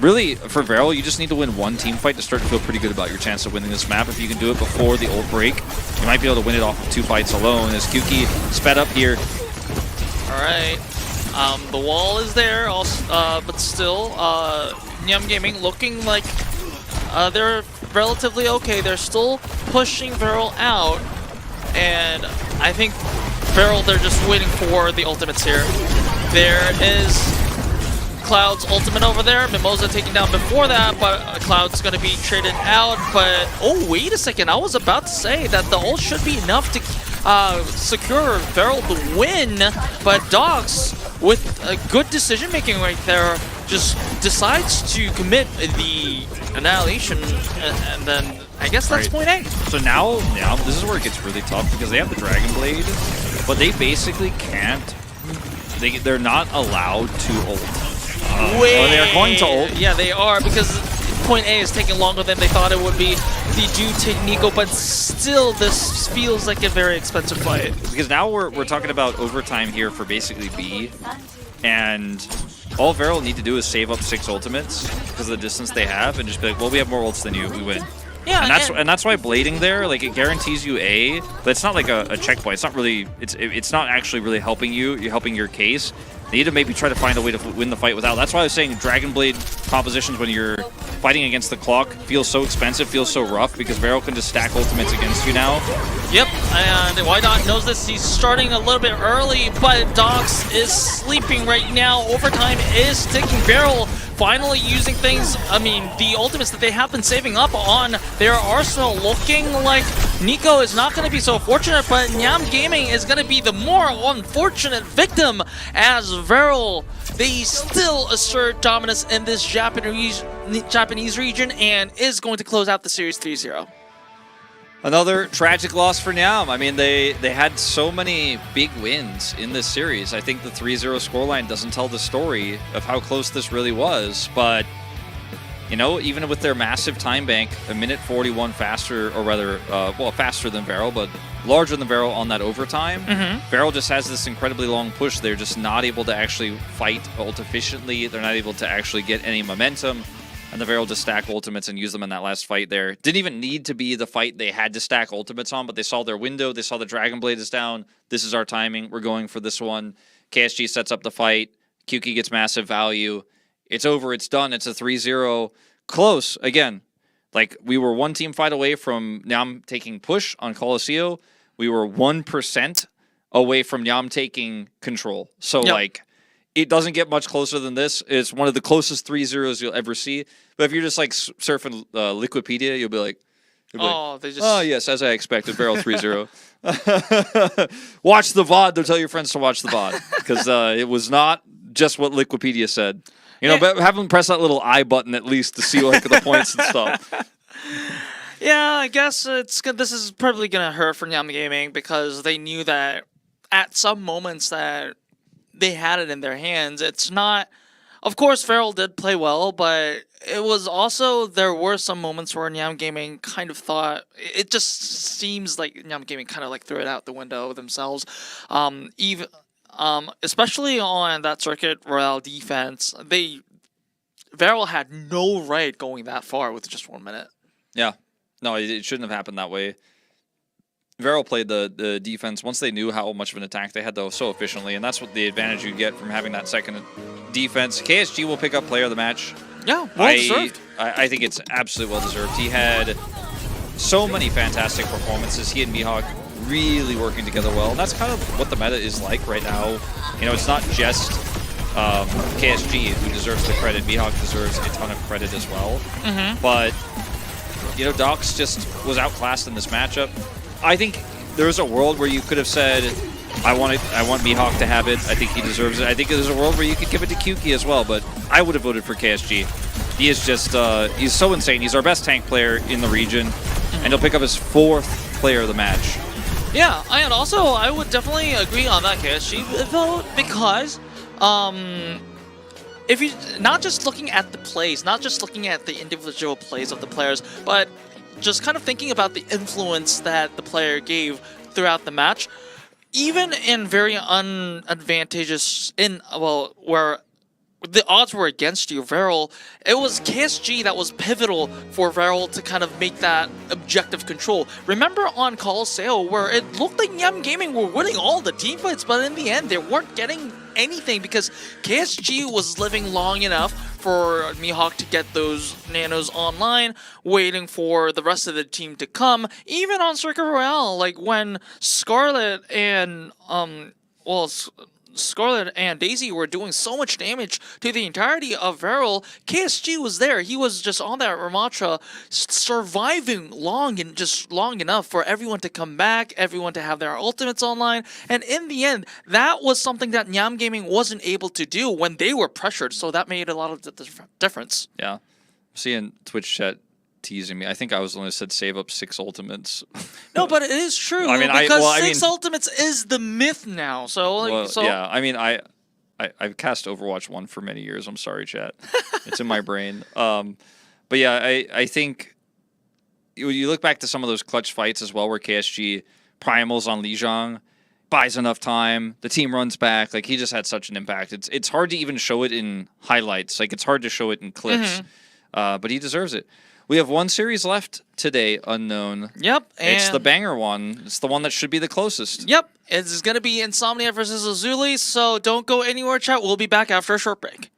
Really, for VARREL, you just need to win one team fight to start to feel pretty good about your chance of winning this map. If you can do it before the ult break, you might be able to win it off of 2 fights alone. As Kuki sped up here. Alright. The wall is there, also, but still, NyamGaming looking like they're relatively okay. They're still pushing VARREL out, and I think VARREL, they're just waiting for the ultimates here. There is Cloud's ultimate over there. Mimosa taken down before that, but Cloud's going to be traded out. But, oh, wait a second. I was about to say that the ult should be enough to secure VARREL the win, but Dogs, with a good decision-making right there, just decides to commit the annihilation, and then I guess that's point A. So now this is where it gets really tough because they have the Dragon Blade, but they basically can't. They're not allowed to ult. They are going to ult. Yeah, they are, because point A is taking longer than they thought it would be due to Nico, but still this feels like a very expensive fight. Because now we're talking about overtime here for basically B, and all VARREL need to do is save up 6 ultimates because of the distance they have, and just be like, well, we have more ults than you, we win. Yeah, and that's why blading there, like, it guarantees you A, but it's not like a checkpoint. It's not really, it's not actually really helping you. You're helping your case. They need to maybe try to find a way to win the fight without. That's why I was saying Dragon Blade compositions when you're fighting against the clock feels so expensive, feels so rough, because VARREL can just stack ultimates against you now. Yep, and Wydot knows this. He's starting a little bit early, but Dogs is sleeping right now. Overtime is taking VARREL, finally using things. I mean, the ultimates that they have been saving up on their arsenal, looking like Nico is not going to be so fortunate, but NyamGaming is going to be the more unfortunate victim, as VARREL, they still assert dominance in this Japanese region and is going to close out the series 3-0. Another tragic loss for Nyam. I mean, they had so many big wins in this series. I think the 3-0 scoreline doesn't tell the story of how close this really was, but you know, even with their massive time bank, a minute 41 faster, or rather, well, faster than VARREL, but larger than VARREL on that overtime. VARREL just has this incredibly long push. They're just not able to actually fight ult efficiently. They're not able to actually get any momentum. And the VARREL just stack ultimates and use them in that last fight there. Didn't even need to be the fight they had to stack ultimates on, but they saw their window. They saw the Dragon Blade is down. This is our timing. We're going for this one. KSG sets up the fight. Kuki gets massive value. It's over. It's done. It's a 3-0. Close. Again, like, we were one team fight away from Nyam taking push on Colosseo. We were 1% away from Nyam taking control. So, like, it doesn't get much closer than this. It's one of the closest 3-0s you'll ever see. But if you're just, like, surfing Liquipedia, you'll be like, oh, yes, as I expected, VARREL 3-0. Watch the VOD. They'll tell your friends to watch the VOD. Because it was not just what Liquipedia said. You know, but have them press that little I button at least to see, like, the points and stuff. Yeah, I guess this is probably going to hurt for NyamGaming, because they knew that at some moments that they had it in their hands. It's not... Of course, VARREL did play well, but it was also... There were some moments where NyamGaming kind of thought... It just seems like NyamGaming kind of, like, threw it out the window themselves. Even... especially on that Circuit Royale defense, VARREL had no right going that far with just 1 minute. Yeah. No, it shouldn't have happened that way. VARREL played the defense once they knew how much of an attack they had, though, so efficiently, and that's what the advantage you get from having that second defense. KSG will pick up player of the match. Yeah, well-deserved. I think it's absolutely well-deserved. He had so many fantastic performances. He and Mihawk really working together well, and that's kind of what the meta is like right now. You know, it's not just KSG who deserves the credit. Mihawk deserves a ton of credit as well. But, you know, Docs just was outclassed in this matchup. I think there was a world where you could have said, I want Mihawk to have it. I think he deserves it. I think there's a world where you could give it to Kuki as well, but I would have voted for KSG. He is just, he's so insane. He's our best tank player in the region, and he'll pick up his 4th player of the match. Yeah, and also I would definitely agree on that, KSG vote, because if you not just looking at the plays, not just looking at the individual plays of the players, but just kind of thinking about the influence that the player gave throughout the match, even in very unadvantageous where the odds were against you, VARREL, it was KSG that was pivotal for VARREL to kind of make that objective control. Remember on Colosseo where it looked like NyamGaming were winning all the team fights, but in the end they weren't getting anything because KSG was living long enough for Mihawk to get those nanos online, waiting for the rest of the team to come. Even on Circuit Royale, like when Scarlet and Scarlet and Daisy were doing so much damage to the entirety of VARREL, KSG was there. He was just on that Ramatra, surviving long enough for everyone to come back, everyone to have their ultimates online. And in the end, that was something that NyamGaming wasn't able to do when they were pressured. So that made a lot of difference. Yeah. I'm seeing Twitch chat teasing me. I think I was the one who said save up 6 ultimates. No, but it is true. I mean, because 6 ultimates is the myth now. So, yeah. I mean, I've cast Overwatch 1 for many years. I'm sorry, chat. It's in my brain. But yeah, I think you look back to some of those clutch fights as well, where KSG primals on Lijiang, buys enough time, the team runs back. Like, he just had such an impact. It's hard to even show it in highlights. Like, it's hard to show it in clips. But he deserves it. We have one series left today, Unknown. Yep. It's the banger one. It's the one that should be the closest. Yep. It's going to be INSOMNIA versus LAZULI, so don't go anywhere, chat. We'll be back after a short break.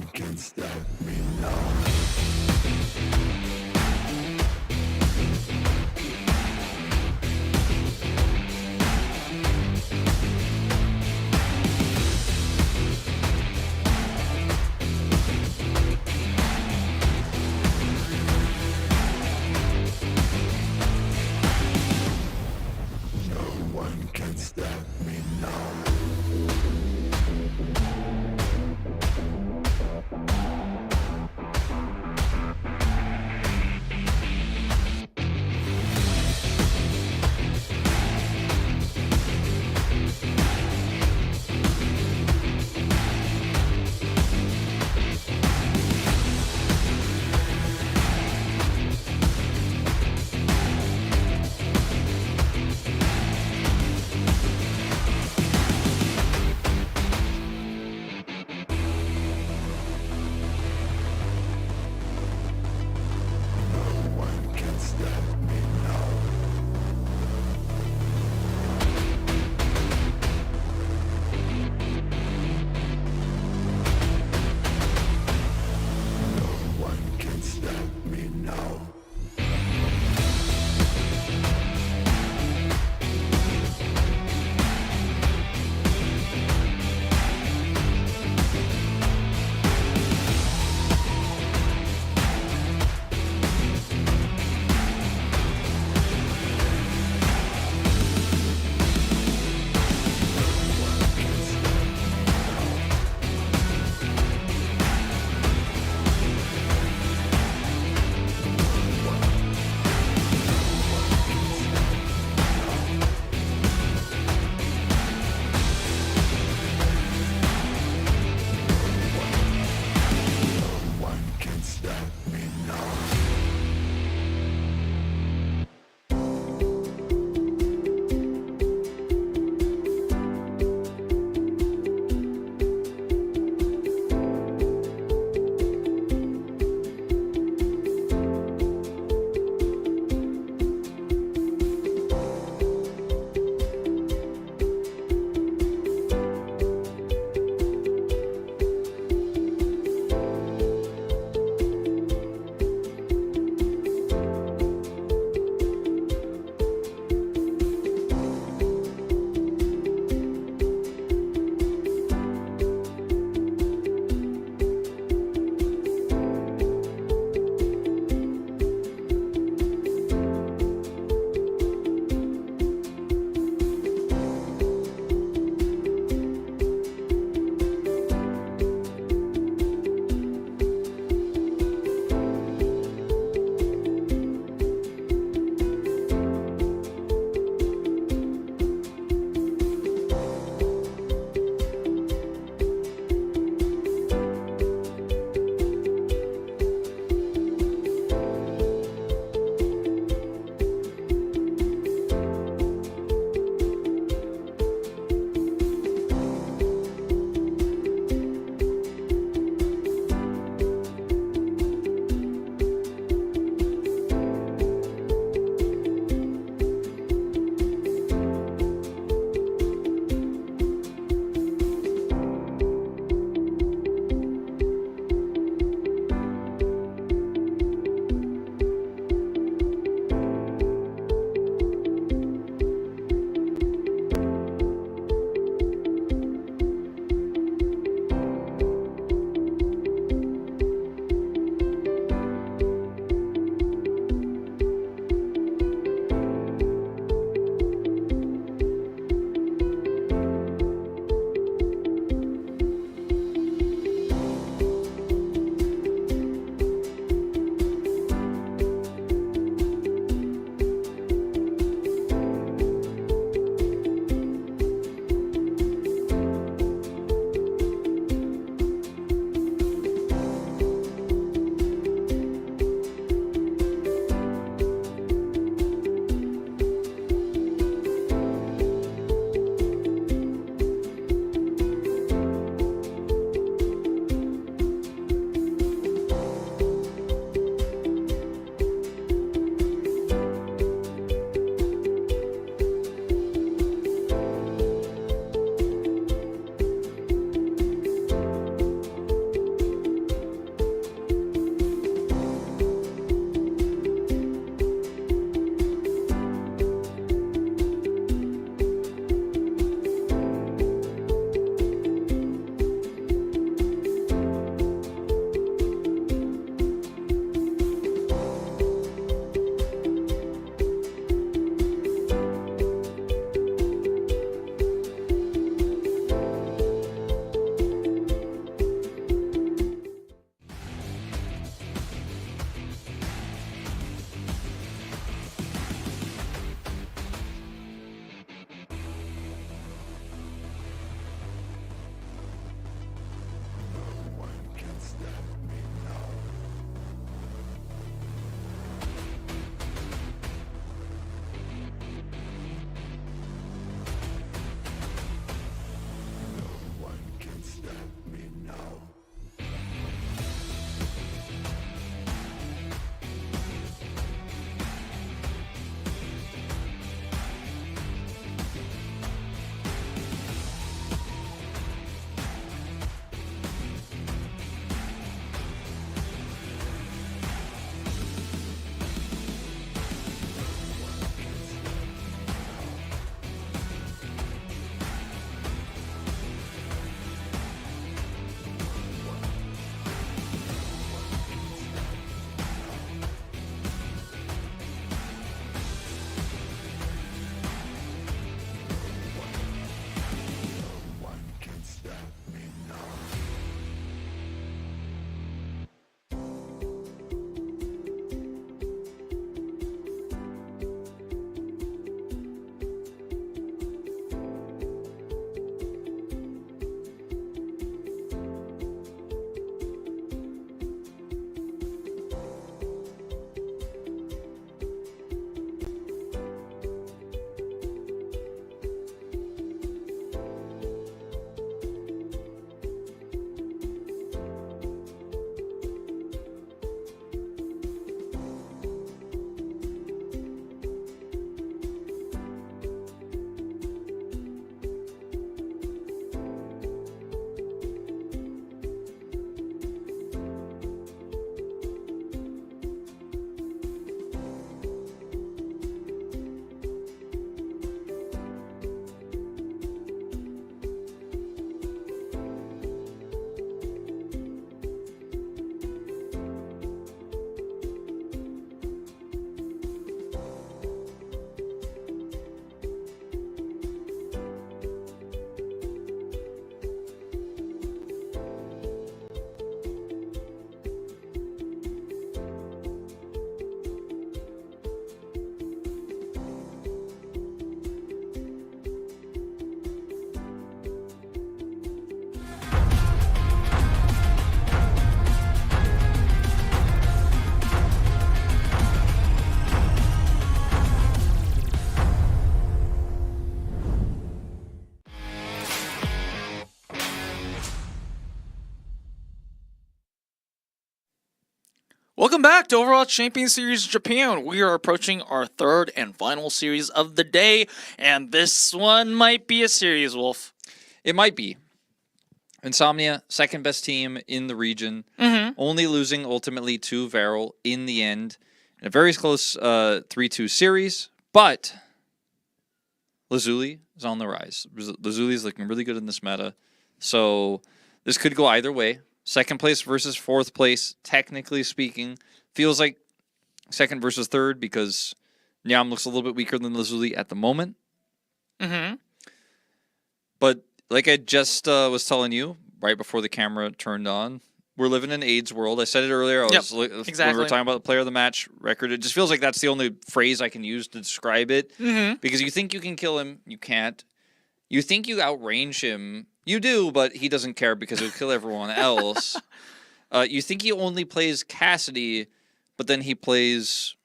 one can stop me now. No one can stop me now. Welcome back to Overwatch Champions Series Japan. We are approaching our third and final series of the day, and this one might be a series, Wolf. It might be. INSOMNIA, second best team in the region, only losing ultimately to VARREL in the end. In a very close 3-2 series, but LAZULI is on the rise. LAZULI is looking really good in this meta, so this could go either way. Second place versus fourth place, technically speaking. Feels like second versus third because Nyam looks a little bit weaker than LAZULI at the moment. But like I just was telling you right before the camera turned on, we're living in AIDS world. I said it earlier. Exactly. When we were talking about the player of the match record, it just feels like that's the only phrase I can use to describe it. Because you think you can kill him, you can't. You think you outrange him, you do, but he doesn't care because he'll kill everyone else. You think he only plays Cassidy, but then he plays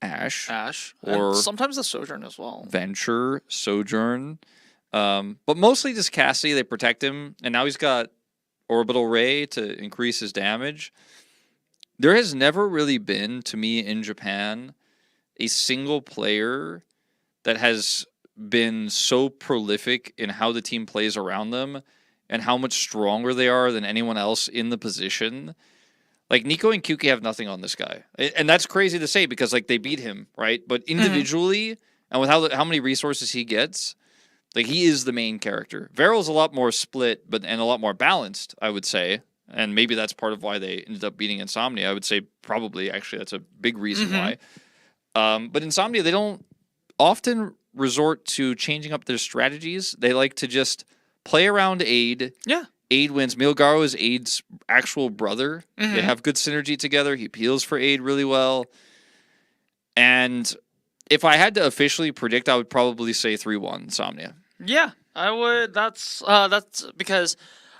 Ashe. Or and sometimes the Sojourn as well. Venture, Sojourn. But mostly just Cassidy. They protect him. And now he's got Orbital Ray to increase his damage. There has never really been, to me, in Japan, a single player that has been so prolific in how the team plays around them and how much stronger they are than anyone else in the position. Like, Nico and Kyuki have nothing on this guy. And that's crazy to say because, like, they beat him, right? But individually, and with how many resources he gets, like, he is the main character. VARREL's a lot more split and a lot more balanced, I would say. And maybe that's part of why they ended up beating INSOMNIA. I would say probably, actually, that's a big reason why. But INSOMNIA, they don't often resort to changing up their strategies. They like to just play around Aid. Yeah. Aid wins. Milgaro is Aid's actual brother. They have good synergy together. He peels for Aid really well. And if I had to officially predict, I would probably say 3-1 INSOMNIA. Yeah, I would. That's because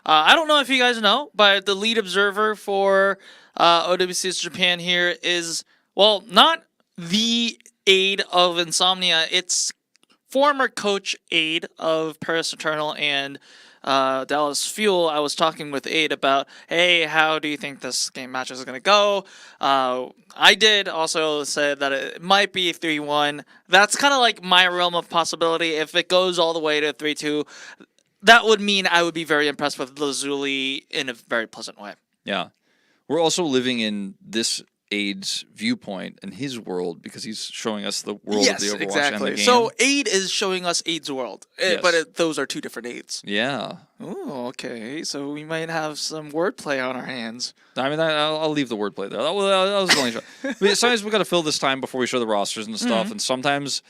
I don't know if you guys know, but the lead observer for OWCS Japan here is, well, not the Aid of INSOMNIA. It's former coach Aid of Paris Eternal and Dallas Fuel. I was talking with Aid about, hey, how do you think this game match is going to go? I did also say that it might be 3-1. That's kind of like my realm of possibility. If it goes all the way to 3-2, that would mean I would be very impressed with LAZULI in a very pleasant way. Yeah. We're also living in this Aid's viewpoint and his world because he's showing us the world of the Overwatch and the game. So Aid is showing us Aid's world, but those are two different Aids. Yeah. Oh, okay. So we might have some wordplay on our hands. I mean, I'll leave the wordplay there. That was only sometimes we got to fill this time before we show the rosters and stuff, and sometimes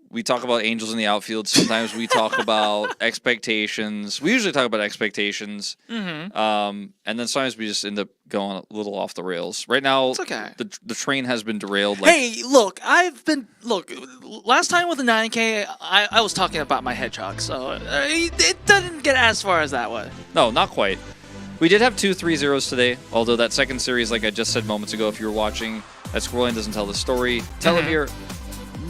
we talk about angels in the outfield. Sometimes we talk about expectations. We usually talk about expectations. And then sometimes we just end up going a little off the rails. Right now, it's okay. The train has been derailed. Hey, look, last time with the 9K, I was talking about my hedgehog, so it didn't get as far as that one. No, not quite. We did have 2 3-0s today, although that second series, like I just said moments ago, if you were watching, that scoreline doesn't tell the story. Telomere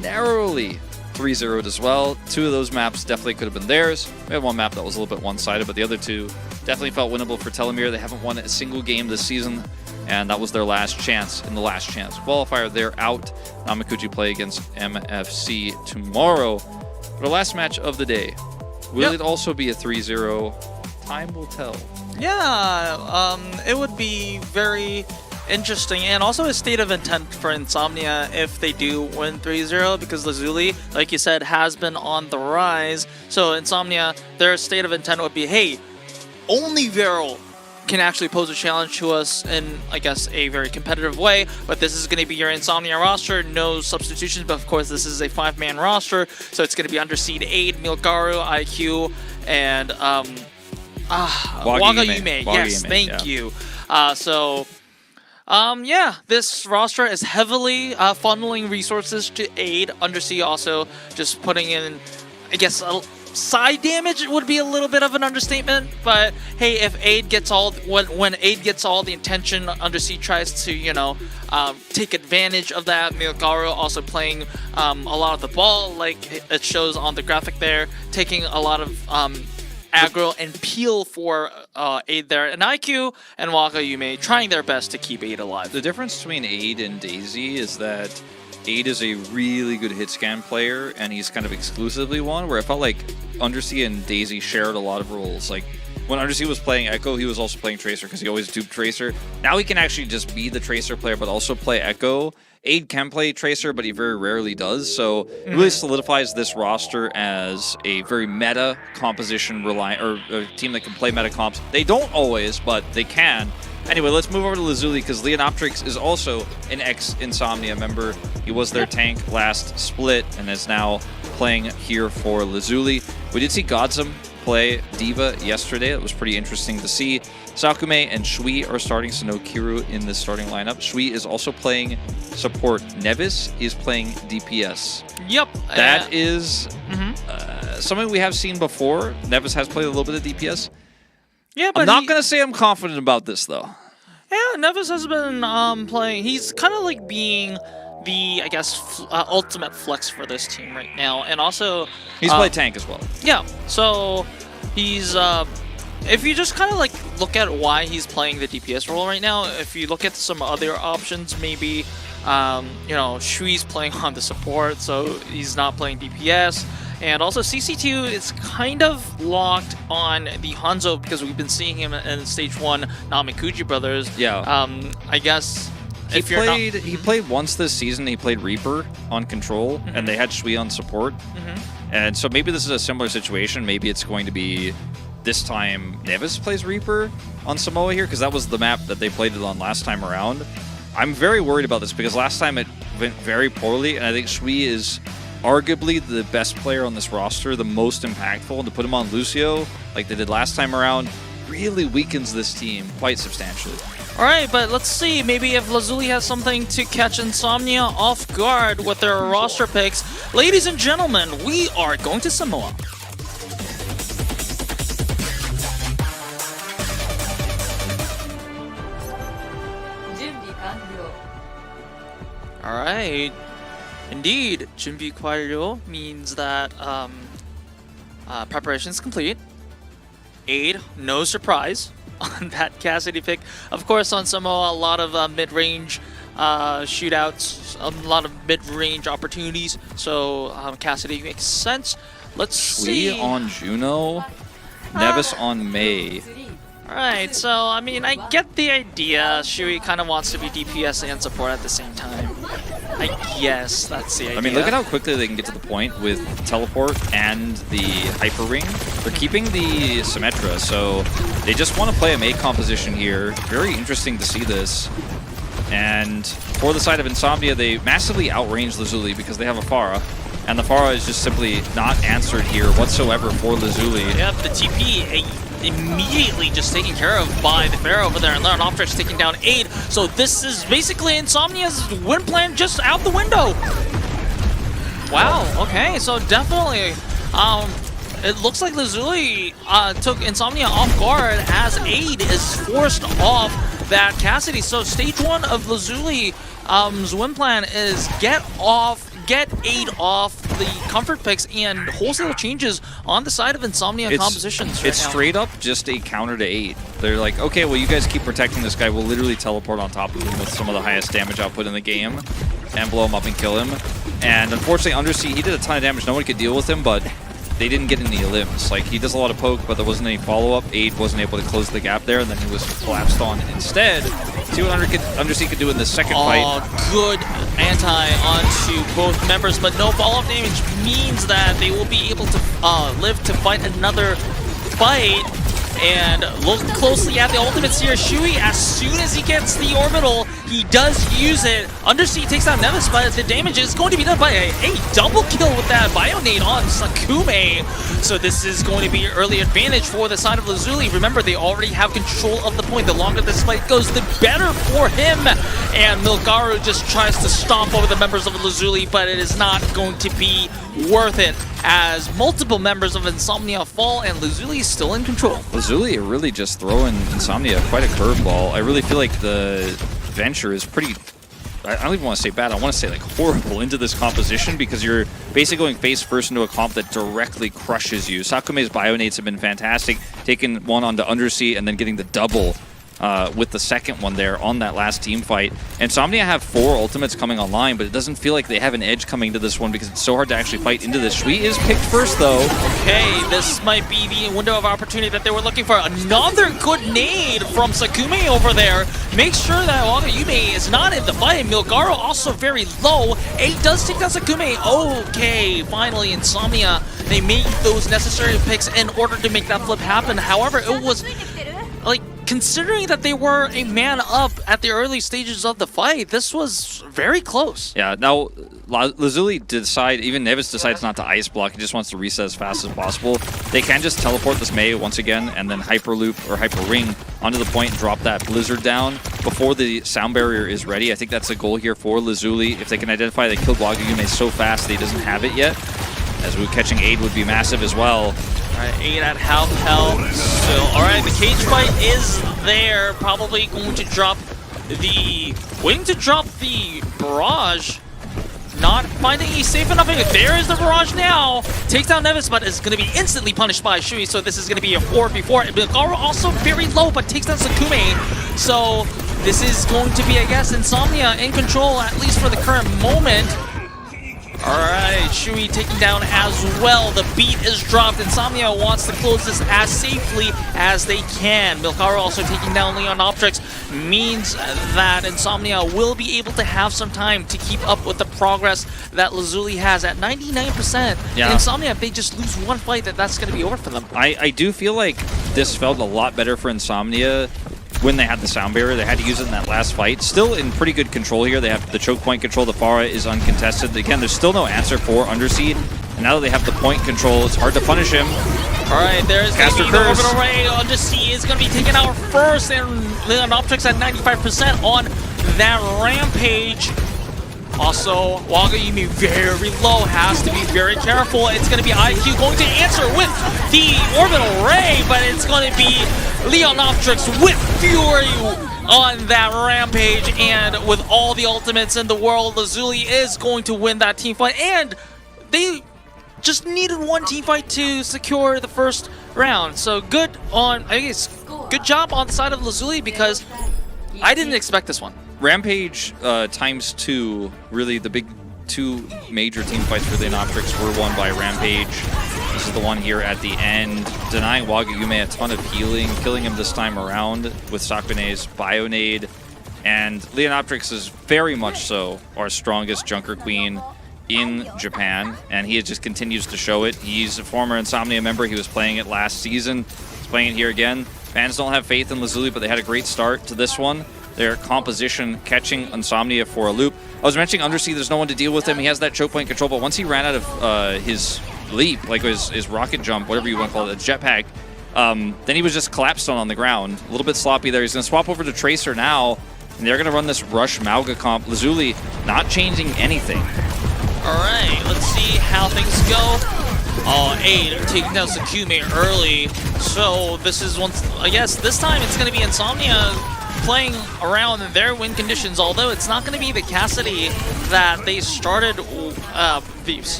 narrowly 3-0'd as well. 2 of those maps definitely could have been theirs. We had one map that was a little bit one-sided, but the other 2 definitely felt winnable for Telomere. They haven't won a single game this season, and that was their last chance in the last chance qualifier. They're out. Namekuji play against MFC tomorrow. For the last match of the day, will it also be a 3-0? Time will tell. Yeah, it would be very interesting, and also a state of intent for INSOMNIA if they do win 3-0, because LAZULI, like you said, has been on the rise. So INSOMNIA, their state of intent would be, hey, only VARREL can actually pose a challenge to us in, I guess, a very competitive way, but this is going to be your INSOMNIA roster, no substitutions, but of course this is a 5-man roster, so it's going to be Underseed Aid, Milgaru, IQ, and Wagayume. Yes, thank you. Yeah, this roster is heavily funneling resources to Aid. Undersea also just putting in, I guess, side damage would be a little bit of an understatement. But hey, if Aid gets all, when Aid gets all the attention, Undersea tries to, you know, take advantage of that. Milgaru also playing a lot of the ball, like it shows on the graphic there, taking a lot of aggro and peel for Aid there. And IQ and Waka Yume trying their best to keep Aid alive. The difference between Aid and Daisy is that Aid is a really good hit scan player, and he's kind of exclusively one, where I felt like Undersea and Daisy shared a lot of roles. Like, when Undersea was playing Echo, he was also playing Tracer because he always duped Tracer. Now he can actually just be the Tracer player, but also play Echo. Aid can play Tracer, but he very rarely does, so it really solidifies this roster as a very meta composition or a team that can play meta comps. They don't always, but they can. Anyway, let's move over to Lazuli, because Leonoptrix is also an ex-Insomnia member. He was their tank last split and is now playing here for Lazuli. We did see Godsum play D.Va yesterday. It was pretty interesting to see. Sakume and Shui are starting, so no Kiru in the starting lineup. Shui is also playing support. Nevis is playing DPS. Yep. That is something we have seen before. Nevis has played a little bit of DPS. Yeah, but I'm not going to say I'm confident about this, though. Yeah, Nevis has been playing. He's kind of like being the, I guess, ultimate flex for this team right now. And also... He's played tank as well. Yeah, so he's... if you just kind of like look at why he's playing the DPS role right now, if you look at some other options, maybe, you know, Shui's playing on the support, so he's not playing DPS. And also CC2 is kind of locked on the Hanzo because we've been seeing him in Stage 1 Namekuji brothers. Yeah. I guess he played once this season. He played Reaper on Control, and they had Shui on support. And so maybe this is a similar situation. Maybe it's going to be this time Nevis plays Reaper on Samoa here, because that was the map that they played it on last time around. I'm very worried about this because last time it went very poorly, and I think Shui is arguably the best player on this roster, the most impactful, and to put him on Lucio like they did last time around really weakens this team quite substantially. Alright, but let's see, maybe if Lazuli has something to catch Insomnia off guard with their roster picks. Ladies and gentlemen, we are going to Samoa. Alright. Indeed, Junbi Kwairyo means that preparation is complete. Aid, no surprise on that Cassidy pick. Of course, on Samoa, a lot of mid-range shootouts, a lot of mid-range opportunities, so Cassidy makes sense. Let's see. Shui on Juno, Nevis on Mei. Alright, so I mean, I get the idea. Shui kind of wants to be DPS and support at the same time. I guess that's the idea. I mean, look at how quickly they can get to the point with Teleport and the Hyper Ring. They're keeping the Symmetra, so they just want to play a Mei composition here. Very interesting to see this. And for the side of Insomnia, they massively outrange Lazuli because they have a Pharah. And the Pharah is just simply not answered here whatsoever for Lazuli. Yep, the TP immediately just taken care of by the Pharaoh over there, and Leonoptrix taking down Aid. So this is basically Insomnia's win plan just out the window. Wow, okay, so definitely, it looks like Lazuli took Insomnia off guard as Aid is forced off that Cassidy. So stage 1 of Lazuli's win plan is get Aid off the comfort picks and wholesale changes on the side of Insomnia compositions. It's straight up just a counter to Aid. They're like, okay, well, you guys keep protecting this guy. We'll literally teleport on top of him with some of the highest damage output in the game and blow him up and kill him. And unfortunately, Undersea, he did a ton of damage. No one could deal with him, but they didn't get any limbs. Like, he does a lot of poke, but there wasn't any follow-up. Aid wasn't able to close the gap there, and then he was collapsed on instead. See what Undersea could do in the second fight. Good anti onto both members, but no follow-up damage means that they will be able to live to fight another fight. And look closely at the ultimates here. Shui, as soon as he gets the orbital, he does use it. Undersea takes down Nevis, but the damage is going to be done by a double kill with that Bionade on Sakume. So this is going to be early advantage for the side of Lazuli. Remember, they already have control of the point. The longer this fight goes, the better for him. And Milgaru just tries to stomp over the members of Lazuli, but it is not going to be worth it as multiple members of Insomnia fall and Lazuli is still in control. Lazuli are really just throwing Insomnia quite a curveball. I really feel like the Venture is pretty I don't even want to say bad, I want to say like horrible into this composition, because you're basically going face first into a comp that directly crushes you. Sakume's Bionades have been fantastic, taking one onto Undersea and then getting the double with the second one there on that last team fight. INSOMNIA have 4 ultimates coming online, but it doesn't feel like they have an edge coming to this one because it's so hard to actually fight into this. Shui is picked first though. Okay, this might be the window of opportunity that they were looking for. Another good nade from Sakume over there. Make sure that Wagayume is not in the fight. Milgaro also very low. 8 does take down Sakume. Okay, finally INSOMNIA, they made those necessary picks in order to make that flip happen. However, it was like, considering that they were a man up at the early stages of the fight, this was very close. Yeah, now Lazuli decide, even Nevis decides not to ice block, he just wants to reset as fast as possible. They can just teleport this Mei once again and then hyperloop or hyper ring onto the point and drop that blizzard down before the sound barrier is ready. I think that's a goal here for Lazuli. If they can identify they killed Wagayume so fast that he doesn't have it yet, as catching aid would be massive as well. Alright, 8 at half health. So, alright, the cage fight is there. Probably going to drop the... waiting to drop the barrage. Not finding a safe enough. There is the barrage now. Takes down Nevis, but is going to be instantly punished by Shui. So this is going to be a 4v4. Milgaro also very low, but takes down Sakume. So this is going to be, I guess, INSOMNIA in control, at least for the current moment. Alright, Shui taking down as well. The beat is dropped. INSOMNIA wants to close this as safely as they can. Milgaro also taking down Leon Optrix means that INSOMNIA will be able to have some time to keep up with the progress that Lazuli has at 99%. Yeah. INSOMNIA, if they just lose one fight, that's going to be over for them. I do feel like this felt a lot better for INSOMNIA when they had the sound barrier. They had to use it in that last fight. Still in pretty good control here. They have the choke point control. The Pharah is uncontested. Again, there's still no answer for Undersea. And now that they have the point control, it's hard to punish him. Alright, there's going to be the orbital ray. Undersea is going to be taken out first, and Leon Optrix at 95% on that rampage. Also, Wagayume very low, has to be very careful. It's going to be IQ going to answer with the orbital ray, but it's going to be Leon Optrix with Fury on that rampage, and with all the ultimates in the world, Lazuli is going to win that team fight, and they just needed one team fight to secure the first round. So good on, I guess, good job on the side of Lazuli, because I didn't expect this one. Rampage ×2, really the big 2 major team fights for the Optrix were won by Rampage. This is the one here at the end, denying Wagayume a ton of healing, killing him this time around with Sakune's Bionade. And Leon Optrix is very much so our strongest Junker Queen in Japan, and he just continues to show it. He's a former INSOMNIA member. He was playing it last season. He's playing it here again. Fans don't have faith in Lazuli, but they had a great start to this one. Their composition catching INSOMNIA for a loop. I was mentioning Undersea, there's no one to deal with him. He has that choke point control, but once he ran out of his leap, like his rocket jump, whatever you want to call it, a jetpack, then he was just collapsed on the ground. A little bit sloppy there. He's going to swap over to Tracer now, and they're going to run this Rush Mauga comp. Lazuli not changing anything. All right, let's see how things go. Oh, Aid taking down Sakume early. So this is once, I guess this time it's going to be INSOMNIA playing around their win conditions, although it's not going to be the Cassidy that they started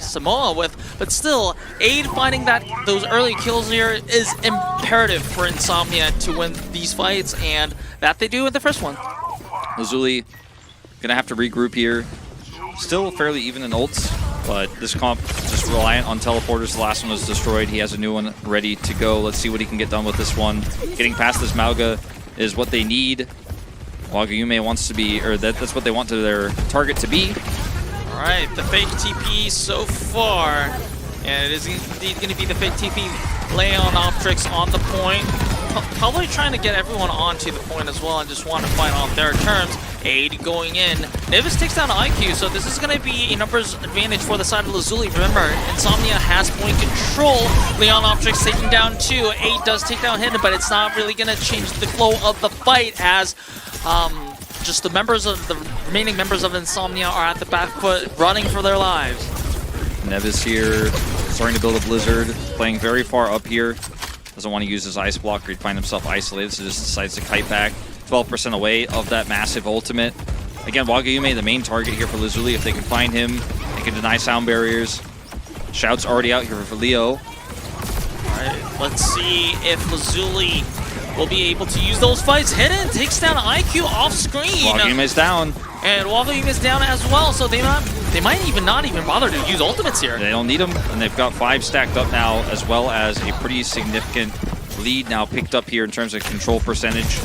Samoa with, but still, Aid finding that those early kills here is imperative for INSOMNIA to win these fights, and that they do with the first one. Lazuli gonna have to regroup here. Still fairly even in ults, but this comp just reliant on teleporters. The last one was destroyed. He has a new one ready to go. Let's see what he can get done with this one. Getting past this Mauga is what they need. Wagayume wants to be, or that's what they want to their target to be. All right, the fake TP so far, and it is indeed going to be the fake TP. Leon Optrix on the point, probably trying to get everyone onto the point as well and just want to fight on their terms. Aid going in. Nevis takes down IQ, so this is going to be a numbers advantage for the side of Lazuli. Remember, INSOMNIA has point control. Leon Optrix taking down 2. 8 does take down him, but it's not really going to change the flow of the fight, as just the remaining members of INSOMNIA are at the back foot running for their lives. Nevis here, starting to build a blizzard, playing very far up here. Doesn't want to use his ice block or he'd find himself isolated, so just decides to kite back. 12% away of that massive ultimate. Again, Wagayume, the main target here for Lazuli. If they can find him, they can deny sound barriers. Shout's already out here for Leo. Alright, let's see if Lazuli will be able to use those fights. Hidden takes down IQ off screen. Wagayume's down. And Wagayume is down as well, so they might even not even bother to use ultimates here. They don't need them, and they've got 5 stacked up now, as well as a pretty significant lead now picked up here in terms of control percentage.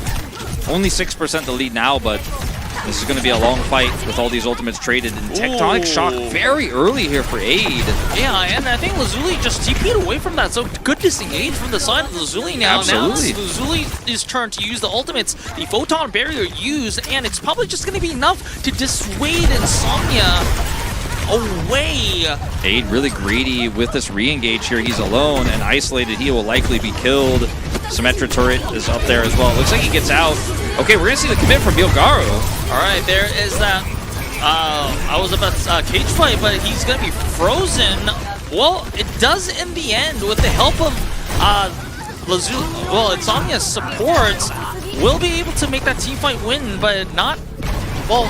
Only 6% the lead now, but this is going to be a long fight with all these ultimates traded. And Tectonic Shock very early here for Aid. Yeah, and I think Lazuli just TP'd away from that, so good disengage from the side of Lazuli now. Absolutely. Now it's Lazuli's turn to use the ultimates. The Photon Barrier used, and it's probably just going to be enough to dissuade INSOMNIA away. Aid really greedy with this re-engage here. He's alone and isolated. He will likely be killed. Symmetra turret is up there as well. Looks like he gets out. Okay, we're going to see the commit from Milgaro. All right, there is that. I was about cage fight, but he's going to be frozen. Well, it does in the end with the help of Lazuli. Well, INSOMNIA's supports will be able to make that team fight win, but not. Well,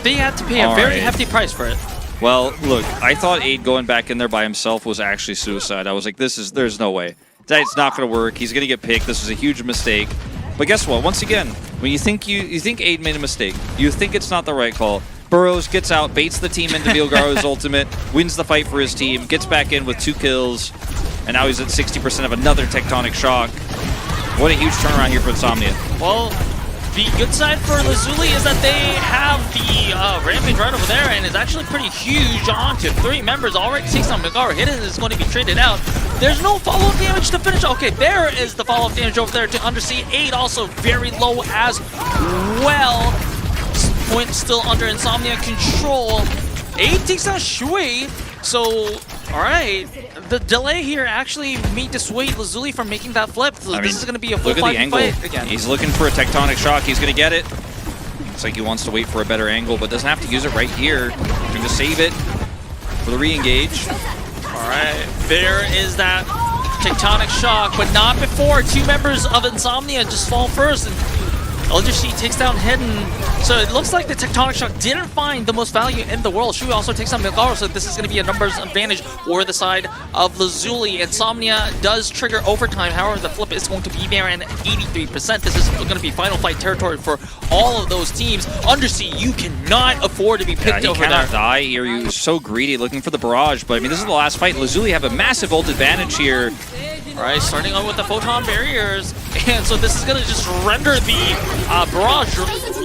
they had to pay a very hefty price for it. Well, look, I thought Aid going back in there by himself was actually suicide. I was like, there's no way. It's not going to work. He's going to get picked. This was a huge mistake. But guess what? Once again, when you think Aid made a mistake, you think it's not the right call. Burrows gets out, baits the team into Milgaro's ultimate, wins the fight for his team, gets back in with 2 kills, and now he's at 60% of another Tectonic Shock. What a huge turnaround here for INSOMNIA. Well, the good side for Lazuli is that they have the Rampage right over there, and it's actually pretty huge on to 3 members. Already takes on Milgaro. Hidden is going to be traded out. There's no follow-up damage to finish. Okay, there is the follow-up damage over there to Undersea. Aid also very low as well. Point still under INSOMNIA control. Aid takes down Shui. So, alright. The delay here actually may dissuade Lazuli from making that flip. So this is going to be a full fight again. He's looking for a Tectonic Shock. He's going to get it. Looks like he wants to wait for a better angle, but doesn't have to use it right here. He's going to save it for the re-engage. Alright, there is that Tectonic Shock, but not before 2 members of INSOMNIA just fall first. And LGC takes down Hidden. So it looks like the Tectonic Shock didn't find the most value in the world. Shui also takes down Milgaro, so this is going to be a numbers advantage for the side of Lazuli. INSOMNIA does trigger overtime, however the flip is going to be there, and 83%. This is going to be final fight territory for all of those teams. Undersea, you cannot afford to be picked over there. He cannot die here. He was so greedy looking for the barrage, but I mean, this is the last fight. Lazuli have a massive ult advantage here. Alright, starting out with the Photon Barriers, and so this is going to just render the barrage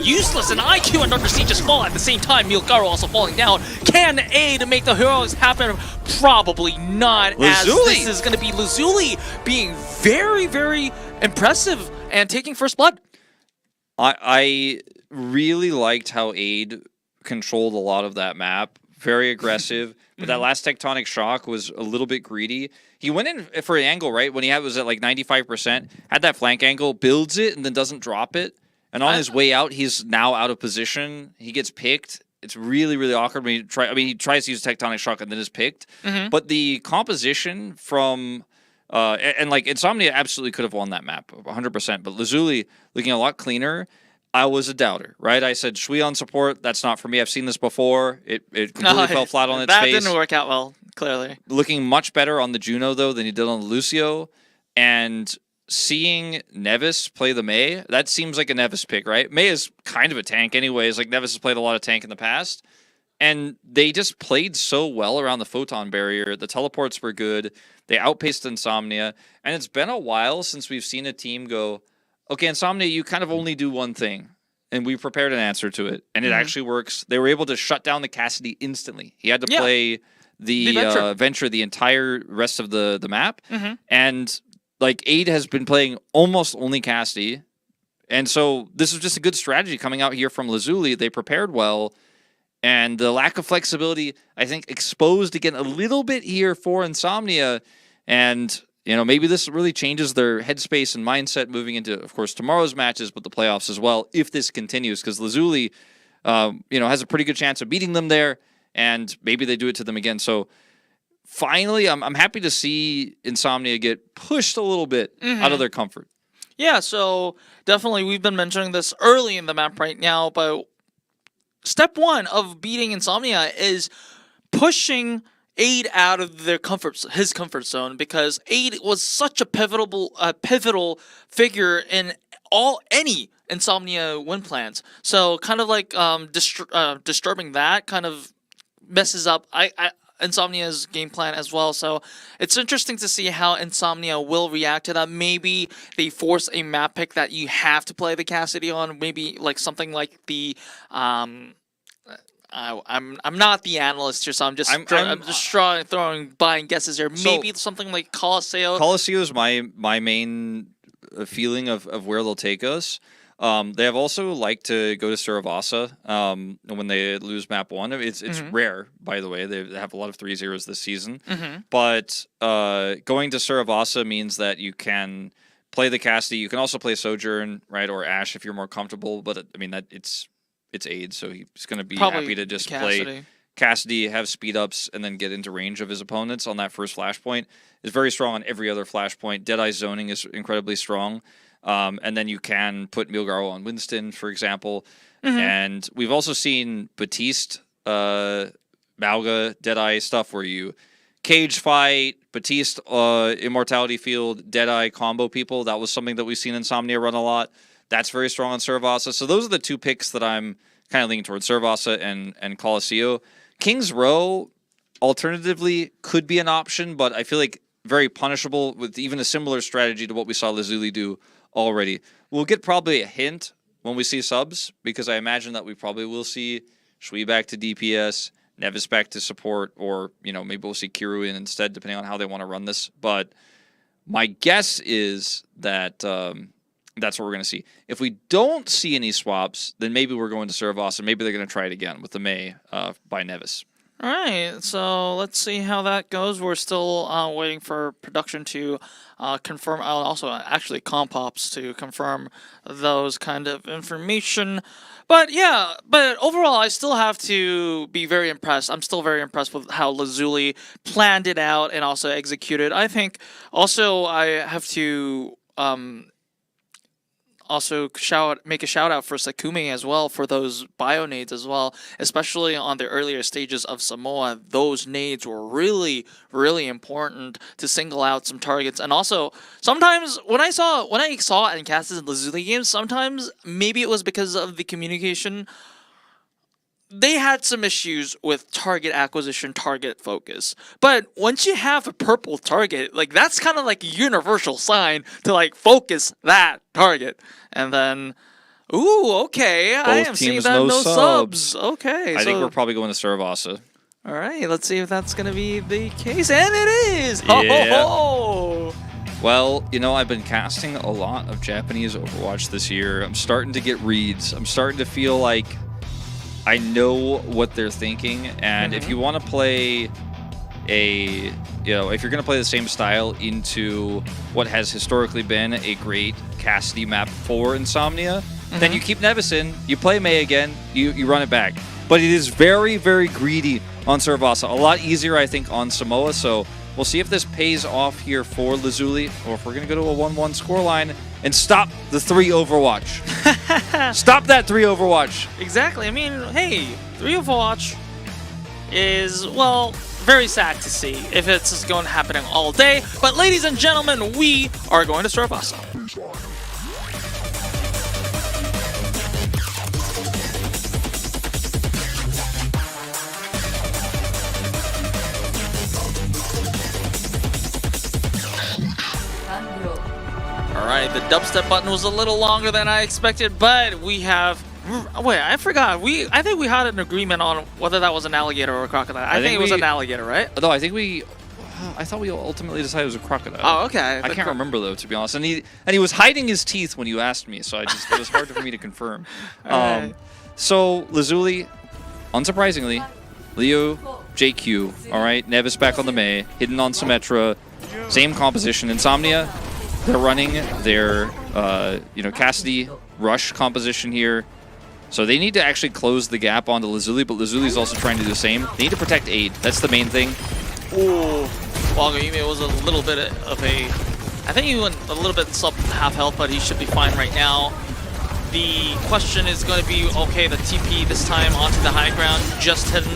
useless, and IQ and Undersea just fall at the same time. Milgaro also falling down. Can Aid make the heroics happen? Probably not, as this is going to be Lazuli being very, very impressive and taking first blood. I really liked how Aid controlled a lot of that map. Very aggressive, but that last Tectonic Shock was a little bit greedy. He went in for an angle, right? When he was at like 95%, had that flank angle, builds it, and then doesn't drop it. And on his way out, he's now out of position. He gets picked. It's really, really awkward when he tries to use Tectonic Shock and then is picked. But the composition from and like INSOMNIA absolutely could have won that map 100%. But Lazuli looking a lot cleaner. I was a doubter, right? I said Shui on support. That's not for me. I've seen this before. It completely fell flat on its face. That didn't work out well, clearly. Looking much better on the Juno, though, than he did on the Lucio. And seeing Nevis play the Mei, that seems like a Nevis pick, right? Mei is kind of a tank anyways. Like, Nevis has played a lot of tank in the past. And they just played so well around the Photon Barrier. The teleports were good. They outpaced INSOMNIA. And it's been a while since we've seen a team go, okay, INSOMNIA, you kind of only do one thing. And we prepared an answer to it. And it actually works. They were able to shut down the Cassidy instantly. He had to play the Venture the entire rest of the map. And like Aid has been playing almost only Cassidy. And so this was just a good strategy coming out here from Lazuli. They prepared well. And the lack of flexibility, I think, exposed again a little bit here for INSOMNIA. And you know, maybe this really changes their headspace and mindset moving into, of course, tomorrow's matches, but the playoffs as well, if this continues, because Lazuli, has a pretty good chance of beating them there, and maybe they do it to them again. So finally, I'm happy to see INSOMNIA get pushed a little bit out of their comfort. Yeah, so definitely we've been mentioning this early in the map right now, but step one of beating INSOMNIA is pushing Aid out of his comfort zone, because Aid was such a pivotal figure in any INSOMNIA win plans. So kind of like disturbing that kind of messes up INSOMNIA's game plan as well. So it's interesting to see how INSOMNIA will react to that. Maybe they force a map pick that you have to play the Cassidy on. Maybe like something like the I'm not the analyst here, so I'm just throwing buying guesses here. Maybe something like Colosseo. Colosseo is my main feeling of where they'll take us. They have also liked to go to Suravasa when they lose map 1. It's rare, by the way. They have a lot of 3-0s this season. But going to Suravasa means that you can play the Cassidy. You can also play Sojourn, right, or Ashe if you're more comfortable. But I mean, it's Aid, so he's going to be happy to just play Cassidy, have speed ups, and then get into range of his opponents on that first flashpoint. Is very strong on every other flashpoint. Deadeye zoning is incredibly strong. And then you can put Milgaro on Winston, for example. And we've also seen Batiste, Mauga, Deadeye stuff where you cage fight, Batiste, Immortality Field, Deadeye combo people. That was something that we've seen INSOMNIA run a lot. That's very strong on Suravasa. So those are the two picks that I'm kind of leaning towards, Suravasa and Colosseo. King's Row, alternatively, could be an option, but I feel like very punishable with even a similar strategy to what we saw LAZULI do already. We'll get probably a hint when we see subs, because I imagine that we probably will see Shui back to DPS, Nevis back to support, or maybe we'll see Kiru in instead, depending on how they want to run this. But my guess is that that's what we're going to see. If we don't see any swaps, then maybe we're going to Suravasa. Maybe they're going to try it again with the Mei by Nevis. All right, so let's see how that goes. We're still waiting for production to confirm, also actually Compops to confirm those kind of information. But yeah, overall, I still have to be very impressed. I'm still very impressed with how LAZULI planned it out and also executed. I think also I have to also make a shout out for Sakumi as well for those bio nades as well, especially on the earlier stages of Samoa. Those nades were really, really important to single out some targets. And also, sometimes when I saw it in Cass's and LAZULI games, sometimes maybe it was because of the communication. They had some issues with target acquisition, target focus. But once you have a purple target, like that's kind of like a universal sign to like focus that target. And then, ooh, okay, I am seeing that no subs. Okay, I think we're probably going to Suravasa. All right, let's see if that's going to be the case. And it is! Yeah. Ho, ho, ho. Well, I've been casting a lot of Japanese Overwatch this year. I'm starting to get reads. I'm starting to feel like I know what they're thinking, and if you want to play if you're going to play the same style into what has historically been a great Cassidy map for INSOMNIA, then you keep Nevis in, you play Mei again, you run it back. But it is very, very greedy on Suravasa. A lot easier, I think, on Samoa, so we'll see if this pays off here for LAZULI, or if we're going to go to a 1-1 scoreline and stop the 3 Overwatch. Stop that 3 Overwatch. Exactly. I mean, hey, 3 Overwatch is, well, very sad to see if it's just going to happening all day. But ladies and gentlemen, we are going to Suravasa. Alright, the dubstep button was a little longer than I expected, but we have... Wait, I forgot. I think we had an agreement on whether that was an alligator or a crocodile. I think it was an alligator, right? No, I thought we ultimately decided it was a crocodile. Oh, okay. I can't remember, though, to be honest. And he was hiding his teeth when you asked me, so it was hard for me to confirm. Right. So, LAZULI, unsurprisingly, Leo, JQ, all right? Nevis back on the Mei, hidden on Symmetra, same composition. INSOMNIA, they're running their, Cassidy rush composition here. So they need to actually close the gap onto LAZULI, but LAZULI is also trying to do the same. They need to protect Aid. That's the main thing. Ooh, Wagayume was a little bit of a... I think he went a little bit sub half health, but he should be fine right now. the question is going to be, okay, the TP this time onto the high ground, just hidden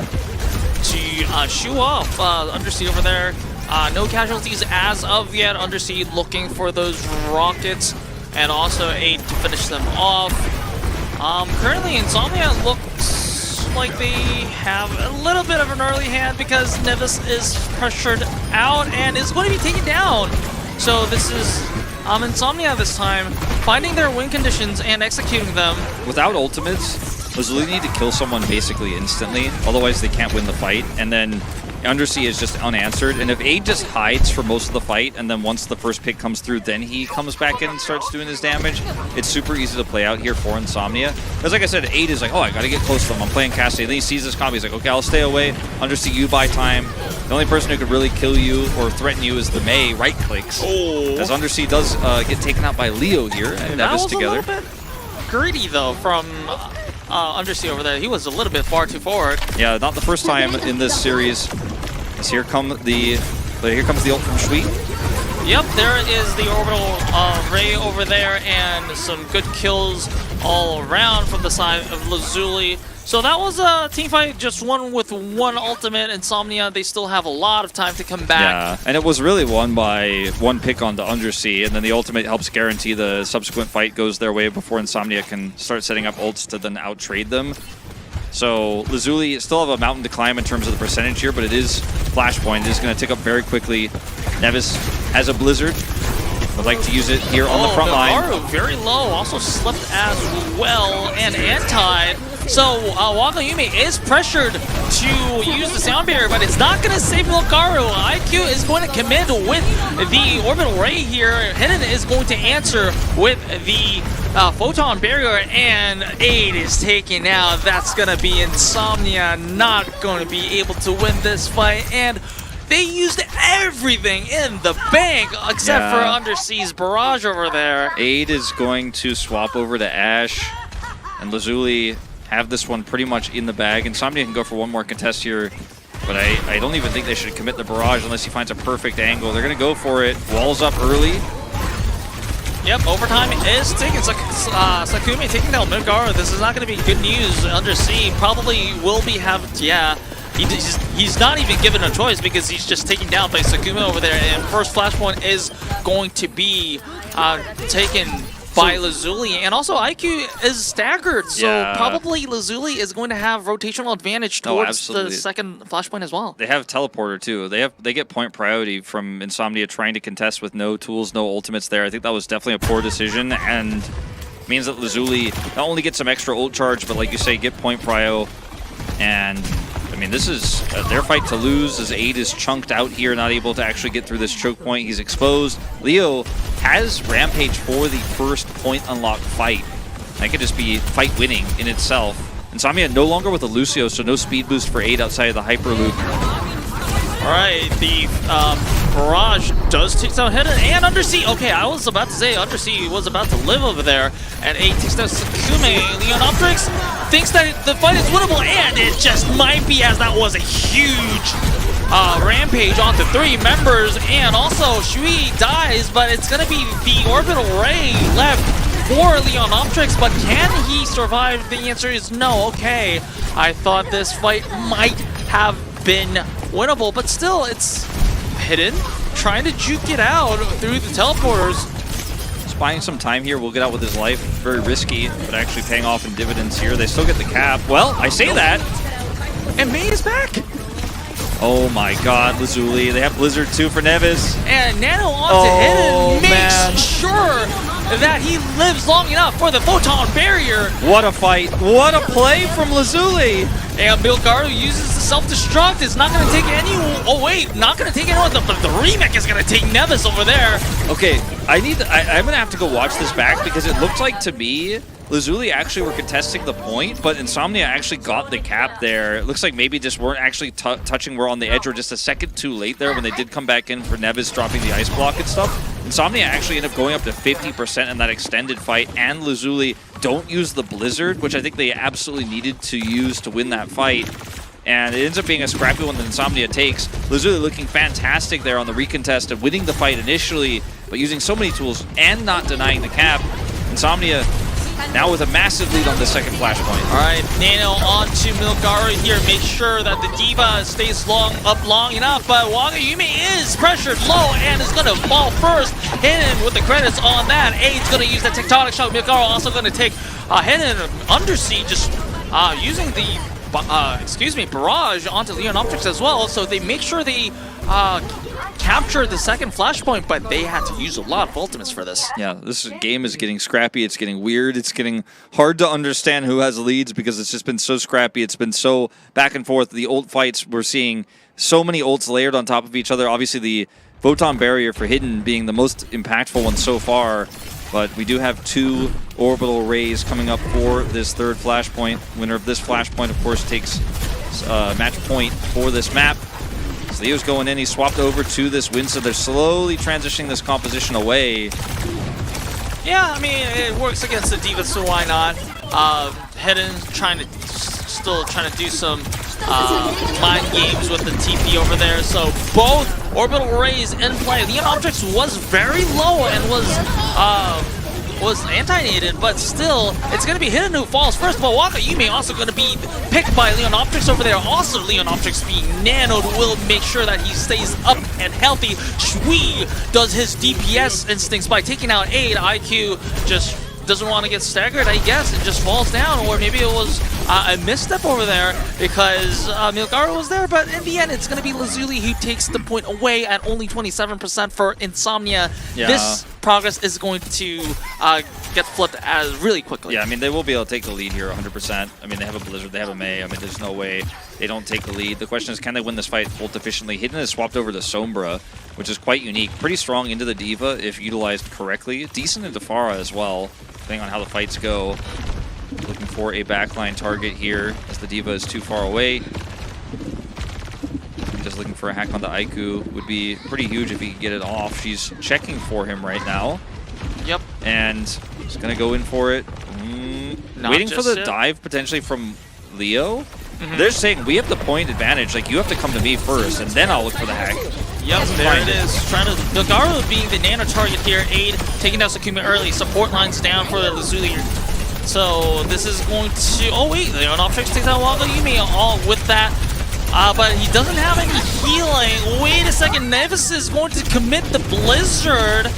to shoo off Undersea over there. No casualties as of yet. Undersea looking for those rockets, and also 8 to finish them off. Currently, Insomnia looks like they have a little bit of an early hand because Nevis is pressured out and is going to be taken down. So this is Insomnia this time, finding their win conditions and executing them. Without ultimates, LAZULI need to kill someone basically instantly, otherwise they can't win the fight. And then Undersea is just unanswered, and if Aid just hides for most of the fight, and then once the first pick comes through, then he comes back in and starts doing his damage, it's super easy to play out here for Insomnia. Because like I said, Aid is like, oh, I gotta get close to him, I'm playing Cassidy. Then he sees this combo, he's like, okay, I'll stay away. Undersea, you buy time. The only person who could really kill you or threaten you is the Mei right clicks. Oh. As Undersea does get taken out by Leo here, and Nevis together. That was a little bit greedy though from Undersea over there. He was a little bit far too forward. Yeah, not the first time in this series. As here comes the ult from Shui. Yep, there is the orbital ray over there, and some good kills all around from the side of LAZULI. So that was a team fight, just one with one ultimate. Insomnia, they still have a lot of time to come back. Yeah, and it was really won by one pick on the Undersea, and then the ultimate helps guarantee the subsequent fight goes their way before Insomnia can start setting up ults to then out-trade them. So LAZULI still have a mountain to climb in terms of the percentage here, but it is Flashpoint. It is going to tick up very quickly. Nevis has a Blizzard. Would like to use it here on the front line. Very low, also slipped as well, and anti. So Wagayumi is pressured to use the sound barrier, but it's not going to save Milkaru. IQ is going to commit with the orbital ray here. Hidden is going to answer with the photon barrier, and 8 is taken out. That's going to be Insomnia not going to be able to win this fight, and they used everything in the bank except for Undersea's barrage over there. 8 is going to swap over to Ash, and LAZULI have this one pretty much in the bag. Insomnia can go for one more contest here, but I don't even think they should commit the barrage unless he finds a perfect angle. They're going to go for it. Walls up early. Yep, overtime is taken. Sakumi taking down Milkaru. This is not going to be good news. Undersea probably will be he's not even given a choice because he's just taken down by Sakuma over there, and first Flashpoint is going to be taken by LAZULI, and also IQ is staggered, so probably LAZULI is going to have rotational advantage towards the second Flashpoint as well. They have Teleporter too. They get point priority from Insomnia trying to contest with no tools, no ultimates there. I think that was definitely a poor decision, and means that LAZULI not only get some extra ult charge, but like you say, get point prio. And I mean, this is their fight to lose as 8 is chunked out here, not able to actually get through this choke point. He's exposed. Leo has Rampage for the first point unlock fight. That could just be fight winning in itself. Insomnia no longer with the Lucio, so no speed boost for 8 outside of the Hyperloop. Alright, the barrage does take down Hidden and Undersea. Okay, I was about to say Undersea was about to live over there. And 8 takes down Sakume. Leonoptrix thinks that the fight is winnable, and it just might be, as that was a huge rampage onto 3 members. And also Shui dies, but it's going to be the orbital ray left for Leonoptrix. But can he survive? The answer is no. Okay, I thought this fight might have been winnable, but still, it's Hidden trying to juke it out through the teleporters. Just buying some time here, will get out with his life. Very risky, but actually paying off in dividends here. They still get the cap. Well, I say that. And Mei is back. Oh my god, LAZULI. They have Blizzard too for Nevis. And Nano onto Hidden makes sure that he lives long enough for the photon barrier. What a fight. What a play from LAZULI. And Milkaru uses the self-destruct. It's not going to take any... Oh, wait. Not going to take anyone. But the remake is going to take Nevis over there. Okay. I'm going to have to go watch this back because it looked like to me LAZULI actually were contesting the point, but Insomnia actually got the cap there. It looks like maybe just weren't actually touching. We're on the edge or just a second too late there when they did come back in for Nevis dropping the ice block and stuff. Insomnia actually ended up going up to 50% in that extended fight, and LAZULI don't use the Blizzard, which I think they absolutely needed to use to win that fight. And it ends up being a scrappy one that Insomnia takes. LAZULI looking fantastic there on the recontest and winning the fight initially, but using so many tools and not denying the cap. Insomnia now with a massive lead on the second flashpoint. All right, Nano on to Milgaru here. Make sure that the D.Va stays up long enough, but Wagayumi is pressured low and is going to fall first. Hidden with the credits on that. Aid's going to use the tectonic shot. Milgaru also going to take Hidden under siege, just using the barrage onto Leon Optics as well. So they make sure they capture the second flashpoint, but they had to use a lot of ultimates for this. Yeah, this game is getting scrappy. It's getting weird. It's getting hard to understand who has leads because it's just been so scrappy. It's been so back and forth. The ult fights, we're seeing so many ults layered on top of each other. Obviously, the Photon Barrier for Hidden being the most impactful one so far, but we do have 2 orbital rays coming up for this third flashpoint. Winner of this flashpoint, of course, takes match point for this map. So Leo's going in, he swapped over to this win, so they're slowly transitioning this composition away. Yeah, I mean, it works against the D.Va, so why not? Hidden still trying to do some mind games with the TP over there. So both orbital rays in play. Leon Optics was very low and was anti-nated, but still, it's going to be Hidden who falls first. But Wagayumi also going to be picked by Leon Optics over there. Also, Leon Optics being nanoed will make sure that he stays up and healthy. Shui does his DPS instincts by taking out Aid. IQ just doesn't want to get staggered, I guess, and just falls down. Or maybe it was a misstep over there because Milgaru was there. But in the end, it's going to be LAZULI who takes the point away at only 27% for INSOMNIA. Yeah. This progress is going to get flipped really quickly. Yeah, I mean, they will be able to take the lead here 100%. I mean, they have a Blizzard, they have a May. I mean, there's no way they don't take the lead. The question is, can they win this fight ult efficiently? Hidden is swapped over to Sombra, which is quite unique. Pretty strong into the D.Va if utilized correctly. Decent into Pharah as well, depending on how the fights go. Looking for a backline target here as the D.Va is too far away. Just looking for a hack onto Aiku would be pretty huge if he could get it off. She's checking for him right now. Yep. And he's going to go in for it. Waiting for the dive potentially from Leo. They're saying, we have the point advantage. Like, you have to come to me first, and then I'll look for the hack. Yep, there it is. Trying to Milgaru being the nano target here. Aid taking down Sakuma early. Support lines down for the LAZULI. So this is going to... Oh, wait. Leon Optics takes out Wagayumi all with that. But he doesn't have any healing. Wait a second. Nevis is going to commit the Blizzard.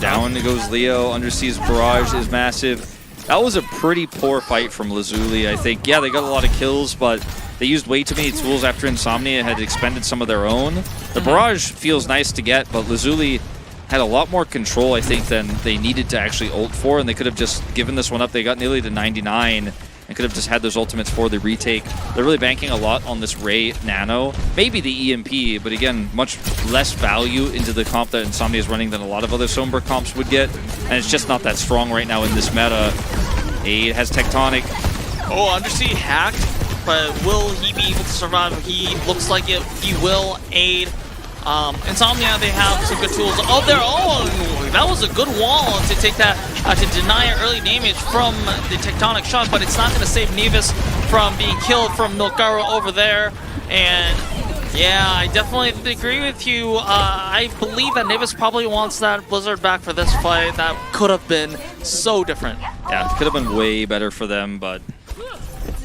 Down goes Leo. Underseas Barrage is massive. That was a pretty poor fight from LAZULI, I think. Yeah, they got a lot of kills, but they used way too many tools after INSOMNIA had expended some of their own. The Barrage feels nice to get, but LAZULI had a lot more control, I think, than they needed to actually ult for, and they could have just given this one up. They got nearly to 99 and could have just had those ultimates for the retake. They're really banking a lot on this Ray Nano. Maybe the EMP, but again, much less value into the comp that INSOMNIA is running than a lot of other Sombra comps would get, and it's just not that strong right now in this meta. Aid has Tectonic. Oh, Undersea hacked, but will he be able to survive? He looks like it. He will. Aid. INSOMNIA, they have some good tools of their own. That was a good wall to take that, to deny early damage from the Tectonic shot, but it's not going to save Nevis from being killed from Milgaru over there. And yeah, I definitely agree with you. I believe that Nevis probably wants that Blizzard back for this fight. That could have been so different. Yeah, it could have been way better for them, but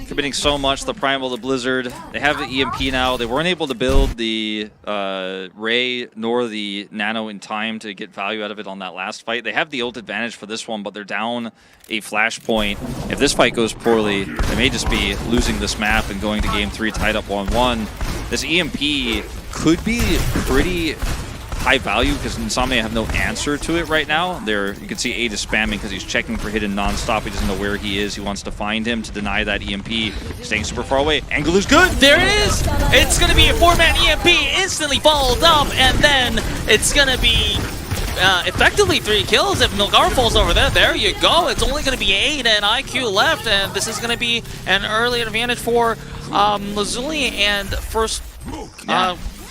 committing so much, the Primal, the Blizzard. They have the EMP now. They weren't able to build the Ray nor the Nano in time to get value out of it on that last fight. They have the ult advantage for this one, but they're down a flashpoint. If this fight goes poorly, they may just be losing this map and going to game 3 tied up 1-1. This EMP could be pretty high value because INSOMNIA have no answer to it right now. You can see Aid is spamming because he's checking for Hidden non-stop. He doesn't know where he is. He wants to find him to deny that EMP. Staying super far away. Angle is good. There it is. It's going to be a 4-man EMP instantly followed up, and then it's going to be effectively 3 kills if Milgaru falls over there. There you go. It's only going to be 8 and IQ left, and this is going to be an early advantage for LAZULI and first...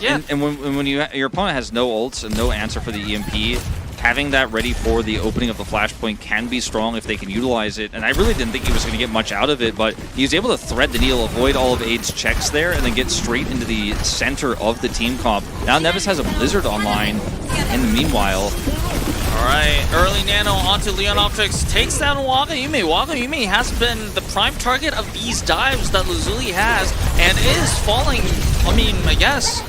Yeah. And when your opponent has no ults and no answer for the EMP, having that ready for the opening of the flashpoint can be strong if they can utilize it. And I really didn't think he was going to get much out of it, but he was able to thread the needle, avoid all of Aid's checks there, and then get straight into the center of the team comp. Now Nevis has a Blizzard online in the meanwhile. Alright, early Nano onto Leon Optics, takes down WAGAYUME. WAGAYUME has been the prime target of these dives that LAZULI has, and is falling, I mean, I guess,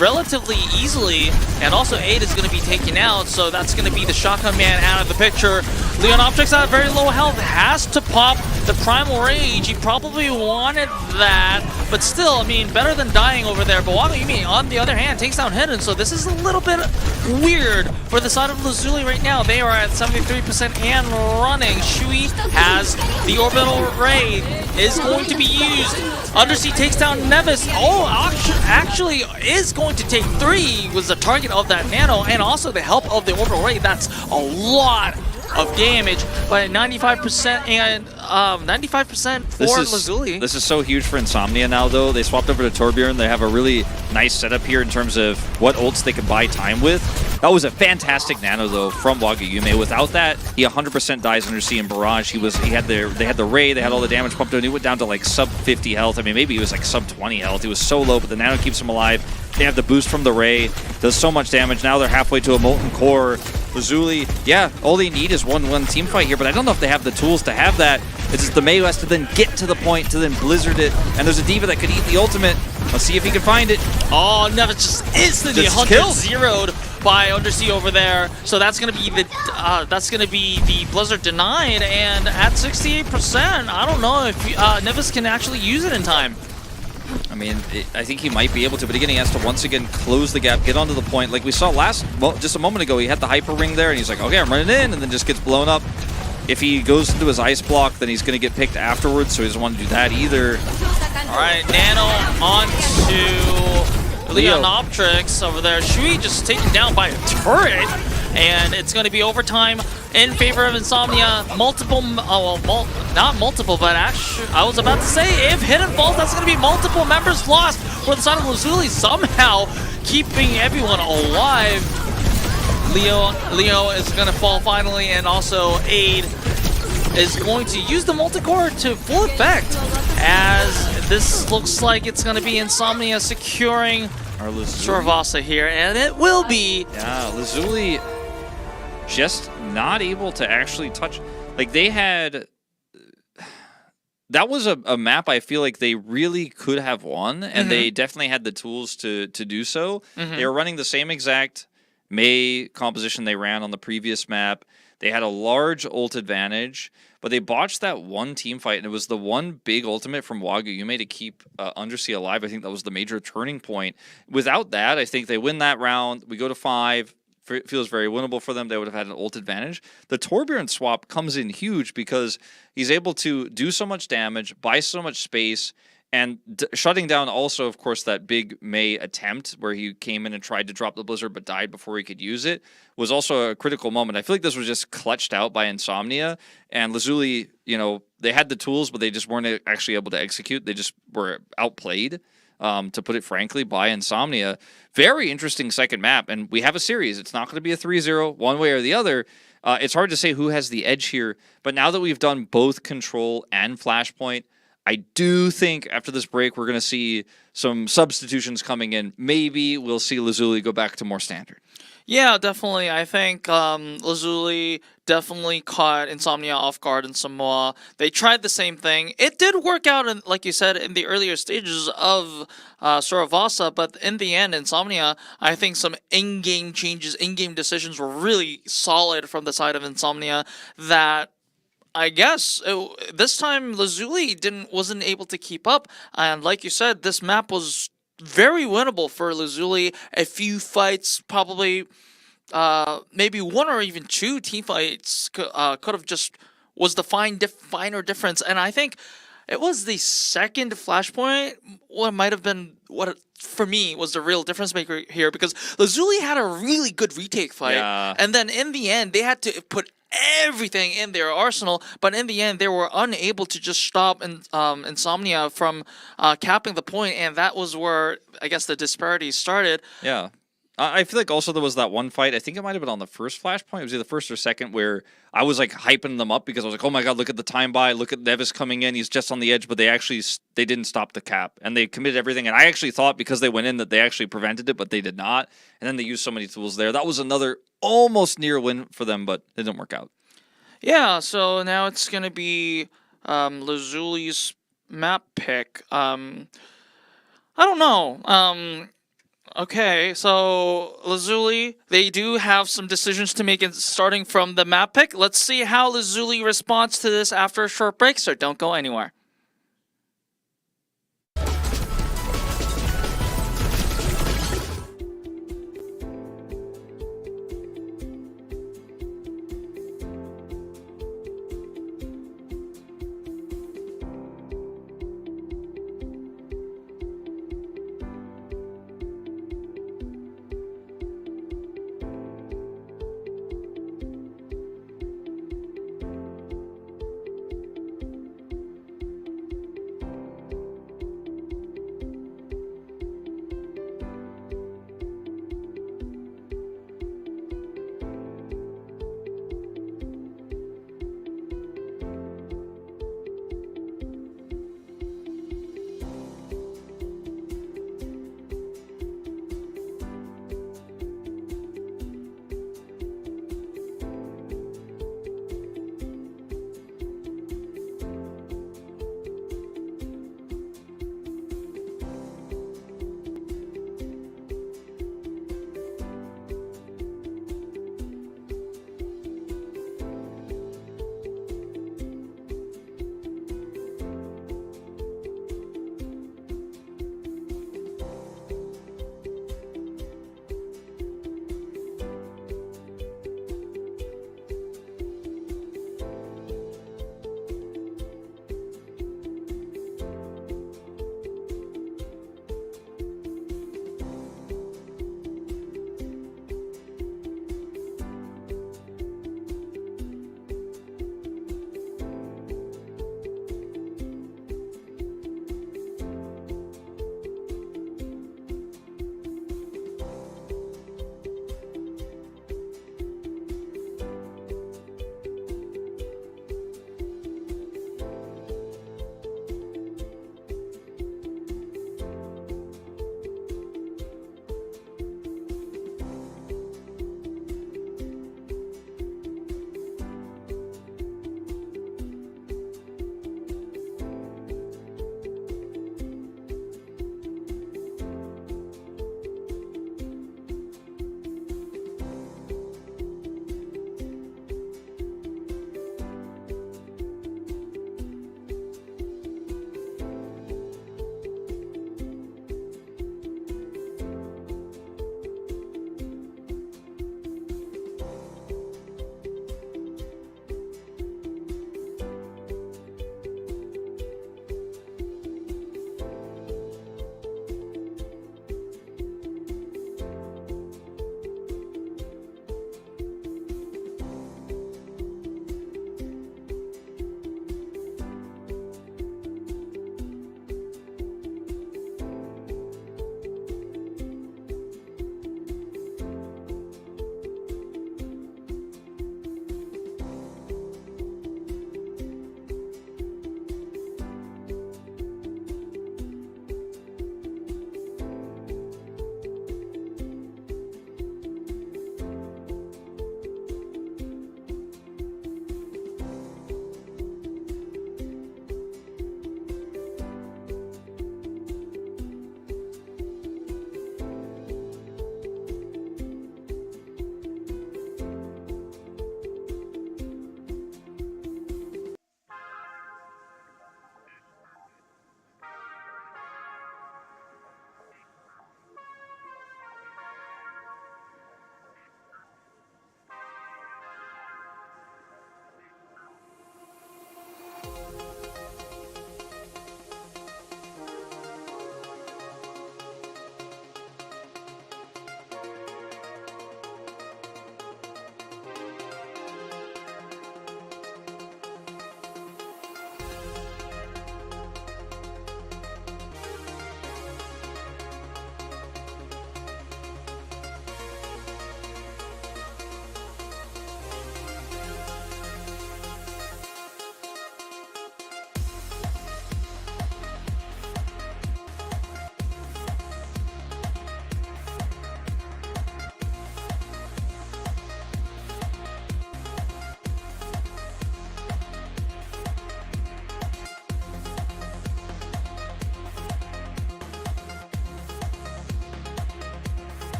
relatively easily. And also 8 is going to be taken out, so that's going to be the Shotgun Man out of the picture. Leon Optics at very low health, has to pop the Primal Rage. He probably wanted that, but still, I mean, better than dying over there. But WAGAYUME, on the other hand, takes down Hidden, so this is a little bit weird for the side of LAZULI right now. They are at 73% and running. Shui has the Orbital Ray, is going to be used. Undersea takes down Nevis. Oh, actually is going to take 3, was the target of that Nano, and also the help of the Orbital Ray. That's a lot of damage, but 95% and 95% for LAZULI. This is so huge for INSOMNIA now, though. They swapped over to Torbjorn. They have a really nice setup here in terms of what ults they can buy time with. That was a fantastic Nano, though, from WAGAYUME. Without that, he 100% dies under Sea and Barrage. They had the Ray, they had all the damage pumped in. He went down to like sub 50 health. I mean, maybe he was like sub 20 health. He was so low, but the Nano keeps him alive. They have the boost from the Ray, does so much damage. Now they're halfway to a Molten Core. LAZULI, yeah, all they need is one team fight here, but I don't know if they have the tools to have that. It's just the Mei who has to then get to the point to then Blizzard it, and there's a D.Va that could eat the ultimate. Let's see if he can find it. Oh, Nevis just instantly 100-0'd by Undersea over there. So that's gonna be the Blizzard denied, and at 68%, I don't know if Nevis can actually use it in time. I mean, I think he might be able to, but again, he has to once again close the gap, get onto the point. Like we saw just a moment ago, he had the Hyper Ring there, and he's like, okay, I'm running in, and then just gets blown up. If he goes into his Ice Block, then he's going to get picked afterwards, so he doesn't want to do that either. All right, Nano onto Leon Optrix over there. Shui just taken down by a turret, and it's going to be overtime in favor of INSOMNIA. Multiple, not multiple, but actually, I was about to say, if Hidden falls, that's going to be multiple members lost for the side of LAZULI, somehow keeping everyone alive. Leo is going to fall finally, and also Aid is going to use the multi-core to full effect, as this looks like it's going to be INSOMNIA securing our Suravasa here, and it will be. Yeah, LAZULI just not able to actually touch. Like they had, that was a map I feel like they really could have won, and they definitely had the tools to do so. They were running the same exact Mei composition they ran on the previous map. They had a large ult advantage, but they botched that one team fight, and it was the one big ultimate from WAGAYUME to keep Undersea alive. I think that was the major turning point. Without that, I think they win that round. We go to 5. Feels very winnable for them. They would have had an ult advantage. The Torbjorn swap comes in huge because he's able to do so much damage, buy so much space, and shutting down also, of course, that big Mei attempt where he came in and tried to drop the Blizzard but died before he could use it was also a critical moment. I feel like this was just clutched out by INSOMNIA, and LAZULI, you know, they had the tools, but they just weren't actually able to execute. They just were outplayed, to put it frankly, by INSOMNIA. Very interesting second map, and we have a series. It's not going to be a 3-0 one way or the other. It's hard to say who has the edge here, but now that we've done both Control and Flashpoint, I do think after this break we're going to see some substitutions coming in. Maybe we'll see LAZULI go back to more standard. Yeah, definitely. I think LAZULI definitely caught INSOMNIA off guard in Samoa. They tried the same thing. It did work out, like you said, in the earlier stages of Suravasa, but in the end, INSOMNIA, I think some in-game changes, in-game decisions were really solid from the side of INSOMNIA that I guess this time LAZULI wasn't able to keep up, and like you said, this map was very winnable for LAZULI. A few fights, probably maybe 1 or even 2 team fights could have just was the finer difference, and I think it was the second Flashpoint what might have been what for me was the real difference maker here, because LAZULI had a really good retake fight, and then in the end they had to put everything in their arsenal, but in the end they were unable to just stop INSOMNIA from capping the point, and that was where I guess the disparity started. Yeah, I feel like also there was that one fight. I think it might have been on the first Flashpoint. It was either the first or second where I was like hyping them up because I was like, oh my god, look at the time buy. Look at Nevis coming in. He's just on the edge, but they didn't stop the cap and they committed everything. And I actually thought because they went in that they actually prevented it, but they did not. And then they used so many tools there. That was another almost near win for them, but it didn't work out. Yeah, so now it's going to be Lazuli's map pick. I don't know. Okay, so Lazuli, they do have some decisions to make starting from the map pick. Let's see how Lazuli responds to this after a short break, so don't go anywhere.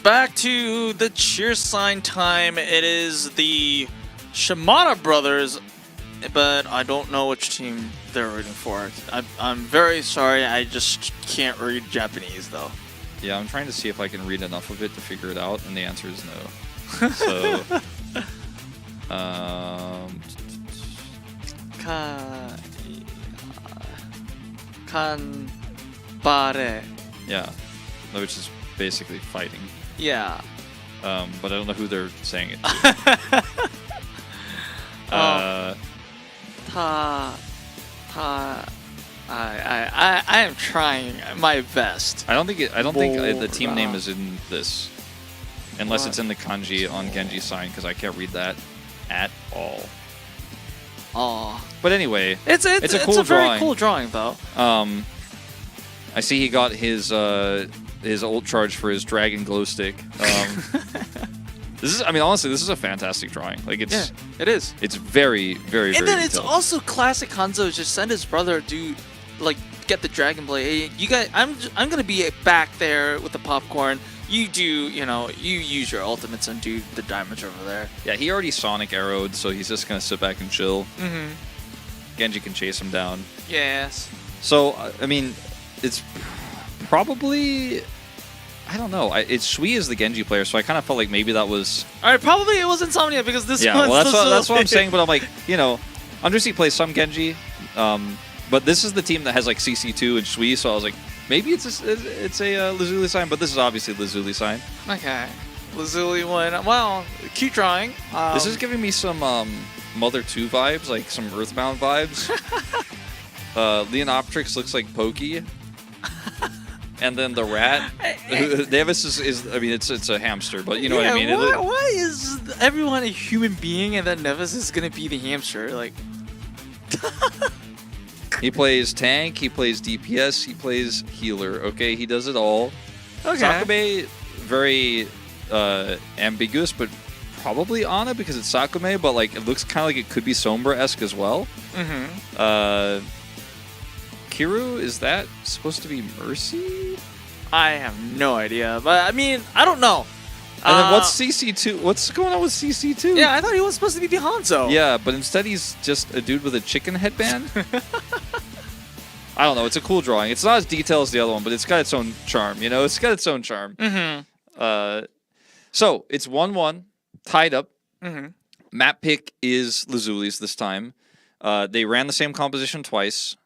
Back to the cheer sign time. It is the Shimada brothers, but I don't know which team they're rooting for. I'm very sorry. I just can't read Japanese though. Yeah, I'm trying to see if I can read enough of it to figure it out, and the answer is no. So, Kanbare. yeah, which is basically fighting. Yeah. But I don't know who they're saying it to. I am trying my best. I don't think the team name is in this, unless it's in the kanji on Genji's sign, because I can't read that at all. Oh. But anyway, it's a cool drawing. Very cool drawing though. I see he got his ult charge for his dragon glow stick. This is, I mean, honestly, this is a fantastic drawing. Like, it's it is. It's very, very, very. And then it's detailed. also classic Hanzo. Just send his brother to, like, get the Dragon Blade. Hey, you guys, I'm gonna be back there with the popcorn. You do, you know, you use your ultimates and do the damage over there. Yeah, he already Sonic arrowed, so he's just gonna sit back and chill. Mm-hmm. Genji can chase him down. Yes. So, I mean, it's probably. I don't know. It's Shui is the Genji player, so I kind of felt like maybe that was. All right, probably it was Insomnia because this. Yeah, one's well, that's what I'm saying. But I'm like, you know, Undersea plays some Genji, but this is the team that has like CC2 and Shui, so I was like, maybe it's a Lazuli sign, but this is obviously Lazuli sign. Okay, Lazuli won. Well, cute drawing. This is giving me some Mother 2 vibes, like some Earthbound vibes. Leonoptrix looks like Pokey. And then the rat, Davis is I mean, it's a hamster, but you know what I mean. Why is everyone a human being and then Nevis is gonna be the hamster? Like, he plays tank, he plays DPS, he plays healer. Okay, he does it all. Okay. Sakume, very ambiguous, but probably Ana because it's Sakume, but like it looks kind of like it could be Sombra-esque as well. Mm-hmm. Kiru, is that supposed to be Mercy? I have no idea, but I mean, I don't know. And then what's CC2? What's going on with CC2? Yeah, I thought he was supposed to be the Hanzo. Yeah, but instead he's just a dude with a chicken headband. I don't know. It's a cool drawing. It's not as detailed as the other one, but it's got its own charm. You know, it's got its own charm. Mm-hmm. So it's 1-1, tied up. Mm-hmm. Map pick is Lazuli's this time. They ran the same composition twice.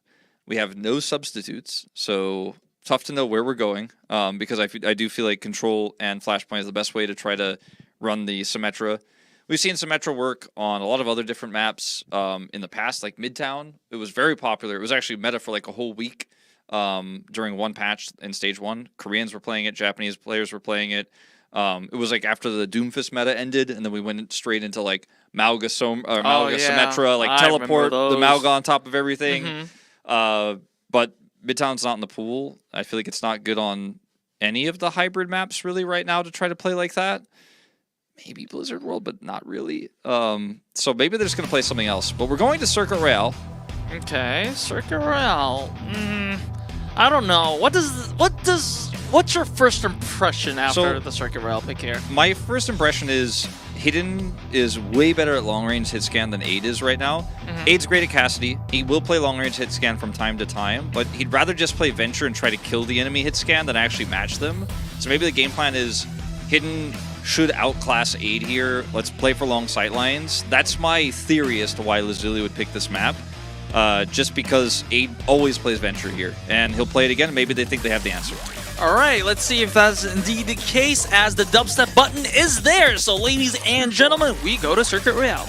We have no substitutes, so tough to know where we're going because I do feel like Control and Flashpoint is the best way to try to run the Symmetra. We've seen Symmetra work on a lot of other different maps in the past, like Midtown. It was very popular. It was actually meta for like a whole week during one patch in Stage 1. Koreans were playing it. Japanese players were playing it. It was like after the Doomfist meta ended, and then we went straight into like Mauga Symmetra, like teleport the Mauga on top of everything. Mm-hmm. But Midtown's not in the pool. I feel like it's not good on any of the hybrid maps really right now to try to play like that. Maybe Blizzard World, but not really. So maybe they're just going to play something else. But we're going to Circuit Royale. Okay, Circuit Royale. I don't know. What's your first impression after the Circuit Royale pick here? My first impression is Hidden is way better at long-range hit scan than Aid is right now. Aid's great at Cassidy. He will play long-range hit scan from time to time, but he'd rather just play Venture and try to kill the enemy hit scan than actually match them. So maybe the game plan is Hidden should outclass Aid here. Let's play for long sightlines. That's my theory as to why Lazuli would pick this map. Just because Aid always plays Venture here, and he'll play it again, and maybe they think they have the answer. All right, let's see if that's indeed the case, as the dubstep button is there. So, ladies and gentlemen, we go to Circuit Royale.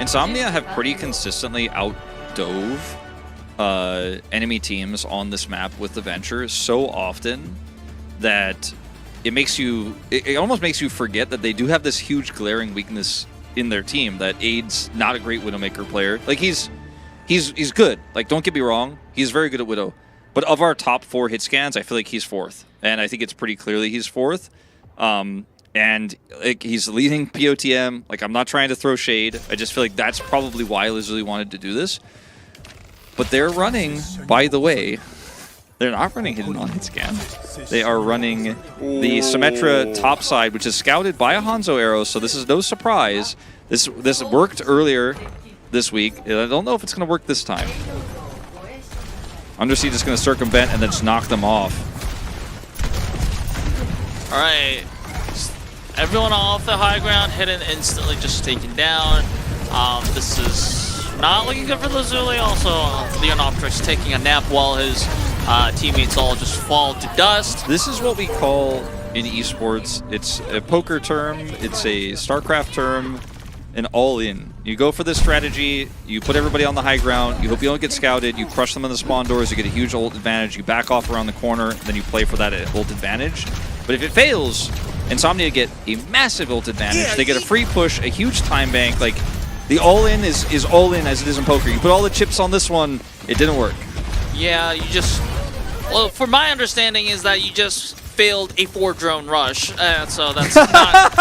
Insomnia have pretty consistently outdove enemy teams on this map with the Venture so often that it makes you, it almost makes you forget that they do have this huge glaring weakness in their team, that Aid's not a great Widowmaker player. Like, he's good. Like, don't get me wrong, he's very good at Widow. But of our top 4 hit scans, I feel like he's 4th. And I think it's pretty clearly he's 4th. And And like, he's leading POTM. Like, I'm not trying to throw shade. I just feel like that's probably why LAZULI wanted to do this. But they're running, by the way, they're not running hidden on hit scan. They are running the Symmetra top side, which is scouted by a Hanzo arrow, so this is no surprise. This worked earlier this week. I don't know if it's going to work this time. Undersiege is going to circumvent and then just knock them off. All right. Everyone off the high ground, hidden instantly just taken down. This is not looking good for LAZULI. Also, Leonoptrix taking a nap while his teammates all just fall to dust. This is what we call in esports. It's a poker term. It's a StarCraft term. An all-in. You go for this strategy. You put everybody on the high ground. You hope you don't get scouted. You crush them in the spawn doors. You get a huge ult advantage. You back off around the corner. Then you play for that ult advantage. But if it fails, INSOMNIA get a massive ult advantage. Yeah, they get a free push, a huge time bank. Like, the all-in is all-in as it is in poker. You put all the chips on this one, it didn't work. Yeah, you just... Well, for my understanding is that you just failed a 4-drone rush, so that's not...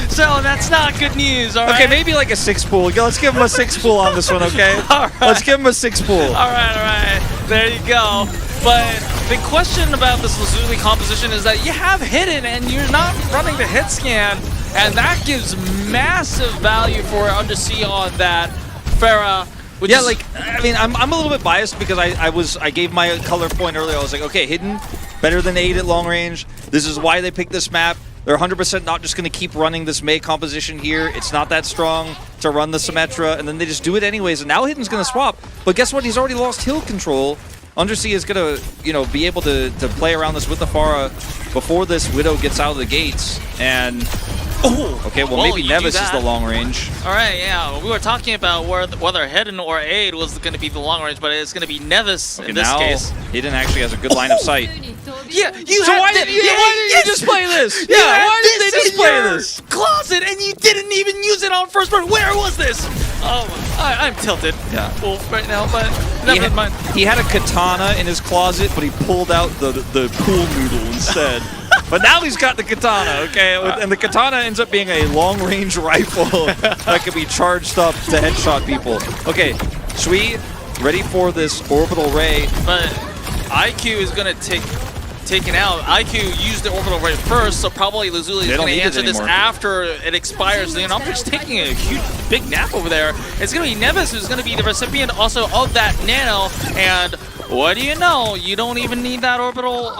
so that's not good news, all right? Okay, maybe like a 6-pool. Let's give him a 6-pool on this one, okay? All right. Let's give him a 6-pool. All right. There you go. But the question about this LAZULI composition is that you have hidden and you're not running the hit scan, and that gives massive value for Undersea on that Pharah. Yeah, like, I mean, I'm a little bit biased because I gave my color point earlier. I was like, okay, hidden, better than 8 at long range. This is why they picked this map. They're 100% not just going to keep running this Mei composition here. It's not that strong to run the Symmetra, and then they just do it anyways. And now hidden's going to swap. But guess what? He's already lost hill control. Undersea is going to, you know, be able to play around this with the Pharah before this Widow gets out of the gates. And okay, well maybe Nevis is the long range. All right, yeah, we were talking about whether hidden or aid was going to be the long range, but it's going to be Nevis in this case. Hidden actually has a good line of sight. Yeah, why didn't you just play this? Yeah, why didn't they just play this? Closet, and you didn't even use it on first person. Where was this? Oh, I'm tilted. Yeah. Right now, but never mind. He had a katana in his closet, but he pulled out the pool noodle instead. But now he's got the katana, okay? And the katana ends up being a long-range rifle that can be charged up to headshot people. Okay, Shui, ready for this orbital ray. But IQ is going to taken out. IQ used the orbital ray first, so probably LAZULI is going to answer this after it expires. Leonoptrix taking a huge, big nap over there. It's going to be Nevis who's going to be the recipient also of that nano, and what do you know? You don't even need that orbital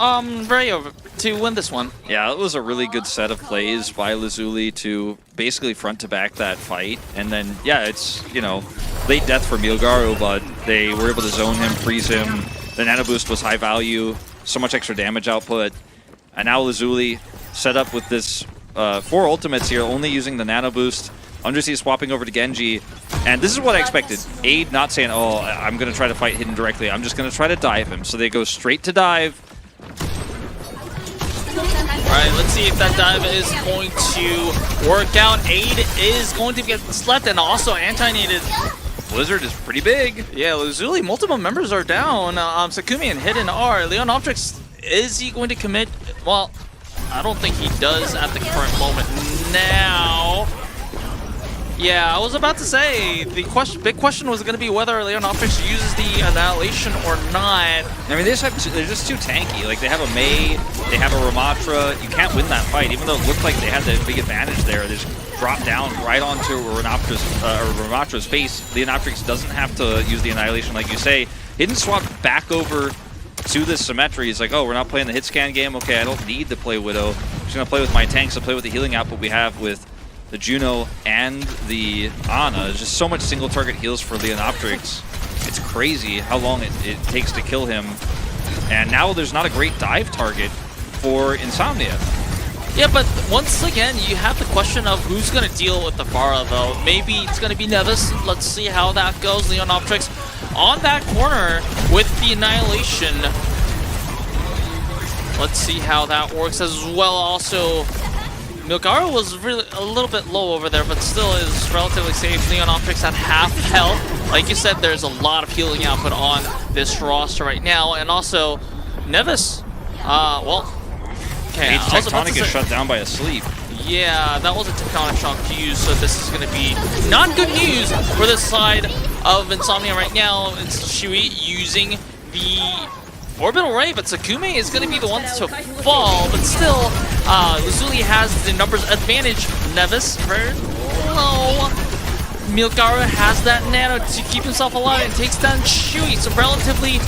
ray to win this one. Yeah, it was a really good set of plays by LAZULI to basically front to back that fight. And then, yeah, it's, you know, late death for Milgaru, but they were able to zone him, freeze him. The nano boost was high value, so much extra damage output. And now LAZULI set up with this 4 ultimates here, only using the nano boost. Undersea swapping over to Genji. And this is what I expected. Aid not saying, oh, I'm going to try to fight hidden directly. I'm just going to try to dive him. So they go straight to dive. Alright, let's see if that dive is going to work out. Aid is going to get slept, and also anti-nated. Blizzard is pretty big. Yeah, LAZULI, multiple members are down. Sakumi and Hidden are. Leonoptrix, is he going to commit? Well, I don't think he does at the current moment now. Yeah, I was about to say, the big question was going to be whether Leonoptrix uses the Annihilation or not. I mean, they're just too tanky. Like, they have a Mei, they have a Ramatra. You can't win that fight, even though it looked like they had the big advantage there. They just drop down right onto Ramatra's face. Leonoptrix doesn't have to use the Annihilation, like you say. Hidden swap back over to this Symmetra. He's like, oh, we're not playing the hit scan game? Okay, I don't need to play Widow. I'm just going to play with my tanks. I'll play with the healing output we have with the Juno and the Ana. There's just so much single target heals for Leonoptrix. It's crazy how long it takes to kill him. And now there's not a great dive target for INSOMNIA. Yeah, but once again, you have the question of who's going to deal with the Pharah, though. Maybe it's going to be Nevis. Let's see how that goes. Leonoptrix on that corner with the Annihilation. Let's see how that works as well. Also, Milgaru was really a little bit low over there, but still is relatively safe. Leonoptrix at half health. Like you said, there's a lot of healing output on this roster right now. And also, Nevis, well, Okay, Aid's I was about to Tectonic is say- shut down by a sleep. Yeah, that was a tectonic shock to use, so this is going to be not good news for this side of Insomnia right now. It's Shui using the orbital ray, but Sakume is going to be the one to fall, but still, LAZULI has the numbers advantage. Nevis, very low. Milgaru has that nano to keep himself alive and takes down Shui, so relatively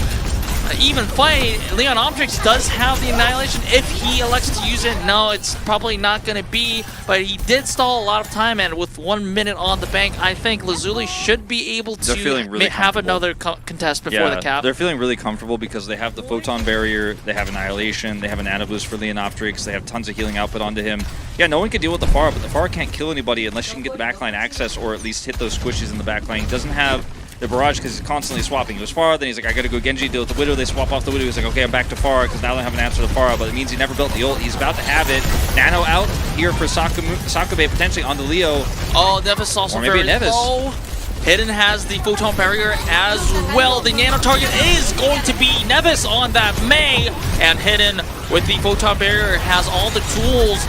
even fight. Leon Optrix does have the Annihilation if he elects to use it. No, it's probably not going to be, but he did stall a lot of time, and with 1 minute on the bank, I think LAZULI should be able to have another contest before the cap. They're feeling really comfortable because they have the Photon Barrier, they have Annihilation, they have a Nano Boost for Leon Optrix, they have tons of healing output onto him. Yeah, no one can deal with the Pharah, but the Pharah can't kill anybody unless you can get the backline access or at least hit those squishes in the backline. He doesn't have the barrage because he's constantly swapping. He was Pharah, then he's like, I gotta go Genji, deal with the Widow. They swap off the Widow. He's like, okay, I'm back to Pharah because now I don't have an answer to Pharah, but it means he never built the ult. He's about to have it. Nano out here for Sakube potentially on the Leo. Oh, Nevis also or maybe very Nevis. low. Hidden has the Photon Barrier as well. The nano target is going to be Nevis on that Mei, and Hidden with the Photon Barrier has all the tools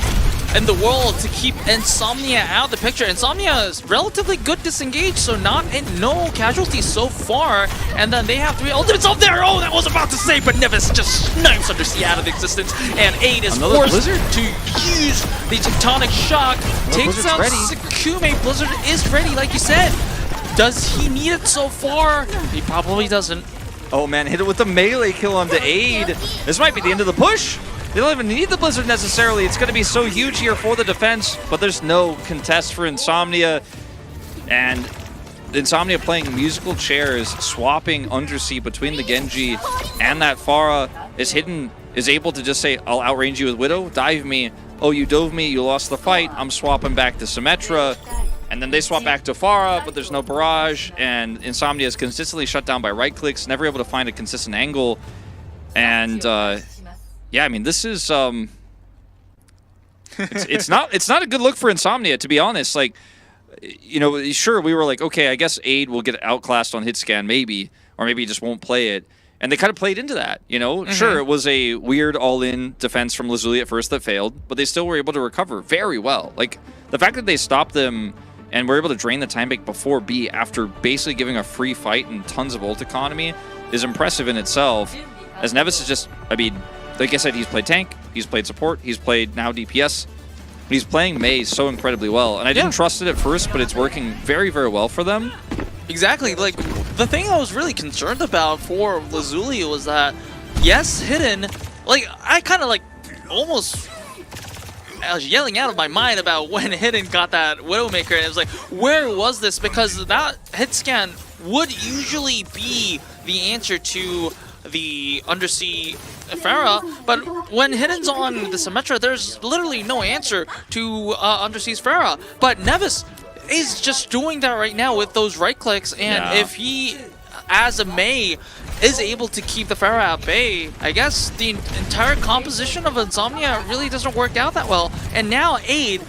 in the world to keep Insomnia out of the picture. Insomnia is relatively good disengaged, so no casualties so far. And then they have 3 ultimates up there. Oh, that was about to say, but Nevis just snipes Undersea out of existence. And 8 is forced to use the Tectonic Shock. Takes out Sakume. Blizzard is ready, like you said. Does he need it so far? He probably doesn't. Oh man, hit it with the melee kill onto Aid. This might be the end of the push. They don't even need the Blizzard necessarily. It's going to be so huge here for the defense, but there's no contest for Insomnia. And Insomnia playing musical chairs, swapping Undersea between the Genji and that Pharah. Is Hidden is able to just say, I'll outrange you with Widow, dive me. Oh, you dove me, you lost the fight. I'm swapping back to Symmetra. And then they swap back to Pharah, but there's no barrage. And Insomnia is consistently shut down by right clicks, never able to find a consistent angle. And yeah, I mean, this is it's not a good look for Insomnia, to be honest. Like, you know, sure, we were like, okay, I guess Aid will get outclassed on hit scan, maybe, or maybe he just won't play it. And they kind of played into that, you know? Sure, it was a weird all-in defense from LAZULI at first that failed, but they still were able to recover very well. Like, the fact that they stopped them and were able to drain the time bank before B after basically giving a free fight and tons of ult economy is impressive in itself. As Nevis is just, I mean, like I said, he's played tank, he's played support, he's played now DPS. He's playing Mei so incredibly well. And I didn't trust it at first, but it's working very, very well for them. Exactly. Like, the thing I was really concerned about for LAZULI was that, yes, Hidden, like, I kind of like almost, I was yelling out of my mind about when Hidden got that Widowmaker, and it was like, where was this? Because that hit scan would usually be the answer to the Undersea Pharah, but when Hidden's on the Symmetra, there's literally no answer to Undersea's Pharah. But Nevis is just doing that right now with those right clicks, and if he, as a Mei, is able to keep the Pharah at bay, I guess the entire composition of Insomnia really doesn't work out that well. And now Aid,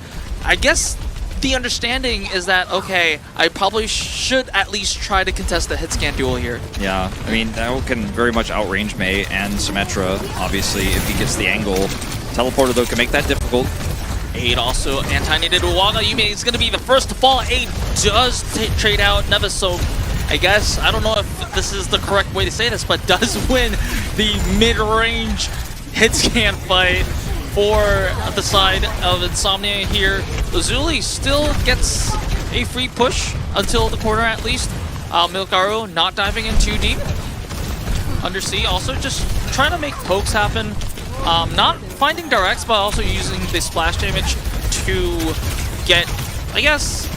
I guess the understanding is that, okay, I probably should at least try to contest the hit scan duel here. Yeah, I mean, that can very much outrange Mei and Symmetra, obviously, if he gets the angle. Teleporter, though, can make that difficult. Aid also anti-nated Uwaga. Yume is going to be the first to fall. Aid does trade out Nevis, so I guess, I don't know if this is the correct way to say this, but does win the mid-range hit scan fight for the side of Insomnia here. LAZULI still gets a free push until the corner at least. Milgaru not diving in too deep. Undersea also just trying to make pokes happen. Not finding directs, but also using the splash damage to get, I guess,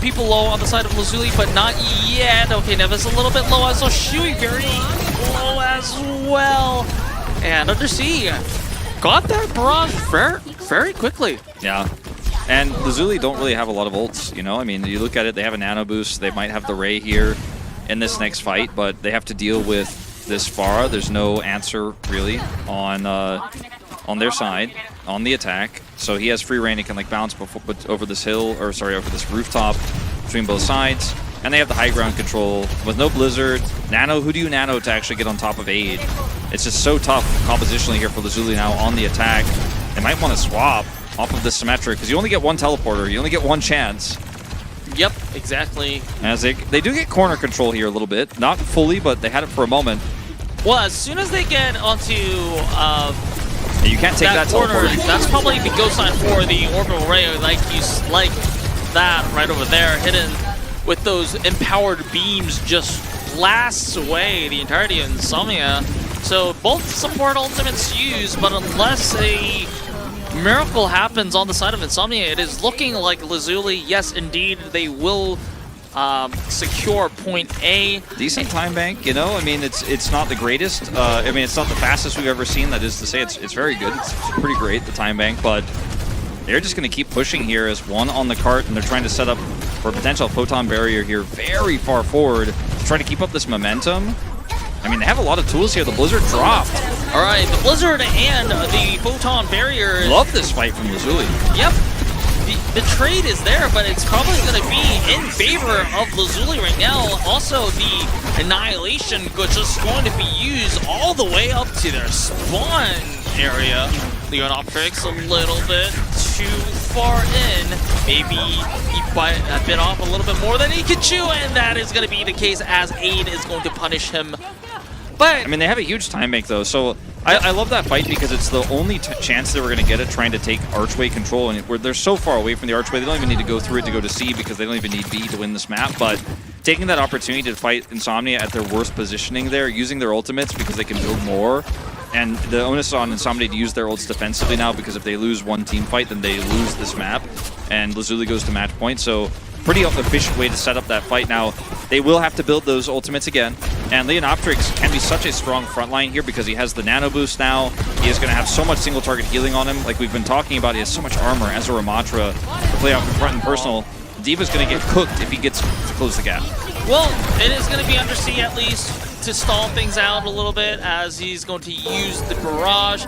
people low on the side of LAZULI, but not yet. Okay, Nevis a little bit low, so Shui very low as well. And Undersea got that barrage very quickly. Yeah. And LAZULI don't really have a lot of ults, you know? I mean, you look at it, they have a nano boost, they might have the Ray here in this next fight, but they have to deal with this Pharah. There's no answer, really, on their side, on the attack. So he has free reign, he can like bounce over this hill, or sorry, over this rooftop between both sides. And they have the high ground control with no Blizzard. Nano, who do you nano to actually get on top of Aid? It's just so tough compositionally here for LAZULI now on the attack. They might want to swap off of the Symmetra because you only get one teleporter. You only get one chance. Yep, exactly. As they do get corner control here a little bit. Not fully, but they had it for a moment. Well, as soon as they get onto you can't take that corner, teleporter. that's probably the go sign for the orbital ray, like that right over there, hidden with those empowered beams, just blasts away the entirety of Insomnia. So both support ultimates used, but unless a miracle happens on the side of Insomnia, it is looking like Lazuli, yes, indeed, they will secure point A. Decent time bank, you know. I mean, it's not the greatest. I mean, it's not the fastest we've ever seen. That is to say, it's very good. It's pretty great, the time bank, but they're just going to keep pushing here as one on the cart, and they're trying to set up for a potential photon barrier here very far forward, trying to keep up this momentum. I mean, they have a lot of tools here. The Blizzard dropped. All right, the Blizzard and the photon barrier. Love this fight from Lazuli. Yep. The trade is there, but it's probably going to be in favor of Lazuli right now. Also, the Annihilation just going to be used all the way up to their spawn area. Leonoptrix a little bit too far in. Maybe he bit off a little bit more than he could chew, and that is going to be the case as Aid is going to punish him. But I mean, they have a huge time bank, though, so I love that fight because it's the only chance that we're going to get at trying to take Archway control, and they're so far away from the Archway, they don't even need to go through it to go to C because they don't even need B to win this map, but taking that opportunity to fight Insomnia at their worst positioning there, using their ultimates because they can build more, and the onus on Insomnia to use their ults defensively now because if they lose one team fight, then they lose this map, and Lazuli goes to match point, so pretty efficient way to set up that fight. Now, they will have to build those ultimates again, and Leonoptrix can be such a strong frontline here because he has the nano boost now. He is going to have so much single target healing on him. Like we've been talking about, he has so much armor as a Ramatra to play off in front and personal. Diva's going to get cooked if he gets to close the gap. well, it is going to be under C at least to stall things out a little bit as he's going to use the barrage.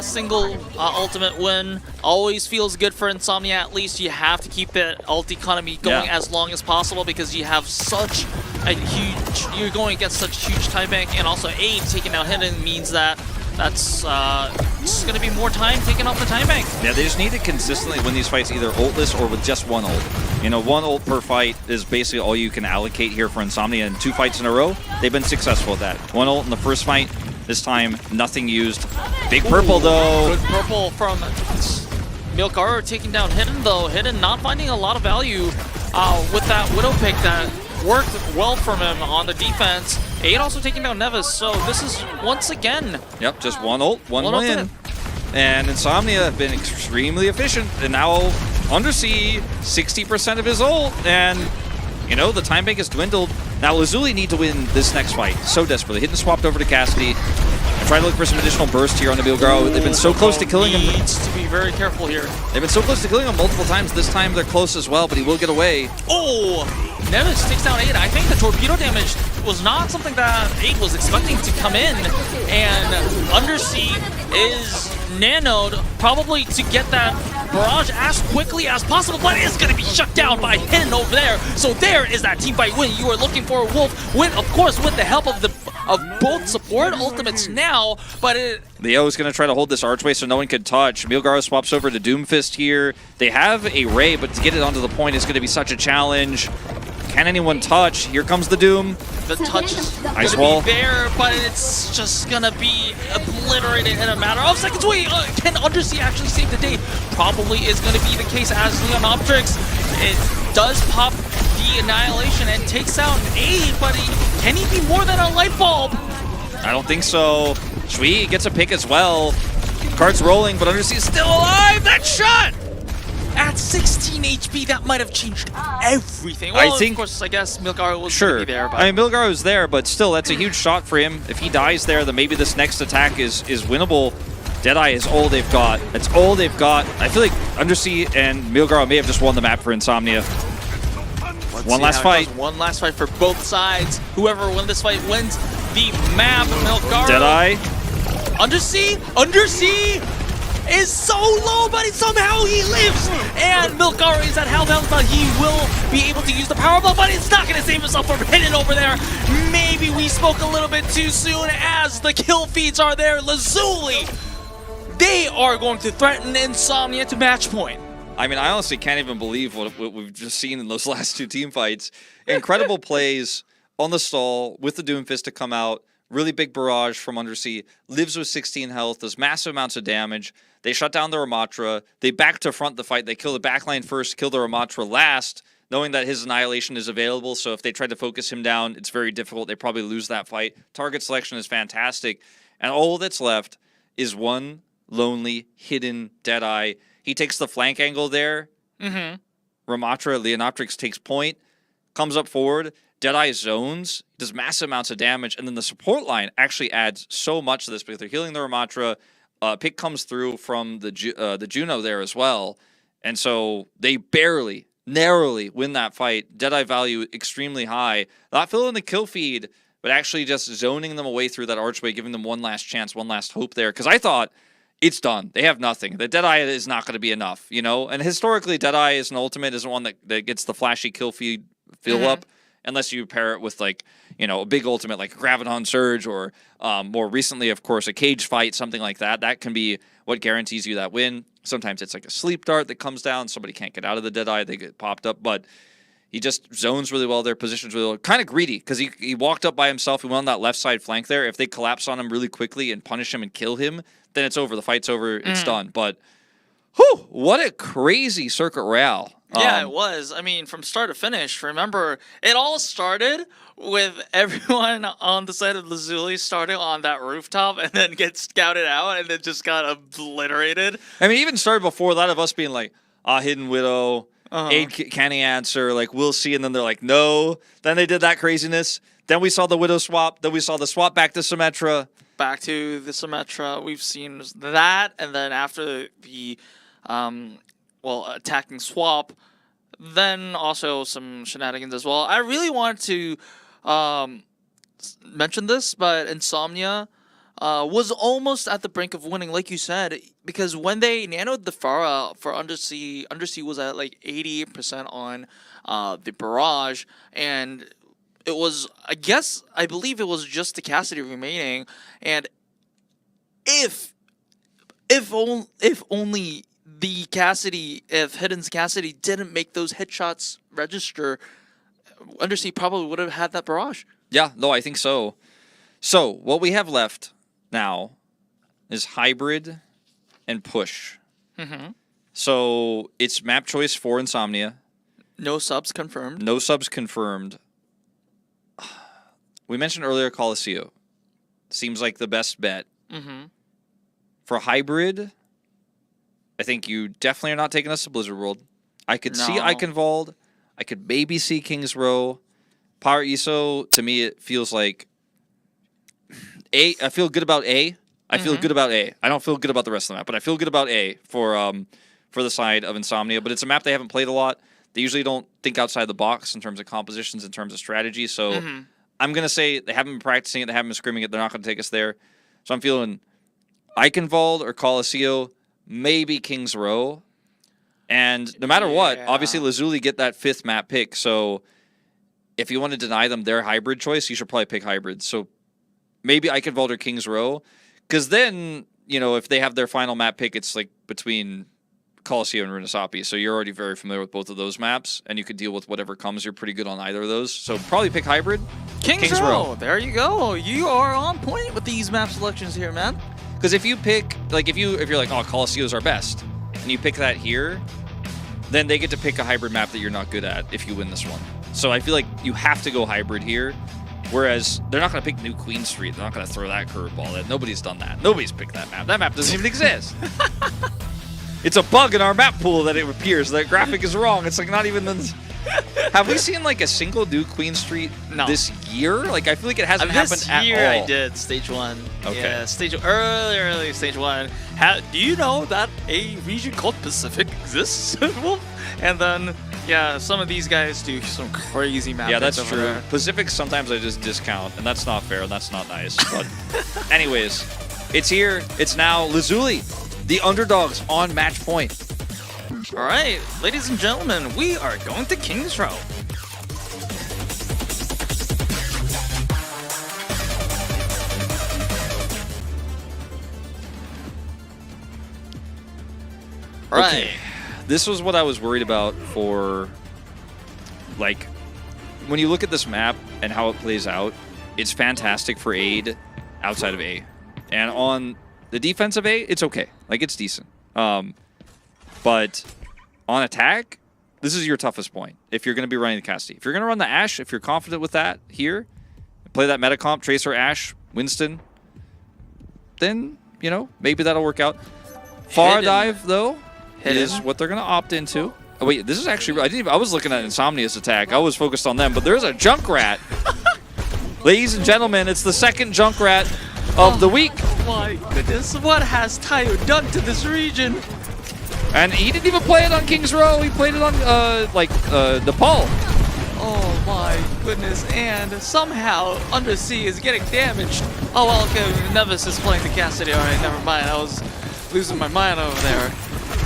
Single ultimate win always feels good for Insomnia. At least you have to keep that ult economy going as long as possible because you have such a huge, you're going against such huge time bank, and also Aid taking out Hidden means that that's just going to be more time taken off the time bank. Yeah, they just need to consistently win these fights either ultless or with just one ult. You know, one ult per fight is basically all you can allocate here for Insomnia, and 2 fights in a row, they've been successful at that. One ult in the first fight, this time nothing used. Big purple though. Good purple from Milkar taking down Hidden though. Hidden not finding a lot of value with that Widow pick that worked well from him on the defense. Aid also taking down Nevis, so this is once again. Yep, just one ult, one win. ultimate. And Insomnia have been extremely efficient, and now under C, 60% of his ult, and you know, the time bank has dwindled. Now Lazuli need to win this next fight so desperately. Hidden swapped over to Cassidy. I'm trying to look for some additional burst here on the Milgaro. They've been so close to killing him. Needs to be very careful here. They've been so close to killing him multiple times. This time they're close as well, but he will get away. Oh! Nevis takes down Aid. I think the torpedo damage was not something that Aid was expecting to come in. And Undersea is nanoed probably to get that barrage as quickly as possible, but it's going to be shut down by Hidden over there. So there is that team fight win you are looking for. Wolf win, of course, with the help of both support ultimates now, but Leo is going to try to hold this archway so no one can touch. Milgaro swaps over to Doomfist here. They have a Ray, but to get it onto the point is going to be such a challenge. Can anyone touch? Here comes the Doom. The touch is going Ice to wall. be there, but it's just going to be obliterated in a matter of seconds. Wait, can Undersea actually save the day? Probably is going to be the case as Leonoptrix. It does pop the Annihilation and takes out Aid, but can he be more than a light bulb? I don't think so. Shui gets a pick as well. Cart's rolling, but Undersea is still alive. That shot! At 16 HP, that might have changed everything. Well, I think, of course, I guess Milgaro was sure. going to be there. But I mean, Milgaro's there, but still, that's a huge shot for him. If he dies there, then maybe this next attack is winnable. Deadeye is all they've got. That's all they've got. I feel like Undersea and Milgaro may have just won the map for Insomnia. One last fight. One last fight for both sides. Whoever wins this fight wins the map. Milgaro. Deadeye. Undersea is so low, but somehow he lives. And Milgaro is at half health, but he will be able to use the power ball, but it's not going to save himself from Hidden over there. Maybe we spoke a little bit too soon as the kill feeds are there. Lazuli they are going to threaten Insomnia to match point. I mean, I honestly can't even believe what we've just seen in those last 2 team fights. Incredible plays on the stall with the Doomfist to come out. Really big barrage from Undersea. Lives with 16 health. Does massive amounts of damage. They shut down the Ramatra. They back to front the fight. They kill the backline first, kill the Ramatra last, knowing that his Annihilation is available. So if they try to focus him down, it's very difficult. They probably lose that fight. Target selection is fantastic. And all that's left is one lonely, hidden Deadeye. He takes the flank angle there. Ramatra, Leonoptrix takes point, comes up forward. Deadeye zones, does massive amounts of damage, and then the support line actually adds so much to this because they're healing the Ramatra. Pick comes through from the Juno there as well. And so they barely, narrowly win that fight. Deadeye value extremely high. Not filling the kill feed, but actually just zoning them away through that archway, giving them one last chance, one last hope there. Because I thought, it's done. They have nothing. The Deadeye is not going to be enough, you know? And historically, Deadeye is an ultimate, isn't one that gets the flashy kill feed fill up, unless you pair it with, like, you know, a big ultimate like a Graviton Surge or more recently, of course, a cage fight, something like that. That can be what guarantees you that win. Sometimes it's like a sleep dart that comes down. Somebody can't get out of the Deadeye. They get popped up, but he just zones really well there, positions really well. Kind of greedy because he walked up by himself. He went on that left side flank there. If they collapse on him really quickly and punish him and kill him, then it's over. The fight's over. It's done. But, whew, what a crazy Circuit Royale. Yeah, it was. I mean, from start to finish, remember, it all started with everyone on the side of Lazuli starting on that rooftop and then get scouted out and then just got obliterated. I mean, even started before that of us being like, Hidden Widow, Aid can he answer, like, we'll see. And then they're like, no. Then they did that craziness. Then we saw the Widow swap. Then we saw the swap back to Symmetra. Back to the Symmetra. We've seen that. And then after the, attacking swap, then also some shenanigans as well. I really want to mention this, but Insomnia was almost at the brink of winning, like you said, because when they nanoed the Pharah for Undersea was at like 88% on the barrage, and it was, I believe it was just the Cassidy remaining, and if only the Cassidy, if Hidden's Cassidy didn't make those headshots register, Undersea probably would have had that barrage. Yeah, no, I think so. So, what we have left now is Hybrid and Push. So, it's map choice for Insomnia. No subs confirmed. No subs confirmed. We mentioned earlier Coliseum. Seems like the best bet. For Hybrid, I think you definitely are not taking us to Blizzard World. I could see Eichenwald. I could maybe see Kings Row. Paraiso, to me, it feels like A. I feel good about A. I feel good about A. I don't feel good about the rest of the map, but I feel good about A for the side of Insomnia. But it's a map they haven't played a lot. They usually don't think outside the box in terms of compositions, in terms of strategy. So I'm going to say they haven't been practicing it. They haven't been scrimming it. They're not going to take us there. So I'm feeling Eichenwald or Coliseum, maybe Kings Row. And no matter what, obviously Lazuli get that 5th map pick. So if you want to deny them their hybrid choice, you should probably pick hybrid. So maybe Eichenwald or Kings Row. Because then, you know, if they have their final map pick, it's like between Coliseum and Runasapi. So you're already very familiar with both of those maps, and you could deal with whatever comes. You're pretty good on either of those. So probably pick hybrid. Kings Row. There you go. You are on point with these map selections here, man. Because if you pick, like, if you're like, oh, Coliseum is our best, and you pick that here, then they get to pick a hybrid map that you're not good at if you win this one. So I feel like you have to go hybrid here, whereas they're not going to pick New Queen Street. They're not going to throw that curveball. Nobody's done that. Nobody's picked that map. That map doesn't even exist. It's a bug in our map pool that it appears. That graphic is wrong. It's like not even the... Have we seen like a single New Queen Street this year? Like I feel like it hasn't happened at all. This year I did Stage 1. Okay. Yeah, early Stage 1. Do you know that a region called Pacific exists? And then, yeah, some of these guys do some crazy map. Yeah, that's over true. there. Pacific sometimes I just discount, and that's not fair, and that's not nice. But anyways, it's here. It's now Lazuli, the underdogs on match point. All right, ladies and gentlemen, we are going to Kings Row. Right. Okay. This was what I was worried about for, like, when you look at this map and how it plays out, it's fantastic for aid outside of A. And on the defensive A, it's okay. Like, it's decent. But on attack, this is your toughest point if you're going to be running the Cassidy. If you're going to run the Ashe, if you're confident with that here, play that meta comp, Tracer, Ashe, Winston, then, you know, maybe that'll work out. Far dive, though, is what they're going to opt into. Oh, wait, this is actually... I was looking at INSOMNIA's attack. I was focused on them, but there's a Junkrat. Ladies and gentlemen, it's the second Junkrat of the week. My goodness, what has Tayo done to this region? And he didn't even play it on King's Row. He played it on, Nepal. Oh my goodness, and somehow Undersea is getting damaged. Oh well, okay, Nevis is playing the Cassidy. Alright, never mind. I was losing my mind over there.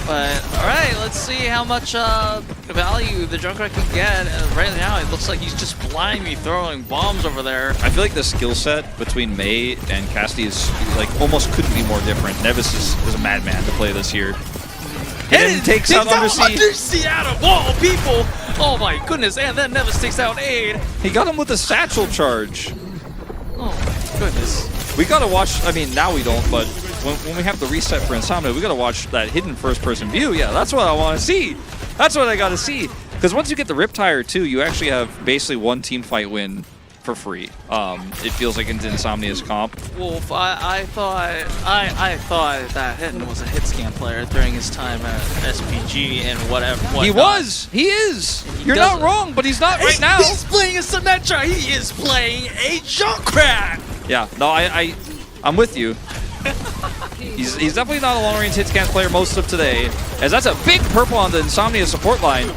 But, alright, let's see how much value the Junkrat can get. And right now, it looks like he's just blindly throwing bombs over there. I feel like the skill set between May and Cassidy is, like, almost couldn't be more different. Nevis is a madman to play this year. And takes out Undersea out of all people! Oh my goodness, and then Nevis takes out Aid. He got him with a satchel charge. Oh my goodness. We gotta watch, I mean, now we don't, but when we have the reset for INSOMNIA, we gotta watch that hidden first-person view. Yeah, that's what I want to see. That's what I gotta see. Because once you get the Riptire, too, you actually have basically one team fight win for free. It feels like into INSOMNIA's comp. Wolf, I thought that Hidden was a hit scan player during his time at SPG and whatever. He was. He is. You're not wrong, but he's not right now. He's playing a Symmetra. He is playing a Junkrat. Yeah. No, I'm with you. He's definitely not a long-range hit scan player most of today, as that's a big purple on the INSOMNIA support line.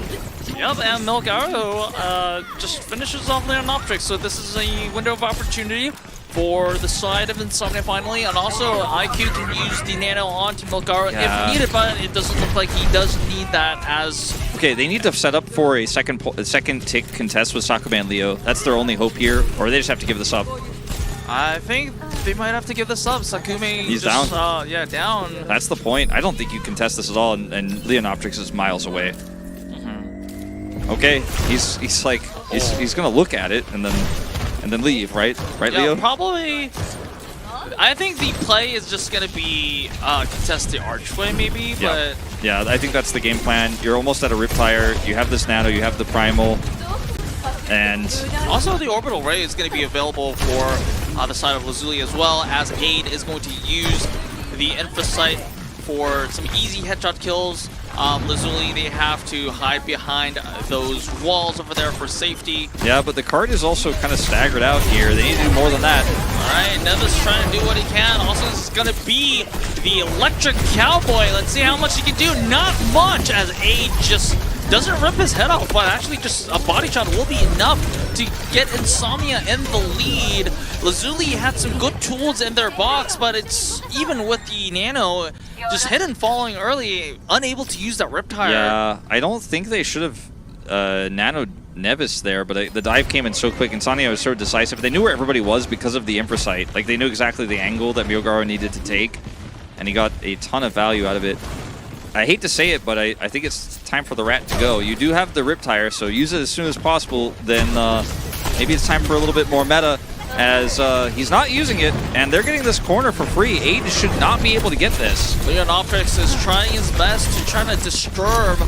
Yep, and Milgaro just finishes off Leonoptrix, so this is a window of opportunity for the side of INSOMNIA finally, and also IQ can use the nano onto Milgaro if needed, but it doesn't look like he does need that as... Okay, they need to set up for a second tick contest with Sakuba and Leo. That's their only hope here, or they just have to give this up. I think they might have to give this up. Sakumi He's just, down. Yeah, down. That's the point. I don't think you contest this at all, and Leonoptrix is miles away. Okay, he's gonna look at it and then leave, right? Right, yeah, Leo? Probably. I think the play is just gonna be contest the archway, maybe. But yeah, I think that's the game plan. You're almost at a Riptire. You have this Nano. You have the Primal, and also the Orbital Ray is gonna be available for the side of LAZULI as well, as Aid is going to use the Infosite for some easy headshot kills. LAZULI, they have to hide behind those walls over there for safety. Yeah, but the card is also kind of staggered out here. They need to do more than that. Alright, Nevis trying to do what he can. Also, this is going to be the Electric Cowboy. Let's see how much he can do. Not much, as Aid just doesn't rip his head off, but actually just a body shot will be enough to get INSOMNIA in the lead. LAZULI had some good tools in their box, but it's even with the Nano, just Hidden falling early, unable to use that Riptire. Yeah, I don't think they should have nanoed Nevis there, but the dive came in so quick. INSOMNIA was so decisive. They knew where everybody was because of the Infrasight. Like, they knew exactly the angle that Milgaro needed to take, and he got a ton of value out of it. I hate to say it, but I think it's time for the Rat to go. You do have the Riptire, so use it as soon as possible. Then maybe it's time for a little bit more meta, as he's not using it, and they're getting this corner for free. Aid should not be able to get this. Leonoptrix is trying his best to try to disturb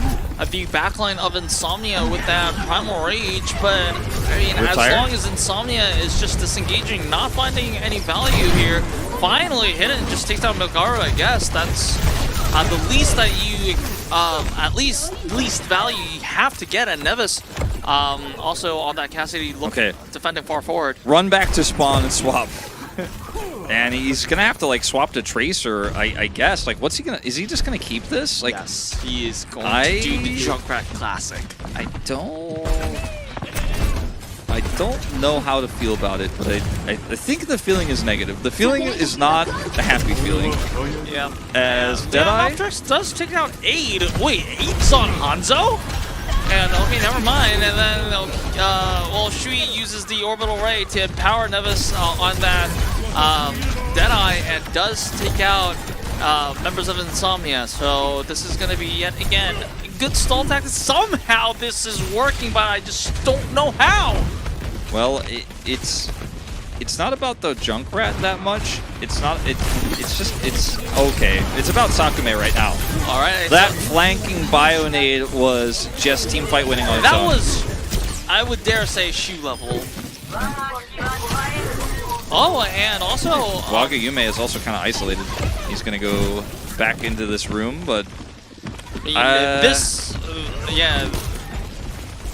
the backline of INSOMNIA with that Primal Rage, but I mean, as long as INSOMNIA is just disengaging, not finding any value here, finally Hidden just takes out Milgaro, I guess. That's the least that you, at least value you have to get at Nevis. Also on that Cassidy, defending far forward. Run back to spawn and swap. And he's gonna have to like swap to Tracer, I guess. Like, what's he gonna? Is he just gonna keep this? Like, yes, he is going to do the Junkrat Classic. I don't know how to feel about it, but I think the feeling is negative. The feeling is not a happy feeling. Yeah. As Deadeye does take out Aid. Wait, Aid's on Hanzo? And okay, never mind. And then, well, Shui uses the Orbital Ray to empower Nevis on that Deadeye, and does take out members of Insomnia. So this is going to be yet again good stall tactics. Somehow this is working, but I just don't know how. Well, it's not about the Junkrat that much. It's not. It's okay. It's about Sakume right now. All right. That flanking Bionade was just team fight winning on its own. That was, I would dare say, shoe level. Oh, and also Wagayume is also kind of isolated. He's gonna go back into this room, but yeah.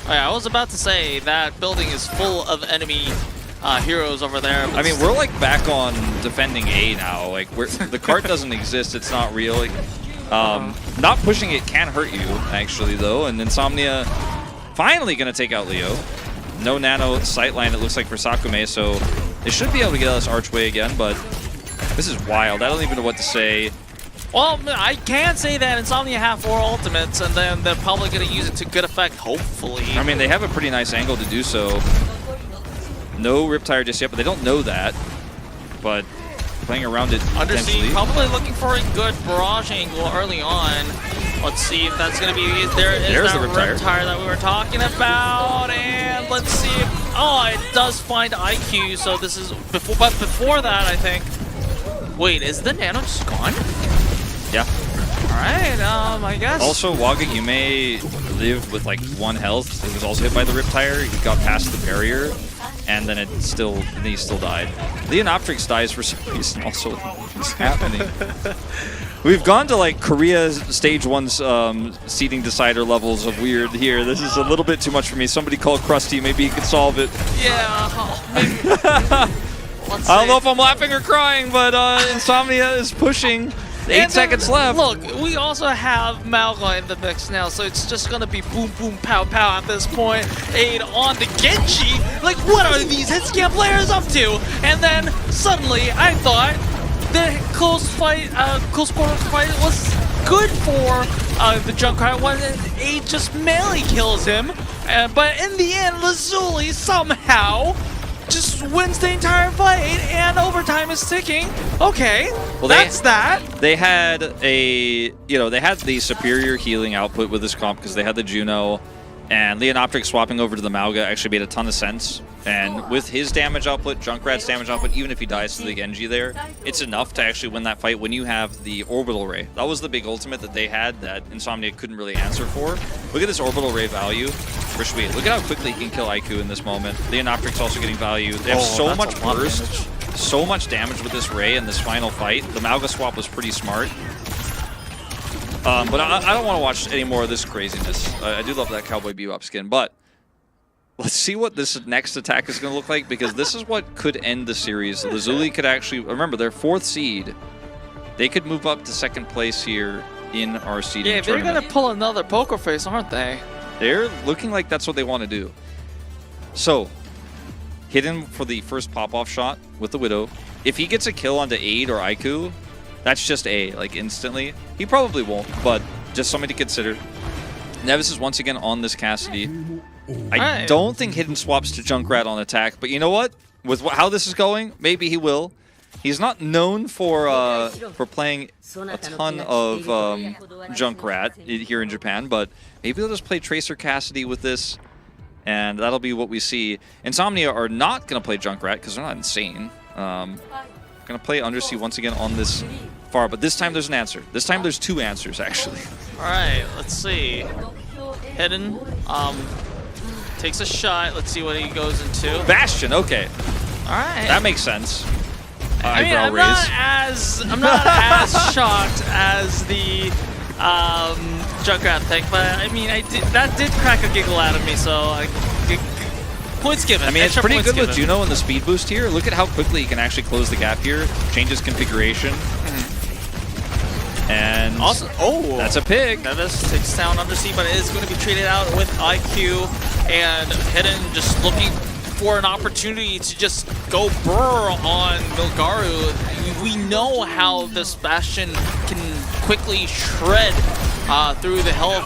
I was about to say that building is full of enemy heroes over there. I mean, we're like back on defending A now. Like, the cart doesn't exist. It's not real. Like, not pushing it can hurt you, actually, though. And Insomnia finally gonna take out Leo. No nano sightline, it looks like, for Sakume, so they should be able to get us Archway again, but this is wild. I don't even know what to say. Well, I can say that Insomnia have 4 ultimates, and then they're probably going to use it to good effect, hopefully. I mean, they have a pretty nice angle to do so. No Riptire just yet, but they don't know that. But playing around it Undersea probably looking for a good barrage angle early on. Let's see if that's going to be... There's that the Riptire that we were talking about, and let's see if... Oh, it does find IQ, so this is... But before that, I think... Wait, is the nano just gone? Yeah. Alright, I guess. Also, Wagayume lived with like 1 health. It was also hit by the Riptire. He got past the barrier, and then he still died. Leonoptrix dies for some reason also. What's happening? We've gone to like Korea Stage 1's seeding decider levels of weird here. This is a little bit too much for me. Somebody call Krusty. Maybe he can solve it. Yeah, maybe. I don't know if I'm laughing or crying, but Insomnia is pushing. 8 seconds left. Look, we also have Malga in the mix now, so it's just gonna be boom, boom, pow, pow at this point. Aid on the Genji. Like, what are these hitscan players up to? And then suddenly, I thought the close quarter fight was good for the Junkrat when Aid just melee kills him. But in the end, LAZULI somehow just wins the entire fight, and overtime is ticking. Okay, well, that's that. They had they had the superior healing output with this comp because they had the Juno, and Leonoptrix swapping over to the Mauga actually made a ton of sense. And with his damage output, Junkrat's damage output, even if he dies to the Genji there, it's enough to actually win that fight when you have the Orbital Ray. That was the big ultimate that they had that Insomnia couldn't really answer for. Look at this Orbital Ray value for Sweet. Look at how quickly he can kill IQ in this moment. Leonoptrix also getting value. They have so much burst, so much damage with this Ray in this final fight. The Mauga swap was pretty smart. But I don't want to watch any more of this craziness. I do love that Cowboy Bebop skin, but let's see what this next attack is going to look like, because this is what could end the series. LAZULI could actually, remember, they're 4th seed. They could move up to 2nd place here in our seeding tournament. They're going to pull another poker face, aren't they? They're looking like that's what they want to do. So, hidden for the first pop-off shot with the Widow. If he gets a kill onto Aid or Aiku, that's just A, like instantly. He probably won't, but just something to consider. Nevis is once again on this Cassidy. I don't think Hidden swaps to Junkrat on attack, but you know what? With how this is going, maybe he will. He's not known for playing a ton of Junkrat here in Japan, but maybe they'll just play Tracer Cassidy with this, and that'll be what we see. Insomnia are not going to play Junkrat because they're not insane. Going to play Undersea once again on this far, but this time there's an answer. This time there's 2 answers, actually. All right, let's see. Hidden takes a shot. Let's see what he goes into. Bastion, okay. All right. That makes sense. I mean, I'm not as shocked as the Junkrat thing, but I mean, that did crack a giggle out of me, so points given. I mean, it's pretty good with Juno and the speed boost here. Look at how quickly he can actually close the gap here, changes configuration. And also, that's a pig. Nevis takes down Undersea, but it is going to be traded out with IQ, and Hidden just looking for an opportunity to just go burr on Milgaru. We know how this Bastion can quickly shred through the health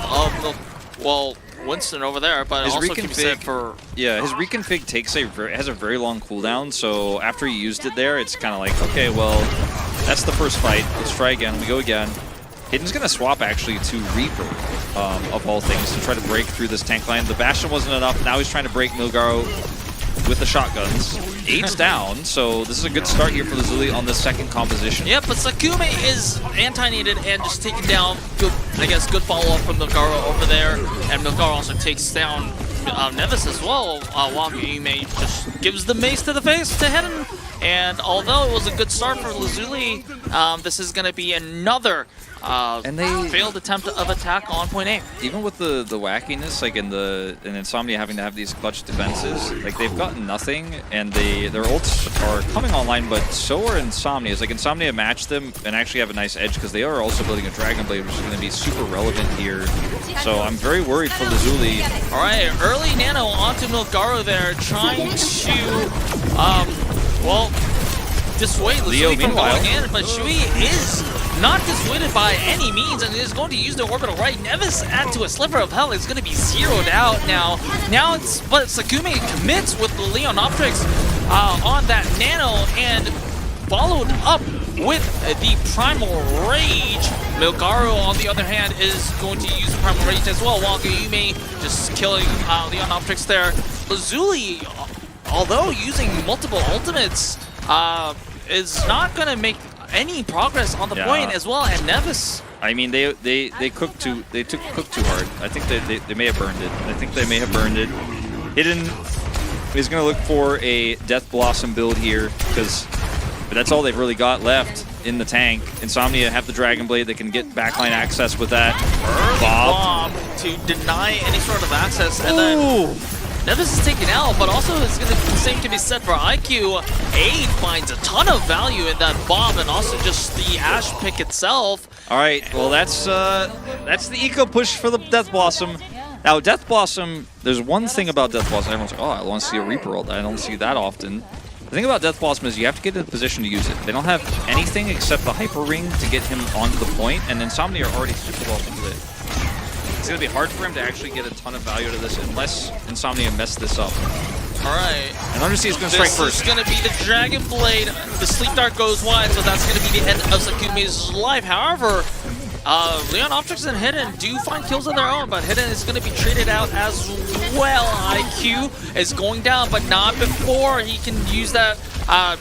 of Winston over there, but his also can be said for... Yeah, his reconfig has a very long cooldown, so after he used it there, it's kind of like, okay, well, That's the first fight. Let's try again. We go again. Hidden's going to swap actually to Reaper, of all things, to try to break through this tank line. The Bastion wasn't enough. Now he's trying to break Milgaro with the shotguns. 8's down, so this is a good start here for LAZULI on the second composition. Yep, but Sakume is anti-needed and just taken down. Good, I guess, good follow-up from Milgaro over there. And Milgaro also takes down Nevis as well. Yume just gives the mace to the face to Hidden. And although it was a good start for LAZULI, this is going to be another and they failed attempt of attack on point A. Even with the wackiness, like in INSOMNIA having to have these clutch defenses, like they've gotten nothing, and their ults are coming online, but so are INSOMNIA's. Like INSOMNIA matched them and actually have a nice edge because they are also building a Dragon Blade, which is going to be super relevant here. So I'm very worried for LAZULI. All right, early Nano onto Milgaro there, trying to, well, dissuade LAZULI from going in, but Shui is not dissuaded by any means and is going to use the orbital right. Nevis add to a sliver of hell is going to be zeroed out now. But Sakume commits with the Leon Optrix on that Nano and followed up with the Primal Rage. Milgaro, on the other hand, is going to use Primal Rage as well, while Yume just killing Leon Optrix there. LAZULI, although using multiple ultimates, is not going to make any progress on the point as well, and Nevis. I mean, they cooked too hard. I think they may have burned it. I think they may have burned it. Hidden is going to look for a Death Blossom build here, but that's all they've really got left in the tank. INSOMNIA have the Dragon Blade. They can get backline access with that. Bomb to deny any sort of access, and then Nevis is taken out, but also the same can be said for IQ. Aid finds a ton of value in that bomb, and also just the Ash pick itself. All right, well that's the eco push for the Death Blossom. Now Death Blossom, there's one thing about Death Blossom. Everyone's like, oh, I want to see a Reaper ult. I don't see that often. The thing about Death Blossom is you have to get in a position to use it. They don't have anything except the Hyper Ring to get him onto the point, and INSOMNIA are already super well into it. It's going to be hard for him to actually get a ton of value out of this unless INSOMNIA mess this up. All right. And Undersea is going to strike first. This is going to be the Dragon Blade. The Sleep Dart goes wide, so that's going to be the end of Sakume's life. However, Leon Optrix and Hidden do find kills of their own, but Hidden is going to be treated out as well. IQ is going down, but not before he can use that.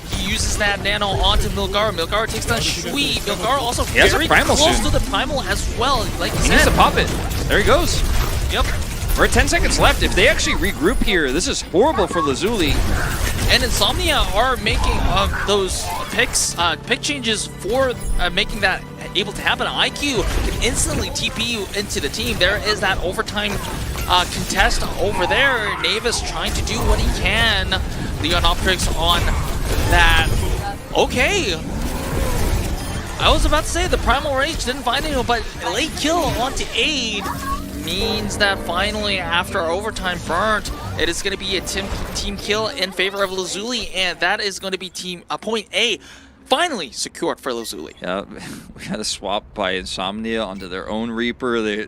He uses that Nano onto Milgaro. Milgaro takes down Shui. Milgaro also very close to the Primal as well. Like he needs to pop it. There he goes. Yep. We're at 10 seconds left. If they actually regroup here, this is horrible for LAZULI. And INSOMNIA are making those pick changes for making that able to happen. IQ can instantly TP you into the team. There is that overtime contest over there. Navis trying to do what he can. Leon Optrix on that. Okay. I was about to say the Primal Rage didn't find anyone, but late kill onto Aid means that finally, after overtime burnt, it is going to be a team kill in favor of LAZULI, and that is going to be point A finally secured for LAZULI. Yeah, we got a swap by INSOMNIA onto their own Reaper. They're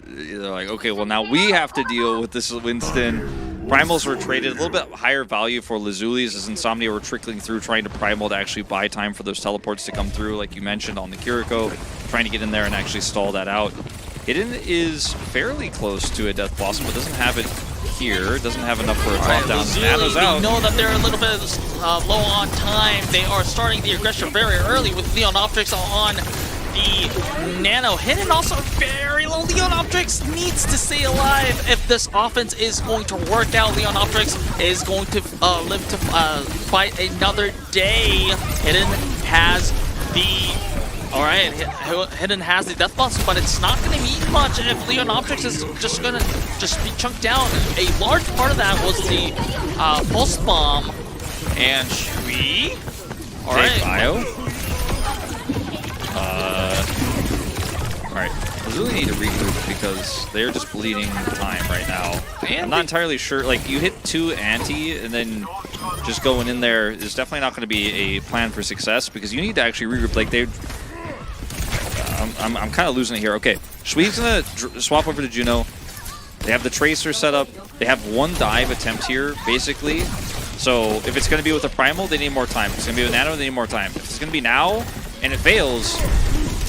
like, okay, well now we have to deal with this Winston. Primals were traded a little bit higher value for LAZULI's as INSOMNIA were trickling through trying to Primal to actually buy time for those teleports to come through, like you mentioned on the Kiriko, trying to get in there and actually stall that out. Hidden is fairly close to a Death Blossom, but doesn't have it here. Doesn't have enough for a top down. Nano's out. They know that they're a little bit low on time. They are starting the aggression very early with Leon Optrix on the Nano. Hidden also very low. Leon Optrix needs to stay alive if this offense is going to work out. Leon Optrix is going to live to fight another day. Hidden has the... Alright, Hidden has the Death Blossom, but it's not going to mean much if Leon Optrix is just going to be chunked down. A large part of that was the Pulse Bomb. And Shui. Alright. Bio. Alright. LAZULI need to regroup because they're just bleeding time right now. I'm not entirely sure. Like, you hit 2 anti and then just going in there is definitely not going to be a plan for success because you need to actually regroup. Like, they... I'm kind of losing it here. Okay, Shui's going to swap over to Juno. They have the Tracer set up. They have one dive attempt here, basically. So if it's going to be with a Primal, they need more time. If it's going to be with Nano, they need more time. If it's going to be now, and it fails,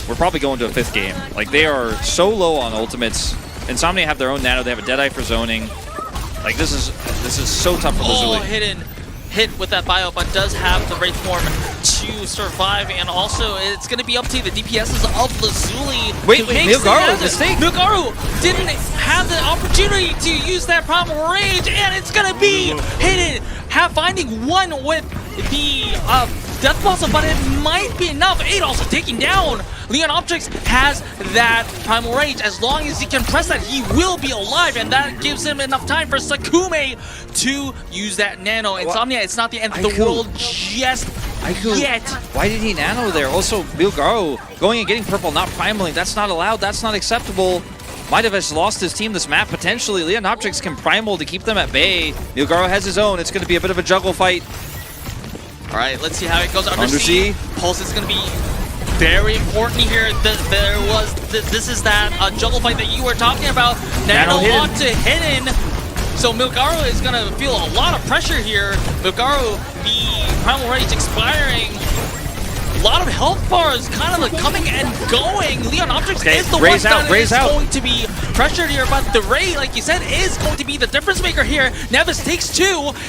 we're probably going to a 5th game. Like, they are so low on ultimates. Insomnia have their own nano. They have a Deadeye for zoning. Like, this is so tough for LAZULI. Hit with that bio, but does have the Wraith form to survive, and also it's going to be up to the DPSs of LAZULI. Wait, Milgaru, mistake. Milgaru didn't have the opportunity to use that Primal Rage, and it's going to be hidden. Finding one with the Death Blossom, but it might be enough. 8 also taking down. Leon Optrix has that Primal Rage. As long as he can press that, he will be alive, and that gives him enough time for Sakume to use that nano. Insomnia, it's not the end of the world just yet. Why did he nano there? Also, Milgaru going and getting purple, not primaling. That's not allowed. That's not acceptable. Might have just lost his team this map, potentially. Leon Optrix can primal to keep them at bay. Milgaru has his own. It's going to be a bit of a juggle fight. All right, let's see how it goes. Undersea. Pulse is going to be very important here. This is that juggle fight that you were talking about. Nano onto hidden. So Milgaru is going to feel a lot of pressure here. Milgaru, the Primal Rage expiring. A lot of health bars kind of like coming and going. Leon Optrix is the one that is going to be pressured here, but the Ray, like you said, is going to be the difference maker here. Nevis takes 2,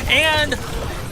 and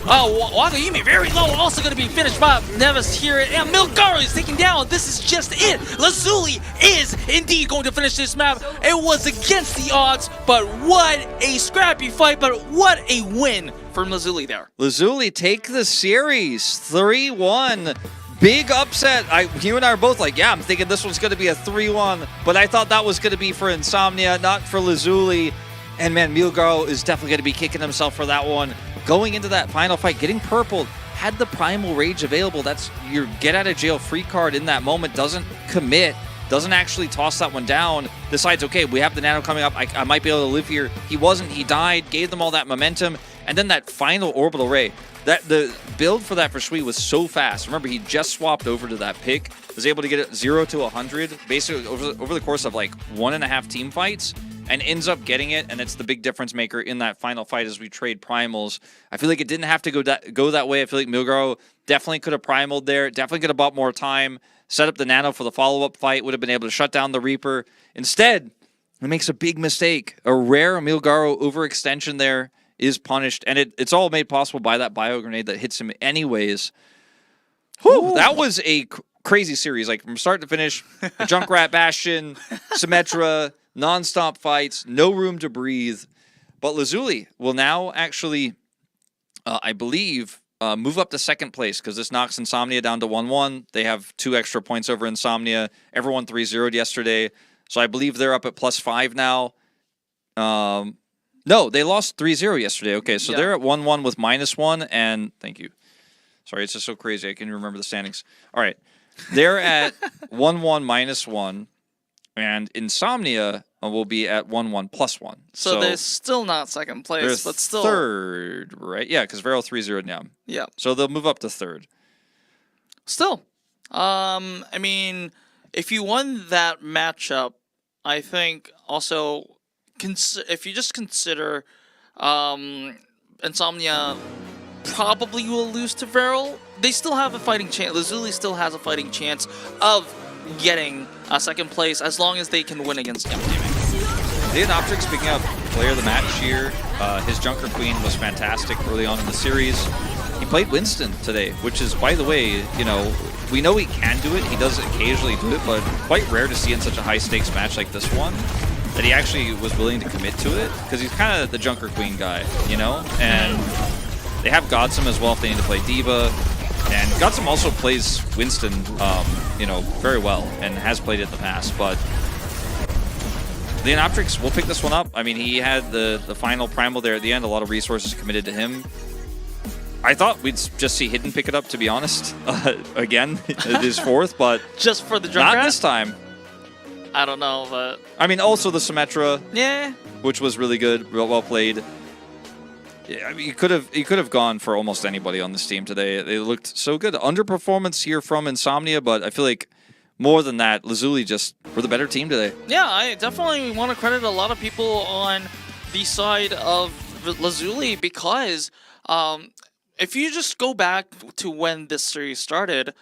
Wakayumi very low, also going to be finished by Nevis here, and Milgaru is taken down. This is just it. LAZULI is indeed going to finish this map. It was against the odds, but what a scrappy fight, but what a win from LAZULI there. LAZULI take the series 3-1. Big upset. You and I are both like, yeah, I'm thinking this one's going to be a 3-1, but I thought that was going to be for Insomnia, not for LAZULI. And man, Milgaru is definitely going to be kicking himself for that one. Going into that final fight, getting purple, had the Primal Rage available. That's your get out of jail free card in that moment. Doesn't commit, doesn't actually toss that one down. Decides, okay, we have the nano coming up. I might be able to live here. He wasn't. He died, gave them all that momentum. And then that final orbital ray. The build for that for Shui was so fast. Remember, he just swapped over to that pick. Was able to get it 0 to 100 basically over the course of like 1.5 team fights, and ends up getting it. And it's the big difference maker in that final fight as we trade primals. I feel like it didn't have to go that way. I feel like Milgaru definitely could have primaled there. Definitely could have bought more time. Set up the nano for the follow-up fight. Would have been able to shut down the Reaper. Instead, he makes a big mistake. A rare Milgaru overextension there is punished, and it's all made possible by that bio grenade that hits him anyways. Whew, that was a crazy series, like from start to finish. Junkrat Bastion, Symmetra, non-stop fights, no room to breathe. But LAZULI will now actually, I believe, move up to 2nd place, because this knocks Insomnia down to 1-1. They have 2 extra points over Insomnia. Everyone 3-0'd yesterday, so I believe they're up at +5 now. No, they lost 3-0 yesterday. Okay, so they're at 1-1 with -1, and thank you. Sorry, it's just so crazy. I can remember the standings. All right, they're at 1-1 -1, and Insomnia will be at 1-1 +1. So they're still not 2nd place, but still 3rd, right? Yeah, because VARREL 3-0'd now. Yeah. So they'll move up to 3rd. Still, I mean, if you won that matchup, I think also. If you just consider Insomnia probably will lose to VARREL, they still have a fighting chance. LAZULI still has a fighting chance of getting 2nd place as long as they can win against NyamGaming. Leon Optrix picking up player of the match here. His Junker Queen was fantastic early on in the series. He played Winston today, which is, by the way, you know, we know he can do it. He does occasionally do it, but quite rare to see in such a high-stakes match like this one, that he actually was willing to commit to it, because he's kind of the Junker Queen guy, you know? And they have Godsum as well if they need to play D.Va. And Godsum also plays Winston, you know, very well, and has played it in the past. But Leon Optrix will pick this one up. I mean, he had the final primal there at the end. A lot of resources committed to him. I thought we'd just see Hidden pick it up, to be honest. Again, it is 4th, but just for the Junkrat? Not this time. I don't know, but I mean, also the Symmetra, yeah, which was really good, well played. Yeah, I mean, you could have gone for almost anybody on this team today. They looked so good. Underperformance here from Insomnia, but I feel like more than that, LAZULI just were the better team today. Yeah, I definitely want to credit a lot of people on the side of LAZULI, because if you just go back to when this series started,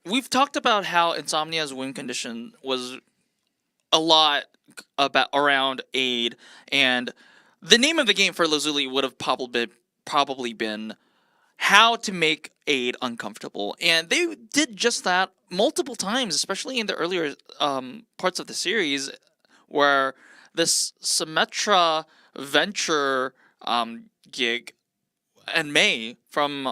we've talked about how Insomnia's win condition was a lot about around aid, and the name of the game for LAZULI would have probably been how to make aid uncomfortable, and they did just that multiple times, especially in the earlier parts of the series, where this Symmetra venture gig and May from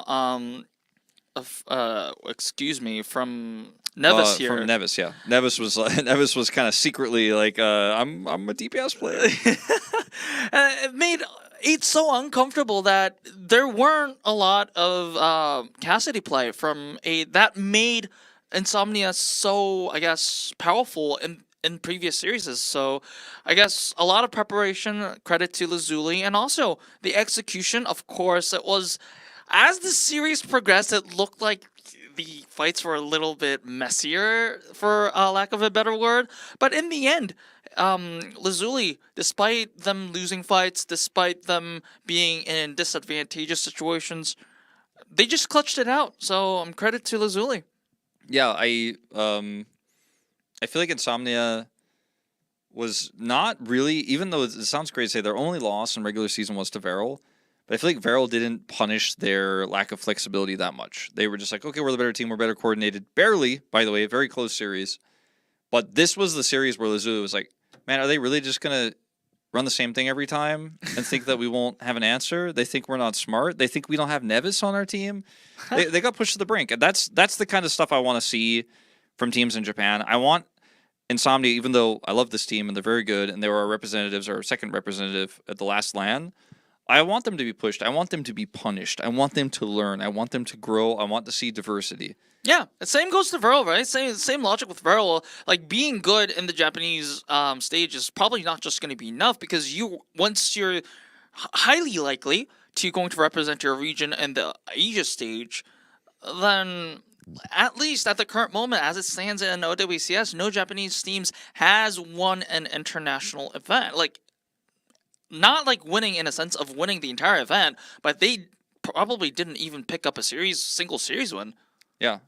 from Nevis here. From Nevis, yeah. Nevis was kind of secretly like, I'm a DPS player. It made it so uncomfortable that there weren't a lot of Cassidy play from that made Insomnia so, I guess, powerful in previous series. So I guess a lot of preparation, credit to LAZULI, and also the execution. Of course, it was, as the series progressed, it looked like the fights were a little bit messier, for lack of a better word. But in the end, LAZULI, despite them losing fights, despite them being in disadvantageous situations, they just clutched it out. So credit to LAZULI. Yeah, I feel like Insomnia was not really, even though it sounds great to say their only loss in regular season was to VARREL, but I feel like VARREL didn't punish their lack of flexibility that much. They were just like, okay, we're the better team, we're better coordinated. Barely, by the way, a very close series. But this was the series where LAZULI was like, man, are they really just going to run the same thing every time and think that we won't have an answer? They think we're not smart. They think we don't have Nevis on our team. They got pushed to the brink. And that's the kind of stuff I want to see from teams in Japan. I want Insomnia, even though I love this team and they're very good and they were our representatives, our second representative at the last LAN, I want them to be pushed. I want them to be punished. I want them to learn. I want them to grow. I want to see diversity. Yeah, the same goes to VARREL, right? Same logic with VARREL. Like, being good in the Japanese stage is probably not just going to be enough, because once you're highly likely to going to represent your region in the Asia stage, then at least at the current moment, as it stands in OWCS, no Japanese teams has won an international event. Like, not like winning in a sense of winning the entire event, but they probably didn't even pick up a single series win. Yeah.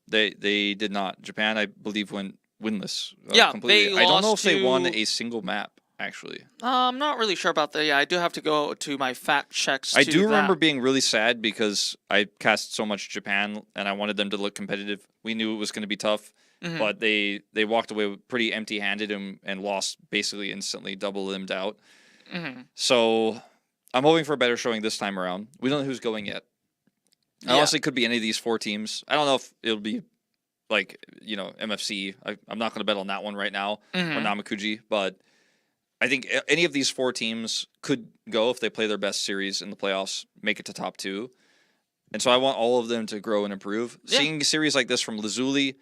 They did not. Japan, I believe, went winless. Yeah, completely. they I don't know if lost they to... won a single map, actually. I'm not really sure about that. Yeah, I do have to go to my fact checks. I do remember being really sad because I cast so much Japan and I wanted them to look competitive. We knew it was going to be tough, but they walked away pretty empty-handed and lost basically instantly, double-limbed out. So I'm hoping for a better showing this time around. We don't know who's going yet. Honestly, it could be any of these four teams. I don't know if it'll be like, MFC. I'm not going to bet on that one right now, or Namekuji, but I think any of these four teams could go if they play their best series in the playoffs, make it to top 2. And so I want all of them to grow and improve. Yeah. Seeing a series like this from LAZULI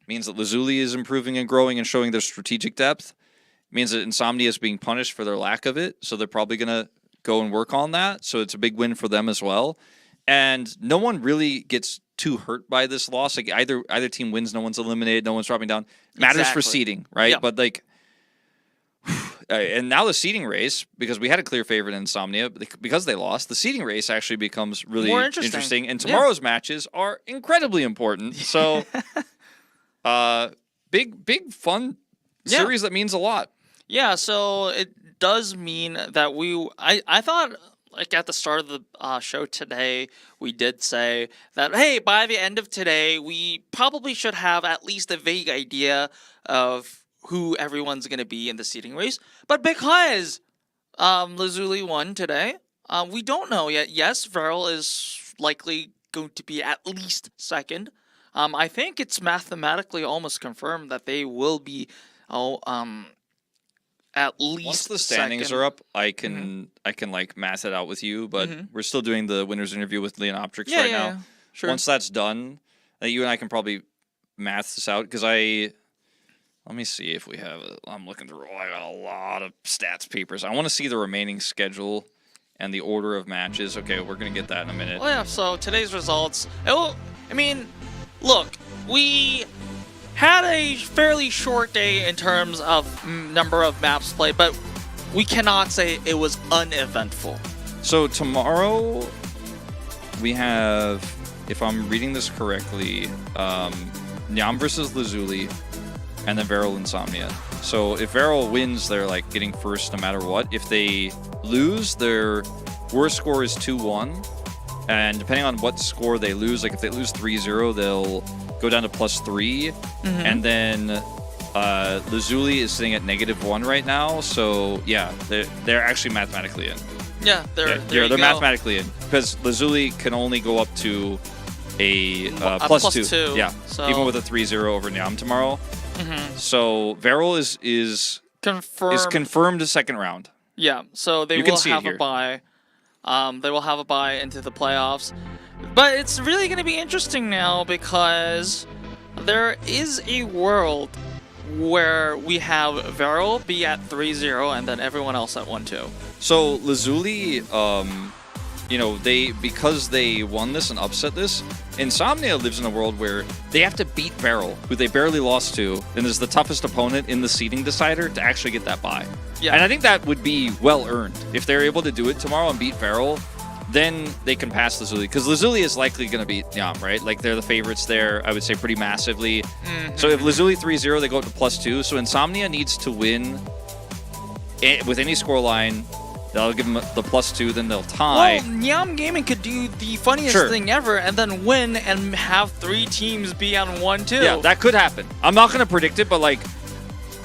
means that LAZULI is improving and growing and showing their strategic depth. It means that Insomnia is being punished for their lack of it, so they're probably going to go and work on that. So it's a big win for them as well. And no one really gets too hurt by this loss. Like, either team wins, no one's eliminated, no one's dropping down. Matters for seeding, right? Yeah. But like, and now the seeding race, because we had a clear favorite in Insomnia, because they lost, the seeding race actually becomes really more interesting. And tomorrow's matches are incredibly important. So, big fun series that means a lot. Yeah. So it does mean that I thought, like, at the start of the show today, we did say that, hey, by the end of today, we probably should have at least a vague idea of who everyone's going to be in the seeding race. But because LAZULI won today, we don't know yet. Yes, VARREL is likely going to be at least second. I think it's mathematically almost confirmed that they will be at least once the standings are up. I can like math it out with you, but we're still doing the winners interview with Leonoptrix now. Yeah, sure. Once that's done, you and I can probably math this out, because let me see if we have I'm looking through. I got a lot of stats papers. I want to see the remaining schedule and the order of matches. Okay, we're gonna get that in a minute. Well, yeah. So today's results. Look, we had a fairly short day in terms of number of maps played, but we cannot say it was uneventful. So tomorrow, we have, if I'm reading this correctly, Nyam versus Lazuli, and then VARREL Insomnia. So if VARREL wins, they're like getting first no matter what. If they lose, their worst score is 2-1. And depending on what score they lose, like if they lose 3-0, they'll go down to +3. And then Lazuli is sitting at -1 right now. So yeah, they're actually mathematically in. Yeah, they're mathematically in. Because Lazuli can only go up to a +2. Yeah, so even with a 3-0 over Nyam tomorrow. So VARREL is confirmed to second round. Yeah, so they will have a bye. They will have a bye into the playoffs. But it's really going to be interesting now because there is a world where we have VARREL be at 3-0 and then everyone else at 1-2. So Lazuli, you know, because they won this and upset this, Insomnia lives in a world where they have to beat VARREL, who they barely lost to, and is the toughest opponent in the seeding decider to actually get that bye. Yeah. And I think that would be well earned. If they're able to do it tomorrow and beat VARREL, then they can pass Lazuli. Because Lazuli is likely going to beat Nyam, right? Like, they're the favorites there, I would say, pretty massively. So if Lazuli 3-0, they go up to +2. So Insomnia needs to win with any scoreline. They'll give them the +2, then they'll tie. Well, NyamGaming could do the funniest thing ever and then win and have 3 teams be on 1-2. Yeah, that could happen. I'm not going to predict it, but like,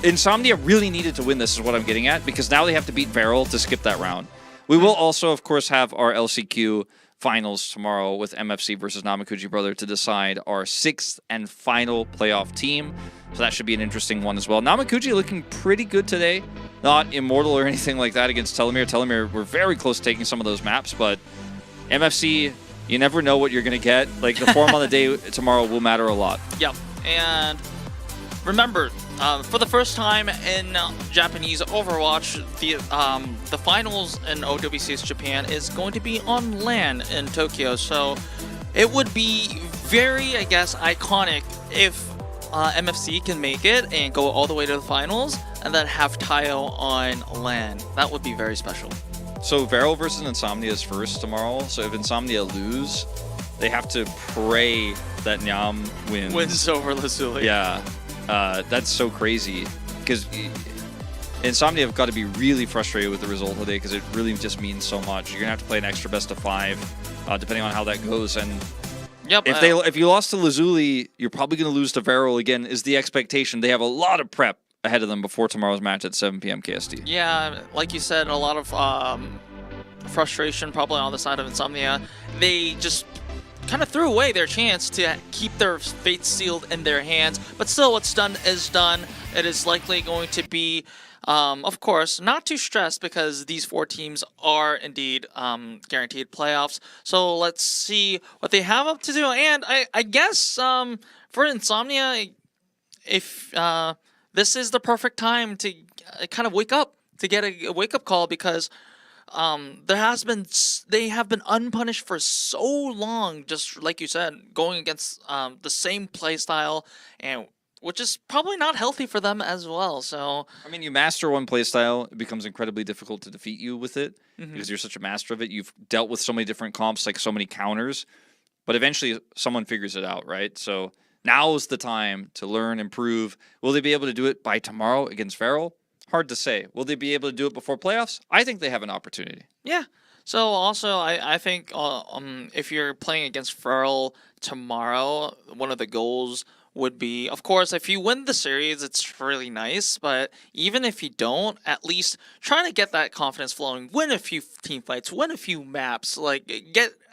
Insomnia really needed to win this is what I'm getting at, because now they have to beat VARREL to skip that round. We will also, of course, have our LCQ finals tomorrow with MFC versus Namekuji Brother to decide our 6th and final playoff team. So that should be an interesting one as well. Namekuji looking pretty good today. Not immortal or anything like that against Telomere. Telomere were very close to taking some of those maps, but MFC, you never know what you're going to get. Like, the form on the day tomorrow will matter a lot. Yep. And remember, for the first time in Japanese Overwatch, the finals in OWCS Japan is going to be on LAN in Tokyo. So it would be very, I guess, iconic if MFC can make it and go all the way to the finals and then have Tayo on LAN. That would be very special. So VARREL versus Insomnia is first tomorrow. So if Insomnia lose, they have to pray that Nyam wins over Lazuli. Yeah. That's so crazy because Insomnia have got to be really frustrated with the result today because it really just means so much. You're gonna have to play an extra best of 5, depending on how that goes. And if you lost to Lazuli, you're probably gonna lose to VARREL again. Is the expectation? They have a lot of prep ahead of them before tomorrow's match at 7 p.m. KST. Yeah, like you said, a lot of frustration probably on the side of Insomnia. They just kind of threw away their chance to keep their fate sealed in their hands, but still what's done is done. It is likely going to be, of course, not too stressed because these 4 teams are indeed guaranteed playoffs. So let's see what they have up to do. And I guess for Insomnia, if this is the perfect time to kind of wake up, to get a wake-up call, because they have been unpunished for so long, just like you said, going against the same play style, and which is probably not healthy for them as well. So I mean, you master one play style, it becomes incredibly difficult to defeat you with it because you're such a master of it. You've dealt with so many different comps, like so many counters, but eventually someone figures it out, right? So now is the time to learn, improve. Will they be able to do it by tomorrow against VARREL? Hard to say. Will they be able to do it before playoffs? I think they have an opportunity. Yeah. So also, I think if you're playing against VARREL tomorrow, one of the goals would be, of course, if you win the series, it's really nice. But even if you don't, at least try to get that confidence flowing. Win a few team fights, win a few maps. Like,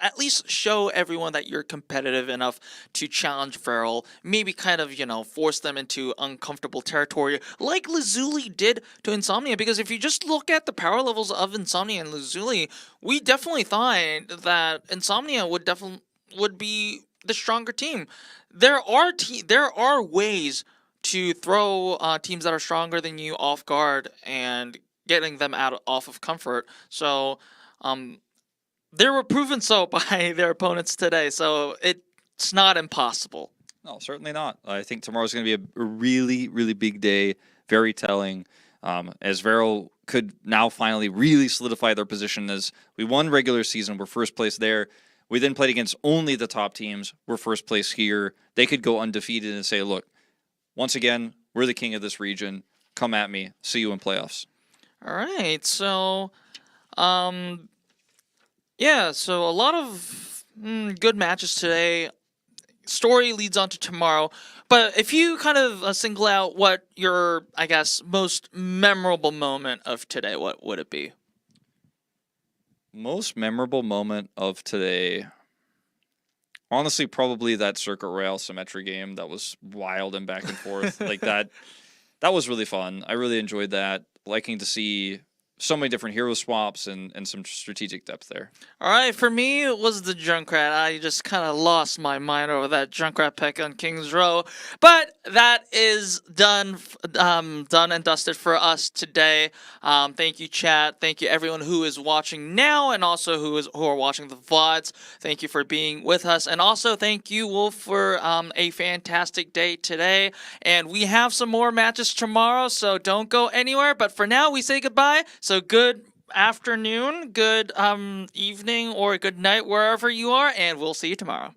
at least show everyone that you're competitive enough to challenge VARREL. Maybe kind of, force them into uncomfortable territory, like Lazuli did to Insomnia. Because if you just look at the power levels of Insomnia and Lazuli, we definitely thought that Insomnia would be the stronger team. There are ways to throw teams that are stronger than you off guard and getting them off of comfort. So they were proven so by their opponents today. So it's not impossible. No, certainly not. I think tomorrow's going to be a really, really big day. Very telling. As VARREL could now finally really solidify their position as we won regular season. We're first place there. We then played against only the top teams. We're first place here. They could go undefeated and say, look, once again, we're the king of this region. Come at me. See you in playoffs. All right. So, yeah, so a lot of good matches today. Story leads on to tomorrow. But if you kind of single out what your, I guess, most memorable moment of today, what would it be? Most memorable moment of today, honestly, probably that Circuit Rail Symmetry game that was wild and back and forth. Like that was really fun. I really enjoyed that. Liking to see so many different hero swaps and some strategic depth there. All right, for me, it was the Junkrat. I just kind of lost my mind over that Junkrat pick on King's Row. But that is done and dusted for us today. Thank you, chat. Thank you, everyone who is watching now and also who are watching the VODs. Thank you for being with us. And also, thank you, Wolf, for a fantastic day today. And we have some more matches tomorrow, so don't go anywhere. But for now, we say goodbye. So good afternoon, good evening, or good night wherever you are, and we'll see you tomorrow.